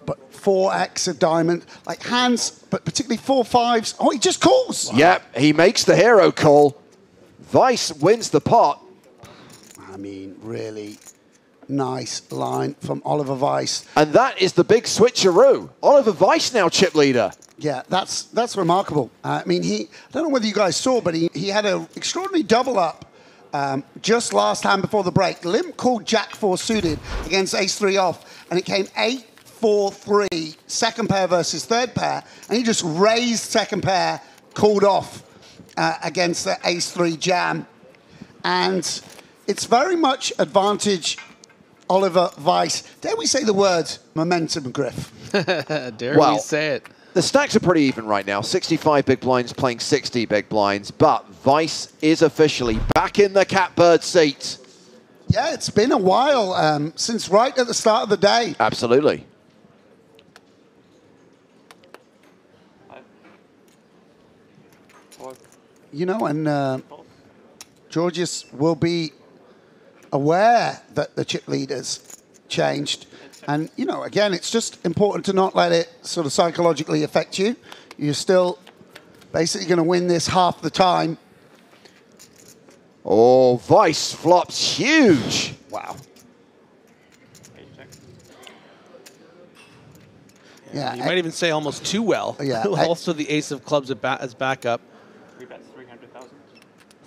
but 4x of diamond, like hands, but particularly 4-5s. Oh, he just calls. Yep, he makes the hero call. Weiss wins the pot. I mean, really nice line from Oliver Weiss. And that is the big switcheroo. Oliver Weiss now chip leader. Yeah, that's remarkable. I mean, I don't know whether you guys saw, but he had an extraordinary double up just last hand before the break. Limp called Jack 4 suited against Ace 3 off, and it came 4-3, second pair versus third pair, and he just raised second pair, called off against the ace-3 jam. And it's very much advantage Oliver Weiss. Dare we say the word momentum, Griff? Dare we say it? The stacks are pretty even right now. 65 big blinds playing 60 big blinds, but Weiss is officially back in the catbird seat. Yeah, it's been a while since right at the start of the day. Absolutely. You know, and Georgios will be aware that the chip leaders changed. And, you know, again, it's just important to not let it sort of psychologically affect you. You're still basically going to win this half the time. Oh, Weiss flops huge. Wow. Yeah, You might even say almost too well. Yeah. Also the ace of clubs as backup.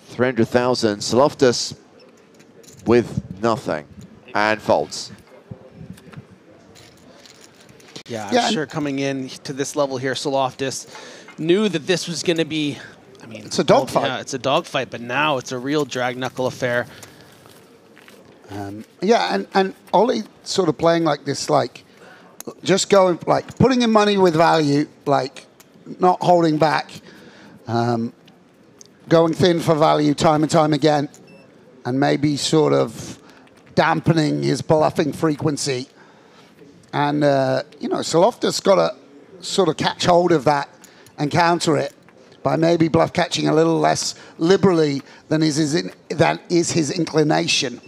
300,000. Saloftis with nothing and folds. Yeah, I'm sure coming in to this level here, Saloftis knew that this was going to be, I mean, it's a dogfight. Yeah, it's a dogfight, but now it's a real drag knuckle affair. Yeah, and Ollie sort of playing like this, like just going, like putting in money with value, like not holding back, going thin for value time and time again, and maybe sort of dampening his bluffing frequency. And, you know, Saloftis got to sort of catch hold of that and counter it by maybe bluff catching a little less liberally than is his inclination.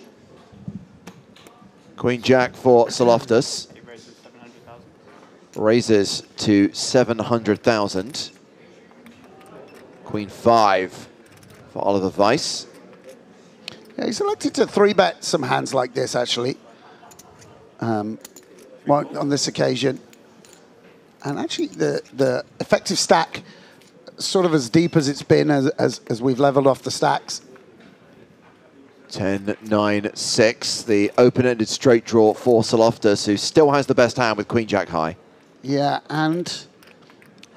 Queen Jack for Saloftis. Raises to 700,000. Queen 5 for Oliver Weiss. Yeah, he's elected to 3-bet some hands like this, actually. On this occasion. And actually the effective stack sort of as deep as it's been as we've leveled off the stacks. 10, 9, 6. The open-ended straight draw for Saloftis, who still has the best hand with Queen Jack high. Yeah, and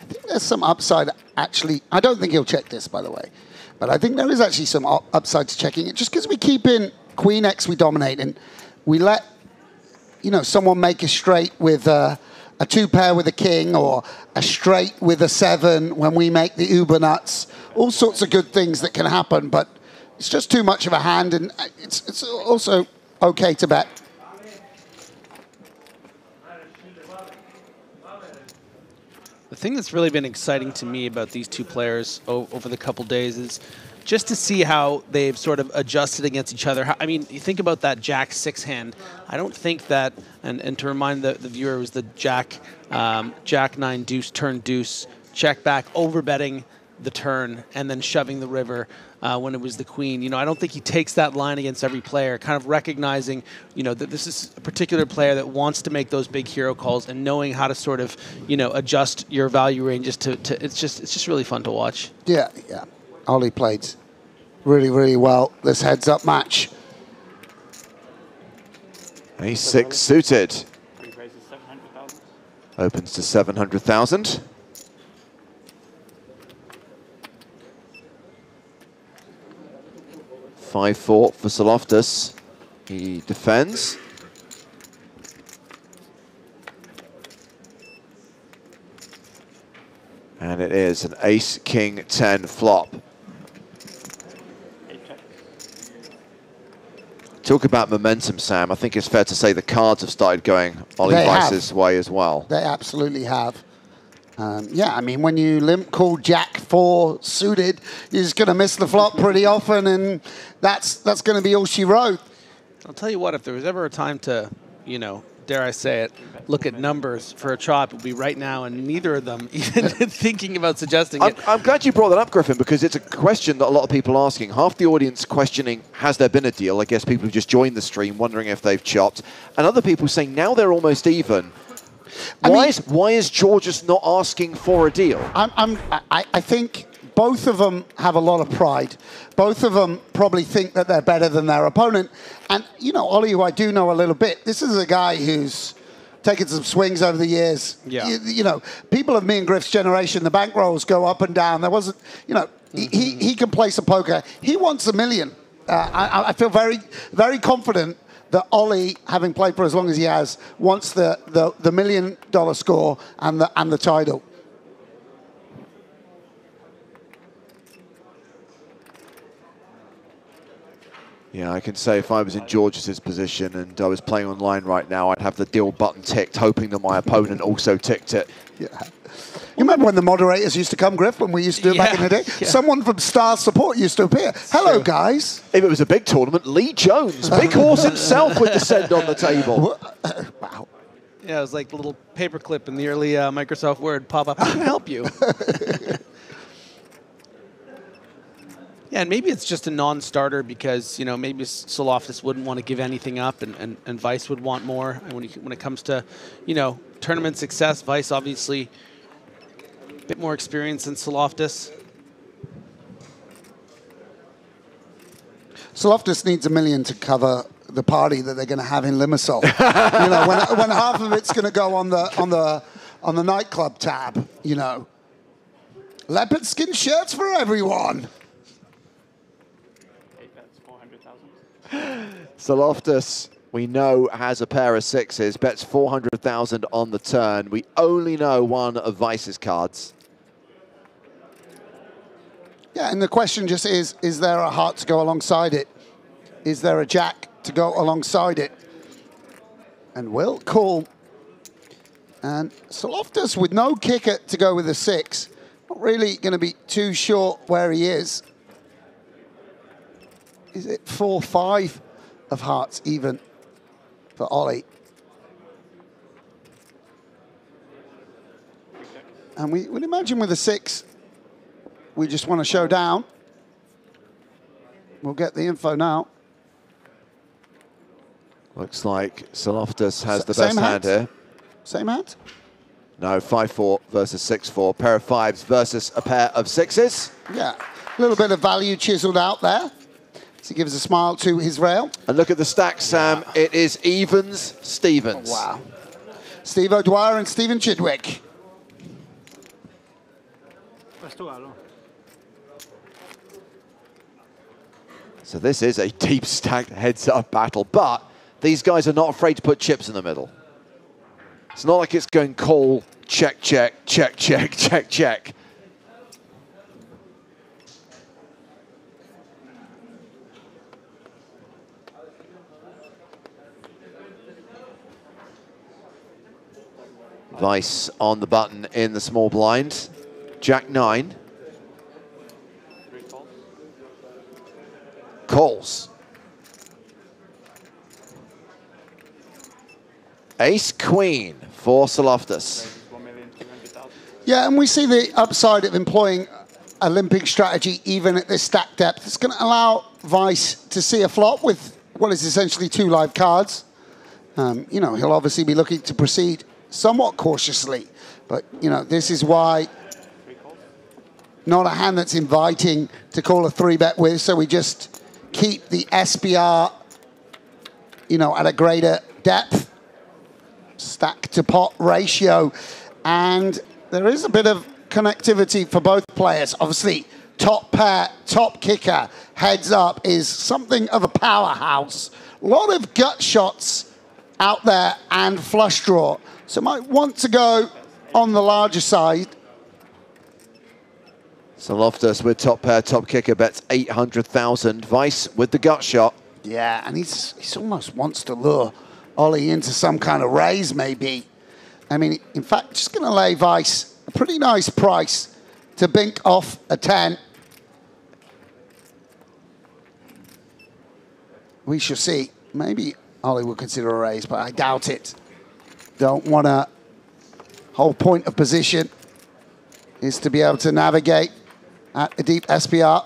I think there's some upside, actually. I don't think he'll check this, by the way. But I think there is actually some upside to checking it. Just because we keep in Queen X, we dominate, and we let, you know, someone make a straight with a 2-pair with a king, or a straight with a 7 when we make the uber nuts. All sorts of good things that can happen, but it's just too much of a hand, and it's also okay to bet. The thing that's really been exciting to me about these two players over the couple days is just to see how they've sort of adjusted against each other. I mean, you think about that Jack 6 hand. I don't think that, and to remind the viewer, it was the Jack 9 deuce turn deuce, check back, overbetting the turn, and then shoving the river when it was the queen. You know, I don't think he takes that line against every player, kind of recognizing, you know, that this is a particular player that wants to make those big hero calls and knowing how to sort of, you know, adjust your value ranges to it's just really fun to watch. Yeah, yeah. Ollie played really, really well this heads-up match. Ace-6 suited. Opens to 700,000. Five-4 for Saloftis. He defends. And it is an ace-king-10 flop. Talk about momentum, Sam. I think it's fair to say the cards have started going Ollie Weiss's way as well. They absolutely have. Yeah, I mean, when you limp call Jack 4 suited, you're just going to miss the flop pretty often, and that's going to be all she wrote. I'll tell you what, if there was ever a time to, you know, dare I say it, look at numbers for a chop, it would be right now, and neither of them even thinking about suggesting it. I'm glad you brought that up, Griffin, because it's a question that a lot of people are asking. Half the audience questioning, has there been a deal? I guess people who just joined the stream wondering if they've chopped. And other people saying, now they're almost even. Why is Georgios not asking for a deal? I think both of them have a lot of pride. Both of them probably think that they're better than their opponent. And, you know, Ollie, who I do know a little bit, this is a guy who's taken some swings over the years. Yeah. You know, people of me and Griff's generation, the bankrolls go up and down. There wasn't, you know, he can play some poker. He wants $1 million. I feel very, very confident that Ollie, having played for as long as he has, wants the $1 million score and the title. Yeah, I can say if I was in George's position and I was playing online right now, I'd have the deal button ticked, hoping that my opponent also ticked it. Yeah. You remember when the moderators used to come, Griff, when we used to do it back in the day? Yeah. Someone from Star Support used to appear. Hello, guys. If it was a big tournament, Lee Jones, big horse himself, would descend on the table. Wow. Yeah, it was like the little paperclip in the early Microsoft Word pop-up. How can I help you? Yeah, and maybe it's just a non-starter because, you know, maybe Soloftis wouldn't want to give anything up and Vice would want more. And when it comes to, you know, tournament success, Vice obviously a bit more experience than Soloftis. Soloftis needs $1 million to cover the party that they're going to have in Limassol. You know, when half of it's going to go on the nightclub tab, you know. Leopard skin shirts for everyone. Soloftis, we know, has a pair of sixes, bets 400,000 on the turn. We only know one of Vice's cards. Yeah, and the question just is there a heart to go alongside it? Is there a jack to go alongside it? And will call. And Soloftis with no kicker to go with a 6. Not really going to be too sure where he is. Is it 4-5 of hearts even for Ollie? And we would imagine with a 6, we just want to show down. We'll get the info now. Looks like Soloftis has the best hand here. Same hand? No, 5-4 versus 6-4. Pair of 5s versus a pair of 6s. Yeah, a little bit of value chiseled out there. So he gives a smile to his rail. And look at the stack, Sam. It is evens, Stevens. Oh, wow. Steve O'Dwyer and Stephen Chidwick. So this is a deep stacked heads-up battle, but these guys are not afraid to put chips in the middle. It's not like it's going call, check, check, check, check, check, check. Vice on the button in the small blind. Jack 9. Calls. Ace Queen for Soloftis. Yeah, and we see the upside of employing a limping strategy even at this stack depth. It's going to allow Vice to see a flop with what is essentially 2 live cards. You know, he'll obviously be looking to proceed somewhat cautiously, but, you know, this is why not a hand that's inviting to call a 3-bet with, so we just keep the SPR, you know, at a greater depth, stack to pot ratio, and there is a bit of connectivity for both players. Obviously, top pair, top kicker, heads up is something of a powerhouse. A lot of gut shots out there and flush draw. So might want to go on the larger side. Soloftis with top pair, top kicker, bets 800,000. Vice with the gut shot. Yeah, and he's almost wants to lure Ollie into some kind of raise, maybe. I mean, in fact, just going to lay Vice a pretty nice price to bink off a 10. We shall see. Maybe Ollie will consider a raise, but I doubt it. Don't want to. Whole point of position is to be able to navigate at a deep SPR.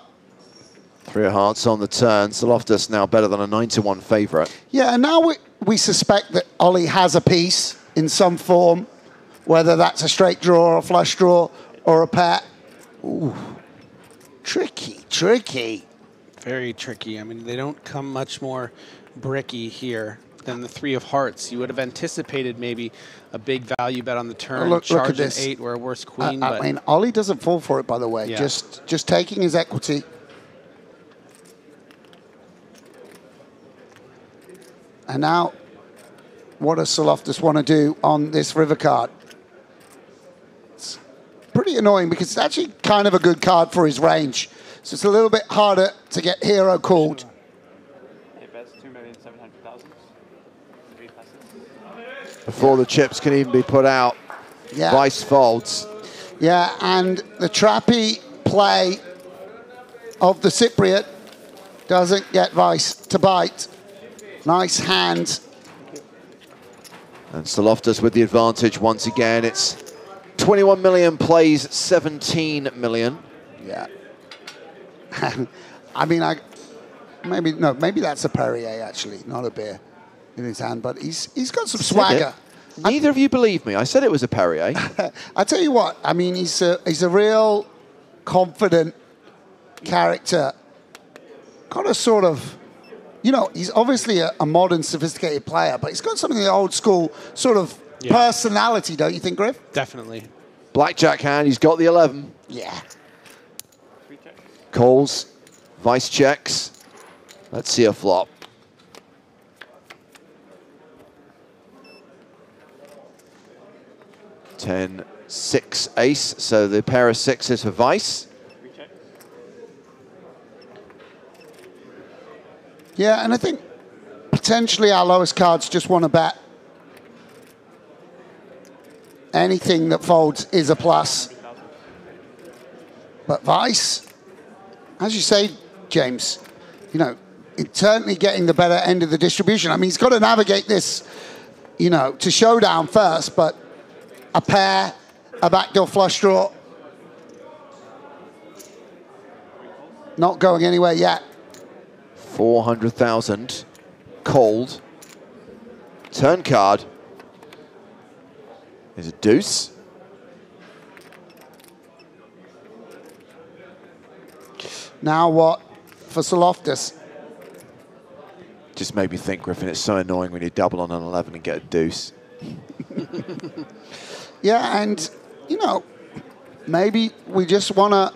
3 of hearts on the turn. Soloftis now better than a 9-1 favourite. Yeah, and now we suspect that Ollie has a piece in some form, whether that's a straight draw or a flush draw or a pair. Ooh, tricky, tricky. Very tricky. I mean, they don't come much more bricky here. than the 3 of hearts. You would have anticipated maybe a big value bet on the turn, look charge at an this. 8 or a worse queen. I mean, Ollie doesn't fall for it, by the way. Yeah. Just taking his equity. And now, what does Loftus want to do on this river card? It's pretty annoying because it's actually kind of a good card for his range. So it's a little bit harder to get hero called. Before the chips can even be put out, Vice folds. Yeah, and the trappy play of the Cypriot doesn't get Vice to bite. Nice hand. And Loftus with the advantage once again. It's 21 million plays 17 million. Yeah. I mean, maybe that's a Perrier actually, not a beer in his hand, but he's got some swagger. Neither of you believe me. I said it was a Perrier. I tell you what, I mean, he's a real confident character. Got a sort of, he's obviously a modern, sophisticated player, but he's got something of the old school sort of personality, don't you think, Griff? Definitely. Blackjack hand, he's got the 11. Yeah. Calls, Vice checks. Let's see a flop. Ten, 6, ace. So the pair of sixes for Vice. Yeah, and I think potentially our lowest cards just want to bet. Anything that folds is a plus. But Vice, as you say, James, it's certainly getting the better end of the distribution. I mean, he's got to navigate this, to showdown first, but a pair, a backdoor flush draw, not going anywhere yet. 400,000, cold. Turn card is a deuce. Now what for Loftus? Just made me think, Griffin, it's so annoying when you double on an 11 and get a deuce. Yeah, and, maybe we just want to,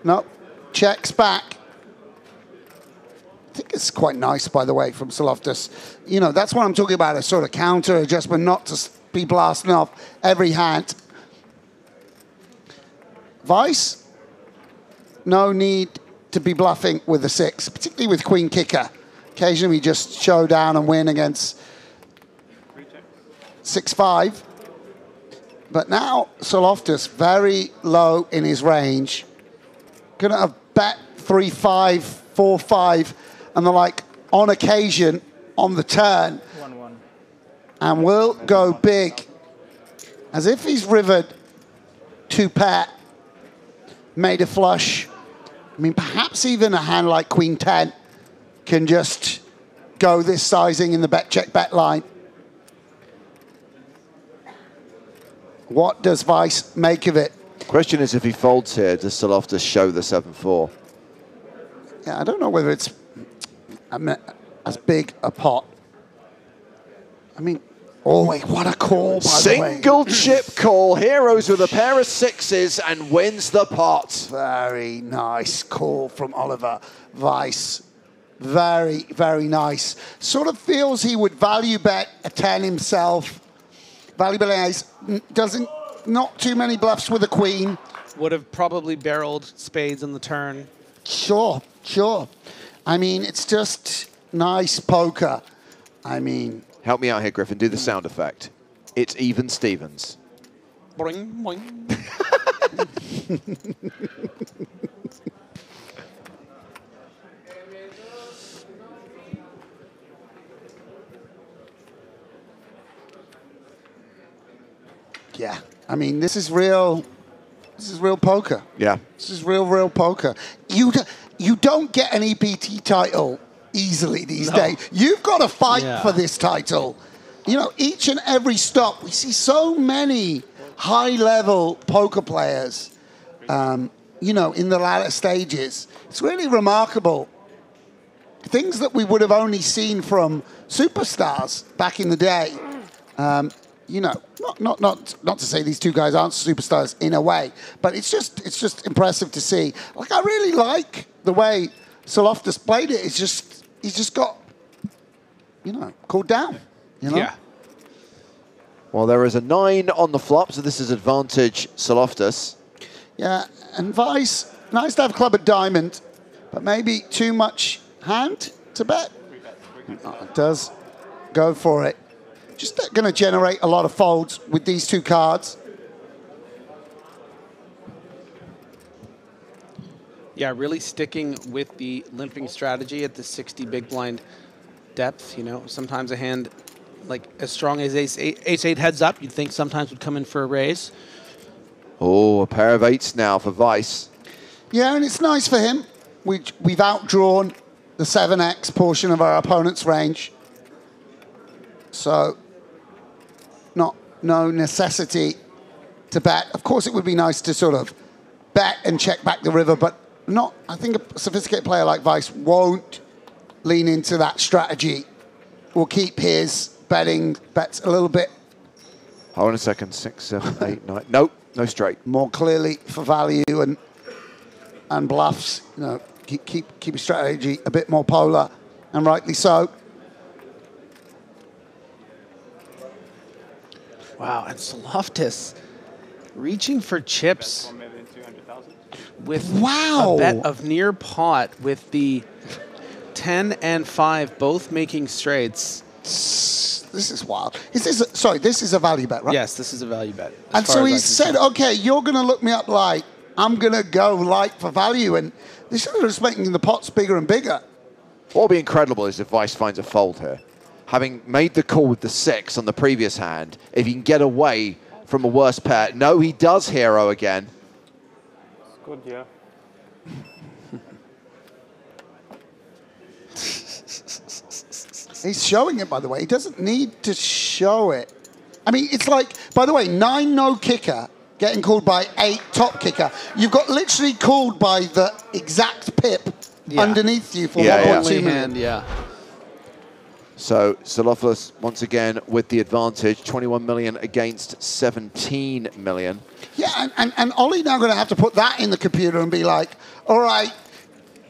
no, checks back. I think it's quite nice, by the way, from Loftus. That's what I'm talking about, a sort of counter adjustment, not to be blasting off every hand. Vice, no need to be bluffing with the 6, particularly with queen kicker. Occasionally we just show down and win against 6-5. But now Loftus very low in his range. Gonna have bet 3-5, 4-5, and the like on occasion on the turn. 1-1. And will go big. As if he's rivered 2-pair, made a flush. I mean, perhaps even a hand like Queen 10 can just go this sizing in the bet check bet line. What does Vice make of it? Question is, if he folds here, does Loftus show the 7-4? Yeah, I don't know whether it's as big a pot. I mean, oh wait, what a call, by the way. Single chip call. Heroes with a pair of 6s and wins the pot. Very nice call from Oliver Vice. Very, very nice. Sort of feels he would value bet a 10 himself. Value bet ace. Not too many bluffs with a queen. Would have probably barreled spades on the turn. Sure. I mean, it's just nice poker. I mean... Help me out here, Griffin. Do the sound effect. It's even Stevens. Boing, boing. Yeah, I mean, this is real poker. Yeah. This is real poker. You don't get an EPT title easily these days. You've got to fight for this title. Each and every stop, we see so many high-level poker players, in the latter stages. It's really remarkable. things that we would have only seen from superstars back in the day. You know, not to say these two guys aren't superstars in a way, but it's just impressive to see. Like, I really like the way Saloftis played it. He's just got, you know, cooled down. You know? Yeah. Well, there is a 9 on the flop, so this is advantage Saloftis. Yeah, and Vice, nice to have club at diamond, but maybe too much hand to bet. Oh, it does go for it. Just going to generate a lot of folds with these two cards. Yeah, really sticking with the limping strategy at the 60 big blind depth. You know, sometimes a hand like as strong as ace-8 heads up, you'd think sometimes would come in for a raise. Oh, a pair of 8s now for Vice. Yeah, and it's nice for him. We've outdrawn the 7x portion of our opponent's range. So, no necessity to bet. Of course, it would be nice to sort of bet and check back the river, but not. I think a sophisticated player like Vice won't lean into that strategy. Will keep his betting bets a little bit. Hold on a second. 6, 7, 8, 9. Nope, no straight. More clearly for value and bluffs. You know, keep your strategy a bit more polar, and rightly so. Wow, and Saloftis reaching for chips with a bet of near pot with the 10 and 5 both making straights. This is wild. This is a value bet, right? Yes, this is a value bet. And so he said, okay, you're going to look me up light. I'm going to go light for value. And this is just making the pots bigger and bigger. What would be incredible is if Vice finds a fold here. Having made the call with the 6 on the previous hand, if he can get away from a worse pair. No, he does hero again. It's good, yeah. He's showing it, by the way. He doesn't need to show it. I mean, it's like, by the way, 9 no kicker getting called by 8 top kicker. You've got literally called by the exact pip underneath you for 1.2 million. Yeah. So Saloftis once again with the advantage, 21 million against 17 million. Yeah, and Ollie now going to have to put that in the computer and be like, all right,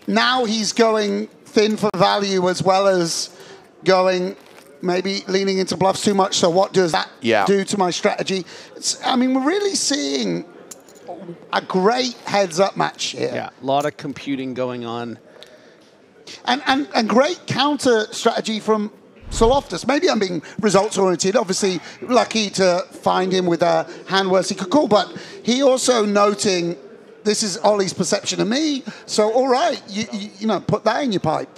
now he's going thin for value as well as going maybe leaning into bluffs too much. So what does that do to my strategy? I mean, we're really seeing a great heads-up match here. Yeah, a lot of computing going on. And great counter strategy from Saloftis. Maybe I'm being results-oriented. Obviously, lucky to find him with a hand worse he could call, but he also noting this is Ollie's perception of me. So, all right, you know, put that in your pipe.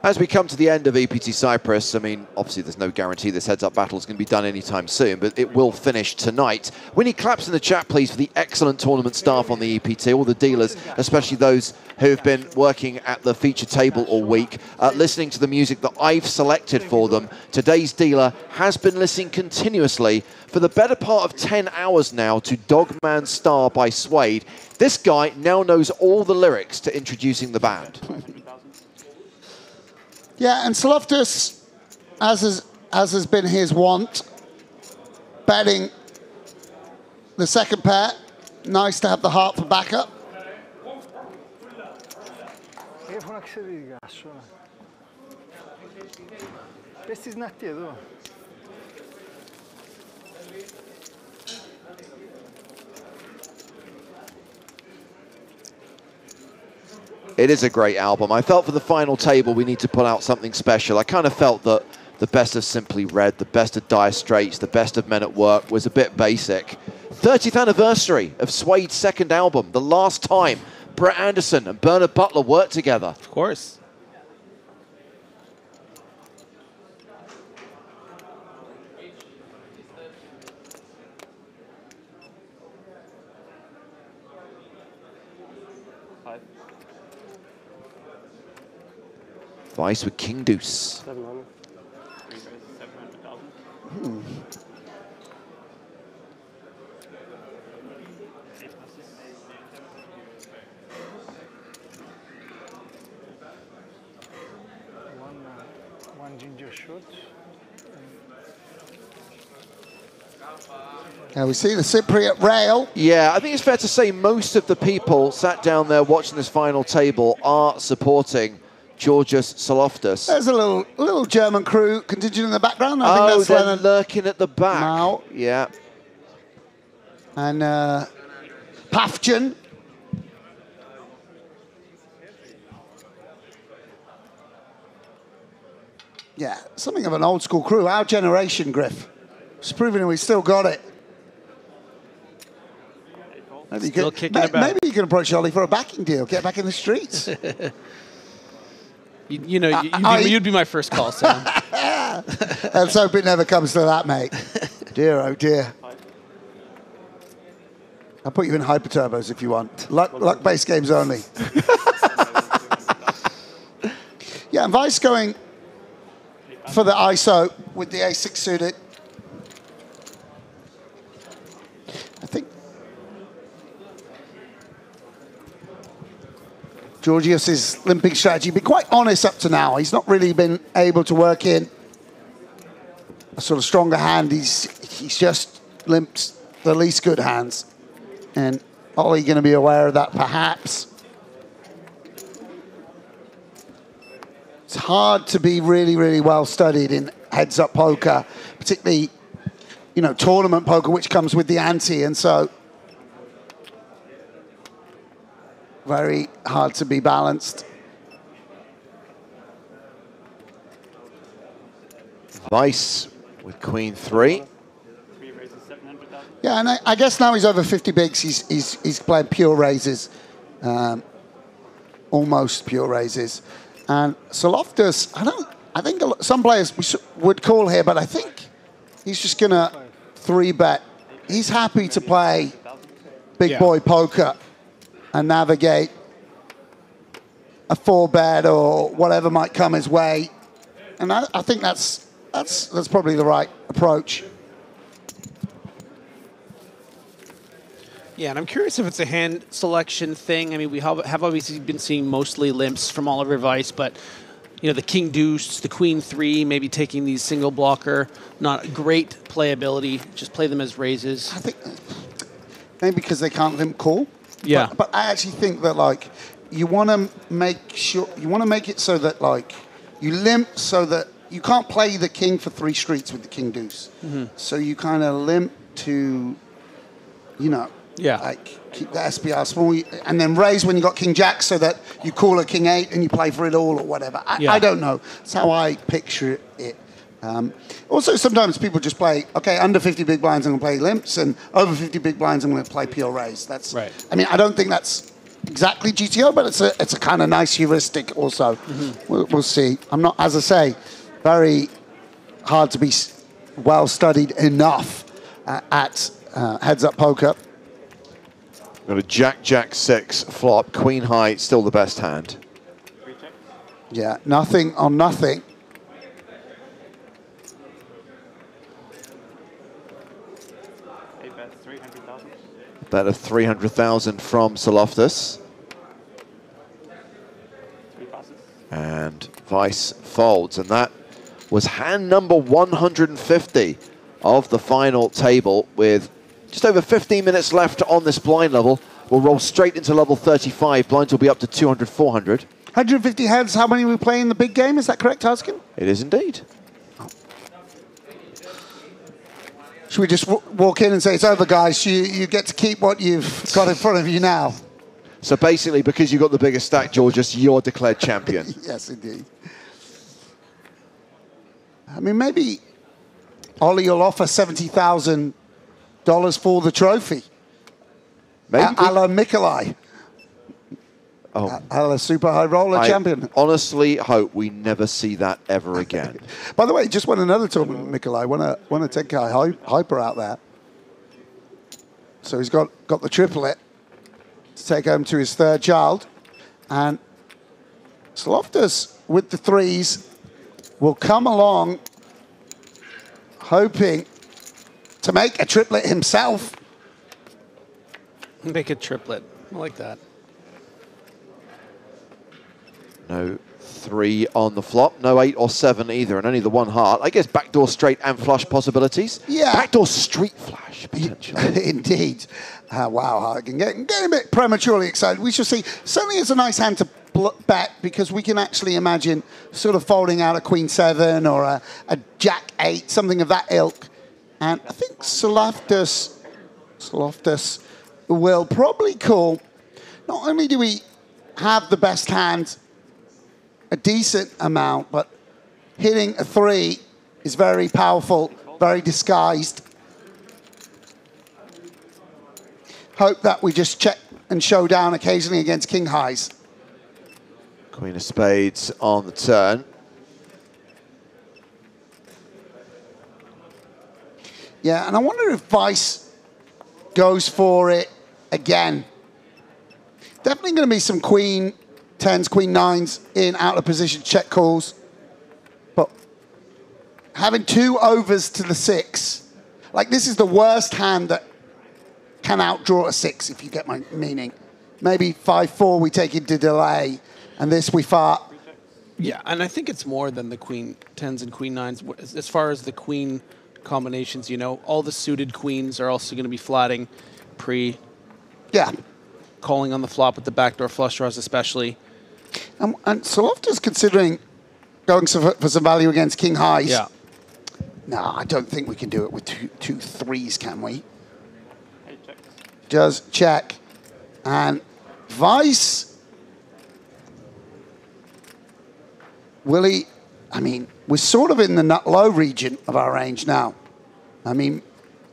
As we come to the end of EPT Cyprus, I mean, obviously there's no guarantee this heads-up battle is going to be done anytime soon, but it will finish tonight. Winnie, claps in the chat, please, for the excellent tournament staff on the EPT, all the dealers, especially those who have been working at the feature table all week, listening to the music that I've selected for them. Today's dealer has been listening continuously for the better part of 10 hours now to Dogman Star by Suede. This guy now knows all the lyrics to introducing the band. Yeah, and Saloftis, as has been his want, betting the second pair. Nice to have the heart for backup. It is a great album. I felt for the final table we need to put out something special. I kind of felt that the best of Simply Red, the best of Dire Straits, the best of Men at Work was a bit basic. 30th anniversary of Suede's second album, the last time Brett Anderson and Bernard Butler worked together. Of course. Vice with King Deuce. 700. Now we see the Cypriot rail. Yeah, I think it's fair to say most of the people sat down there watching this final table are supporting Georgios Saloftis. There's a little German crew contingent in the background. I think that's they're Leonard lurking at the back. Mao. Yeah. And Pafjan. Yeah, something of an old school crew. Our generation, Griff. It's proving we still got it. Maybe Still kicking about. Maybe you can approach Ollie for a backing deal. Get back in the streets. You'd be my first call, Sam. Let's hope it never comes to that, mate. Dear, oh dear. I'll put you in hyper turbos if you want. Luck-based games only. Yeah, and Vice going for the ISO with the A6 suited. I think Georgios' limping strategy been quite honest up to now. He's not really been able to work in a sort of stronger hand. He's just limped the least good hands. And Ollie going to be aware of that perhaps. It's hard to be really, really well studied in heads-up poker, particularly, tournament poker, which comes with the ante, and so very hard to be balanced. Vice with Queen 3. Yeah, and I guess now he's over 50 bigs. He's playing pure raises, almost pure raises. And Saloftis, I think some players would call here, but I think he's just going to 3-bet. He's happy to play big boy poker and navigate a 4-bet or whatever might come his way. And I think that's probably the right approach. Yeah, and I'm curious if it's a hand selection thing. I mean, we have obviously been seeing mostly limps from Oliver Vice, but the King Deuce, the Queen 3, maybe taking these single blocker, not great playability. Just play them as raises. I think maybe because they can't limp call. Yeah, but I actually think that you want to make it so that you limp so that you can't play the King for 3 streets with the King Deuce. Mm-hmm. So you kind of limp to, keep the SPR small, and then raise when you got King Jack so that you call a King 8 and you play for it all or whatever. I don't know. That's how I picture it. Also, sometimes people just play, under 50 big blinds I'm going to play limps, and over 50 big blinds I'm going to play pure raise. That's right. I mean, I don't think that's exactly GTO, but it's a kind of nice heuristic also. Mm-hmm. We'll see. I'm not, as I say, very hard to be well studied enough at heads-up poker. Got a Jack 6 flop, Queen high, still the best hand. Yeah, nothing on nothing. Bet of 300,000 from Saloftis. And Vice folds, and that was hand number 150 of the final table with just over 15 minutes left on this blind level. We'll roll straight into level 35. Blinds will be up to 200, 400. 150 hands, how many we play in the big game? Is that correct, Harskin? It is indeed. Oh. Should we just walk in and say, it's over, guys? You get to keep what you've got in front of you now. So basically, because you got the biggest stack, Georgios, you're declared champion. Yes, indeed. I mean, maybe Ollie will offer $70,000 for the trophy. Maybe. A la Mikolai. Oh. A la Super High Roller champion. Honestly hope we never see that ever again. By the way, just won another tournament, Mikolai. Won a 10K hyper out there. So he's got the triplet to take home to his 3rd child. And Saloftis with the 3s will come along hoping to make a triplet himself. Make a triplet. I like that. No 3 on the flop. No 8 or 7 either, and only the 1 heart. I guess backdoor straight and flush possibilities. Yeah. Backdoor street flash, potentially. Indeed. Wow, I can get a bit prematurely excited. We shall see. Certainly it's a nice hand to bet because we can actually imagine sort of folding out a queen 7 or a jack 8, something of that ilk. And I think Saloftis will probably call. Not only do we have the best hand a decent amount, but hitting a 3 is very powerful, very disguised. Hope that we just check and show down occasionally against king highs. Queen of spades on the turn. Yeah, and I wonder if Vice goes for it again. Definitely going to be some queen 10s, queen 9s in out of position check calls. But having 2 overs to the 6, like this is the worst hand that can outdraw a 6, if you get my meaning. Maybe 5-4 we take into delay, and this we fart. Yeah, and I think it's more than the queen 10s and queen 9s. As far as the queen combinations, you know, all the suited queens are also going to be flatting pre. Yeah. Calling on the flop with the backdoor flush draws especially. And Saloftis considering going for some value against king highs. Yeah. No, I don't think we can do it with two 3s, can we? Does check. And Vice, will he, I mean, we're sort of in the nut low region of our range now. I mean,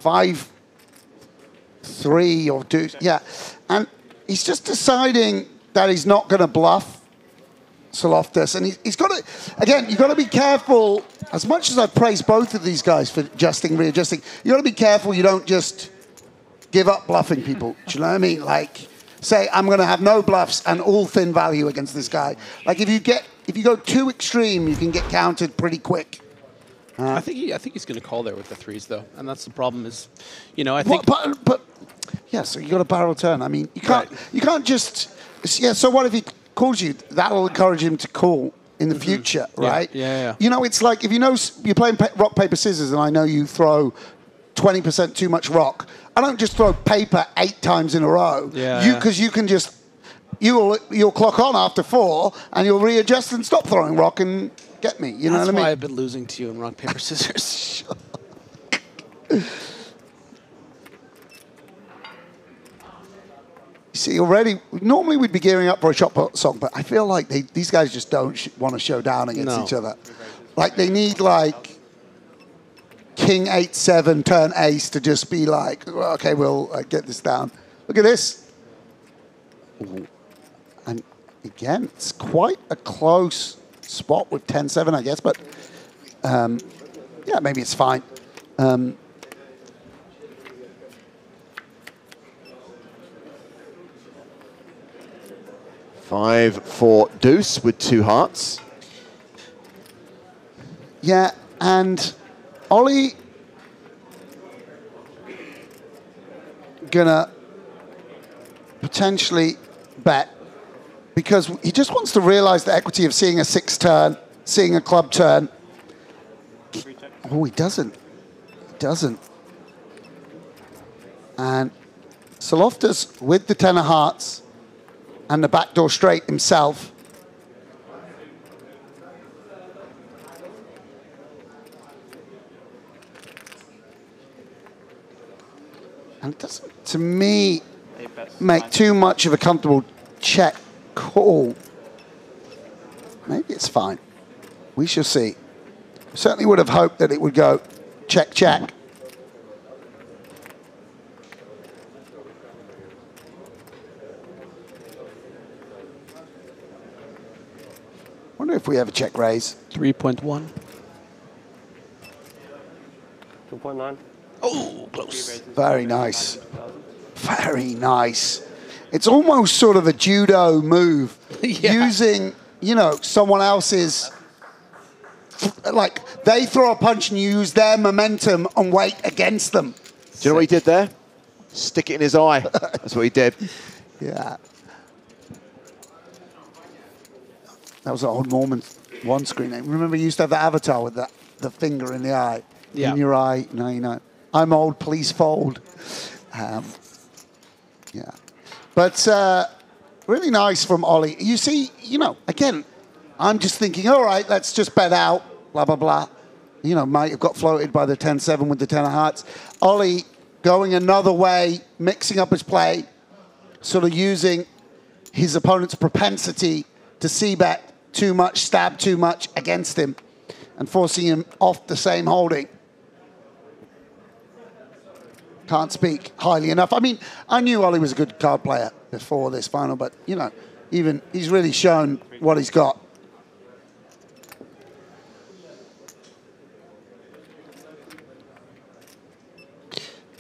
5-3 or 2, yeah. And he's just deciding that he's not going to bluff Saloftis. And he's got to, again, you've got to be careful. As much as I praise both of these guys for adjusting, readjusting, you've got to be careful you don't just give up bluffing people. Do you know what I mean? Like, say, I'm going to have no bluffs and all thin value against this guy. Like, if you go too extreme, you can get countered pretty quick. I think he's going to call there with the 3s, though. And that's the problem is, you know, I think... But yeah, so you got a barrel turn. I mean, you can't just... Yeah, so what if he calls you? That'll encourage him to call in the future, right? Yeah. You know, it's like if you know you're playing rock, paper, scissors, and I know you throw 20% too much rock, I don't just throw paper 8 times in a row. Yeah. Because you can just... You'll clock on after 4, and you'll readjust and stop throwing rock and get me. You know what I mean? That's why I've been losing to you in rock, paper, scissors. See, already, normally we'd be gearing up for a shot put song, but I feel like these guys just don't want to show down against each other. Like, they need, like, king 8-7, turn ace to just be like, well, okay, we'll get this down. Look at this. Ooh. And again, it's quite a close spot with 10-7, I guess, but yeah, maybe it's fine. 5-4 deuce with 2 hearts. Yeah, and Ollie gonna potentially bet because he just wants to realize the equity of seeing a 6 turn, seeing a club turn. Oh, he doesn't. He doesn't. And Saloftis with the 10 of hearts and the backdoor straight himself. And it doesn't, to me, make too much of a comfortable check call. Maybe it's fine. We shall see. Certainly would have hoped that it would go check, check. Wonder if we have a check raise. 3.1. 2.9. Oh, close. Very nice. Very nice. It's almost sort of a judo move. Using, you know, someone else's, like, they throw a punch and you use their momentum and weight against them. Do you know what he did there? Stick it in his eye. That's what he did. Yeah. That was an old Norman one screen name. Remember, you used to have the avatar with the finger in the eye. Yeah. In your eye. No, you know. I'm old, please fold. Yeah. But really nice from Ollie. You see, again, I'm just thinking, all right, let's just bet out, blah, blah, blah. Might have got floated by the 10-7 with the 10 of hearts. Ollie going another way, mixing up his play, sort of using his opponent's propensity to c-bet too much, stab too much against him, and forcing him off the same holding. Can't speak highly enough. I mean, I knew Ollie was a good card player before this final, but, even he's really shown what he's got.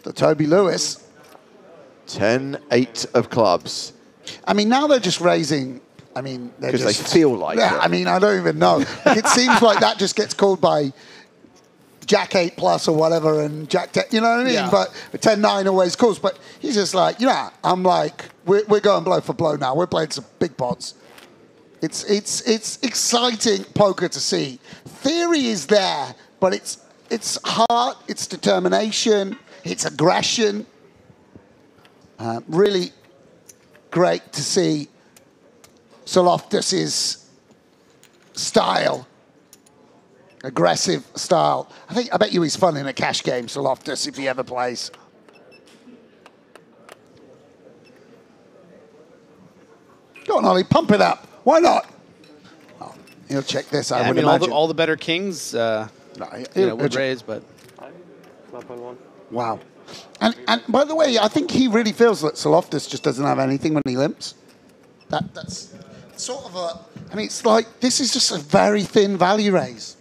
The Toby Lewis. 10-8 of clubs. I mean, now they're just raising. I mean, because they feel like it. I mean, I don't even know. It seems like that just gets called by Jack 8 plus or whatever, and Jack 10. You know what I mean? Yeah. But 10-9 always calls. But he's just like, I'm like, we're going blow for blow now. We're playing some big pots. It's exciting poker to see. Theory is there, but it's heart, it's determination, it's aggression. Really great to see Soloftus's style, aggressive style. I bet you he's fun in a cash game, Soloftus, if he ever plays. Go on, Ollie, pump it up. Why not? Oh, he'll check this. I would imagine. all the better kings, would raise, but wow. And by the way, I think he really feels that Soloftus just doesn't have anything when he limps. That's sort of a. I mean, it's like this is just a very thin value raise.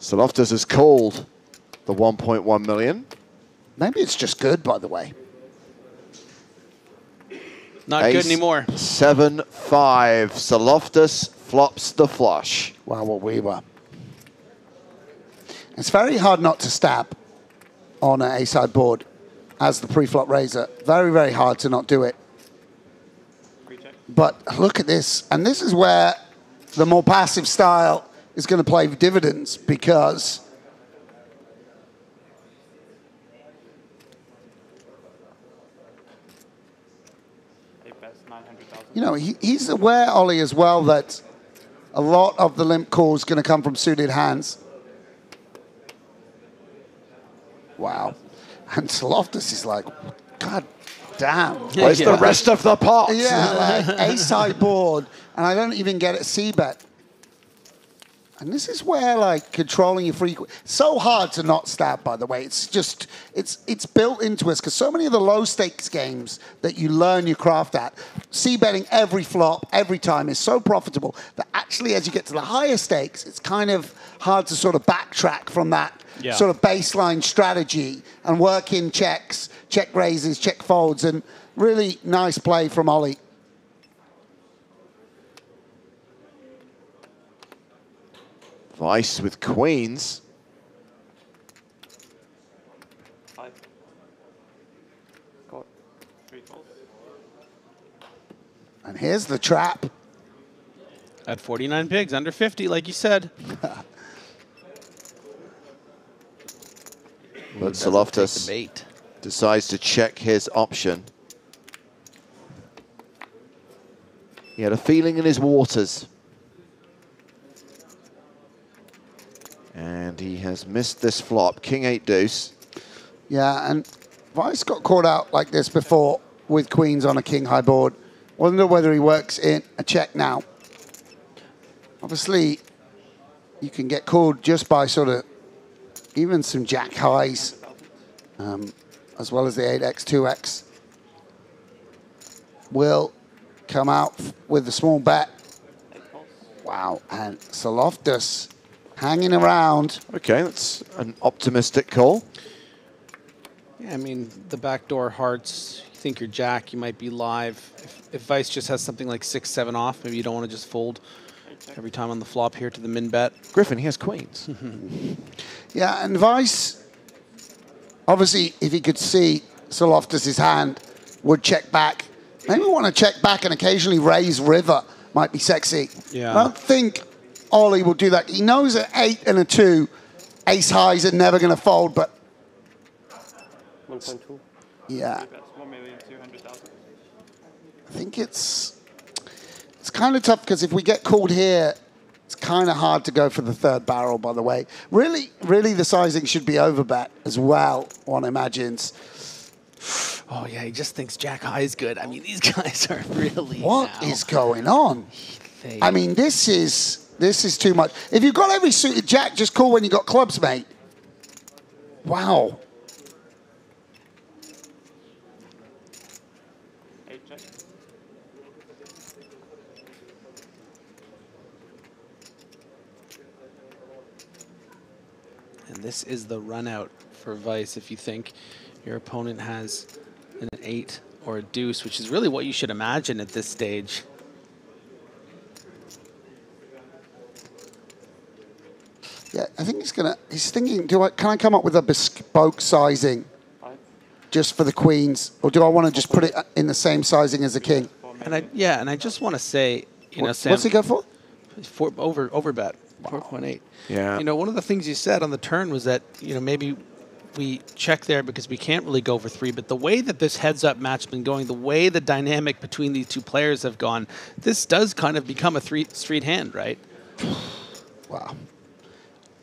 Soloftus has called the 1.1 million. Maybe it's just good, by the way. Not good anymore. 7-5. Soloftus flops the flush. Wow, what we were. It's very hard not to stab on an A-side board as the pre-flop raiser. Very, very hard to not do it. But look at this. And this is where the more passive style is going to play dividends, because he's aware, Ollie, as well, that a lot of the limp call is going to come from suited hands. Wow. And Soloftus is like, God damn. Where's the rest of the pot? Yeah, like A-side board, and I don't even get a C-bet. And this is where, like, controlling your frequency, so hard to not stab, by the way. It's just, it's built into us, because so many of the low-stakes games that you learn your craft at, C-betting every flop, every time is so profitable that actually, as you get to the higher stakes, it's kind of hard to sort of backtrack from that sort of baseline strategy and work in checks, check raises, check folds, and really nice play from Ollie. Vice with queens. And here's the trap. At 49 pigs, under 50, like you said. But Soloftus decides to check his option. He had a feeling in his waters. And he has missed this flop. King 8 deuce. Yeah, and Vice got caught out like this before with queens on a king high board. Wonder whether he works in a check now. Obviously, you can get called just by sort of even some jack highs, as well as the 8x, 2x. Will come out with a small bet. Wow, and Soloftus hanging around. Okay, that's an optimistic call. Yeah, I mean, the backdoor hearts, you think you're jack, you might be live. If Vice just has something like 6-7 off, maybe you don't want to just fold every time on the flop here to the min bet. Griffin, he has queens. Yeah, and Vice, obviously, if he could see Soloftus's hand, would check back Maybe we want to check back and occasionally raise river. Might be sexy. Yeah. I don't think Ollie will do that. He knows at 8 and a 2, ace highs are never going to fold, but 1.2. yeah. 1,200,000. I think it's kind of tough because if we get called here, it's kind of hard to go for the third barrel, by the way. Really, the sizing should be overbet as well, one imagines. Oh, yeah, he just thinks Jack High is good. I mean, these guys are really What is going on? I mean, this is too much. If you've got every suited Jack, just call when you got clubs, mate. Wow. And this is the run out for Vice if you think your opponent has an 8 or a deuce, which is really what you should imagine at this stage. Yeah, I think he's thinking, can I come up with a bespoke sizing just for the queens? Or do I want to just put it in the same sizing as the king? And I just want to say, Sam. What's he go for? Overbet, 4.8. Yeah. One of the things you said on the turn was that, maybe we check there because we can't really go for 3, but the way that this heads-up match has been going, the way the dynamic between these two players have gone, this does kind of become a street hand, right? Wow.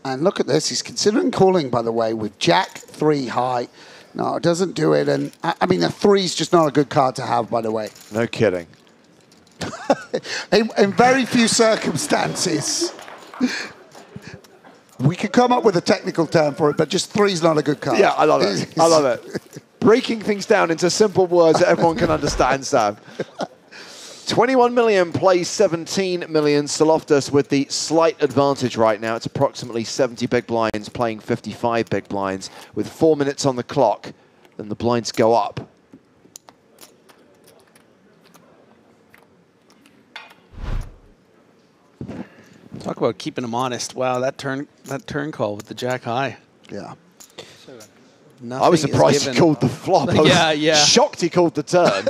And look at this. He's considering calling, by the way, with Jack 3 high. No, it doesn't do it. And I mean, a 3 is just not a good card to have, by the way. No kidding. In very few circumstances, we could come up with a technical term for it, but just 3 is not a good card. Yeah, I love it. I love it. Breaking things down into simple words that everyone can understand, Sam. 21 million plays 17 million. Saloftas with the slight advantage right now. It's approximately 70 big blinds playing 55 big blinds. With 4 minutes on the clock, then the blinds go up. Talk about keeping him honest. Wow, that turn call with the Jack High. Yeah. I was surprised he called the flop. I was shocked he called the turn.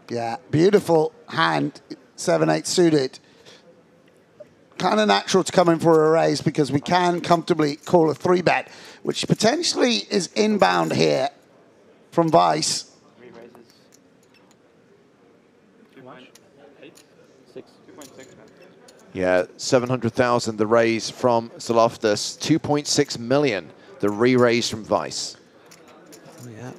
Yeah, beautiful hand, 7-8 suited. Kind of natural to come in for a raise because we can comfortably call a 3-bet, which potentially is inbound here from Vice. Yeah, 700,000 the raise from Saloftas, 2.6 million the re-raise from Vice. Oh, yeah.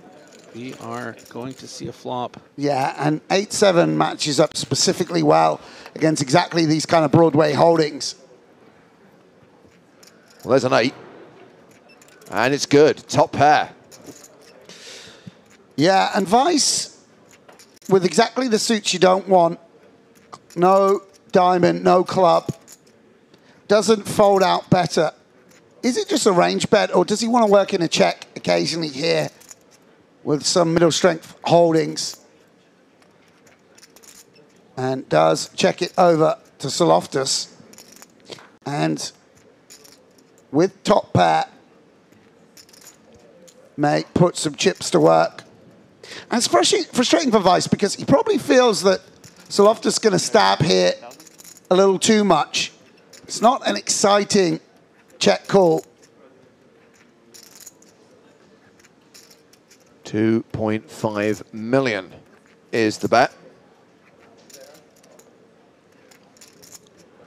We are going to see a flop. Yeah, and 8-7 matches up specifically well against exactly these kind of Broadway holdings. Well, there's an 8. And it's good. Top pair. Yeah, and Vice, with exactly the suits you don't want, no diamond, no club, doesn't fold out better. Is it just a range bet, or does he want to work in a check occasionally here with some middle strength holdings? And does check it over to Saloftas. And with top pair, may put some chips to work. And it's frustrating for Vice because he probably feels that Saloftas is going to stab here a little too much. It's not an exciting check call. 2.5 million is the bet.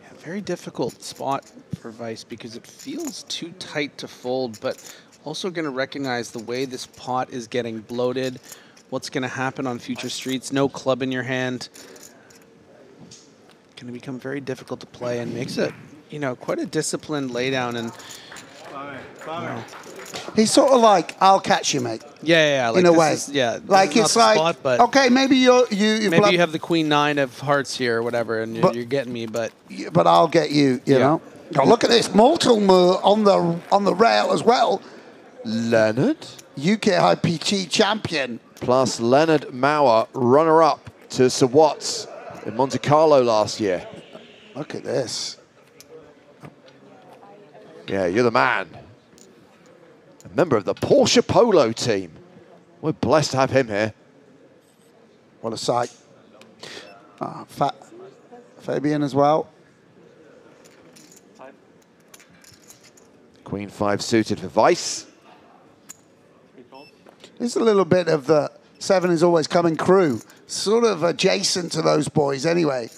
Yeah, very difficult spot for Vice because it feels too tight to fold, but also going to recognize the way this pot is getting bloated, what's going to happen on future streets, no club in your hand. Going to become very difficult to play and makes it, quite a disciplined laydown. And he's sort of like, I'll catch you, mate. Yeah. Like in a way. Like it's like, spot, but okay, maybe you have the Queen-9 of hearts here or whatever, and you're getting me, but I'll get you. You know. Oh, look at this, Mortal on the rail as well. Leonard, UK IPG champion, plus Leonard Mauer, runner-up to Sawat's in Monte Carlo last year. Look at this. Yeah, you're the man. A member of the Porsche Polo team. We're blessed to have him here. What a sight. Fabian as well. Queen 5 suited for Weiss. There's a little bit of the 7 is always coming crew, sort of adjacent to those boys anyway.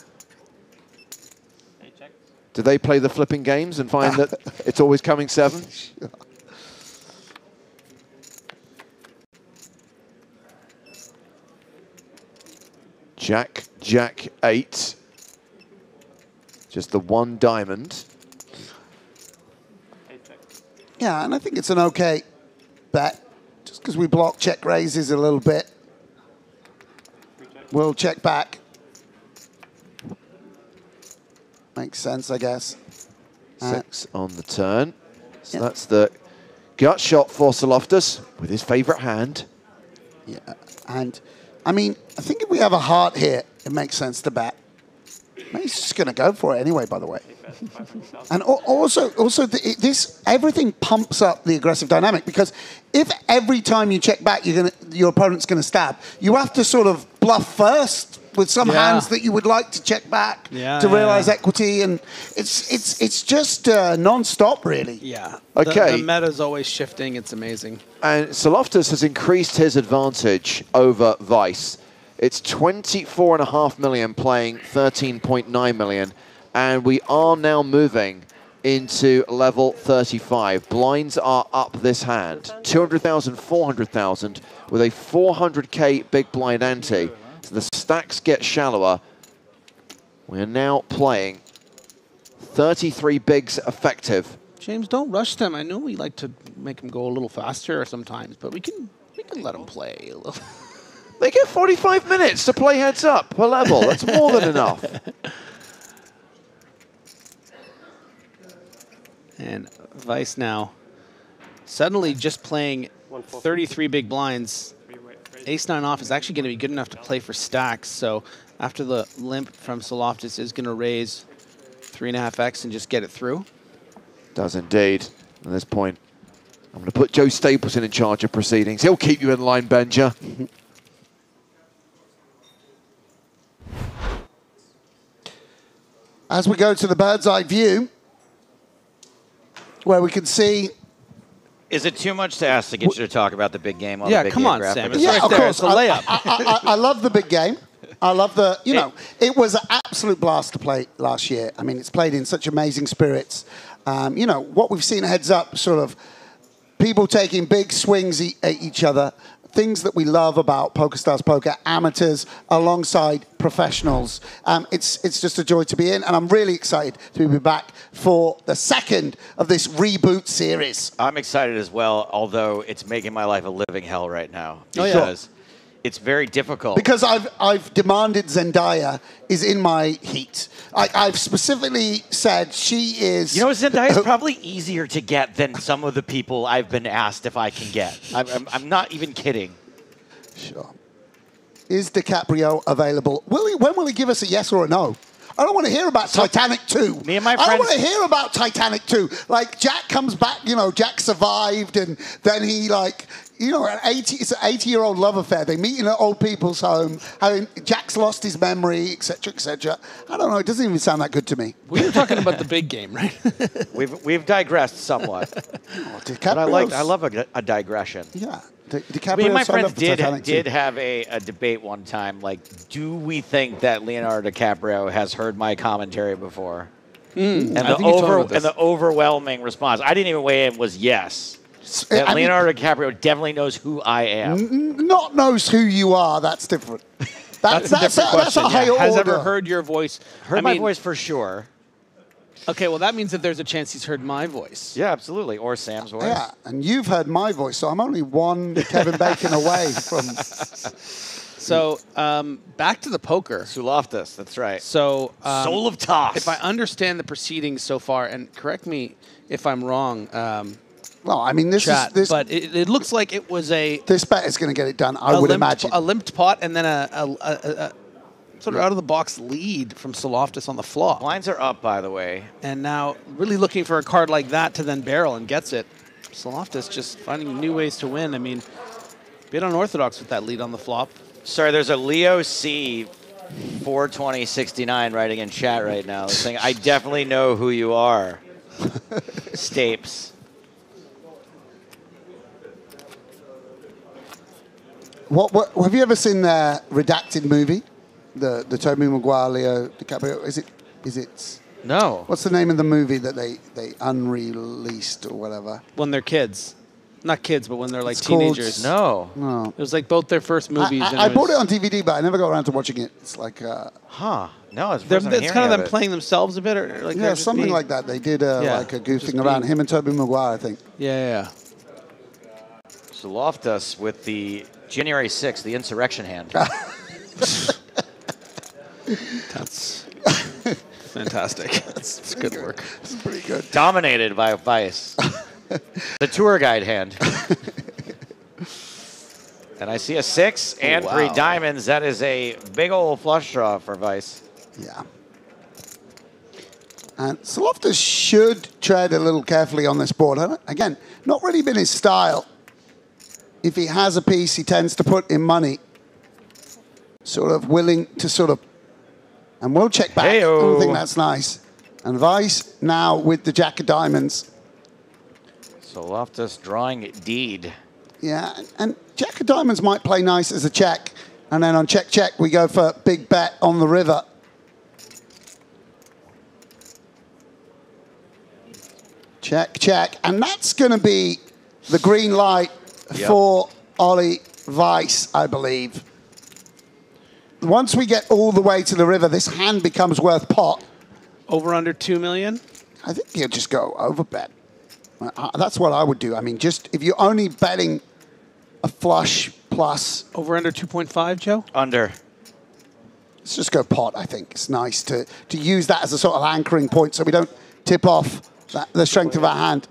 Do they play the flipping games and find that it's always coming 7? Jack, Jack 8. Just the 1 diamond. Yeah, and I think it's an okay bet. Just because we block check raises a little bit. We'll check back. Makes sense, I guess. 6 on the turn. So that's the gut shot for Saloftis with his favourite hand. Yeah, and I mean, I think if we have a heart here, it makes sense to bet. He's just going to go for it anyway, by the way. And also, this everything pumps up the aggressive dynamic, because if every time you check back, your opponent's going to stab, you have to sort of bluff first with some hands that you would like to check back to realize equity, and it's just non-stop, really. Yeah. Okay. The meta's always shifting. It's amazing. And Saloftis has increased his advantage over Weiss. It's 24.5 million playing 13.9 million, and we are now moving into level 35. Blinds are up this hand, 200,000, 400,000, with a 400k big blind ante. So the stacks get shallower. We are now playing 33 bigs effective. James, don't rush them. I know we like to make them go a little faster sometimes, but we can let them play a little. They get 45 minutes to play heads up per level. That's more than enough. And Weiss now suddenly just playing 33 big blinds. Ace-9 off is actually going to be good enough to play for stacks. So after the limp from Saloftis is going to raise 3.5x and just get it through. Does indeed. At this point, I'm going to put Joe Stapleton in charge of proceedings. He'll keep you in line, Benja. As we go to the bird's eye view, where we can see. Is it too much to ask to get you to talk about the big game? While Yeah, the big come game on, graphic Sam. is It's up? right there. It's a layup. I love the big game. I love the, it was an absolute blast to play last year. I mean, it's played in such amazing spirits. What we've seen heads up, sort of people taking big swings at each other, things that we love about PokerStars Poker, amateurs alongside professionals. It's just a joy to be in, and I'm really excited to be back for the second of this reboot series. I'm excited as well, although it's making my life a living hell right now. Oh, yeah. Because it's very difficult. Because I've demanded Zendaya is in my heat. I've specifically said she is. You know, Zendaya's probably easier to get than some of the people I've been asked if I can get. I'm not even kidding. Sure. Is DiCaprio available? When will he give us a yes or a no? I don't want to hear about Titanic 2. Me and my I don't friends. want to hear about Titanic 2. Like, Jack comes back, Jack survived, and then he, it's an 80-year-old love affair. They meet in an old people's home. Jack's lost his memory, etc., etc. I don't know. It doesn't even sound that good to me. We were talking about the big game, right? We've digressed somewut. But I love a digression. Yeah. Me and my friends did have a debate one time. Like, do we think that Leonardo DiCaprio has heard my commentary before? And the overwhelming response, I didn't even weigh in, was yes. That Leonardo DiCaprio definitely knows who I am. Not knows who you are. That's different. That's a different question. That's a higher order. Has ever heard your voice? Heard my voice for sure. Okay, well, that means that there's a chance he's heard my voice. Yeah, absolutely. Or Sam's voice. Yeah, and you've heard my voice, so I'm only one Kevin Bacon away from... So, back to the poker. Suloftis, that's right. So, Soul of Toss. If I understand the proceedings so far, and correct me if I'm wrong, well, I mean, but it looks like it was this bet is going to get it done, I would imagine. A limped pot and then a sort of out-of-the-box lead from Saloftis on the flop. Blinds are up, by the way. And now really looking for a card like that to then barrel and gets it. Saloftis just finding new ways to win. I mean, a bit unorthodox with that lead on the flop. Sorry, there's a Leo C 42069 writing in chat right now saying, I definitely know who you are. Stapes. What have you ever seen the Redacted movie? The Tobey Maguire, Leo DiCaprio? Is it? No. What's the name of the movie that they unreleased or whatever? When they're kids. Not kids, but when they're like It's called- teenagers. No. No. It was like both their first movies. I bought it on DVD, but I never got around to watching it. It's like... Huh. No, it's It's kind of them playing themselves a bit, or like yeah, they're just something being- like that. They did Yeah, like a goof just thing around being- him and Tobey Maguire, I think. Yeah. So Loftus with the January 6th, the insurrection hand. That's fantastic. That's good work. It's pretty good. Dominated by Vice. The tour guide hand. And I see a 6 and 3 wow. diamonds. That is a big old flush draw for Vice. Yeah. And Loftus should tread a little carefully on this board. Again, not really been his style. If he has a piece, he tends to put in money. Sort of willing to sort of... And we'll check back. Hey-o. I don't think that's nice. And Vice now with the Jack of Diamonds. So Loftus drawing deed. Yeah, and Jack of Diamonds might play nice as a check. And then on check, check, we go for big bet on the river. Check, check. And that's going to be the green light for Ollie Vice, I believe. Once we get all the way to the river, this hand becomes worth pot. Over under 2 million? I think he'll just go over bet. That's what I would do. I mean, just if you're only betting a flush plus. Over under 2.5, Joe? Under. Let's just go pot, I think. It's nice to use that as a sort of anchoring point so we don't tip off the strength of our hand.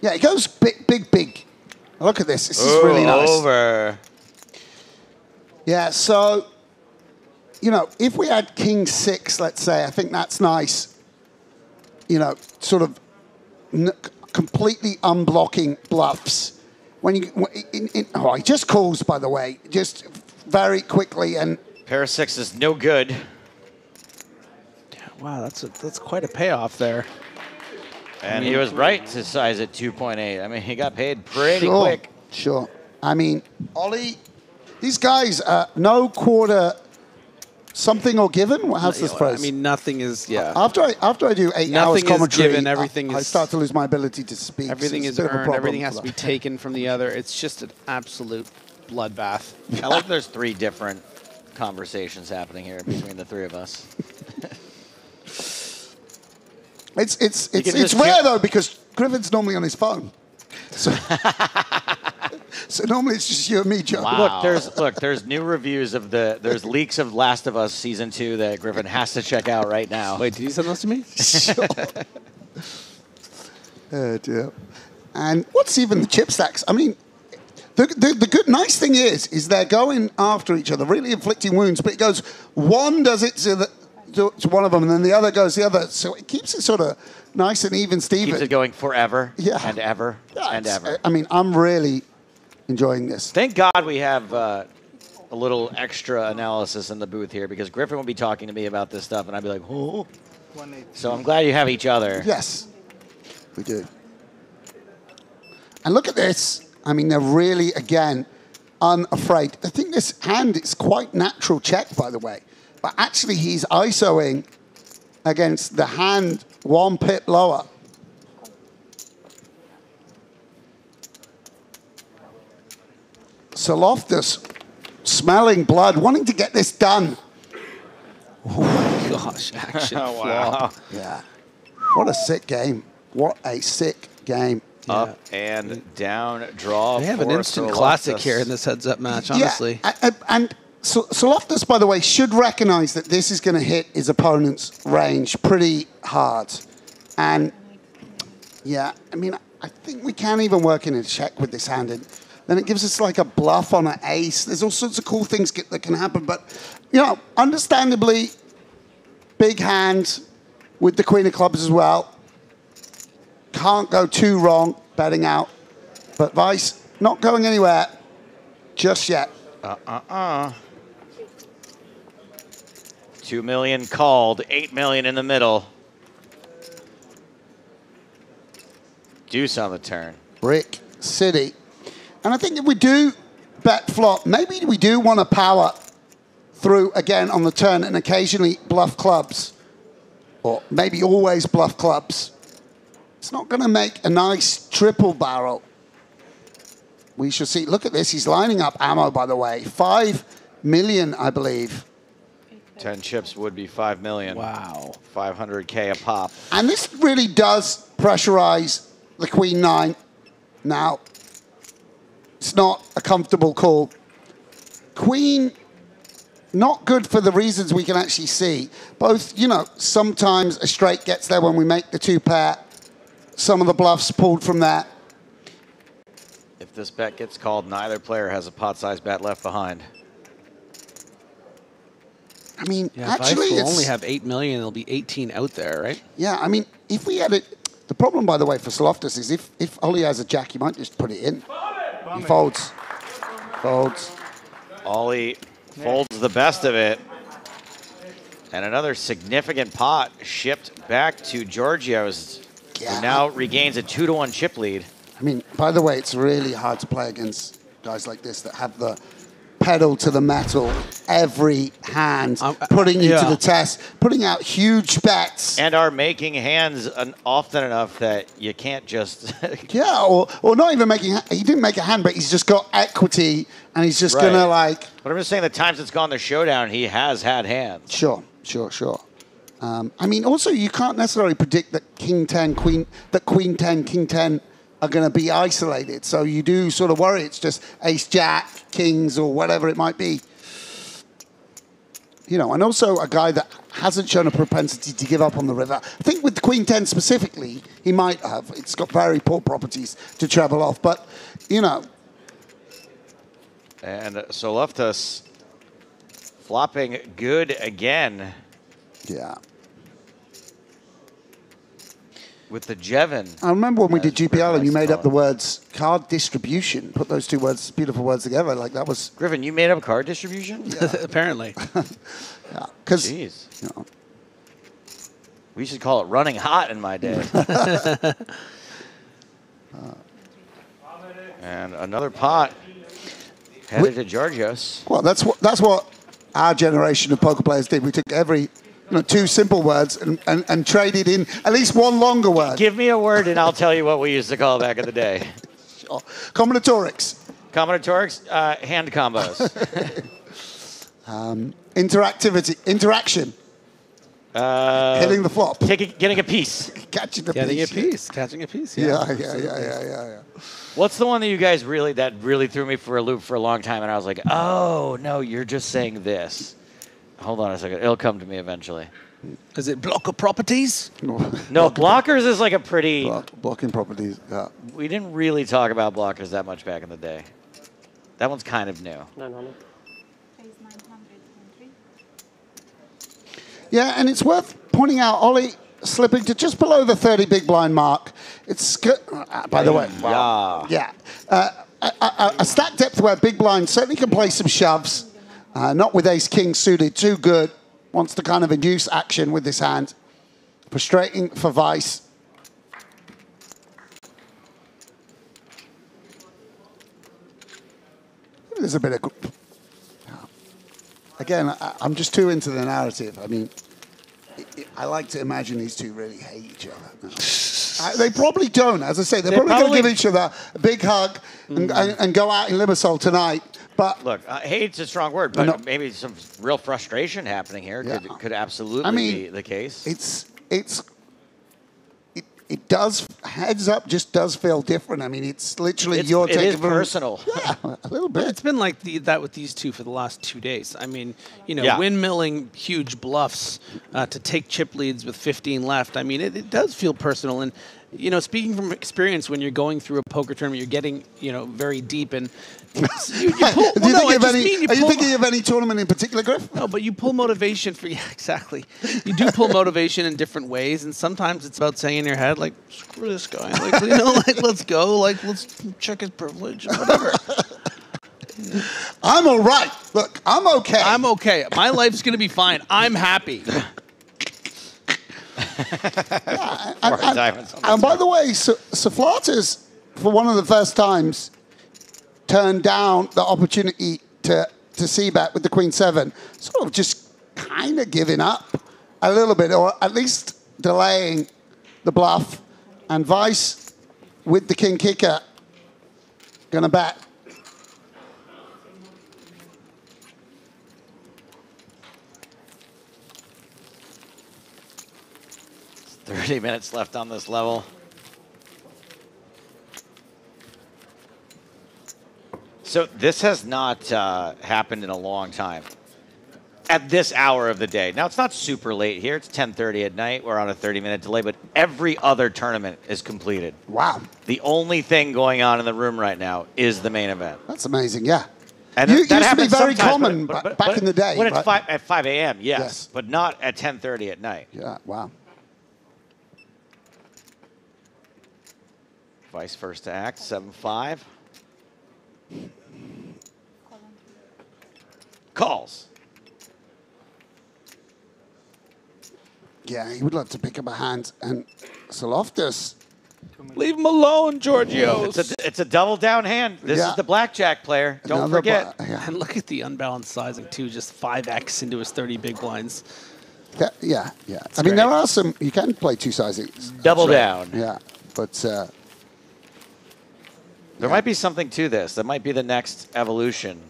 Yeah, it goes big, big, big. Look at this. This is really nice. Over. Yeah, so, you know, if we had king 6, let's say, I think that's nice. You know, sort of completely unblocking bluffs. When you, oh, he just calls, by the way, just very quickly and. Pair of 6 is no good. Wow, that's quite a payoff there. And he was right to size at 2.8. I mean, he got paid pretty quick. Sure. I mean, Ollie, these guys, no quarter something or given? How's this phrase? I mean, nothing is, yeah. After I do 8 hours Nothing commentary, is given, everything I is... start to lose my ability to speak. Everything so is it's a bit of a earned, problem everything has for to be that. taken from the other. It's just an absolute bloodbath. I love there's 3 different conversations happening here between the 3 of us. It's rare though because Griffin's normally on his phone. So, so normally it's just you and me, Joe. Wow. There's new reviews of there's leaks of Last of Us Season 2 that Griffin has to check out right now. Wait, did you send those to me? Sure. Oh dear. And what's even the chip stacks? I mean, the good nice thing is they're going after each other, really inflicting wounds. But it goes one does it to one of them, and then the other goes the other. So it keeps it sort of nice and even, Steven. Keeps it going forever and ever and ever. I mean, I'm really enjoying this. Thank God we have a little extra analysis in the booth here because Griffin will be talking to me about this stuff, and I'd be like, oh. So I'm glad you have each other. Yes, we do. And look at this. I mean, they're really, again, unafraid. I think this hand is quite natural check, by the way. But actually, he's ISOing against the hand 1 pip lower. So Loftus, smelling blood, wanting to get this done. Oh my gosh, action flop. Yeah. What a sick game. What a sick game. Up and down draw. They have an instant classic here in this heads-up match, honestly. Yeah, and so Loftus, by the way, should recognize that this is going to hit his opponent's range pretty hard. And, yeah, I mean, I think we can even work in a check with this hand. And then it gives us like a bluff on an ace. There's all sorts of cool things that can happen. But, you know, understandably, big hand with the Queen of Clubs as well. Can't go too wrong betting out. But Vice not going anywhere. just yet. 2 million called, 8 million in the middle. Deuce on the turn. Brick City. And I think if we do bet flop, maybe we do want to power through again on the turn and occasionally bluff clubs. Or maybe always bluff clubs. It's not going to make a nice triple barrel. We shall see. Look at this. He's lining up ammo, by the way. 5 million, I believe. 10 chips would be 5 million. Wow. 500K a pop. And this really does pressurize the Queen 9 now. It's not a comfortable call. Queen, not good for the reasons we can actually see. Both, you know, sometimes a straight gets there when we make the 2-pair. Some of the bluffs pulled from that. If this bet gets called, neither player has a pot-sized bet left behind. I mean, yeah, actually, we'll only have 8 million. There'll be 18 out there, right? Yeah, I mean, if we had it, the problem, by the way, for Loftus is if Ollie has a jack, he might just put it in. He folds. Folds. Ollie folds the best of it. And another significant pot shipped back to Giorgio's, who now regains a 2-1 chip lead. I mean, by the way, it's really hard to play against guys like this that have the pedal to the metal every hand, putting you to the test, putting out huge bets. And are making hands often enough that you can't just... yeah, or not even making... He didn't make a hand, but he's just got equity, and he's just going to, like... But I'm just saying the times it's gone to showdown, he has had hands. Sure. I mean, also, you can't necessarily predict that King 10, Queen 10, King 10 are going to be isolated. So you do sort of worry it's just ace, jack, kings, or whatever it might be. You know, and also a guy that hasn't shown a propensity to give up on the river. I think with Queen 10 specifically, he might have. It's got very poor properties to travel off. But, you know. And so Loftus flopping good again. Yeah. With the Jevon. I remember when we did GPL and you made up the words card distribution. Put those two words, beautiful words together. Like that was... Griffin, you made up card distribution? Yeah. Apparently. Yeah, because... Jeez. You know. We should call it running hot in my day. And another pot headed to Giorgios. Well, that's what our generation of poker players did. We took every... two simple words and traded in at least one longer word. Give me a word and I'll tell you what we used to call back in the day. Sure. Combinatorics. Combinatorics, hand combos. Interaction. Hitting the flop. Getting a piece. Catching a piece. Catching a piece. Yeah. What's the one that you guys really threw me for a loop for a long time and I was like, oh, no, you're just saying this. Hold on a second. It'll come to me eventually. Is it blocker properties? No, blockers is like a pretty... Blocking properties, yeah. We didn't really talk about blockers that much back in the day. That one's kind of new. 900. Yeah, and it's worth pointing out, Ollie slipping to just below the 30 big blind mark. It's good. By the way, wow. Yeah. A stack depth where big blind certainly can play some shoves. Not with ace-king suited, too good. Wants to kind of induce action with this hand. Frustrating for Vice. There's a bit of... Again, I'm just too into the narrative. I mean, I like to imagine these two really hate each other. They probably don't. As I say, they're probably going to give each other a big hug and go out in Limassol tonight. But look, hate's a strong word, but maybe some real frustration happening here could absolutely be the case. It does, heads up, just does feel different. I mean, it's literally your take. It is personal. Yeah, a little bit. It's been like that with these two for the last 2 days. I mean, windmilling huge bluffs to take chip leads with 15 left. I mean, it does feel personal. And, speaking from experience, when you're going through a poker tournament, you're getting, very deep and you pull, are you thinking of any tournament in particular, Griff? No, but you pull motivation for, exactly. You do pull motivation in different ways, and sometimes it's about saying in your head, like, screw this guy. Like, let's go. Like, let's check his privilege, whatever. I'm all right. Look, I'm okay. I'm okay. My life's going to be fine. I'm happy. And by the way, Saflatus, for one of the first times, turned down the opportunity to c-bet with the Queen 7, sort of just kind of giving up a little bit, or at least delaying the bluff. And Vice, with the King kicker, going to bet. It's 30 minutes left on this level. So this has not happened in a long time. At this hour of the day. Now, it's not super late here. It's 10:30 at night. We're on a 30-minute delay, but every other tournament is completed. Wow. The only thing going on in the room right now is the main event. That's amazing, yeah. And It used to be very sometimes, common back in the day. When it's right? at 5 a.m., yes, but not at 10:30 at night. Yeah, wow. Vice first to act, 7-5. Calls. Yeah, he would love to pick up a hand. And Saloftis. Leave him alone, Georgios. It's a double down hand. This is the blackjack player. Don't forget. And look at the unbalanced sizing, too. Just 5x into his 30 big blinds. Yeah. I mean, there are some, you can play two sizings. Double down. Yeah, but... there might be something to this. That might be the next evolution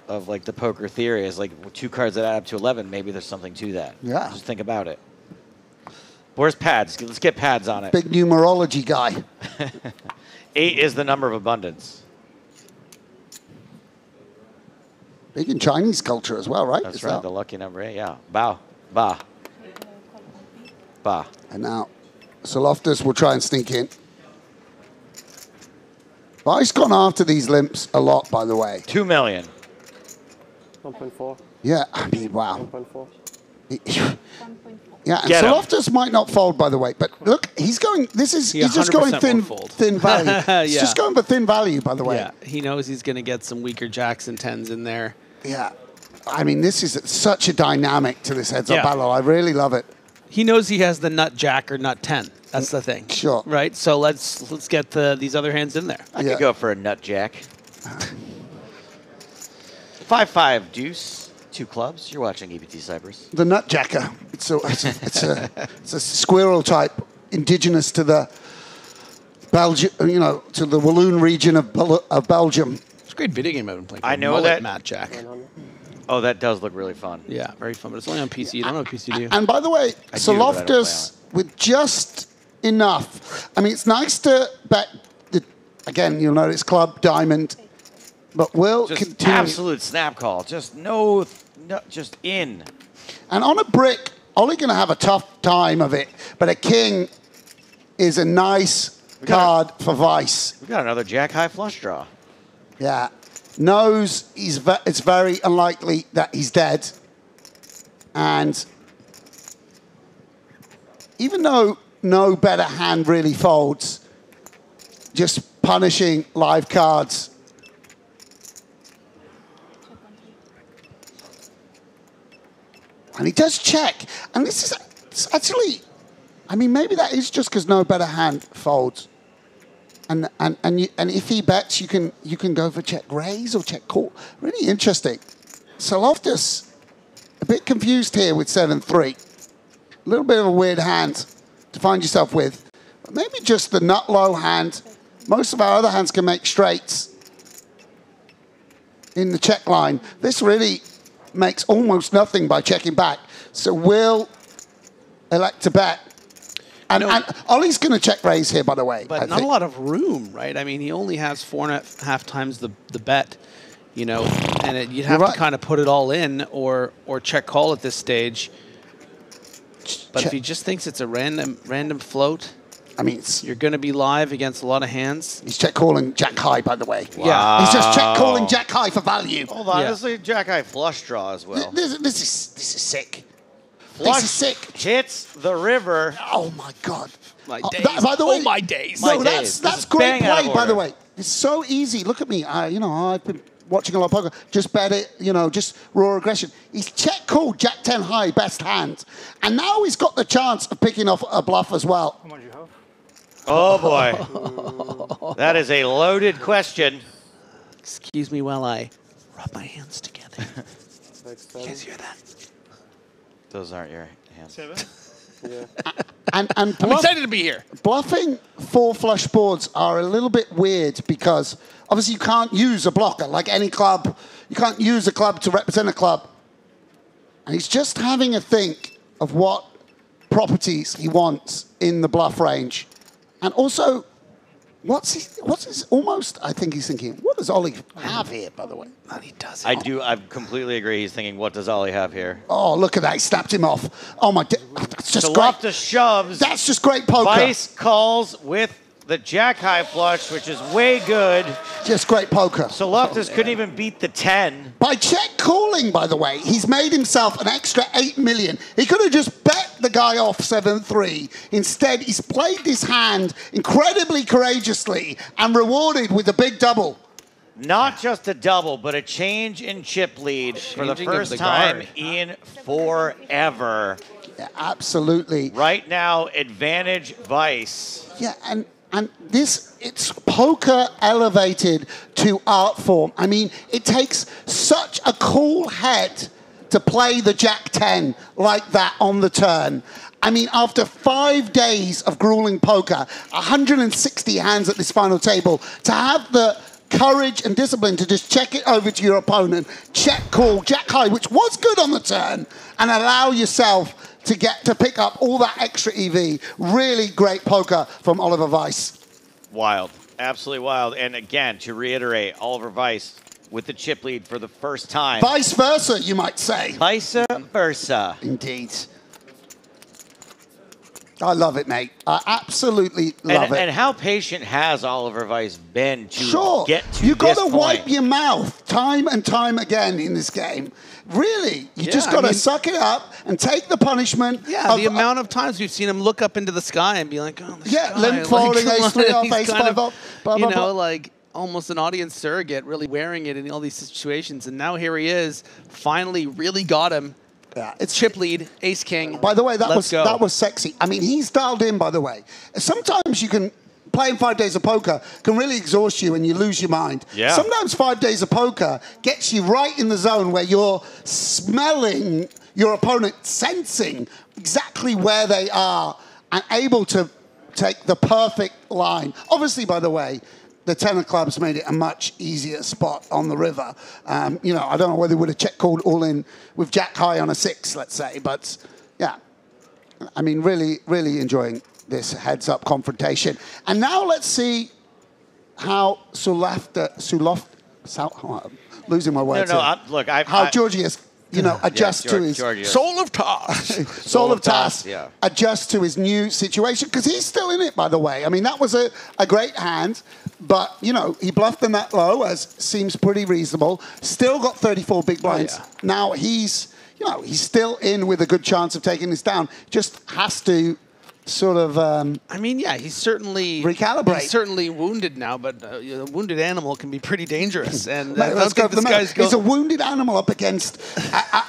of like the poker theory. Is like 2 cards that add up to 11. Maybe there's something to that. Yeah. Just think about it. Where's pads? Let's get pads on it. Big numerology guy. 8 is the number of abundance. Big in Chinese culture as well, right? That's right. The lucky number 8. Yeah. Bao. Ba. Ba. And now Saloftis will try and sneak in. Vice gone after these limps a lot, by the way. 2 million. 1.4. Yeah, I mean, wow. 1.4. Yeah, and Saloftis might not fold, by the way. But look, he's going. He's just going thin value. He's just going for thin value, by the way. Yeah, he knows he's going to get some weaker jacks and 10s in there. Yeah, I mean, this is such a dynamic to this heads-up battle. I really love it. He knows he has the nut jack or nut 10. That's the thing. Sure. Right. So let's get these other hands in there. I could go for a nut jack. 5-5 deuce. 2 clubs. You're watching EPT Cyprus. The nutjacker. It's a squirrel type, indigenous to the Belgium, to the Walloon region of Belgium. It's a great video game I've been playing. I know that. Matt Jack. Oh, that does look really fun. Yeah, very fun, but it's only on PC. You don't know PC, do you? And by the way, Saloftis with just enough. I mean, it's nice to bet. Again, you'll notice club, diamond. But will continue. Absolute snap call. Just just in. And on a brick, Ollie going to have a tough time of it. But a king is a nice card for Vice. We got another jack high flush draw. Yeah. Knows it's very unlikely that he's dead. And even though no better hand really folds, just punishing live cards. And he does check. And this is actually, I mean, maybe that is just because no better hand folds. And if he bets, you can go for check raise or check call. Really interesting. Saloftis, a bit confused here with 7-3. A little bit of a weird hand to find yourself with. But maybe just the nut low hand. Most of our other hands can make straights in the check line. This really makes almost nothing by checking back. So we'll elect to bet. And Ollie's going to check raise here, by the way. But not a lot of room, right? I mean, he only has 4.5 times the bet, and you'd have to kind of put it all in or check call at this stage. But if he just thinks it's a random float, I mean, you're going to be live against a lot of hands. He's check calling jack high, by the way. Wow. Yeah, he's just check calling jack high for value. Hold on, this is a jack high flush draw as well. This is sick. Flush this is sick. Hits the river. Oh my god. My days. By the way, my days. No, that's great play. By the way, it's so easy. Look at me. I've been watching a lot of poker, just bet it, you know, just raw aggression. He's check called Jack 10 high, best hand. And now he's got the chance of picking off a bluff as well. How much you have? Oh, boy. That is a loaded question. Excuse me while I rub my hands together. You guys hear that? Those aren't your hands. 7? And I'm excited to be here. Bluffing 4 flush boards are a little bit weird because obviously you can't use a blocker like any club. You can't use a club to represent a club. And he's just having a think of what properties he wants in the bluff range. And also, what's his almost, I think he's thinking, what does Ollie have here, by the way? And he does. I completely agree. He's thinking, what does Ollie have here? Oh, look at that. He snapped him off. Oh, my, that's just great. Loftus shoves. That's just great poker. Vice calls with the jack high flush, which is way good. Just great poker. So Loftus couldn't even beat the 10. By check calling, by the way, he's made himself an extra 8 million. He could have just bet the guy off 7-3. Instead, he's played this hand incredibly courageously and rewarded with a big double. Not just a double, but a change in chip lead for the first time in forever. Yeah, absolutely. Right now, advantage Vice. Yeah, and this, it's poker elevated to art form. I mean, it takes such a cool head to play the Jack 10 like that on the turn. I mean, after 5 days of grueling poker, 160 hands at this final table, to have the courage and discipline to just check it over to your opponent, check call, jack high, which was good on the turn, and allow yourself to get to pick up all that extra EV. Really great poker from Oliver Vice. Wild. Absolutely wild. And again, to reiterate, Oliver Vice with the chip lead for the first time. Vice versa, you might say. Vice versa. Indeed. I love it, mate. I absolutely love it. And how patient has Oliver Vice been to get to You've got this to point? wipe your mouth time and time again in this game. Really, you just got to suck it up and take the punishment. Yeah, the amount of times we've seen him look up into the sky and be like, oh, the sky. limp folding, ace-3 off, he's ace-5 kind of, off, blah, you blah, know, blah. like almost an audience surrogate, really wearing it in all these situations. And now here he is, finally really got him. Yeah, it's chip lead, ace king. By the way, that Let's was sexy. I mean, he's dialed in, by the way. Sometimes you can playing 5 days of poker can really exhaust you and you lose your mind. Yeah. Sometimes 5 days of poker gets you right in the zone where you're smelling your opponent, sensing exactly where they are and able to take the perfect line. Obviously, by the way, the 10 of clubs made it a much easier spot on the river. You know, I don't know whether we would have check called all in with jack high on a 6, let's say, but yeah. I mean, really, really enjoying this heads-up confrontation. And now let's see how losing my words here. How Georgius, you know, adjusts to his soul of Task. Soul of Task adjusts to his new situation, because he's still in it, by the way. I mean, that was a great hand, but, you know, he bluffed them that low, as seems pretty reasonable. Still got 34 big blinds. Now he's, you know, he's still in with a good chance of taking this down. Just has to sort of I mean, yeah, he's certainly recalibrate. He's certainly wounded now, but a wounded animal can be pretty dangerous. And Mate, let's go for the man. He's a wounded animal up against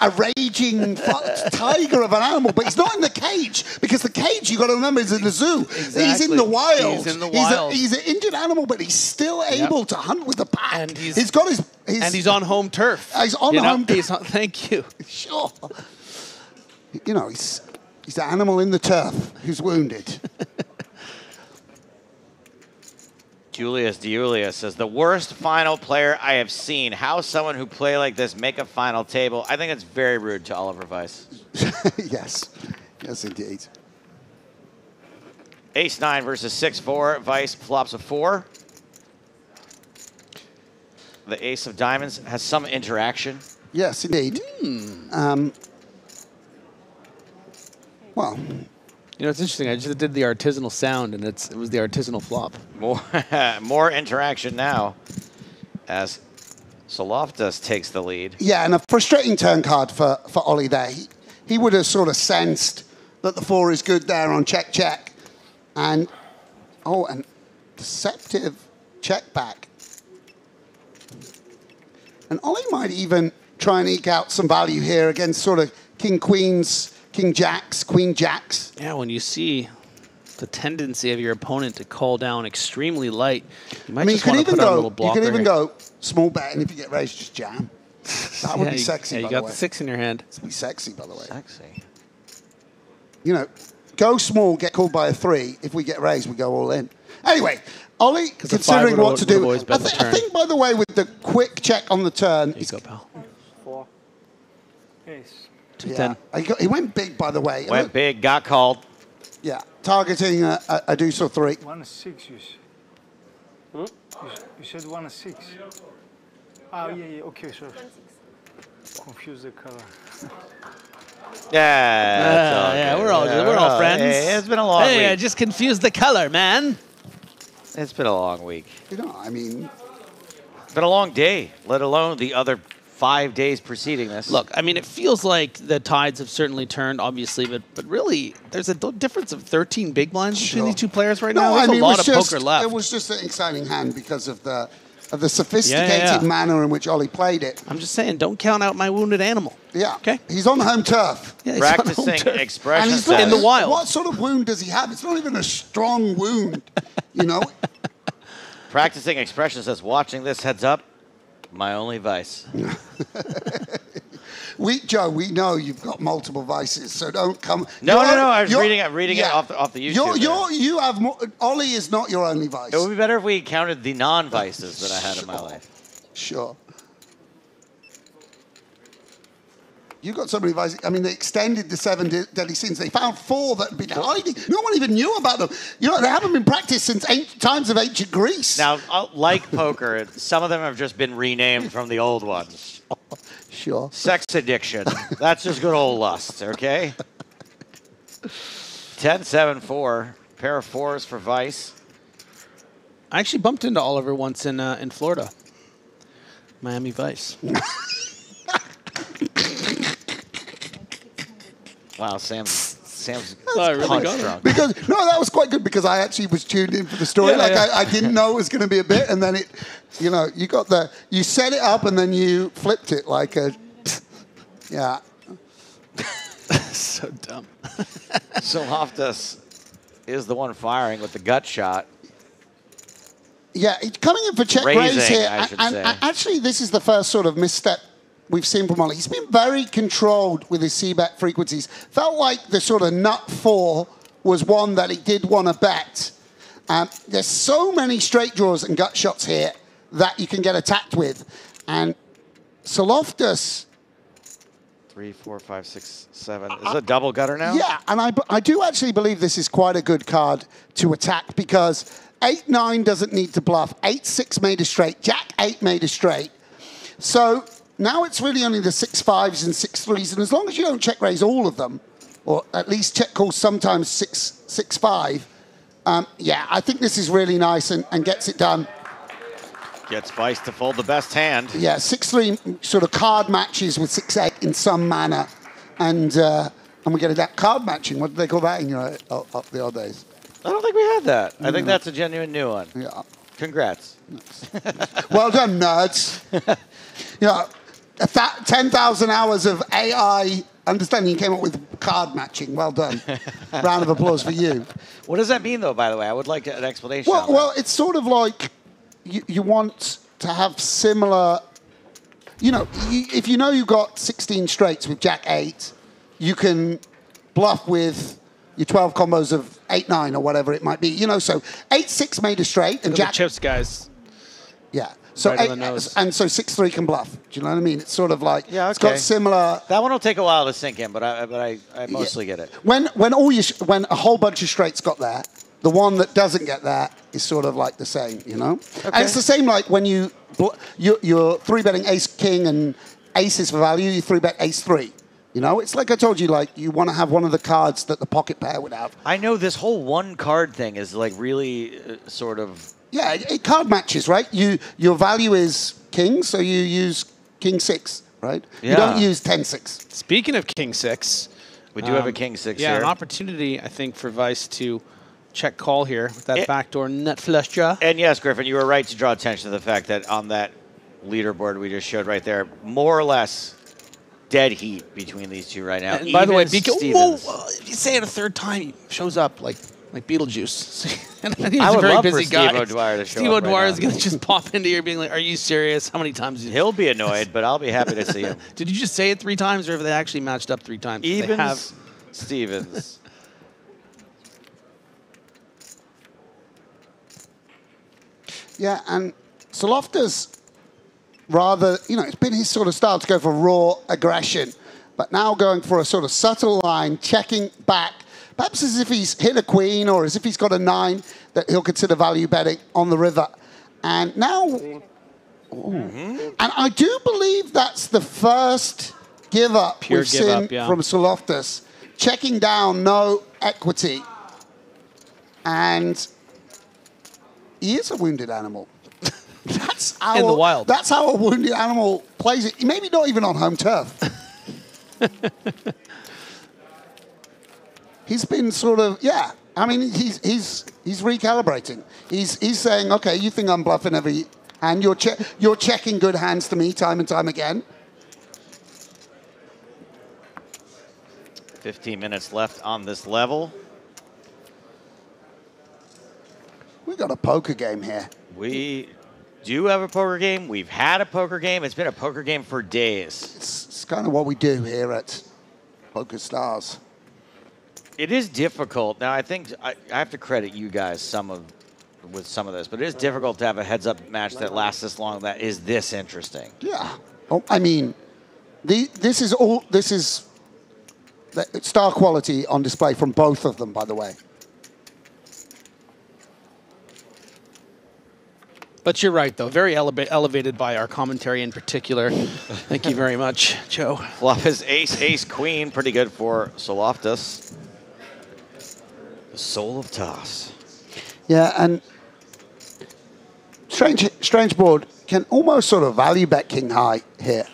a raging tiger of an animal, but he's not in the cage, because the cage, you got to remember, is in the zoo. Exactly. He's in the wild. He's in the wild. He's an injured animal, but he's still able to hunt with the pack. And he's got his and he's on home turf. He's on home turf. Thank you. Sure. You know, he's the animal in the turf who's wounded. Julius says, the worst final player I have seen. How someone who play like this make a final table? I think it's very rude to Oliver Vice. Yes. Yes, indeed. Ace-9 versus 6-4. Vice flops a 4. The ace of diamonds has some interaction. Yes, indeed. Well, you know, it's interesting. I just did the artisanal sound, and it was the artisanal flop. More interaction now as Soloftus takes the lead. Yeah, and a frustrating turn card for Ollie there. He would have sort of sensed that the 4 is good there on check. And, and deceptive check back. And Ollie might even try and eke out some value here against sort of king queens, king jacks, queen jacks. Yeah, when you see the tendency of your opponent to call down extremely light, you might just want to put on a little blocker. You could even here. go small bet, and if you get raised, just jam. That would be sexy, by the way. You got the 6 in your hand. It'd be sexy, by the way. Sexy. You know, go small, get called by a 3. If we get raised, we go all in. Anyway, Ollie, considering what to do, I think, by the way, with the quick check on the turn... There you go, pal. 4. Ace. 2-10. Yeah. He went big, by the way. Went big, got called. Yeah, targeting a deuce or 3. 1-6, you said. You said 1-6. Oh, yeah, okay, sorry. Confuse the color. Yeah, we're all friends. Hey, it's been a long week. Hey, I just confused the color, man. It's been a long week. You know, I mean... It's been a long day, let alone the other 5 days preceding this. Look, I mean, it feels like the tides have certainly turned, obviously, but really, there's a difference of 13 big blinds between these two players right now. There's a lot of poker left. It was just an exciting hand because of the sophisticated manner in which Ollie played it. I'm just saying, don't count out my wounded animal. Yeah. Okay. He's on home turf. Yeah, practicing expression. And he's not, in the wild. What sort of wound does he have? It's not even a strong wound, you know? Practicing expression says, watching this heads up, my only vice. Joe, we know you've got multiple vices, so don't come. No. I was reading it off the YouTube. You have more. Ollie is not your only vice. It would be better if we counted the non-vices that I had in my life. Sure. You got so many vices. I mean, they extended the 7 deadly sins. They found 4 that had been hiding. No one even knew about them. You know, they haven't been practiced since times of ancient Greece. Now, like poker, some of them have just been renamed from the old ones. Sure. Sex addiction. That's just good old lust, okay? 10-7-4. Pair of 4s for Vice. I actually bumped into Oliver once in Florida. Miami Vice. Wow, Sam's I really got drunk. Because that was quite good because I actually was tuned in for the story. I didn't know it was going to be a bit, and then it, you set it up and then you flipped it like a, yeah. So dumb. So Loftus is the one firing with the gut shot. Yeah, coming in for check raise here, I should say. Actually, this is the first sort of misstep we've seen from Ollie. He's been very controlled with his C-bet frequencies. Felt like the sort of nut 4 was one that he did want to bet. There's so many straight draws and gut shots here that you can get attacked with. And Loftus... 3, 4, 5, 6, 7. Is it a double gutter now? Yeah, and I do actually believe this is quite a good card to attack because 8-9 doesn't need to bluff. 8-6 made a straight. Jack-8 made a straight. So... now it's really only the 6-5s and 6-3s, and as long as you don't check raise all of them, or at least check call sometimes 6-5, yeah, I think this is really nice and gets it done. Gets Vice to fold the best hand. Yeah, 6-3 sort of card matches with 6-8 in some manner, and we get that card matching. What do they call that in the old days? I don't think we had that. I think that's a genuine new one. Yeah. Congrats. Well done, nerds. 10,000 hours of AI understanding you came up with card matching. Well done. Round of applause for you. What does that mean, though, by the way? I would like an explanation. Well, it's sort of like you want to have similar... if you know you've got 16 straights with Jack-8, you can bluff with your 12 combos of 8-9 or whatever it might be. So 8-6 made a straight and Jack... the chips, guys. Yeah. So right on the nose. And so 6-3 can bluff. Do you know what I mean? It's sort of like it's got similar. That one will take a while to sink in, but I mostly get it. When a whole bunch of straights got there, the one that doesn't get there is sort of like the same, Okay. And it's the same like when you're 3-betting ace king and aces for value. You 3-bet ace-3. It's like I told you, like you want to have one of the cards that the pocket pair would have. I know this whole one card thing is like really sort of. Yeah, it card matches, right? Your value is king, so you use king 6, right? Yeah. You don't use 10-6. Speaking of king 6, we do have a king 6 here. Yeah, an opportunity I think for Vice to check call here with that backdoor nut flush draw. And yes, Griffin, you were right to draw attention to the fact that on that leaderboard we just showed right there. More or less dead heat between these two right now. And by the way, Even whoa, Stevens. if you say it a third time, he shows up like Beetlejuice. And he's I a would very love busy for guy. Steve O'Dwyer to show Steve up O'Dwyer right is now. going to just pop into here being like, are you serious? How many times? He'll be annoyed, but I'll be happy to see him. Did you just say it 3 times, or have they actually matched up 3 times? They have. Evans, Stevens. Yeah, and Soloftas, rather, it's been his sort of style to go for raw aggression, but now going for a sort of subtle line, checking back, perhaps as if he's hit a queen or as if he's got a 9 that he'll consider value betting on the river. And now, and I do believe that's the first give up Pure we've give seen up, yeah. from Soloftas. Checking down, no equity. And he is a wounded animal. That's how in the wild. That's how a wounded animal plays it. Maybe not even on home turf. He's been sort of, yeah. I mean, he's recalibrating. He's saying, okay, you think I'm bluffing every hand. You're checking good hands to me time and time again. 15 minutes left on this level. We got a poker game here. We do have a poker game. We've had a poker game. It's been a poker game for days. It's kind of what we do here at Poker Stars. It is difficult. Now, I think I have to credit you guys with some of this, but it is difficult to have a heads-up match that lasts this long, that is this interesting. Yeah. Oh, I mean, this is the star quality on display from both of them, by the way. But you're right, though. Very elevated by our commentary in particular. Thank you very much, Joe. Flop is ace, ace, queen. Pretty good for Soloftas. The soul of toss. Yeah, and strange board can almost sort of value bet king high here.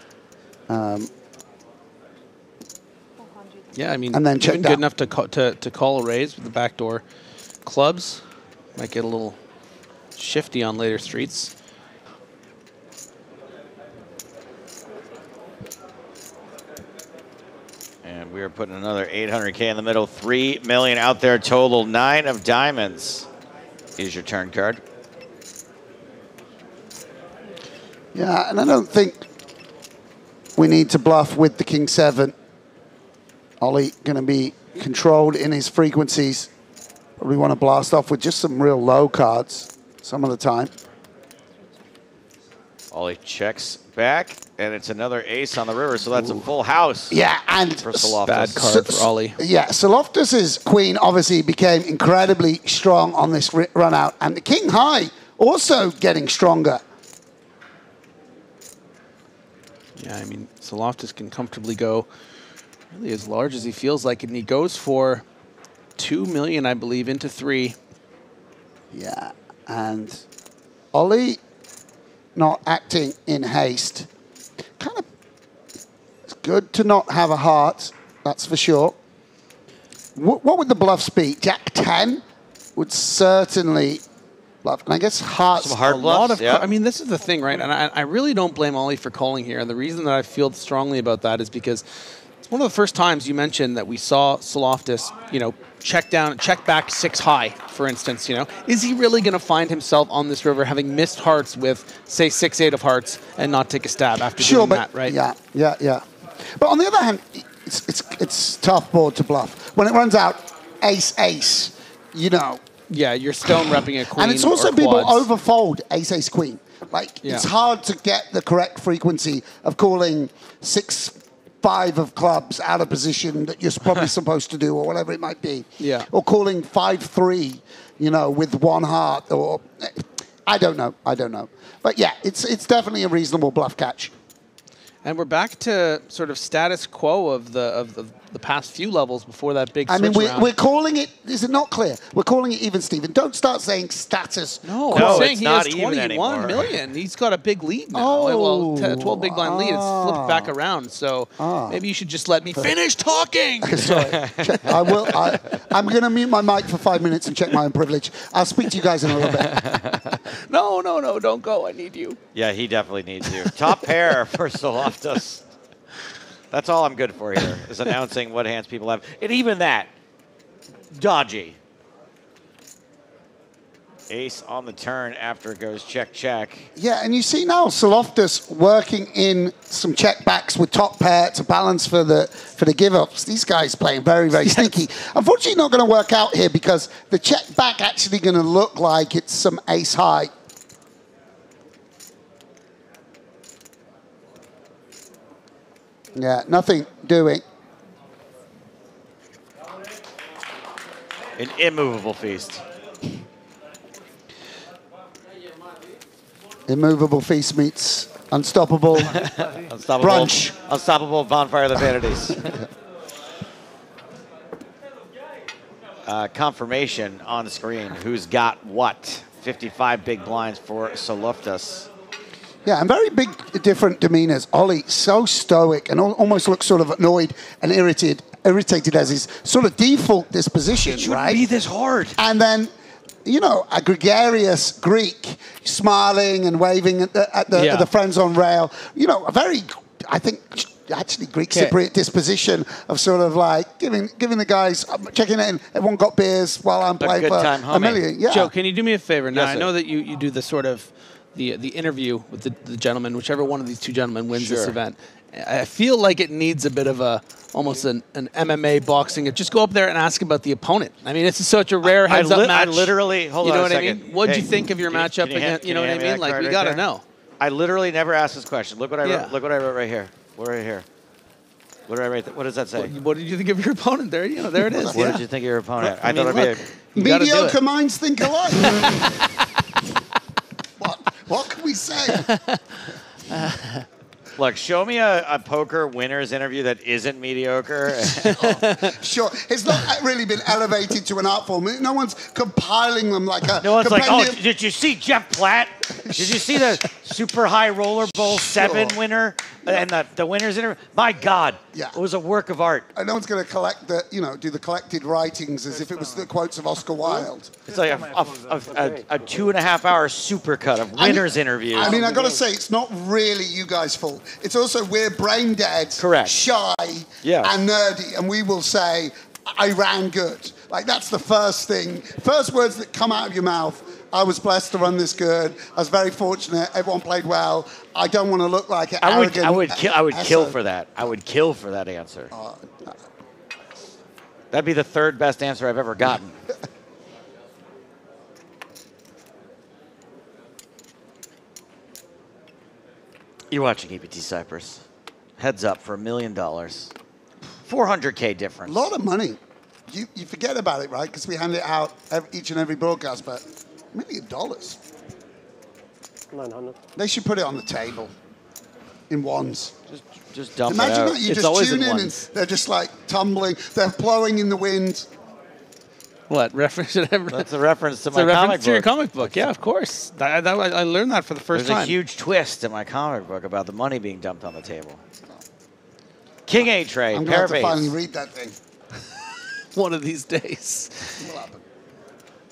Yeah, I mean, and then check even down. good enough to call a raise with the backdoor clubs. Might get a little shifty on later streets. And we are putting another 800K in the middle. 3 million out there total. 9 of diamonds is your turn card. Yeah, and I don't think we need to bluff with the king 7. Ollie going to be controlled in his frequencies. Probably want to blast off with just some real low cards some of the time. Ollie checks back, and it's another ace on the river, so that's a full house. Yeah, and for Soloftas. Bad card for Ollie. Yeah, Soloftas' queen obviously became incredibly strong on this run out, and the king high also getting stronger. Yeah, I mean, Soloftas can comfortably go really as large as he feels like, and he goes for 2 million, I believe, into 3. Yeah, and Ollie not acting in haste. Kind of, it's good to not have a heart, that's for sure. What would the bluffs be? Jack 10 would certainly bluff. And I guess hearts. Some hard bluffs, yeah. I mean, this is the thing, right? And I really don't blame Ollie for calling here. And the reason that I feel strongly about that is because it's one of the first times you mentioned that we saw Soloftas, check back 6 high, for instance, Is he really going to find himself on this river having missed hearts with, say, 6-8 of hearts and not take a stab after doing that, right? Yeah. But on the other hand, it's tough board to bluff. When it runs out ace, Yeah, you're stone repping a queen. And it's also or people quads. overfold ace queen. It's hard to get the correct frequency of calling 6-5 of clubs out of position that you're probably supposed to do, or whatever it might be. Yeah. Or calling 5-3, with 1 heart, or I don't know. But yeah, it's definitely a reasonable bluff catch. And we're back to sort of status quo of the past few levels before that big switch around. We're calling it, is it not clear? We're calling it even, Steven. Don't start saying status. No, quo. I'm saying it's he not has even 21 anymore. million. He's got a big lead now. Oh. Well, 12 big blind lead. It's flipped back around. So maybe you should just let me finish talking. Sorry. I will. I'm going to mute my mic for 5 minutes and check my own privilege. I'll speak to you guys in a little bit. no, no, no, don't go. I need you. Yeah, he definitely needs you. Top pair for Soloftas. That's all I'm good for here, is announcing what hands people have. And even that, dodgy. Ace on the turn after it goes check, check. Yeah, and you see now Soloftas working in some checkbacks with top pair to balance for the give-ups. These guys playing very, very sneaky. Unfortunately, not going to work out here because the check back actually going to look like it's some ace high. Yeah, nothing doing. An immovable feast. Immovable feast meets unstoppable brunch. Unstoppable bonfire of the vanities. Confirmation on the screen. Who's got what? 55 big blinds for Soloftas. Yeah, and very big different demeanors. Ollie, so stoic and almost looks sort of annoyed and irritated as his sort of default disposition, It shouldn't right? be this hard. And then, you know, a gregarious Greek smiling and waving at the friends on rail. You know, a very, I think, actually Greek Cypriot disposition of sort of like giving the guys, checking in, everyone got beers while I'm playing for a million. Yeah. Joe, can you do me a favor? Now, Yes, I sir. know that you do the sort of the interview with the gentleman, whichever one of these two gentlemen wins this Sure. event. I feel like it needs a bit of almost an MMA boxing. Just go up there and ask about the opponent. I mean, it's such a rare heads-up match. I literally, hold you on know a what I second. mean? What'd Hey, you think of your matchup against? You know what I mean? Like, we got to know. I literally never asked this question. Look what I wrote. Look what I wrote right here. Right here. What did I write? What does that say? What did you think of your opponent? There, you know, there it is. What did you think of your opponent? I thought mean, it'd be Mediocre minds think alike. What can we say? Look, show me a poker winners interview that isn't mediocre. Sure, it's not really been elevated to an art form. No one's compiling them like a. No one's like, oh, compendium. did you see Jeff Platt? Did you see the Super High Roller Bowl 7 winner and the winners interview? My God, Yeah. it was a work of art. And no one's going to collect do the collected writings as if it was the quotes of Oscar Wilde. It's like a 2.5-hour supercut of winners interviews. I mean, I got to say, it's not really you guys' fault. It's also we're brain dead, shy, and nerdy, and we will say, I ran good. Like, that's the first thing. First words that come out of your mouth. I was blessed to run this good. I was very fortunate. Everyone played well. I don't want to look like an arrogant. I would kill for that. I would kill for that answer. That'd be the third best answer I've ever gotten. You're watching EPT Cyprus. Heads up for $1 million. $400K difference. A lot of money. You forget about it, right? Because we hand it out each and every broadcast, but $1 million. 900. They should put it on the table in ones. Just dump Imagine it out. that you just tune in and they're just like tumbling. They're blowing in the wind. What reference? That's a reference to It's my a comic reference to your book. comic book. Yeah, of course. I learned that for the first There's time. a huge twist in my comic book about the money being dumped on the table. King A tray, I'm pair going of to have to finally eights. read that thing. One of these days.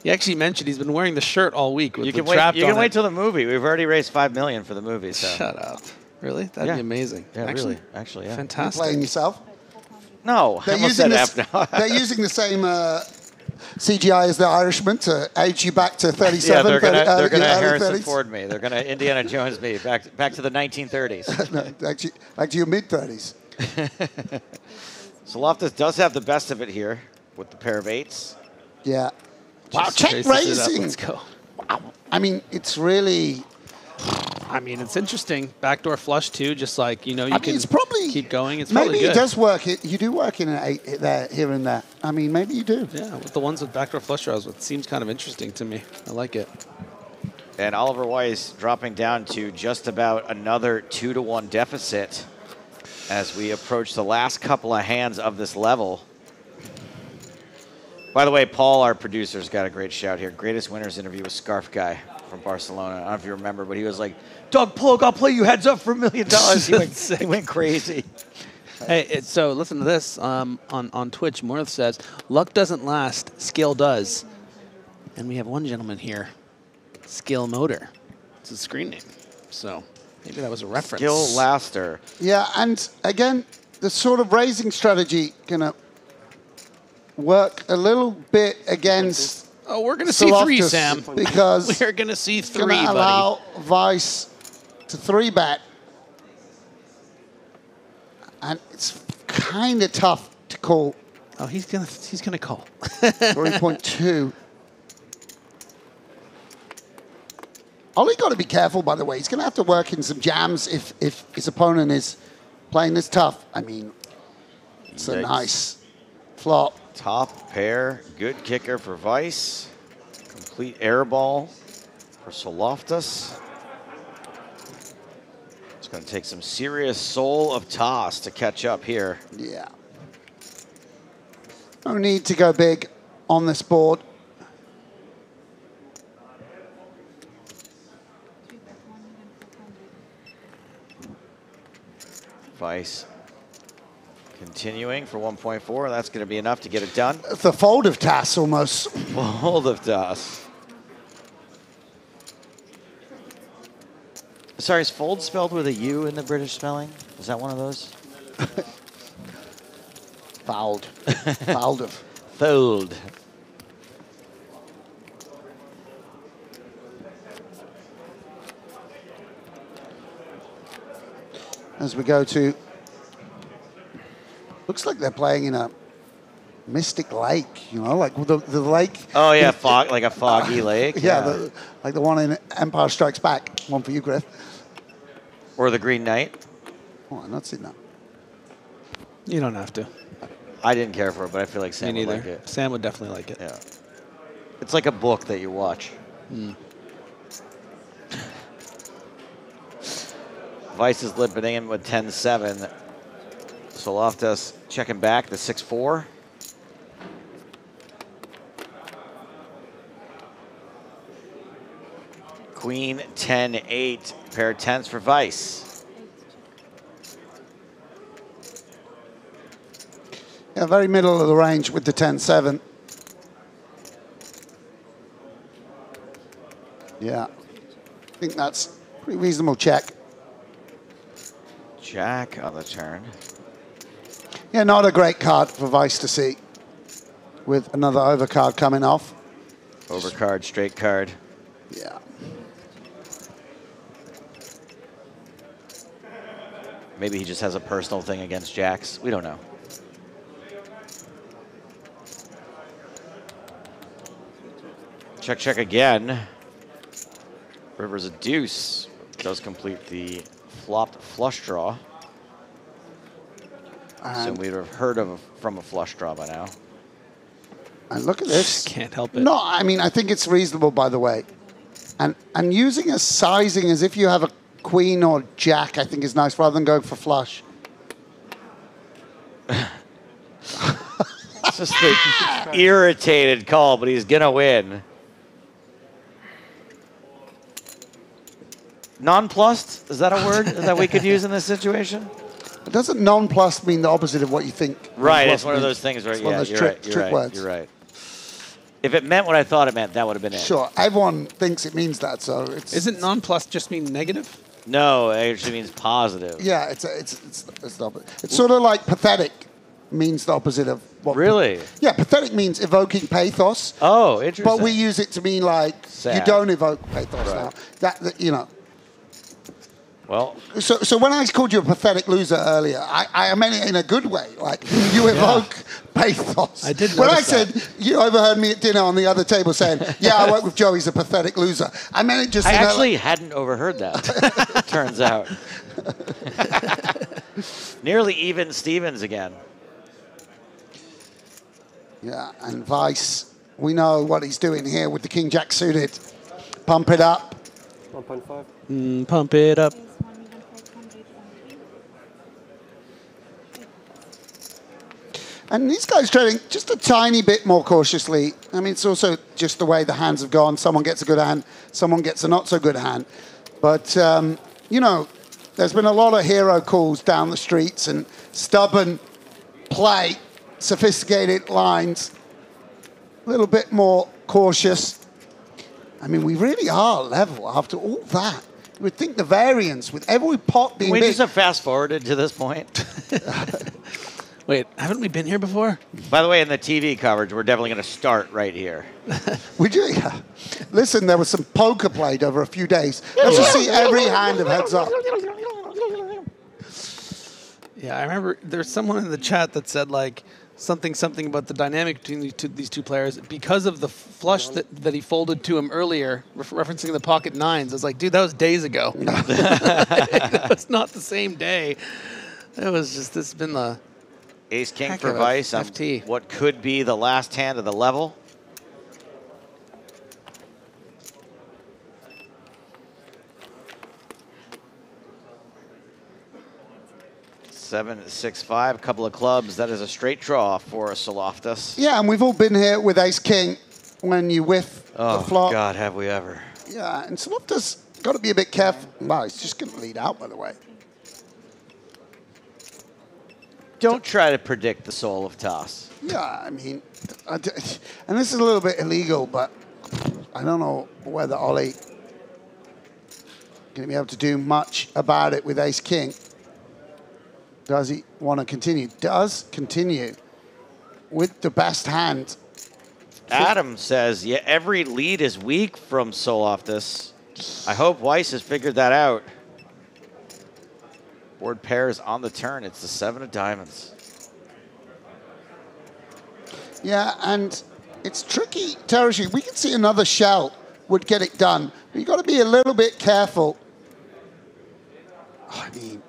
He actually mentioned he's been wearing the shirt all week with You the can wait. trapped You on can wait it. till the movie. We've already raised $5 million for the movie. So. Shut up. Really? That'd Yeah. be amazing. Yeah, actually, really. Actually, yeah. You're Fantastic. playing yourself? No, I They're almost using, said this, F now. they're using the same CGI as the Irishman to age you back to 37. Yeah, they're gonna early Harrison 30s. Ford me. They're gonna Indiana Jones me back to the 1930s. No, back to your mid-30s. So Loftus does have the best of it here with the pair of eights. Yeah. Wow, Just check traces it up. raising. Let's go. Wow. I mean, it's really... I mean, it's interesting. Backdoor flush too. Just like you can it's probably, keep going. It's maybe probably good. it does work. You do work in an 8 there, here and there. I mean, maybe you do. Yeah, with the ones with backdoor flush draws, it seems kind of interesting to me. I like it. And Oliver Weiss dropping down to just about another 2-1 deficit as we approach the last couple of hands of this level. By the way, Paul, our producer's got a great shout here. Greatest winners interview with Scarf Guy from Barcelona. I don't know if you remember, but he was like, Doug Polk, I'll play you heads up for $1 million. He went crazy. Hey, so listen to this. On Twitch, Morth says, luck doesn't last, skill does. And we have one gentleman here Skill Motor. It's a screen name. So maybe that was a reference. Skill Laster. Yeah, and again, the sort of raising strategy gonna work a little bit against. Oh, we're gonna see 3, Sam. Because we're gonna see 3, gonna buddy. allow Vice to 3-bet, and it's kind of tough to call. Oh, he's gonna call. 3.2. Ollie got to be careful, by the way. He's going to have to work in some jams if his opponent is playing this tough. I mean, it's a nice flop. Top pair, good kicker for Vice. Complete air ball for Soloftus. It's going to take some serious soul of toss to catch up here. Yeah. No need to go big on this board. Vice continuing for 1.4. That's going to be enough to get it done. The fold of TAS almost. Fold of TAS. Sorry, is fold spelled with a U in the British spelling? Is that one of those? Fouled. Fouled of. Fold. As we go to, looks like they're playing in a mystic lake, you know, like the lake. Oh yeah, fog, like a foggy lake. Yeah, like the one in Empire Strikes Back. One for you, Griff. Or the Green Knight. Oh, I've not seen that. You don't have to. I didn't care for it, but I feel like Sam Me would neither. like it. Sam would definitely like it. Yeah. It's like a book that you watch. Vice is limping in with 10-7. Soloftus checking back the 6-4. Queen 10-8. Pair of 10s for Vice. Yeah, very middle of the range with the 10-7. Yeah, I think that's a pretty reasonable check. Jack on the turn. Yeah, not a great card for Vice to see with another overcard coming off. Overcard, straight card. Yeah. Maybe he just has a personal thing against jacks. We don't know. Check, check again. River's a deuce. Does complete the flopped flush draw. So we'd have heard of from a flush draw by now. And look at this. Can't help it. No, I mean, I think it's reasonable, by the way. And using a sizing as if you have a queen or jack, I think is nice, rather than going for flush. It's just the irritated call, but he's going to win. Nonplussed? Is that a word that we could use in this situation? But doesn't nonplussed mean the opposite of what you think? Right, it's one of those things where, it's one of those trick words. You're right. If it meant what I thought it meant, that would have been it. Sure, everyone thinks it means that, so it's... Isn't nonplussed just mean negative? No, it actually means positive. Yeah, it's the opposite. It's sort of like pathetic means the opposite of what... Really? Yeah, pathetic means evoking pathos. Oh, interesting. But we use it to mean like, sad. You don't evoke pathos Right. now. That, you know... Well, So when I called you a pathetic loser earlier, I meant it in a good way. Like, you evoke pathos. I did When I notice that. said, you overheard me at dinner on the other table saying, yeah, I work with Joe, he's a pathetic loser. I meant it just... I in a- actually hadn't overheard that, turns out. Nearly even Stevens again. Yeah, and Vice, we know what he's doing here with the King Jack suited. Pump it up. 1.5. Pump it up. And these guys trading just a tiny bit more cautiously. I mean, it's also just the way the hands have gone. Someone gets a good hand, someone gets a not so good hand. But, you know, there's been a lot of hero calls down the streets and stubborn play, sophisticated lines, a little bit more cautious. I mean, we really are level after all that. You would think the variance with every pot being we big. just have fast forwarded to this point. Wait, haven't we been here before? By the way, in the TV coverage, we're definitely going to start right here. Would you? Yeah. Listen, there was some poker played over a few days. Let's just see every hand of heads up. Yeah, I remember there's someone in the chat that said like something about the dynamic between these two players because of the flush that he folded to him earlier, referencing the pocket nines. I was like, dude, that was days ago. That was not the same day. It was just, this has been the Ace King heck for of a Vice on FT. what could be the last hand of the level. Seven, 6-5, a couple of clubs. That is a straight draw for Saloftis. Yeah, and we've all been here with Ace King when you whiff the flop. Oh, God, have we ever. Yeah, and Saloftis got to be a bit careful. Wow, he's just going to lead out, by the way. Don't try to predict the soul of toss. Yeah, I mean, and this is a little bit illegal, but I don't know whether Ollie going to be able to do much about it with Ace King. Does he want to continue? Does continue with the best hand. Adam says, yeah, every lead is weak from Soloftis. I hope Weiss has figured that out. Board pairs on the turn. It's the 7 of diamonds. Yeah, and it's tricky territory. We can see another shell would get it done. But you've got to be a little bit careful. I mean...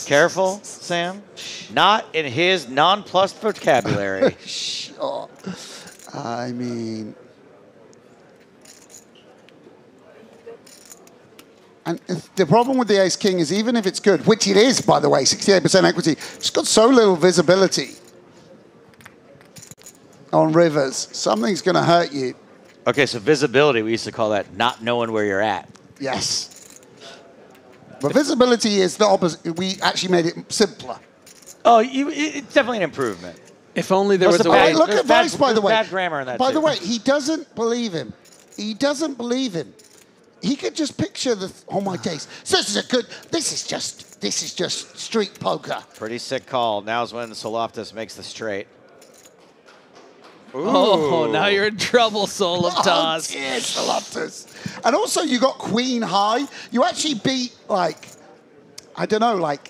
Careful, Sam. Not in his nonplussed vocabulary. Sure. I mean... And the problem with the Ace-King is even if it's good, which it is, by the way, 68% equity, it's got so little visibility on rivers. Something's going to hurt you. Okay, so visibility, we used to call that not knowing where you're at. Yes. But visibility is the opposite. We actually made it simpler. Oh, it's definitely an improvement. If only there was a way. Look at Vice, by the way. Bad grammar in that. By the way, he doesn't believe him. He doesn't believe him. He could just picture the. Oh my days! So this is a good. This is just street poker. Pretty sick call. Now's when Soloftis makes the straight. Ooh. Oh, now you're in trouble, Soul of Toss. Oh, dear, Soloftis. And also, you got Queen High. You actually beat like, I don't know, like,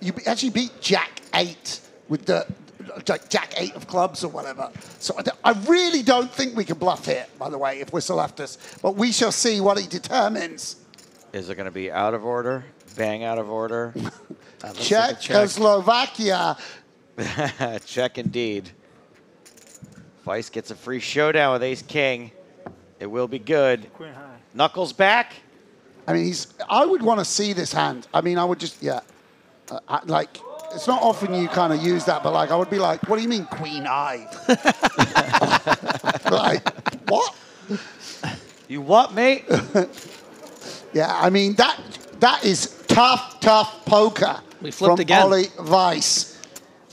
you actually beat Jack 8 with the. Jack 8 of clubs or whatever. So I really don't think we can bluff here, by the way, if we're Soloftis. But we shall see what he determines. Is it going to be out of order? Bang out of order? Czechoslovakia. Check indeed. Vice gets a free showdown with Ace-King. It will be good. Knuckles back. I mean, I would want to see this hand. I mean, I would just, yeah. Like... It's not often you kind of use that, but like I would be like, what do you mean Queen Eye? Like, what? You what, mate? Yeah, I mean, that is tough poker we flipped from again. Ollie Weiss.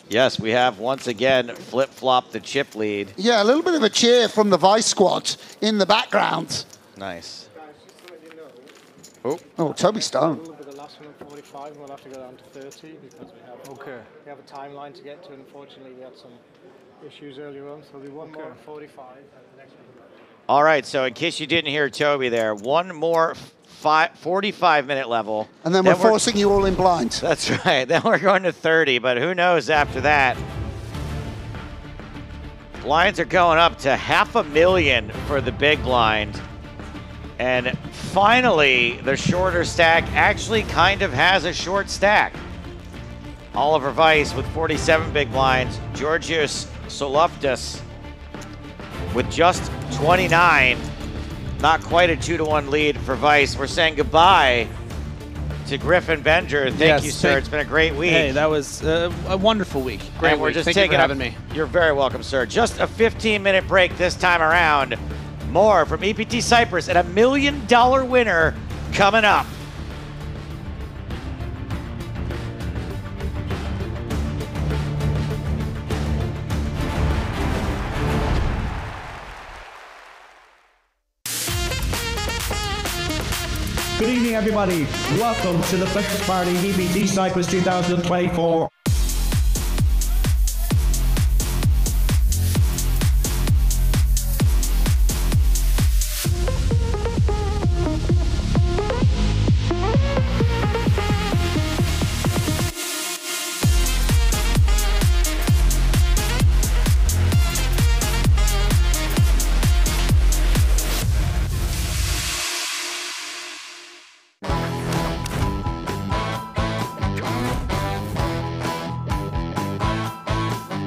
Yes, we have once again flip-flopped the chip lead. Yeah, a little bit of a cheer from the Weiss squad in the background. Nice. Oh, Toby Stone. The last one at 45, we'll have to go down to 30 because we have a timeline to get to. Unfortunately, we had some issues earlier on, so there'll be one more at 45 and the next one. All right, so in case you didn't hear Toby there, one more 45-minute level. And then we're forcing you all in blind. That's right. Then we're going to 30, but who knows after that. Blinds are going up to $500,000 for the big blind. And finally, the shorter stack actually kind of has a short stack. Oliver Weiss with 47 big blinds. Georgios Soloftis with just 29. Not quite a 2-to-1 lead for Weiss. We're saying goodbye to Griffin Benger. Thank you, sir. It's been a great week. Hey, that was a wonderful week. Great week. Thank you for having me. You're very welcome, sir. Just a 15-minute break this time around. More from EPT Cyprus and $1 million winner coming up. evening, everybody. Welcome to the Breakfast Party EPT Cyprus 2024.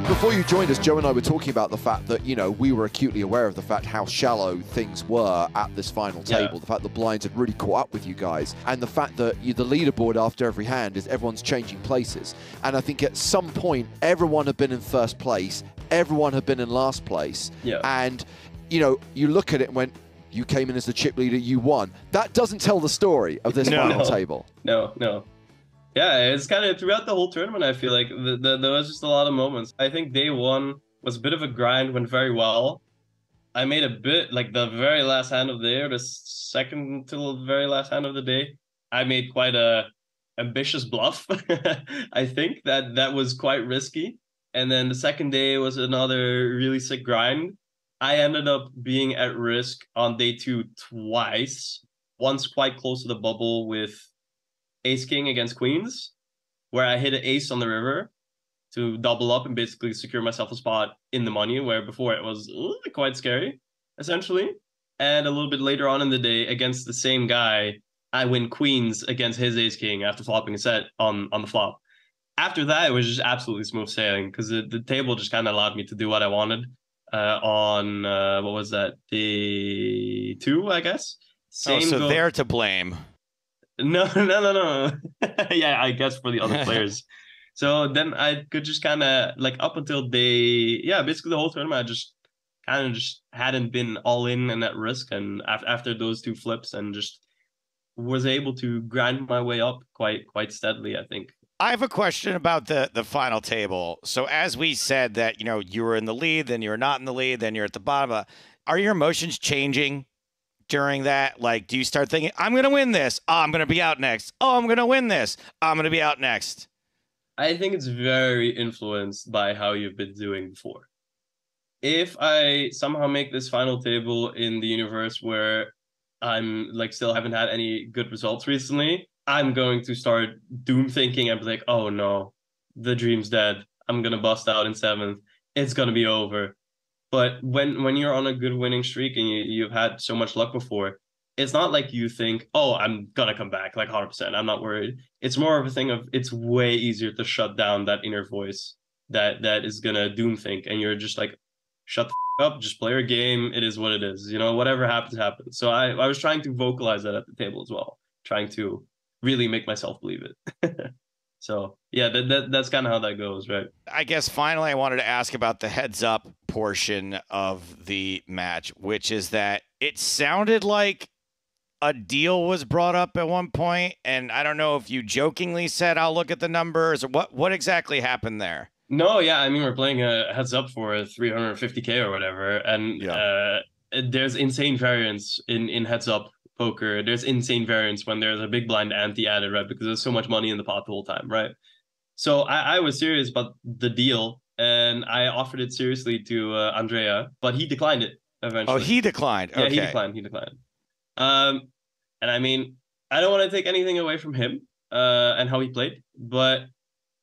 Before you joined us, Joe and I were talking about the fact that, you know, we were acutely aware of the fact how shallow things were at this final table. The fact the blinds had really caught up with you guys. And the fact that the leaderboard after every hand is everyone's changing places. And I think at some point, everyone had been in first place. Everyone had been in last place. And, you know, you look at it and went, you came in as the chip leader, you won. That doesn't tell the story of this final table. No. Yeah, it's kind of throughout the whole tournament, I feel like there was just a lot of moments. I think day one was a bit of a grind, went very well. I made a bit, like the very last hand of the day, or the second till the very last hand of the day, I made quite a ambitious bluff. I think that was quite risky. And then the second day was another really sick grind. I ended up being at risk on day two twice. Once quite close to the bubble with ace-king against queens, where I hit an ace on the river to double up and basically secure myself a spot in the money, where before it was quite scary, essentially. And a little bit later on in the day, against the same guy, I win queens against his ace-king after flopping a set on the flop. After that, it was just absolutely smooth sailing, because the table just kind of allowed me to do what I wanted on, what was that, day two, I guess? So they're to blame. No. Yeah, I guess for the other players. So then I could just kind of, like, up until basically the whole tournament, I just kind of just hadn't been all in and at risk. And after those two flips, and just was able to grind my way up quite steadily, I think. I have a question about the final table. So as we said that, you know, you were in the lead, then you were not in the lead, then you're at the bottom. Are your emotions changing during that? Like, do you start thinking, I'm going to win this. Oh, I'm going to be out next. Oh, I'm going to win this. I'm going to be out next. I think it's very influenced by how you've been doing before. If I somehow make this final table in the universe where I'm like still haven't had any good results recently, I'm going to start doom thinking and be like, oh no, the dream's dead. I'm going to bust out in seventh. It's going to be over. But when you're on a good winning streak and you've had so much luck before, it's not like you think, oh, I'm going to come back like 100%. I'm not worried. It's more of a thing of, it's way easier to shut down that inner voice that is going to doom think. And you're just like, shut the up, just play your game. It is what it is. You know, whatever happens, happens. So I was trying to vocalize that at the table as well, trying to really make myself believe it. So yeah, that's kind of how that goes, right? I guess finally I wanted to ask about the heads up portion of the match, which is that it sounded like a deal was brought up at one point, and I don't know if you jokingly said, I'll look at the numbers, or what exactly happened there? No, yeah, I mean, we're playing a heads up for a 350K or whatever, and there's insane variance in heads up poker. There's insane variance when there's a big blind ante added, right? Because there's so much money in the pot the whole time, right? So I was serious about the deal, and I offered it seriously to Andrea, but he declined it eventually. Oh, he declined. Yeah, okay. he declined. And I mean, I don't want to take anything away from him and how he played, but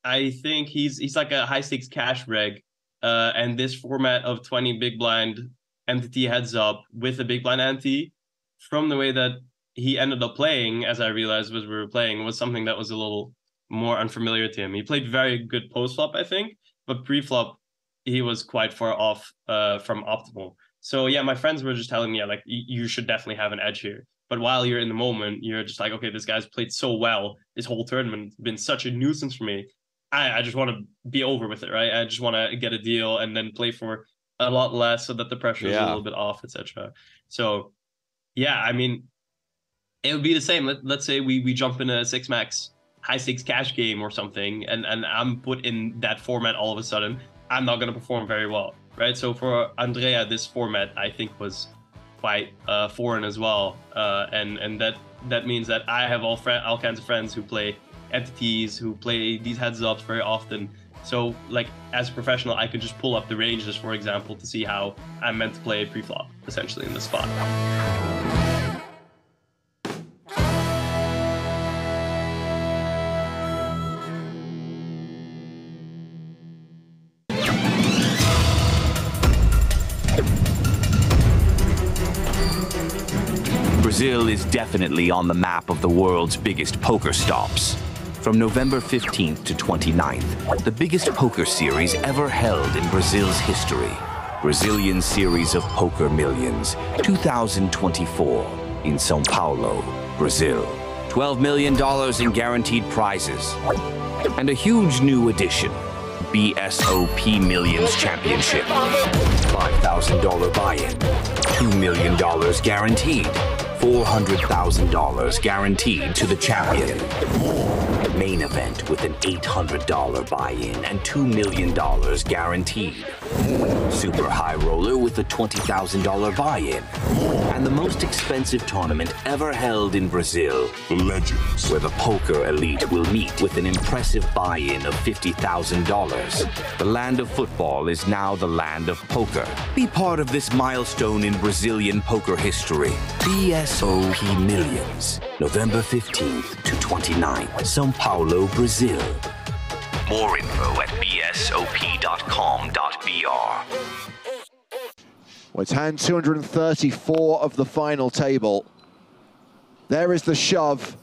I think he's like a high stakes cash reg, and this format of 20 big blind MTT heads up with a big blind ante, from the way that he ended up playing, as I realized as we were playing, was something that was a little more unfamiliar to him. He played very good post flop, I think, but pre flop he was quite far off from optimal. So yeah, my friends were just telling me, yeah, like, you should definitely have an edge here. But while you're in the moment, you're just like, okay, this guy's played so well this whole tournament. It's been such a nuisance for me. I just want to be over with it, right? I just want to get a deal and then play for a lot less so that the pressure is a little bit off, etc. So yeah, I mean, it would be the same. Let's say we jump in a 6-max high stakes cash game or something, and I'm put in that format all of a sudden. I'm not going to perform very well, right? So for Andrea, this format I think was quite foreign as well, and that that means that I have all kinds of friends who play entities, who play these heads ups very often. So like as a professional, I could just pull up the ranges, for example, to see how I'm meant to play pre-flop, essentially in the spot. Brazil is definitely on the map of the world's biggest poker stops. From November 15th to 29th, the biggest poker series ever held in Brazil's history. Brazilian Series of Poker Millions 2024 in São Paulo, Brazil. $12 million in guaranteed prizes. And a huge new addition, BSOP Millions Championship. $5,000 buy-in, $2 million guaranteed. $400,000 guaranteed to the champion. Main event with an $800 buy-in and $2 million guaranteed. Super high roller with a $20,000 buy-in. And the most expensive tournament ever held in Brazil, Legends, where the poker elite will meet with an impressive buy-in of $50,000. The land of football is now the land of poker. Be part of this milestone in Brazilian poker history. BSOP Millions, November 15th to 29th, São Paulo, Brazil. More info at bsop.com.br. Well, it's hand 234 of the final table. There is the shove.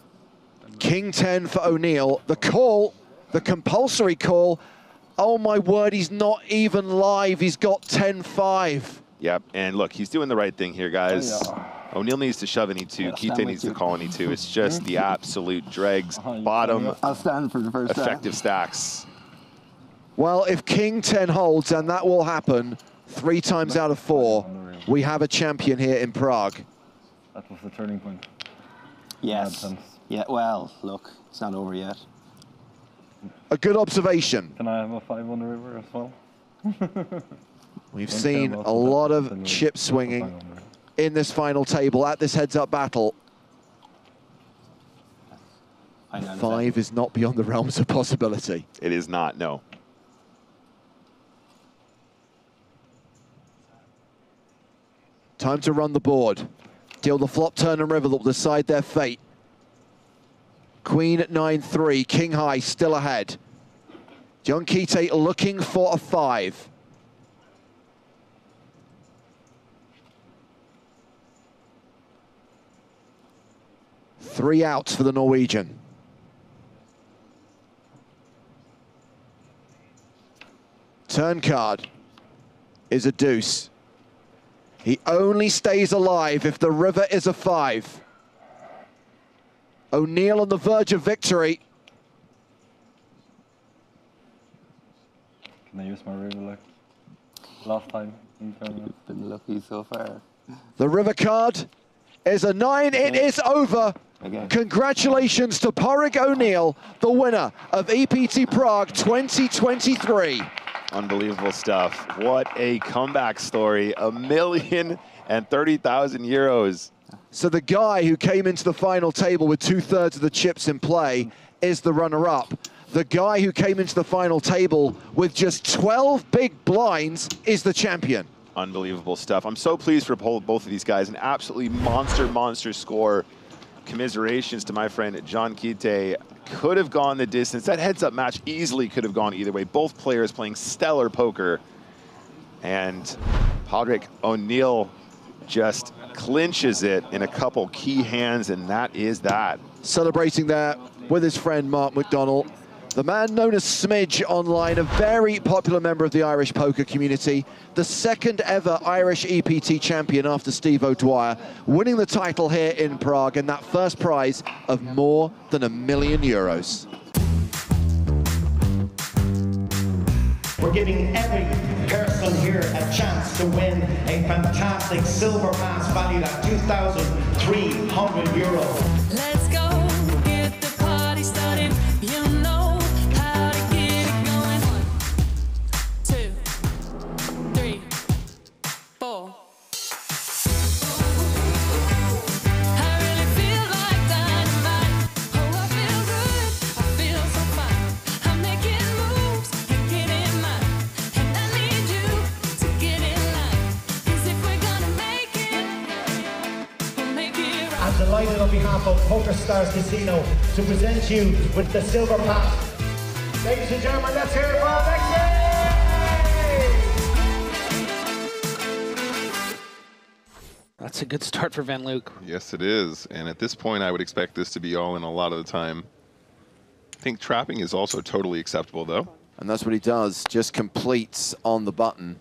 King 10 for O'Neill. The call, the compulsory call. Oh my word, he's not even live. He's got 10-5. Yep, and look, he's doing the right thing here, guys. O'Neill needs to shove an E2. Kite needs to call an E2. It's just the absolute dregs, bottom, I'll stand for the first effective stacks. Well, if King 10 holds, and that will happen 3 times out of 4, we have a champion here in Prague. That was the turning point. Yes. Yeah, well, look, it's not over yet. A good observation. Can I have a 5 on the river as well? We've seen a lot of chip swinging in this final table at this heads-up battle. 5 is not beyond the realms of possibility. It is not, no. Time to run the board. Deal the flop, turn, and river that will decide their fate. Queen at 9-3, king high, still ahead. John Kite looking for a 5. Three outs for the Norwegian. Turn card is a deuce. He only stays alive if the river is a 5. O'Neill on the verge of victory. Can I use my river like last time? You've been lucky so far. The river card is a 9. It is over. Congratulations to Porrig O'Neill, the winner of EPT Prague 2023. Unbelievable stuff. What a comeback story. €1,030,000 euros. So the guy who came into the final table with 2/3 of the chips in play is the runner-up. The guy who came into the final table with just 12 big blinds is the champion. Unbelievable stuff. I'm so pleased for both of these guys. An absolutely monster score. Commiserations to my friend John Kite. Could have gone the distance. That heads-up match easily could have gone either way. Both players playing stellar poker. And Porrig O'Neill just clinches it in a couple key hands, and that is that. Celebrating there with his friend Mark McDonnell. The man known as Smidge online, a very popular member of the Irish poker community, the second ever Irish EPT champion after Steve O'Dwyer, winning the title here in Prague, and that first prize of more than €1 million. We're giving every person here a chance to win a fantastic silver mass valued at €2,300. Let's go, get the party started. You know how to get it going. 1, 2, 3, 4. I really feel like delighted on behalf of PokerStars Casino to present you with the Silver Pass. Ladies and gentlemen, let's hear it for Alexei! That's a good start for Van Luke. Yes, it is. And at this point, I would expect this to be all in a lot of the time. I think trapping is also totally acceptable, though. And that's what he does, just completes on the button.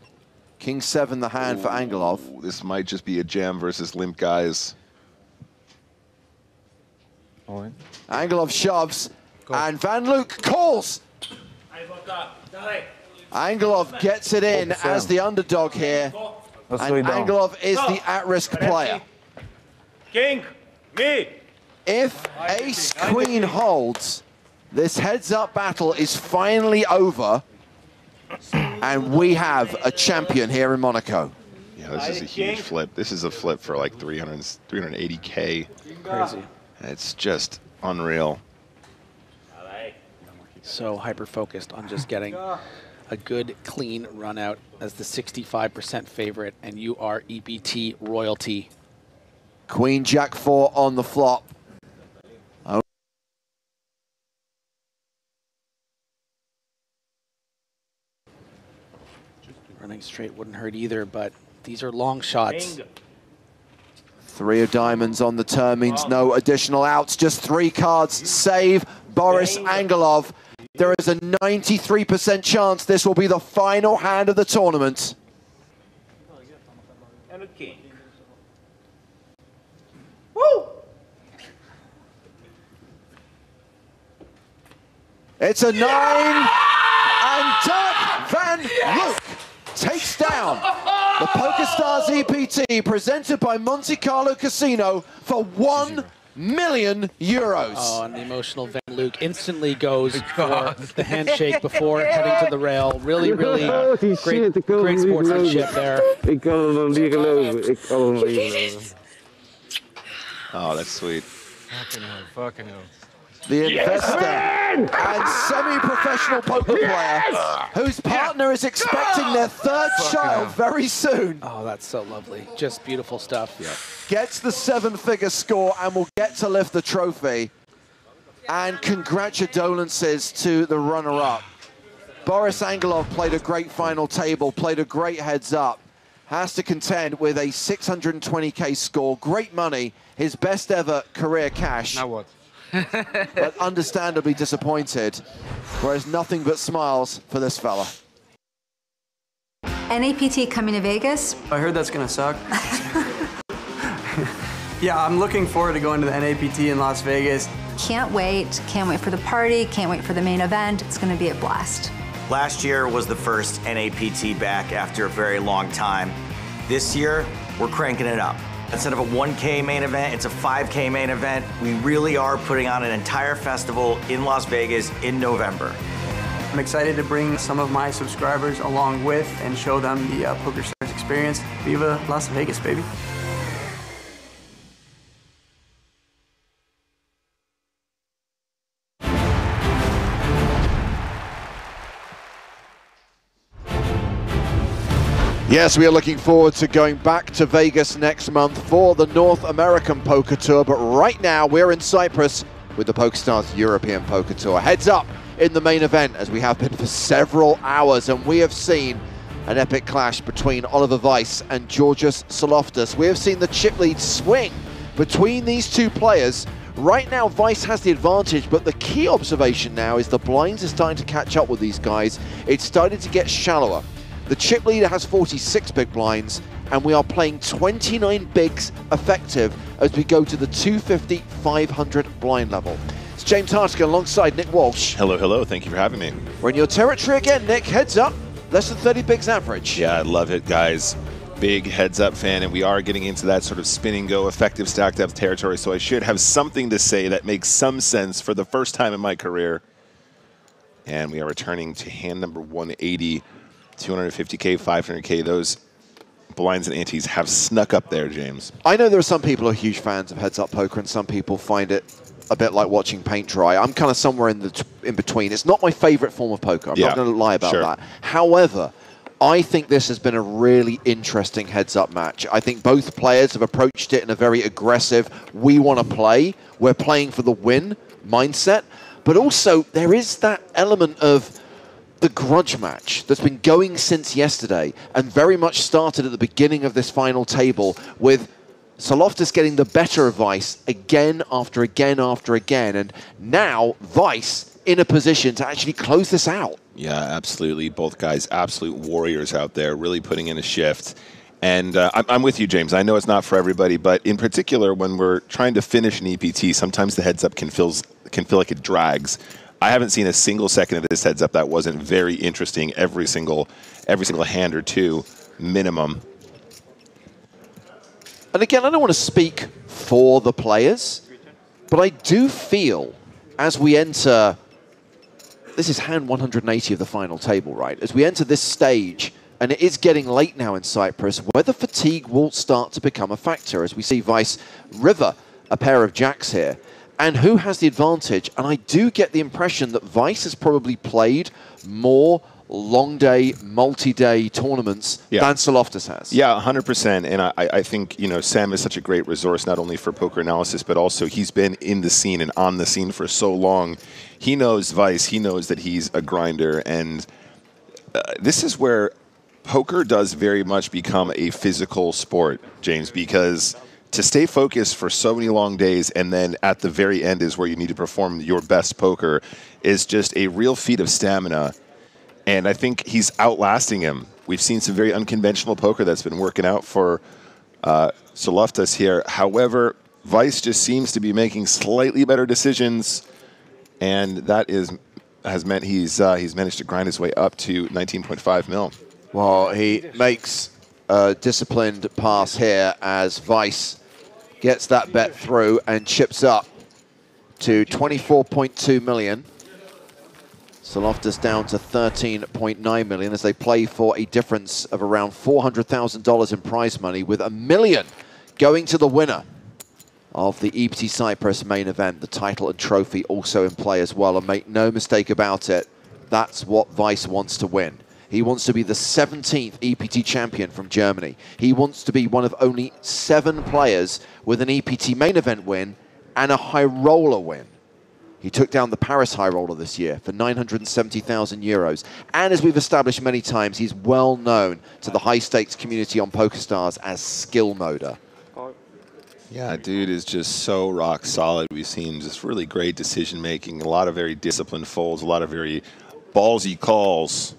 King 7 the hand for Angelov. This might just be a jam versus limp guys. Angelov shoves, and Van Luke calls. Angelov gets it in as the underdog here. And Angelov is the at-risk player. King, me. If ace-queen holds, this heads-up battle is finally over, and we have a champion here in Monaco. Yeah, this is a huge flip. This is a flip for like 380K. Crazy. It's just unreal. So hyper-focused on just getting a good, clean run out as the 65% favorite, and you are EPT royalty. Queen Jack 4 on the flop. Oh. Running straight wouldn't hurt either, but these are long shots. 3 of diamonds on the turn means no additional outs, just 3 cards. Save Boris Angelov. There is a 93% chance this will be the final hand of the tournament. And a king. Woo! It's a 9, and Dirk Van Luke takes down the PokerStars EPT presented by Monte Carlo Casino for €1 million. Oh, and the emotional Van Luke instantly goes for the handshake before heading to the rail. Really, really great sportsmanship there. Oh, that's sweet. Fucking hell. The investor and semi-professional poker player whose partner is expecting their 3rd child very soon. Oh, that's so lovely. Just beautiful stuff. Yeah. Gets the 7-figure score and will get to lift the trophy. And congratulations to the runner-up. Boris Angelov played a great final table, played a great heads-up. Has to contend with a 620K score. Great money, his best ever career cash. Now what? But understandably disappointed, whereas nothing but smiles for this fella. NAPT coming to Vegas. I heard that's gonna suck. Yeah, I'm looking forward to going to the NAPT in Las Vegas. Can't wait for the party, can't wait for the main event. It's gonna be a blast. Last year was the first NAPT back after a very long time. This year, we're cranking it up. Instead of a 1K main event, it's a 5K main event. We really are putting on an entire festival in Las Vegas in November. I'm excited to bring some of my subscribers along with and show them the PokerStars experience. Viva Las Vegas, baby. Yes, we are looking forward to going back to Vegas next month for the North American Poker Tour, but right now we're in Cyprus with the PokerStars European Poker Tour. Heads up in the main event, as we have been for several hours, and we have seen an epic clash between Oliver Weiss and Georgios Saloftas. We have seen the chip lead swing between these two players. Right now, Weiss has the advantage, but the key observation now is the blinds are starting to catch up with these guys. It's starting to get shallower. The chip leader has 46 big blinds, and we are playing 29 bigs effective as we go to the 250, 500 blind level. It's James Hartigan alongside Nick Walsh. Hello, hello. Thank you for having me. We're in your territory again, Nick. Heads up. Less than 30 bigs average. Yeah, I love it, guys. Big heads-up fan, and we are getting into that sort of spin-and-go effective stack depth territory, so I should have something to say that makes some sense for the first time in my career. And we are returning to hand number 180. 250K, 500K, those blinds and antes have snuck up there, James. I know there are some people who are huge fans of heads-up poker, and some people find it a bit like watching paint dry. I'm kind of somewhere in between. It's not my favorite form of poker. I'm not going to lie about that. However, I think this has been a really interesting heads-up match. I think both players have approached it in a very aggressive, we want to play, we're playing for the win mindset. But also, there is that element of the grudge match that's been going since yesterday and very much started at the beginning of this final table with Soloftas getting the better of Vice again after again after again. And now Vice in a position to actually close this out. Yeah, absolutely. Both guys, absolute warriors out there, really putting in a shift. And I'm with you, James. I know it's not for everybody, but in particular, when we're trying to finish an EPT, sometimes the heads up can feel like it drags. I haven't seen a single second of this heads up that wasn't very interesting. Every single hand or two, minimum. And again, I don't want to speak for the players, but I do feel as we enter, this is hand 180 of the final table, right? As we enter this stage, and it is getting late now in Cyprus, whether fatigue will start to become a factor as we see Vice river a pair of jacks here. And who has the advantage? And I do get the impression that Vice has probably played more long day, multi-day tournaments than Soloftas has. Yeah, 100%. And I think, you know, Sam is such a great resource, not only for poker analysis, but also he's been in the scene and on the scene for so long. He knows Vice. He knows that he's a grinder. And this is where poker does very much become a physical sport, James, because to stay focused for so many long days and then at the very end is where you need to perform your best poker is just a real feat of stamina. And I think he's outlasting him. We've seen some very unconventional poker that's been working out for Soloftas here. However, Vice just seems to be making slightly better decisions, and that has meant he's managed to grind his way up to 19.5 mil. Well, he makes a disciplined pass here as Vice gets that bet through and chips up to 24.2 million. Soloftas down to 13.9 million as they play for a difference of around $400,000 in prize money, with $1 million going to the winner of the EPT Cyprus main event. The title and trophy also in play as well. And make no mistake about it, that's what Vice wants to win. He wants to be the 17th EPT champion from Germany. He wants to be one of only 7 players with an EPT main event win and a high roller win. He took down the Paris high roller this year for 970,000 euros. And as we've established many times, he's well known to the high stakes community on PokerStars as skill moder. Yeah, dude is just so rock solid. We've seen just really great decision making, a lot of very disciplined folds, a lot of very ballsy calls.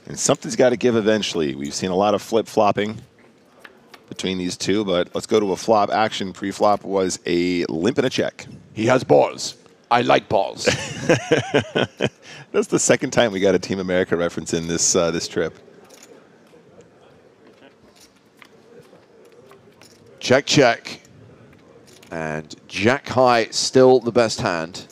And something's got to give eventually. We've seen a lot of flip-flopping between these two, but let's go to a flop action. Pre-flop was a limp and a check. He has balls. I like balls. That's the second time we got a Team America reference in this this trip. Check, check. And Jack High still the best hand.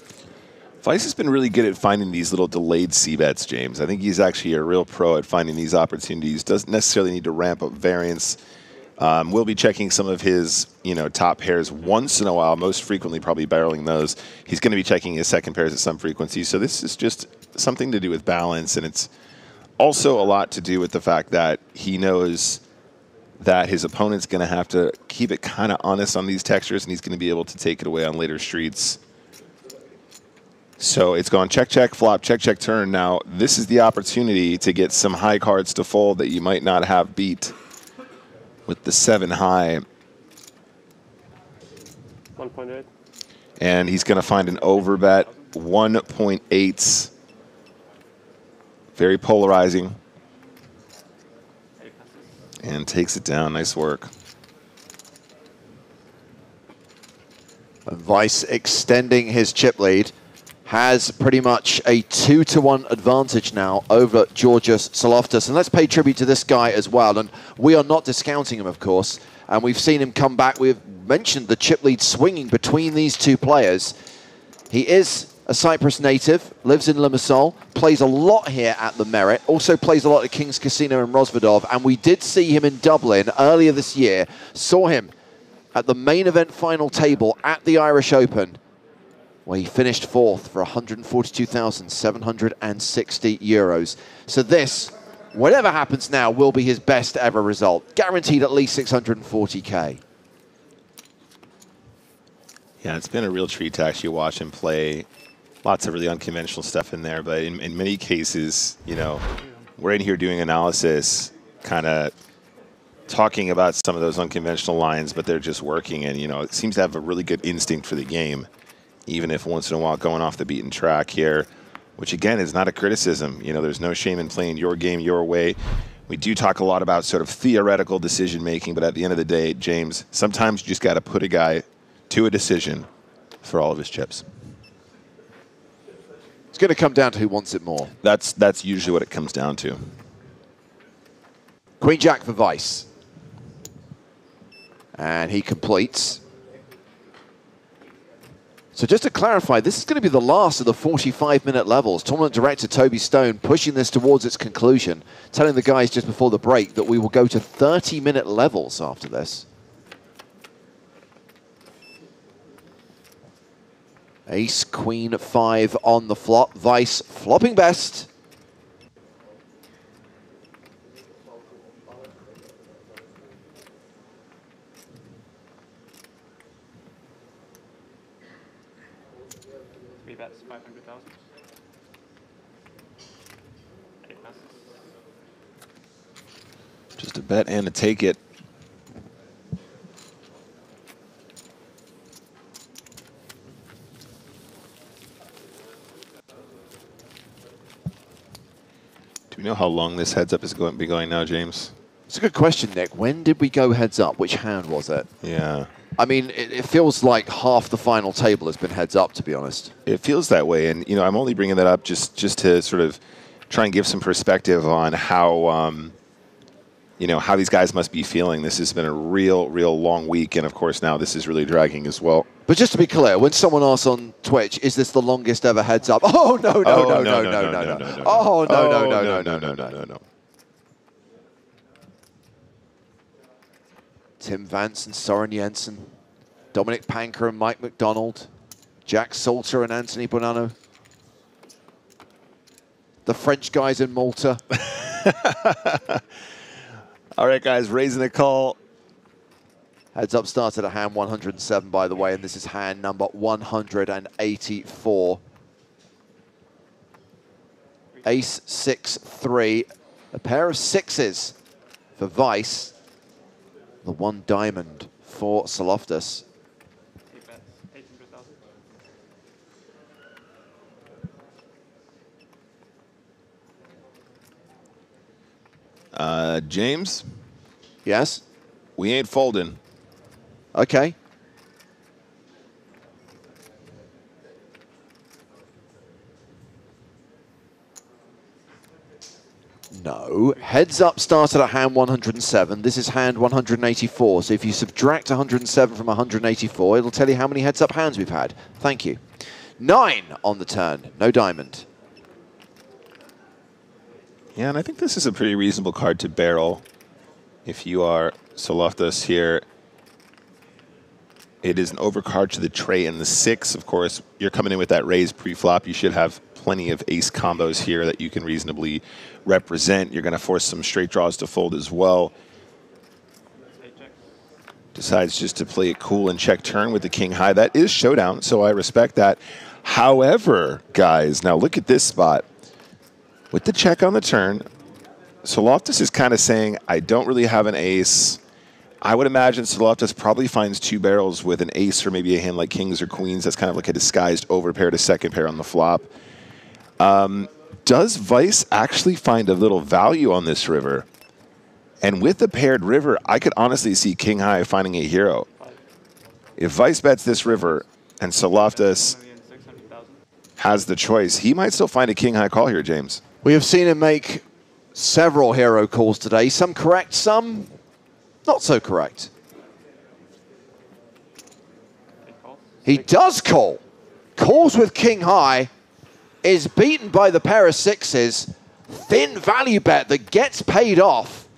Vice has been really good at finding these little delayed C-bets, James. I think he's actually a real pro at finding these opportunities. Doesn't necessarily need to ramp up variance. We'll be checking some of his, top pairs once in a while, most frequently probably barreling those. He's going to be checking his second pairs at some frequency. So this is just something to do with balance, and it's also a lot to do with the fact that he knows that his opponent's going to have to keep it kind of honest on these textures, and he's going to be able to take it away on later streets. So it's gone check, check, flop, check, check, turn. Now, this is the opportunity to get some high cards to fold that you might not have beat with the 7 high. 1.8. And he's going to find an overbet, 1.8s. Very polarizing. And takes it down. Nice work. And Vice extending his chip lead. Has pretty much a 2-to-1 advantage now over Georgios Soloftas. And let's pay tribute to this guy as well. And we are not discounting him, of course. And we've seen him come back. We've mentioned the chip lead swinging between these two players. He is a Cyprus native, lives in Limassol, plays a lot here at the Merit, also plays a lot at King's Casino in Rosvadov. And we did see him in Dublin earlier this year. Saw him at the main event final table at the Irish Open. where he finished fourth for 142,760 euros. So this, whatever happens now, will be his best ever result. Guaranteed at least 640K. Yeah, it's been a real treat to actually watch him play. Lots of really unconventional stuff in there, but in many cases, you know, we're in here doing analysis, kind of talking about some of those unconventional lines, but they're just working, and, you know, it seems to have a really good instinct for the game, even if once in a while going off the beaten track here, which, again, is not a criticism. You know, there's no shame in playing your game your way. We do talk a lot about sort of theoretical decision-making, but at the end of the day, James, sometimes you just got to put a guy to a decision for all of his chips. It's going to come down to who wants it more. That's usually what it comes down to. Queen Jack for Weiss. And he completes. So just to clarify, this is going to be the last of the 45-minute levels. Tournament director Toby Stone pushing this towards its conclusion, telling the guys just before the break that we will go to 30-minute levels after this. Ace, Queen, 5 on the flop. Weiss flopping best. Three bets, 500,000. 8 passes. Just a bet and a take it. Do we know how long this heads up is going to be going now, James? It's a good question, Nick. When did we go heads up? Which hand was it? Yeah. I mean, it feels like half the final table has been heads up, to be honest. It feels that way, and, you know, I'm only bringing that up just to sort of try and give some perspective on how, you know, how these guys must be feeling. This has been a real long week, and of course now this is really dragging as well. But just to be clear, when someone asks on Twitch, is this the longest ever heads up? Oh, no. Oh, no. Tim Vance and Soren Jensen, Dominic Panker and Mike McDonald, Jack Salter and Anthony Bonanno, the French guys in Malta. All right, guys, raising a call. Heads up started at hand 107, by the way, and this is hand number 184. Ace, 6, 3. A pair of sixes for Weiss. The one diamond for Saloftis. 8 bets, 800,000. James? Yes? We ain't folding. Okay. No. Heads up started at hand 107. This is hand 184. So if you subtract 107 from 184, it'll tell you how many heads up hands we've had. Thank you. 9 on the turn. No diamond. Yeah, and I think this is a pretty reasonable card to barrel. If you are Saloftis here, it is an overcard to the tray in the 6. Of course, you're coming in with that raise pre-flop. You should have plenty of ace combos here that you can reasonably represent. You're going to force some straight draws to fold as well. Decides just to play it cool and check turn with the king high. That is showdown, so I respect that. However, guys, now look at this spot. With the check on the turn, Saloftis is kind of saying, I don't really have an ace. I would imagine Saloftis probably finds 2 barrels with an ace or maybe a hand like kings or queens. That's kind of like a disguised overpair to second pair on the flop. Does Weiss actually find a little value on this river? And with the paired river, I could honestly see king high finding a hero. If Weiss bets this river and Saloftis has the choice, he might still find a king high call here, James. We have seen him make several hero calls today. Some correct, some not so correct. He does call. Calls with king high. Is beaten by the pair of sixes. Thin value bet that gets paid off.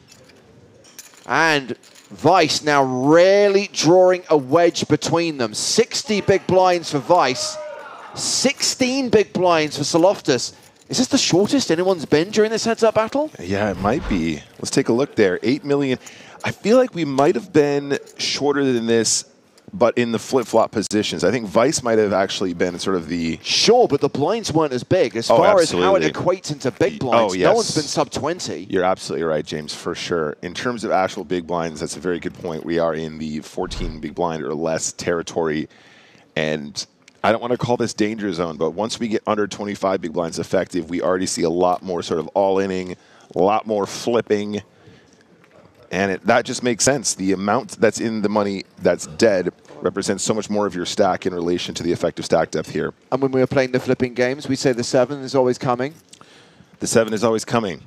And Weiss now really drawing a wedge between them. 60 big blinds for Weiss. 16 big blinds for Soloftus. Is this the shortest anyone's been during this heads-up battle? Yeah, it might be. Let's take a look there. 8 million. I feel like we might have been shorter than this, but in the flip-flop positions. I think Vice might have actually been sort of the... Sure, but the blinds weren't as big. As far as how it equates into big blinds, yes. No one's been sub-20. You're absolutely right, James, for sure. In terms of actual big blinds, that's a very good point. We are in the 14 big blind or less territory, and I don't want to call this danger zone, but once we get under 25 big blinds effective, we already see a lot more sort of all-inning, a lot more flipping, and that just makes sense. The amount that's in the money that's dead represents so much more of your stack in relation to the effective stack depth here. And when we were playing the flipping games, we say the 7 is always coming. The 7 is always coming.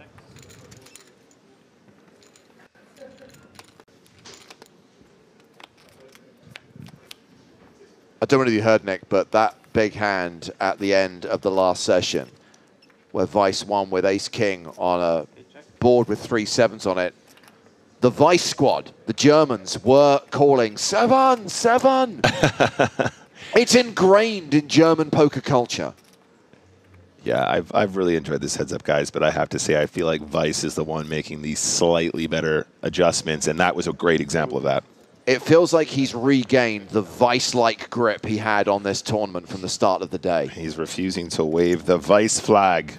I don't know if you heard, Nick, but that big hand at the end of the last session, where Vice won with ace-king on a board with 3 7s on it, the Vice squad, the Germans, were calling 7, 7. It's ingrained in German poker culture. Yeah, I've really enjoyed this heads up, guys, but I have to say I feel like Vice is the one making these slightly better adjustments, and that was a great example of that. It feels like he's regained the Vice-like grip he had on this tournament from the start of the day. He's refusing to wave the Vice flag.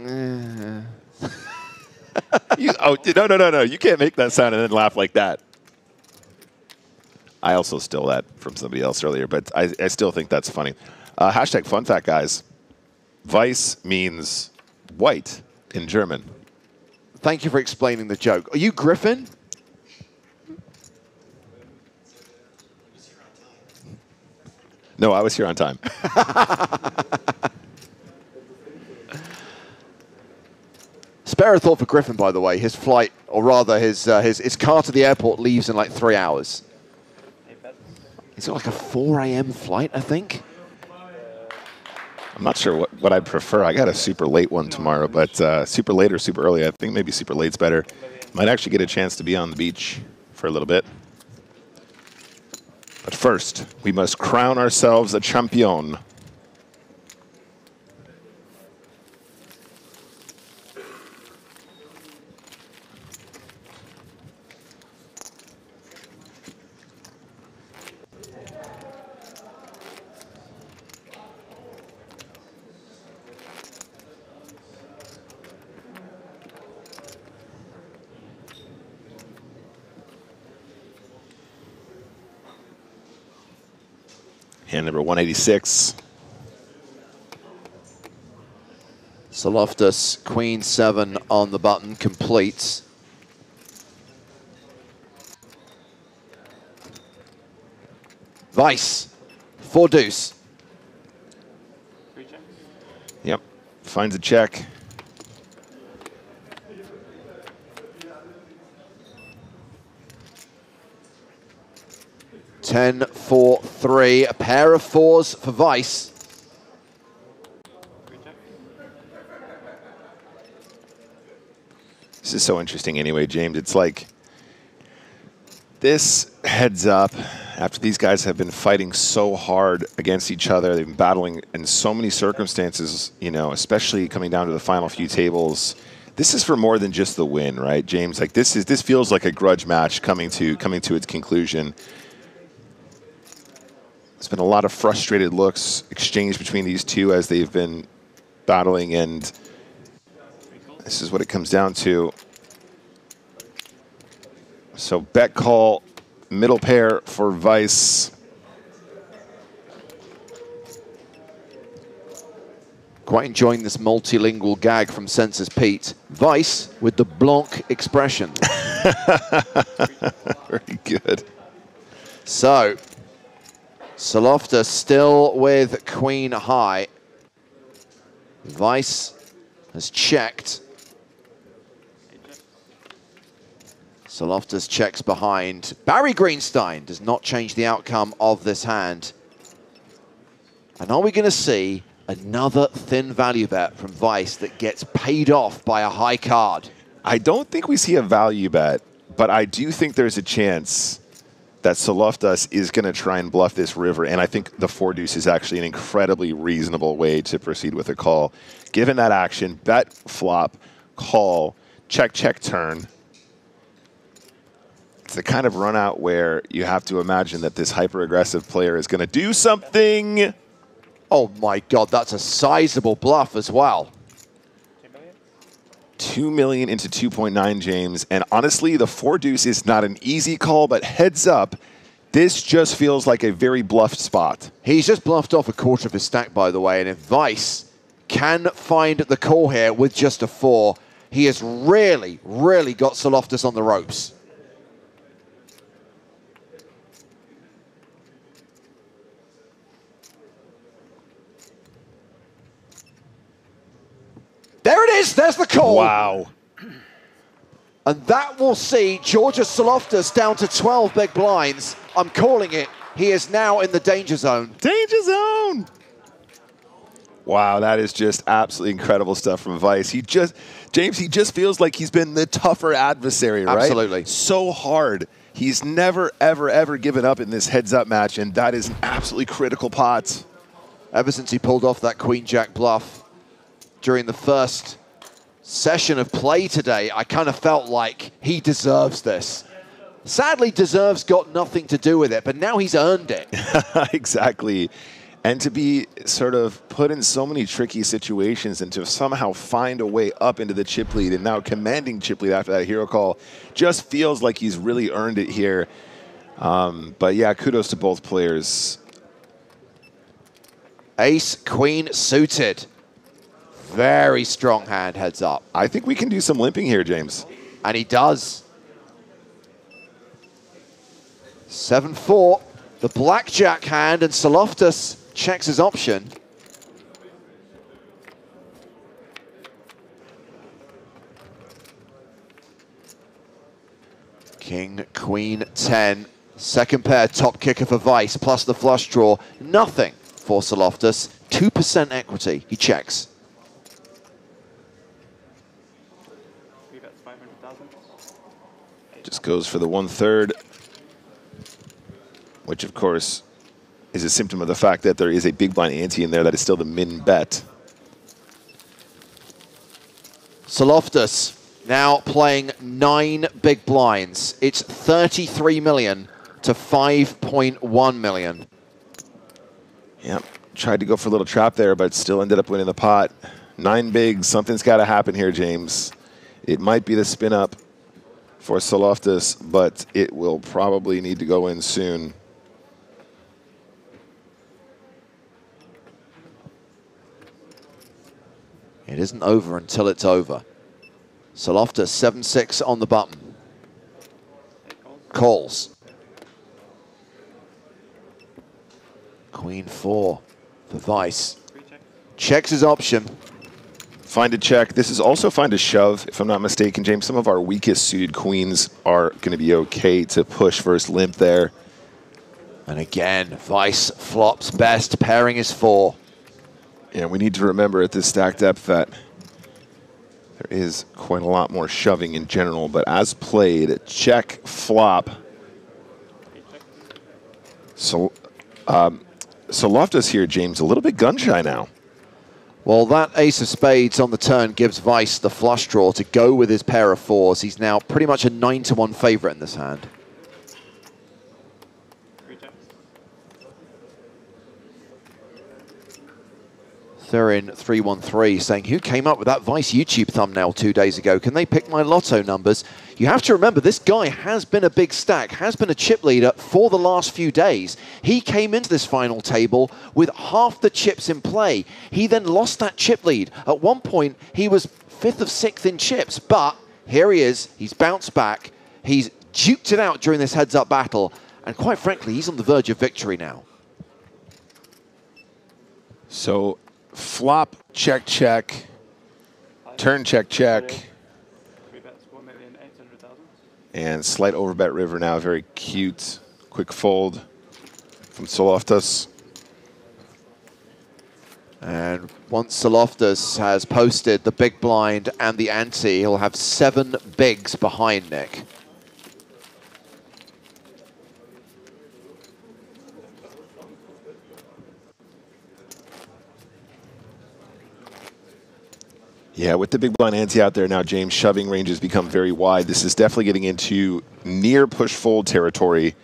No. You can't make that sound and then laugh like that. I also stole that from somebody else earlier, but I still think that's funny. Hashtag fun fact, guys. Vice means white in German. Thank you for explaining the joke. Are you Griffin? No, I was here on time. Spare a thought for Griffin, by the way. His flight, or rather his car to the airport leaves in like 3 hours. He's got like a 4 a.m. flight, I think. I'm not sure what I'd prefer. I got a super late one tomorrow, but super late or super early, I think maybe super late's better. Might actually get a chance to be on the beach for a little bit. But first, we must crown ourselves a champion. Hand number 186. Soloftus, Queen 7 on the button, completes. Vice, 4 deuce. Yep, finds a check. Ten, 4, 3, a pair of 4s for Vice. This is so interesting anyway, James. It's like this heads up after these guys have been fighting so hard against each other. They've been battling in so many circumstances, you know, especially coming down to the final few tables. This is for more than just the win, right, James? Like this feels like a grudge match coming to its conclusion. There's been a lot of frustrated looks exchanged between these two as they've been battling, and this is what it comes down to. So bet call, middle pair for Vice. Quite enjoying this multilingual gag from Census Pete. Vice with the Blanc expression. Very good. So, Soloftus still with Queen high. Vice has checked. Soloftus checks behind. Barry Greenstein does not change the outcome of this hand. And are we going to see another thin value bet from Vice that gets paid off by a high card? I don't think we see a value bet, but I do think there's a chance that Soloftas is going to try and bluff this river, and I think the 4-deuce is actually an incredibly reasonable way to proceed with a call. Given that action, bet, flop, call, check, check, turn. It's the kind of run out where you have to imagine that this hyper-aggressive player is going to do something. Oh my God, that's a sizable bluff as well. 2 million into 2.9, James. And honestly, the 4-deuce is not an easy call, but heads up, this just feels like a very bluffed spot. He's just bluffed off a quarter of his stack, by the way, and if Vice can find the call here with just a 4, he has really, really got Soloftas on the ropes. There it is, there's the call. Wow. And that will see Georgios Soloftas down to 12 big blinds. I'm calling it. He is now in the danger zone. Danger zone. Wow, that is just absolutely incredible stuff from Vice. James, he just feels like he's been the tougher adversary, right? Absolutely. So hard. He's never, ever, ever given up in this heads-up match, and that is an absolutely critical pot. Ever since he pulled off that Queen-Jack bluff during the first session of play today, I kind of felt like he deserves this. Sadly, deserves got nothing to do with it, but now he's earned it. Exactly. And to be sort of put in so many tricky situations and to somehow find a way up into the chip lead and now commanding chip lead after that hero call just feels like he's really earned it here. But yeah, kudos to both players. Ace, queen suited. Very strong hand, heads up. I think we can do some limping here, James. And he does. 7-4, the blackjack hand, and Soloftas checks his option. King, queen, 10. Second pair, top kicker for Vice, plus the flush draw. Nothing for Soloftas. 2% equity. He checks. Just goes for the 1/3, which of course is a symptom of the fact that there is a big blind ante in there that is still the min bet. Soloftas now playing 9 big blinds. It's 33 million to 5.1 million. Yep, tried to go for a little trap there, but still ended up winning the pot. 9 bigs, something's got to happen here, James. It might be the spin up for Soloftas, but it will probably need to go in soon. It isn't over until it's over. Soloftas 7-6 on the button. Calls. Queen 4 for Vice. Checks his option. Find a check. This is also find a shove, if I'm not mistaken, James. Some of our weakest suited queens are going to be okay to push versus limp there. And again, Vice flops best, pairing is 4. Yeah, we need to remember at this stack depth that there is quite a lot more shoving in general, but as played, check, flop. So, Soloftas here, James, a little bit gun-shy now. Well, that ace of spades on the turn gives Vice the flush draw to go with his pair of 4s. He's now pretty much a 9-1 favorite in this hand. Thurin 313 saying, who came up with that Vice YouTube thumbnail 2 days ago? Can they pick my lotto numbers? You have to remember, this guy has been a big stack, has been a chip leader for the last few days. He came into this final table with half the chips in play. He then lost that chip lead. At one point, he was 5th of 6th in chips, but here he is. He's bounced back. He's duked it out during this heads-up battle, and quite frankly, he's on the verge of victory now. So, flop, check, check, turn, check, check. And slight overbet river now, very cute, quick fold from Soloftas. And once Soloftas has posted the big blind and the ante, he'll have 7 bigs behind Nick. Yeah, with the big blind ante out there now, James, shoving ranges become very wide. This is definitely getting into near push-fold territory,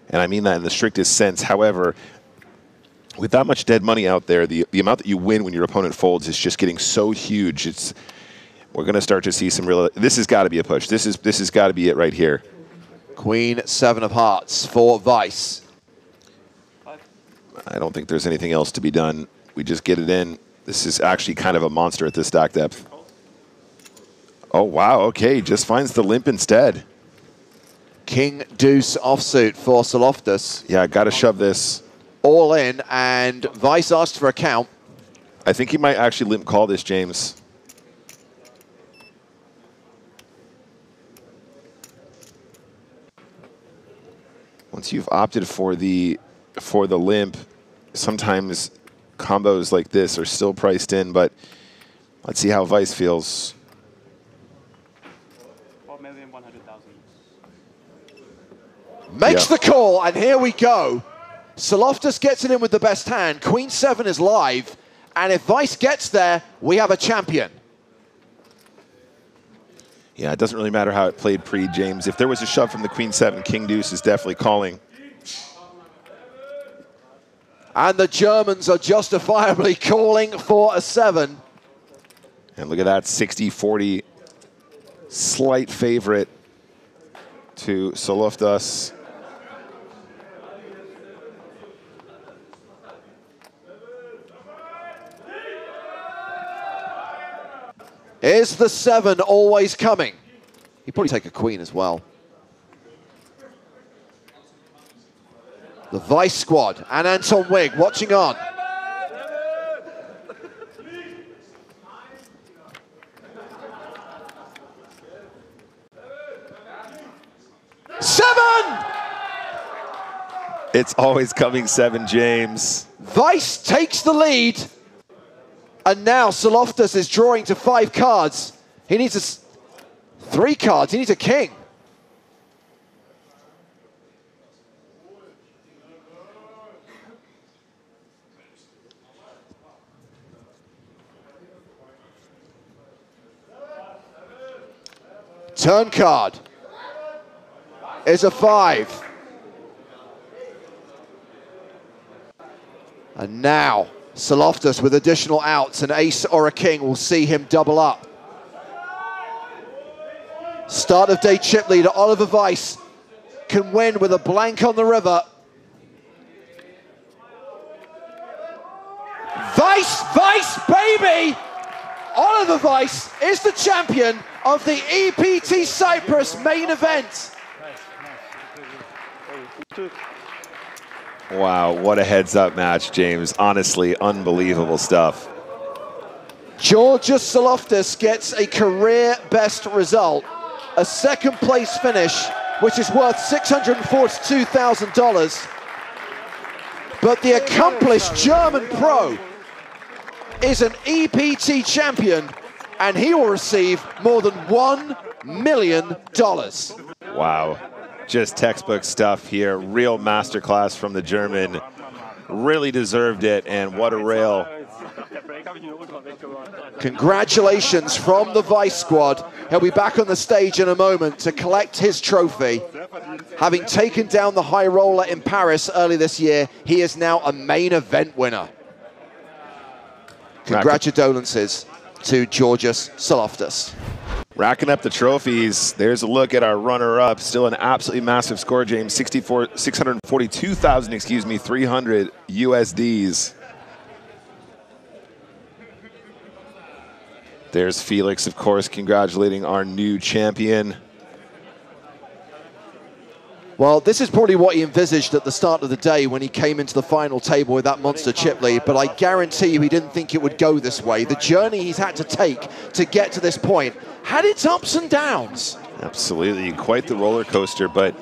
and I mean that in the strictest sense. However, with that much dead money out there, the amount that you win when your opponent folds is just getting so huge. We're going to start to see some real... This has got to be a push. This has got to be it right here. Queen, 7 of hearts for Vice. I don't think there's anything else to be done. We just get it in. This is actually kind of a monster at this stack depth. Oh, wow. Okay, just finds the limp instead. King deuce offsuit for Saloftis. Yeah, got to shove this. All in, and Vice asked for a count. I think he might actually limp call this, James. Once you've opted for the limp, sometimes combos like this are still priced in, but let's see how Vice feels. 4,100,000. Makes the call, and here we go. Saloftis gets it in with the best hand. Queen 7 is live, and if Vice gets there, we have a champion. Yeah, it doesn't really matter how it played pre-James. If there was a shove from the Queen 7, King Deuce is definitely calling. And the Germans are justifiably calling for a 7. And look at that, 60-40, slight favorite to Saloftis. Is the 7 always coming? He'd probably take a queen as well. The Vice squad and Anton Wigg watching on. Seven! It's always coming 7, James. Vice takes the lead. And now Saloftis is drawing to 5 cards. He needs 3 cards. He needs a king. Turn card is a 5. And now Saloftis with additional outs, an ace or a king will see him double up. Start of day chip leader Oliver Vice can win with a blank on the river. Vice, baby! Oliver Vice is the champion of the EPT Cyprus main event. Wow, what a heads-up match, James. Honestly, unbelievable stuff. Georgios Saloftis gets a career best result, a second place finish, which is worth $642,000. But the accomplished German pro is an EPT champion, and he will receive more than $1 million. Wow, just textbook stuff here. Real masterclass from the German. Really deserved it, and what a rail. Congratulations from the Vice squad. He'll be back on the stage in a moment to collect his trophy. Having taken down the high roller in Paris early this year, he is now a main event winner. Congratulations to Georgios Saloftis. Racking up the trophies. There's a look at our runner-up. Still an absolutely massive score, James. 642,000, 300 USDs. There's Felix, of course, congratulating our new champion. Well, this is probably what he envisaged at the start of the day when he came into the final table with that monster chip lead, but I guarantee you he didn't think it would go this way. The journey he's had to take to get to this point had its ups and downs. Absolutely, quite the roller coaster, but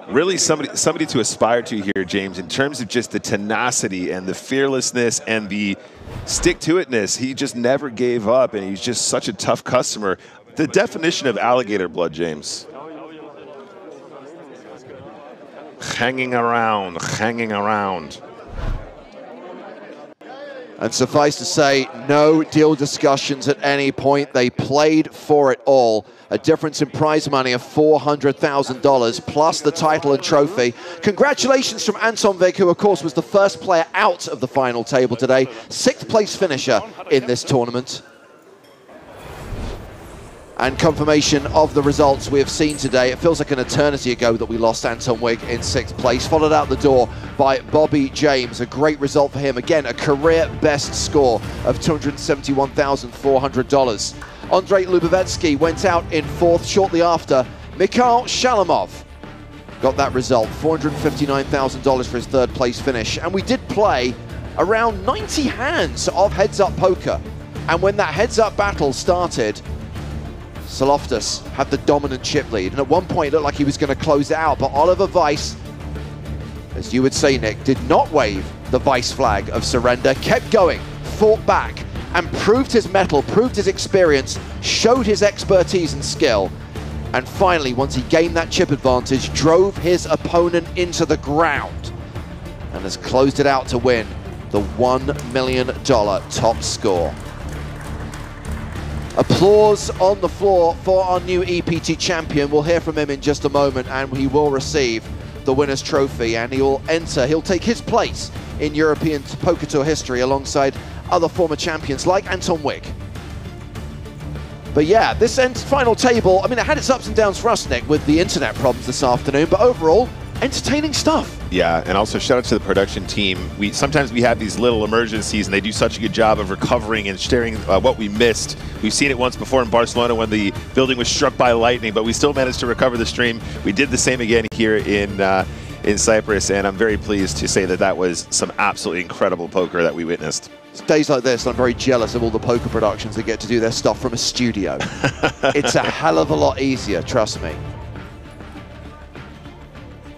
really somebody to aspire to here, James, in terms of just the tenacity and the fearlessness and the stick-to-itness. He just never gave up, and he's just such a tough customer. The definition of alligator blood, James. Hanging around, hanging around. And suffice to say, no deal discussions at any point. They played for it all. A difference in prize money of $400,000 plus the title and trophy. Congratulations from Anton Vig, who of course was the first player out of the final table today. 6th place finisher in this tournament. And confirmation of the results we have seen today. It feels like an eternity ago that we lost Anton Wig in 6th place, followed out the door by Bobby James. A great result for him. Again, a career best score of $271,400. Andrei Lubovetsky went out in 4th shortly after. Mikhail Shalamov got that result, $459,000 for his 3rd place finish. And we did play around 90 hands of heads-up poker. And when that heads-up battle started, Saloftis had the dominant chip lead, and at one point it looked like he was going to close it out, but Oliver Weiss, as you would say, Nick, did not wave the Weiss flag of surrender, kept going, fought back, and proved his mettle, proved his experience, showed his expertise and skill, and finally, once he gained that chip advantage, drove his opponent into the ground, and has closed it out to win the $1 million top score. Applause on the floor for our new EPT champion. We'll hear from him in just a moment, and he will receive the winner's trophy, and he'll take his place in European Poker Tour history alongside other former champions like Anton Wig. But yeah, this final table, I mean, it had its ups and downs for us, Nick, with the internet problems this afternoon, but overall, entertaining stuff. Yeah, and also shout out to the production team. Sometimes we have these little emergencies, and they do such a good job of recovering and sharing what we missed. We've seen it once before in Barcelona when the building was struck by lightning, but we still managed to recover the stream. We did the same again here in Cyprus, and I'm very pleased to say that that was some absolutely incredible poker that we witnessed. It's days like this, I'm very jealous of all the poker productions that get to do their stuff from a studio. It's a hell of a lot easier, trust me.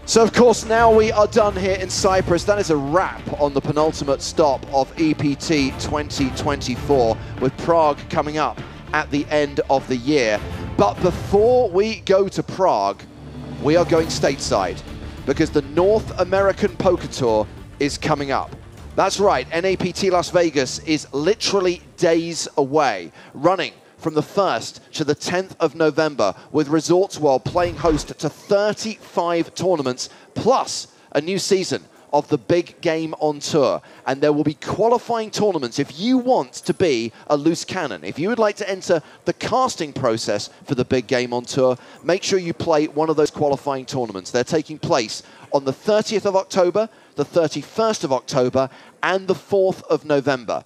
So of course now we are done here in Cyprus. That is a wrap on the penultimate stop of EPT 2024, with Prague coming up at the end of the year. But before we go to Prague, we are going stateside, because the North American Poker Tour is coming up. That's right, NAPT Las Vegas is literally days away, running from the 1st to the 10th of November, with Resorts World playing host to 35 tournaments, plus a new season of the Big Game on Tour. And there will be qualifying tournaments if you want to be a loose cannon. If you would like to enter the casting process for the Big Game on Tour, make sure you play one of those qualifying tournaments. They're taking place on the 30th of October, the 31st of October, and the 4th of November.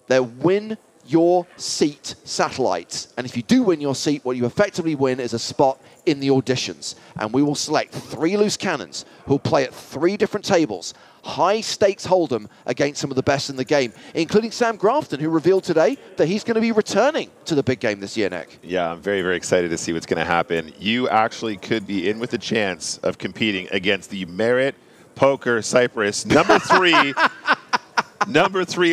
They're win your seat satellites, and if you do win your seat, what you effectively win is a spot in the auditions, and we will select 3 loose cannons who'll play at 3 different tables, high stakes hold'em against some of the best in the game, including Sam Grafton, who revealed today that he's going to be returning to the Big Game this year, Nick. Yeah, I'm very, very excited to see what's going to happen. You actually could be in with a chance of competing against the Merit Poker Cyprus number 3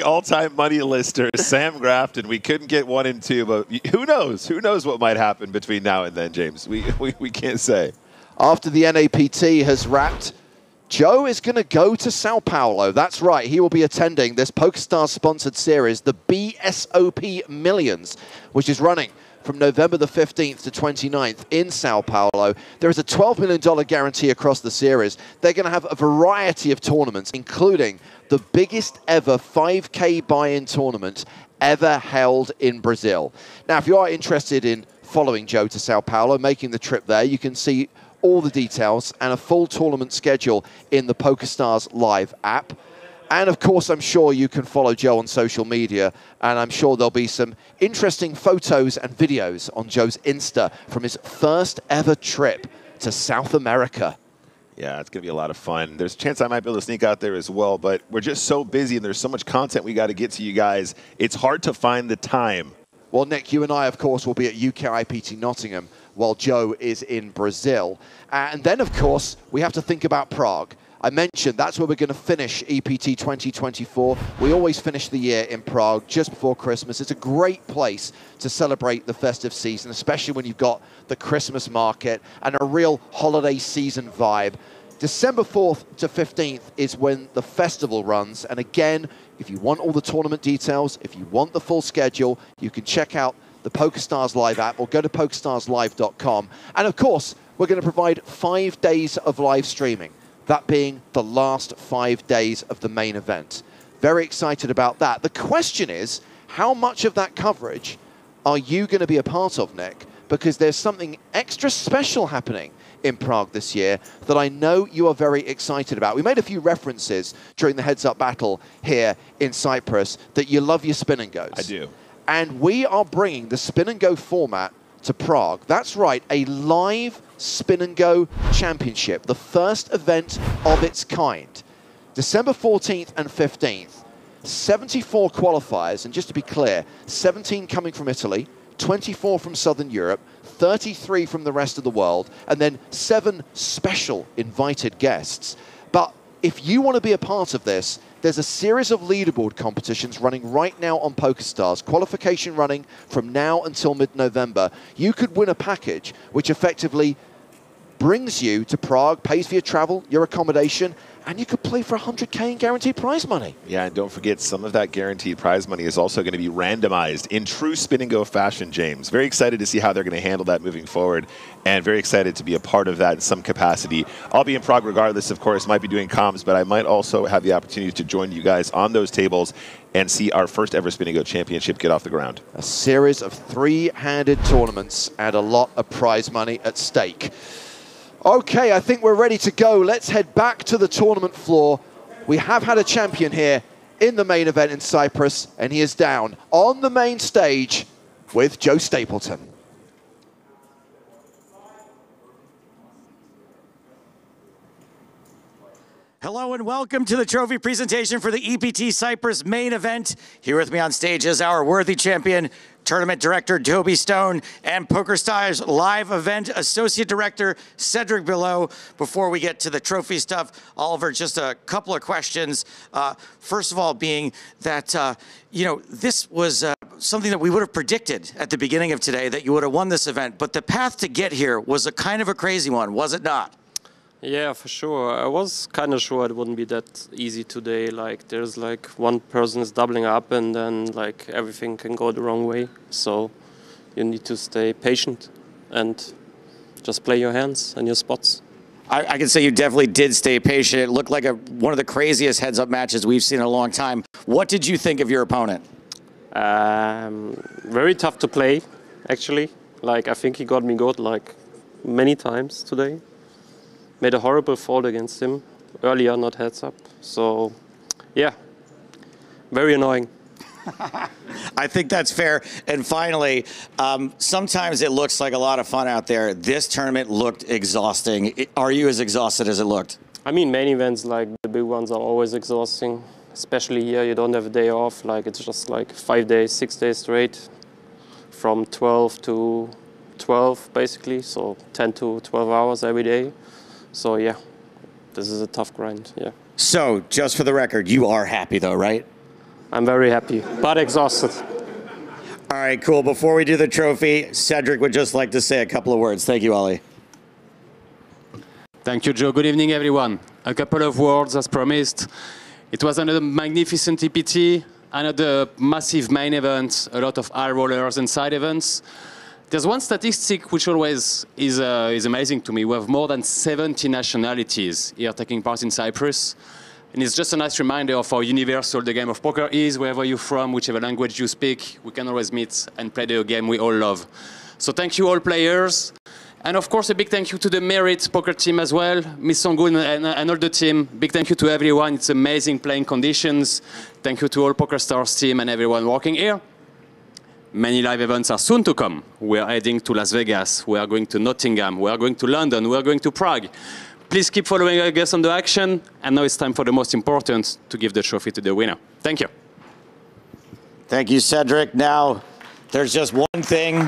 all-time money lister, Sam Grafton. We couldn't get 1 and 2, but who knows? Who knows what might happen between now and then, James? We can't say. After the NAPT has wrapped, Joe is going to go to Sao Paulo. That's right. He will be attending this PokerStars-sponsored series, the BSOP Millions, which is running from November the 15th to 29th in Sao Paulo. There is a $12 million guarantee across the series. They're going to have a variety of tournaments, including the biggest ever 5K buy-in tournament ever held in Brazil. Now, if you are interested in following Joe to Sao Paulo, making the trip there, you can see all the details and a full tournament schedule in the PokerStars Live app. And of course, I'm sure you can follow Joe on social media, and I'm sure there'll be some interesting photos and videos on Joe's Insta from his first ever trip to South America. Yeah, it's going to be a lot of fun. There's a chance I might be able to sneak out there as well, but we're just so busy and there's so much content we got to get to you guys. It's hard to find the time. Well, Nick, you and I, of course, will be at UK IPT Nottingham while Joe is in Brazil. And then, of course, we have to think about Prague. I mentioned that's where we're going to finish EPT 2024. We always finish the year in Prague just before Christmas. It's a great place to celebrate the festive season, especially when you've got the Christmas market and a real holiday season vibe. December 4th to 15th is when the festival runs. And again, if you want all the tournament details, if you want the full schedule, you can check out the PokerStars Live app or go to pokerstarslive.com. And of course, we're going to provide 5 days of live streaming, that being the last 5 days of the main event. Very excited about that. The question is, how much of that coverage are you going to be a part of, Nick? Because there's something extra special happening in Prague this year that I know you are very excited about. We made a few references during the heads-up battle here in Cyprus that you love your spin and goes. I do. And we are bringing the spin and go format to Prague. That's right, a live spin and go championship, the first event of its kind. December 14th and 15th, 74 qualifiers, and just to be clear, 17 coming from Italy, 24 from Southern Europe, 33 from the rest of the world, and then 7 special invited guests. But if you want to be a part of this, there's a series of leaderboard competitions running right now on PokerStars, qualification running from now until mid-November. You could win a package which effectively brings you to Prague, pays for your travel, your accommodation, and you could play for 100K in guaranteed prize money. Yeah, and don't forget, some of that guaranteed prize money is also going to be randomized in true spin and go fashion, James. Very excited to see how they're going to handle that moving forward, and very excited to be a part of that in some capacity. I'll be in Prague regardless, of course, might be doing comms, but I might also have the opportunity to join you guys on those tables and see our first ever spin and go championship get off the ground. A series of 3-handed tournaments and a lot of prize money at stake. Okay, I think we're ready to go. Let's head back to the tournament floor. We have had a champion here in the main event in Cyprus, and he is down on the main stage with Joe Stapleton. Hello and welcome to the trophy presentation for the EPT Cyprus main event. Here with me on stage is our worthy champion, Tournament Director Toby Stone, and PokerStars Live Event Associate Director Cedric Below. Before we get to the trophy stuff, Oliver, just a couple of questions. First of all, being that, this was something that we would have predicted at the beginning of today, that you would have won this event, but the path to get here was a kind of a crazy one, was it not? Yeah, for sure. I was kind of sure it wouldn't be that easy today. Like, there's like one person is doubling up and then like everything can go the wrong way. So you need to stay patient and just play your hands and your spots. I can say you definitely did stay patient. It looked like one of the craziest heads-up matches we've seen in a long time. What did you think of your opponent? Very tough to play, actually. Like, I think he got me good like many times today. Made a horrible fold against him earlier, not heads up. So, yeah, very annoying. I think that's fair. And finally, sometimes it looks like a lot of fun out there. This tournament looked exhausting. Are you as exhausted as it looked? I mean, main events like the big ones are always exhausting. Especially here, you don't have a day off. Like, it's just like 5 days, 6 days straight, from 12 to 12 basically. So 10 to 12 hours every day. So yeah, this is a tough grind, yeah. So, just for the record, you are happy though, right? I'm very happy, but exhausted. All right, cool. Before we do the trophy, Cedric would just like to say a couple of words. Thank you, Ollie. Thank you, Joe. Good evening, everyone. A couple of words as promised. It was another magnificent EPT, another massive main event, a lot of high rollers and side events. There's one statistic which always is amazing to me. We have more than 70 nationalities here taking part in Cyprus. And it's just a nice reminder of how universal the game of poker is. Wherever you're from, whichever language you speak, we can always meet and play the game we all love. So thank you all players. And of course, a big thank you to the Merit poker team as well, Miss Songun and all the team. Big thank you to everyone. It's amazing playing conditions. Thank you to all PokerStars team and everyone working here. Many live events are soon to come. We are heading to Las Vegas. We are going to Nottingham. We are going to London. We are going to Prague. Please keep following our guests on the action. And now it's time for the most important, to give the trophy to the winner. Thank you. Thank you, Cedric. Now, there's just one thing.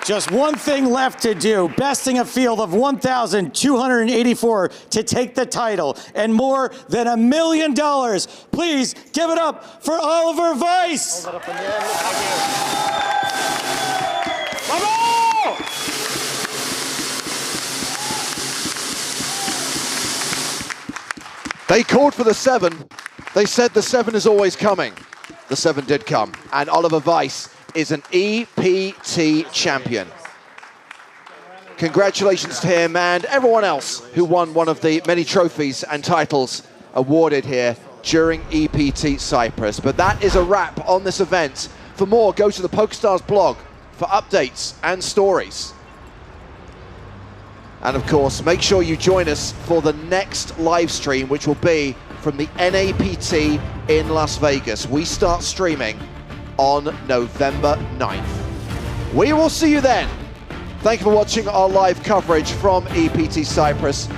Just one thing left to do, besting a field of 1,284 to take the title and more than $1 million. Please give it up for Oliver Weiss. They called for the 7. They said the 7 is always coming. The 7 did come. And Oliver Weiss is an EPT champion. Congratulations to him and everyone else who won one of the many trophies and titles awarded here during EPT Cyprus. But that is a wrap on this event. For more, go to the PokerStars blog for updates and stories. And of course, make sure you join us for the next live stream, which will be from the NAPT in Las Vegas. We start streaming on November 9th. We will see you then. Thank you for watching our live coverage from EPT Cyprus.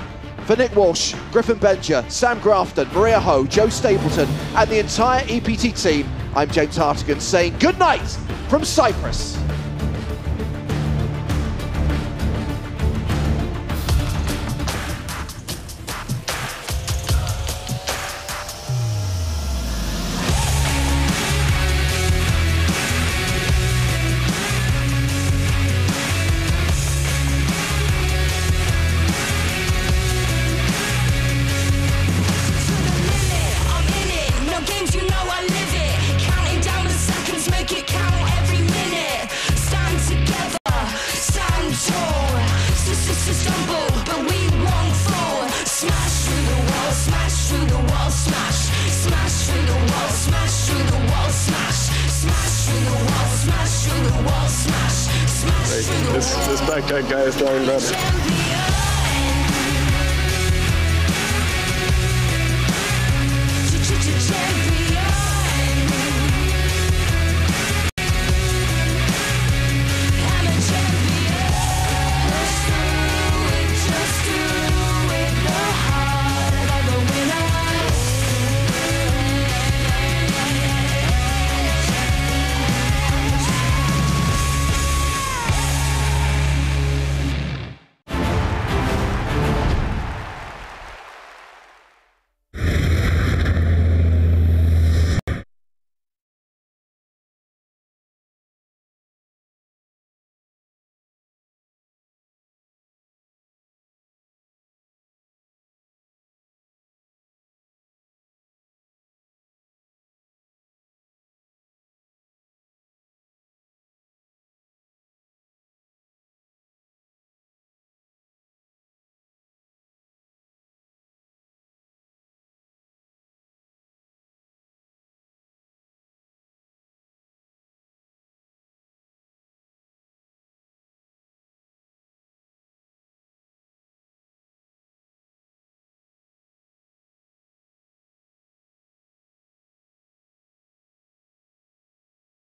For Nick Walsh, Griffin Benja, Sam Grafton, Maria Ho, Joe Stapleton, and the entire EPT team, I'm James Hartigan saying good night from Cyprus. This back guy is down bad.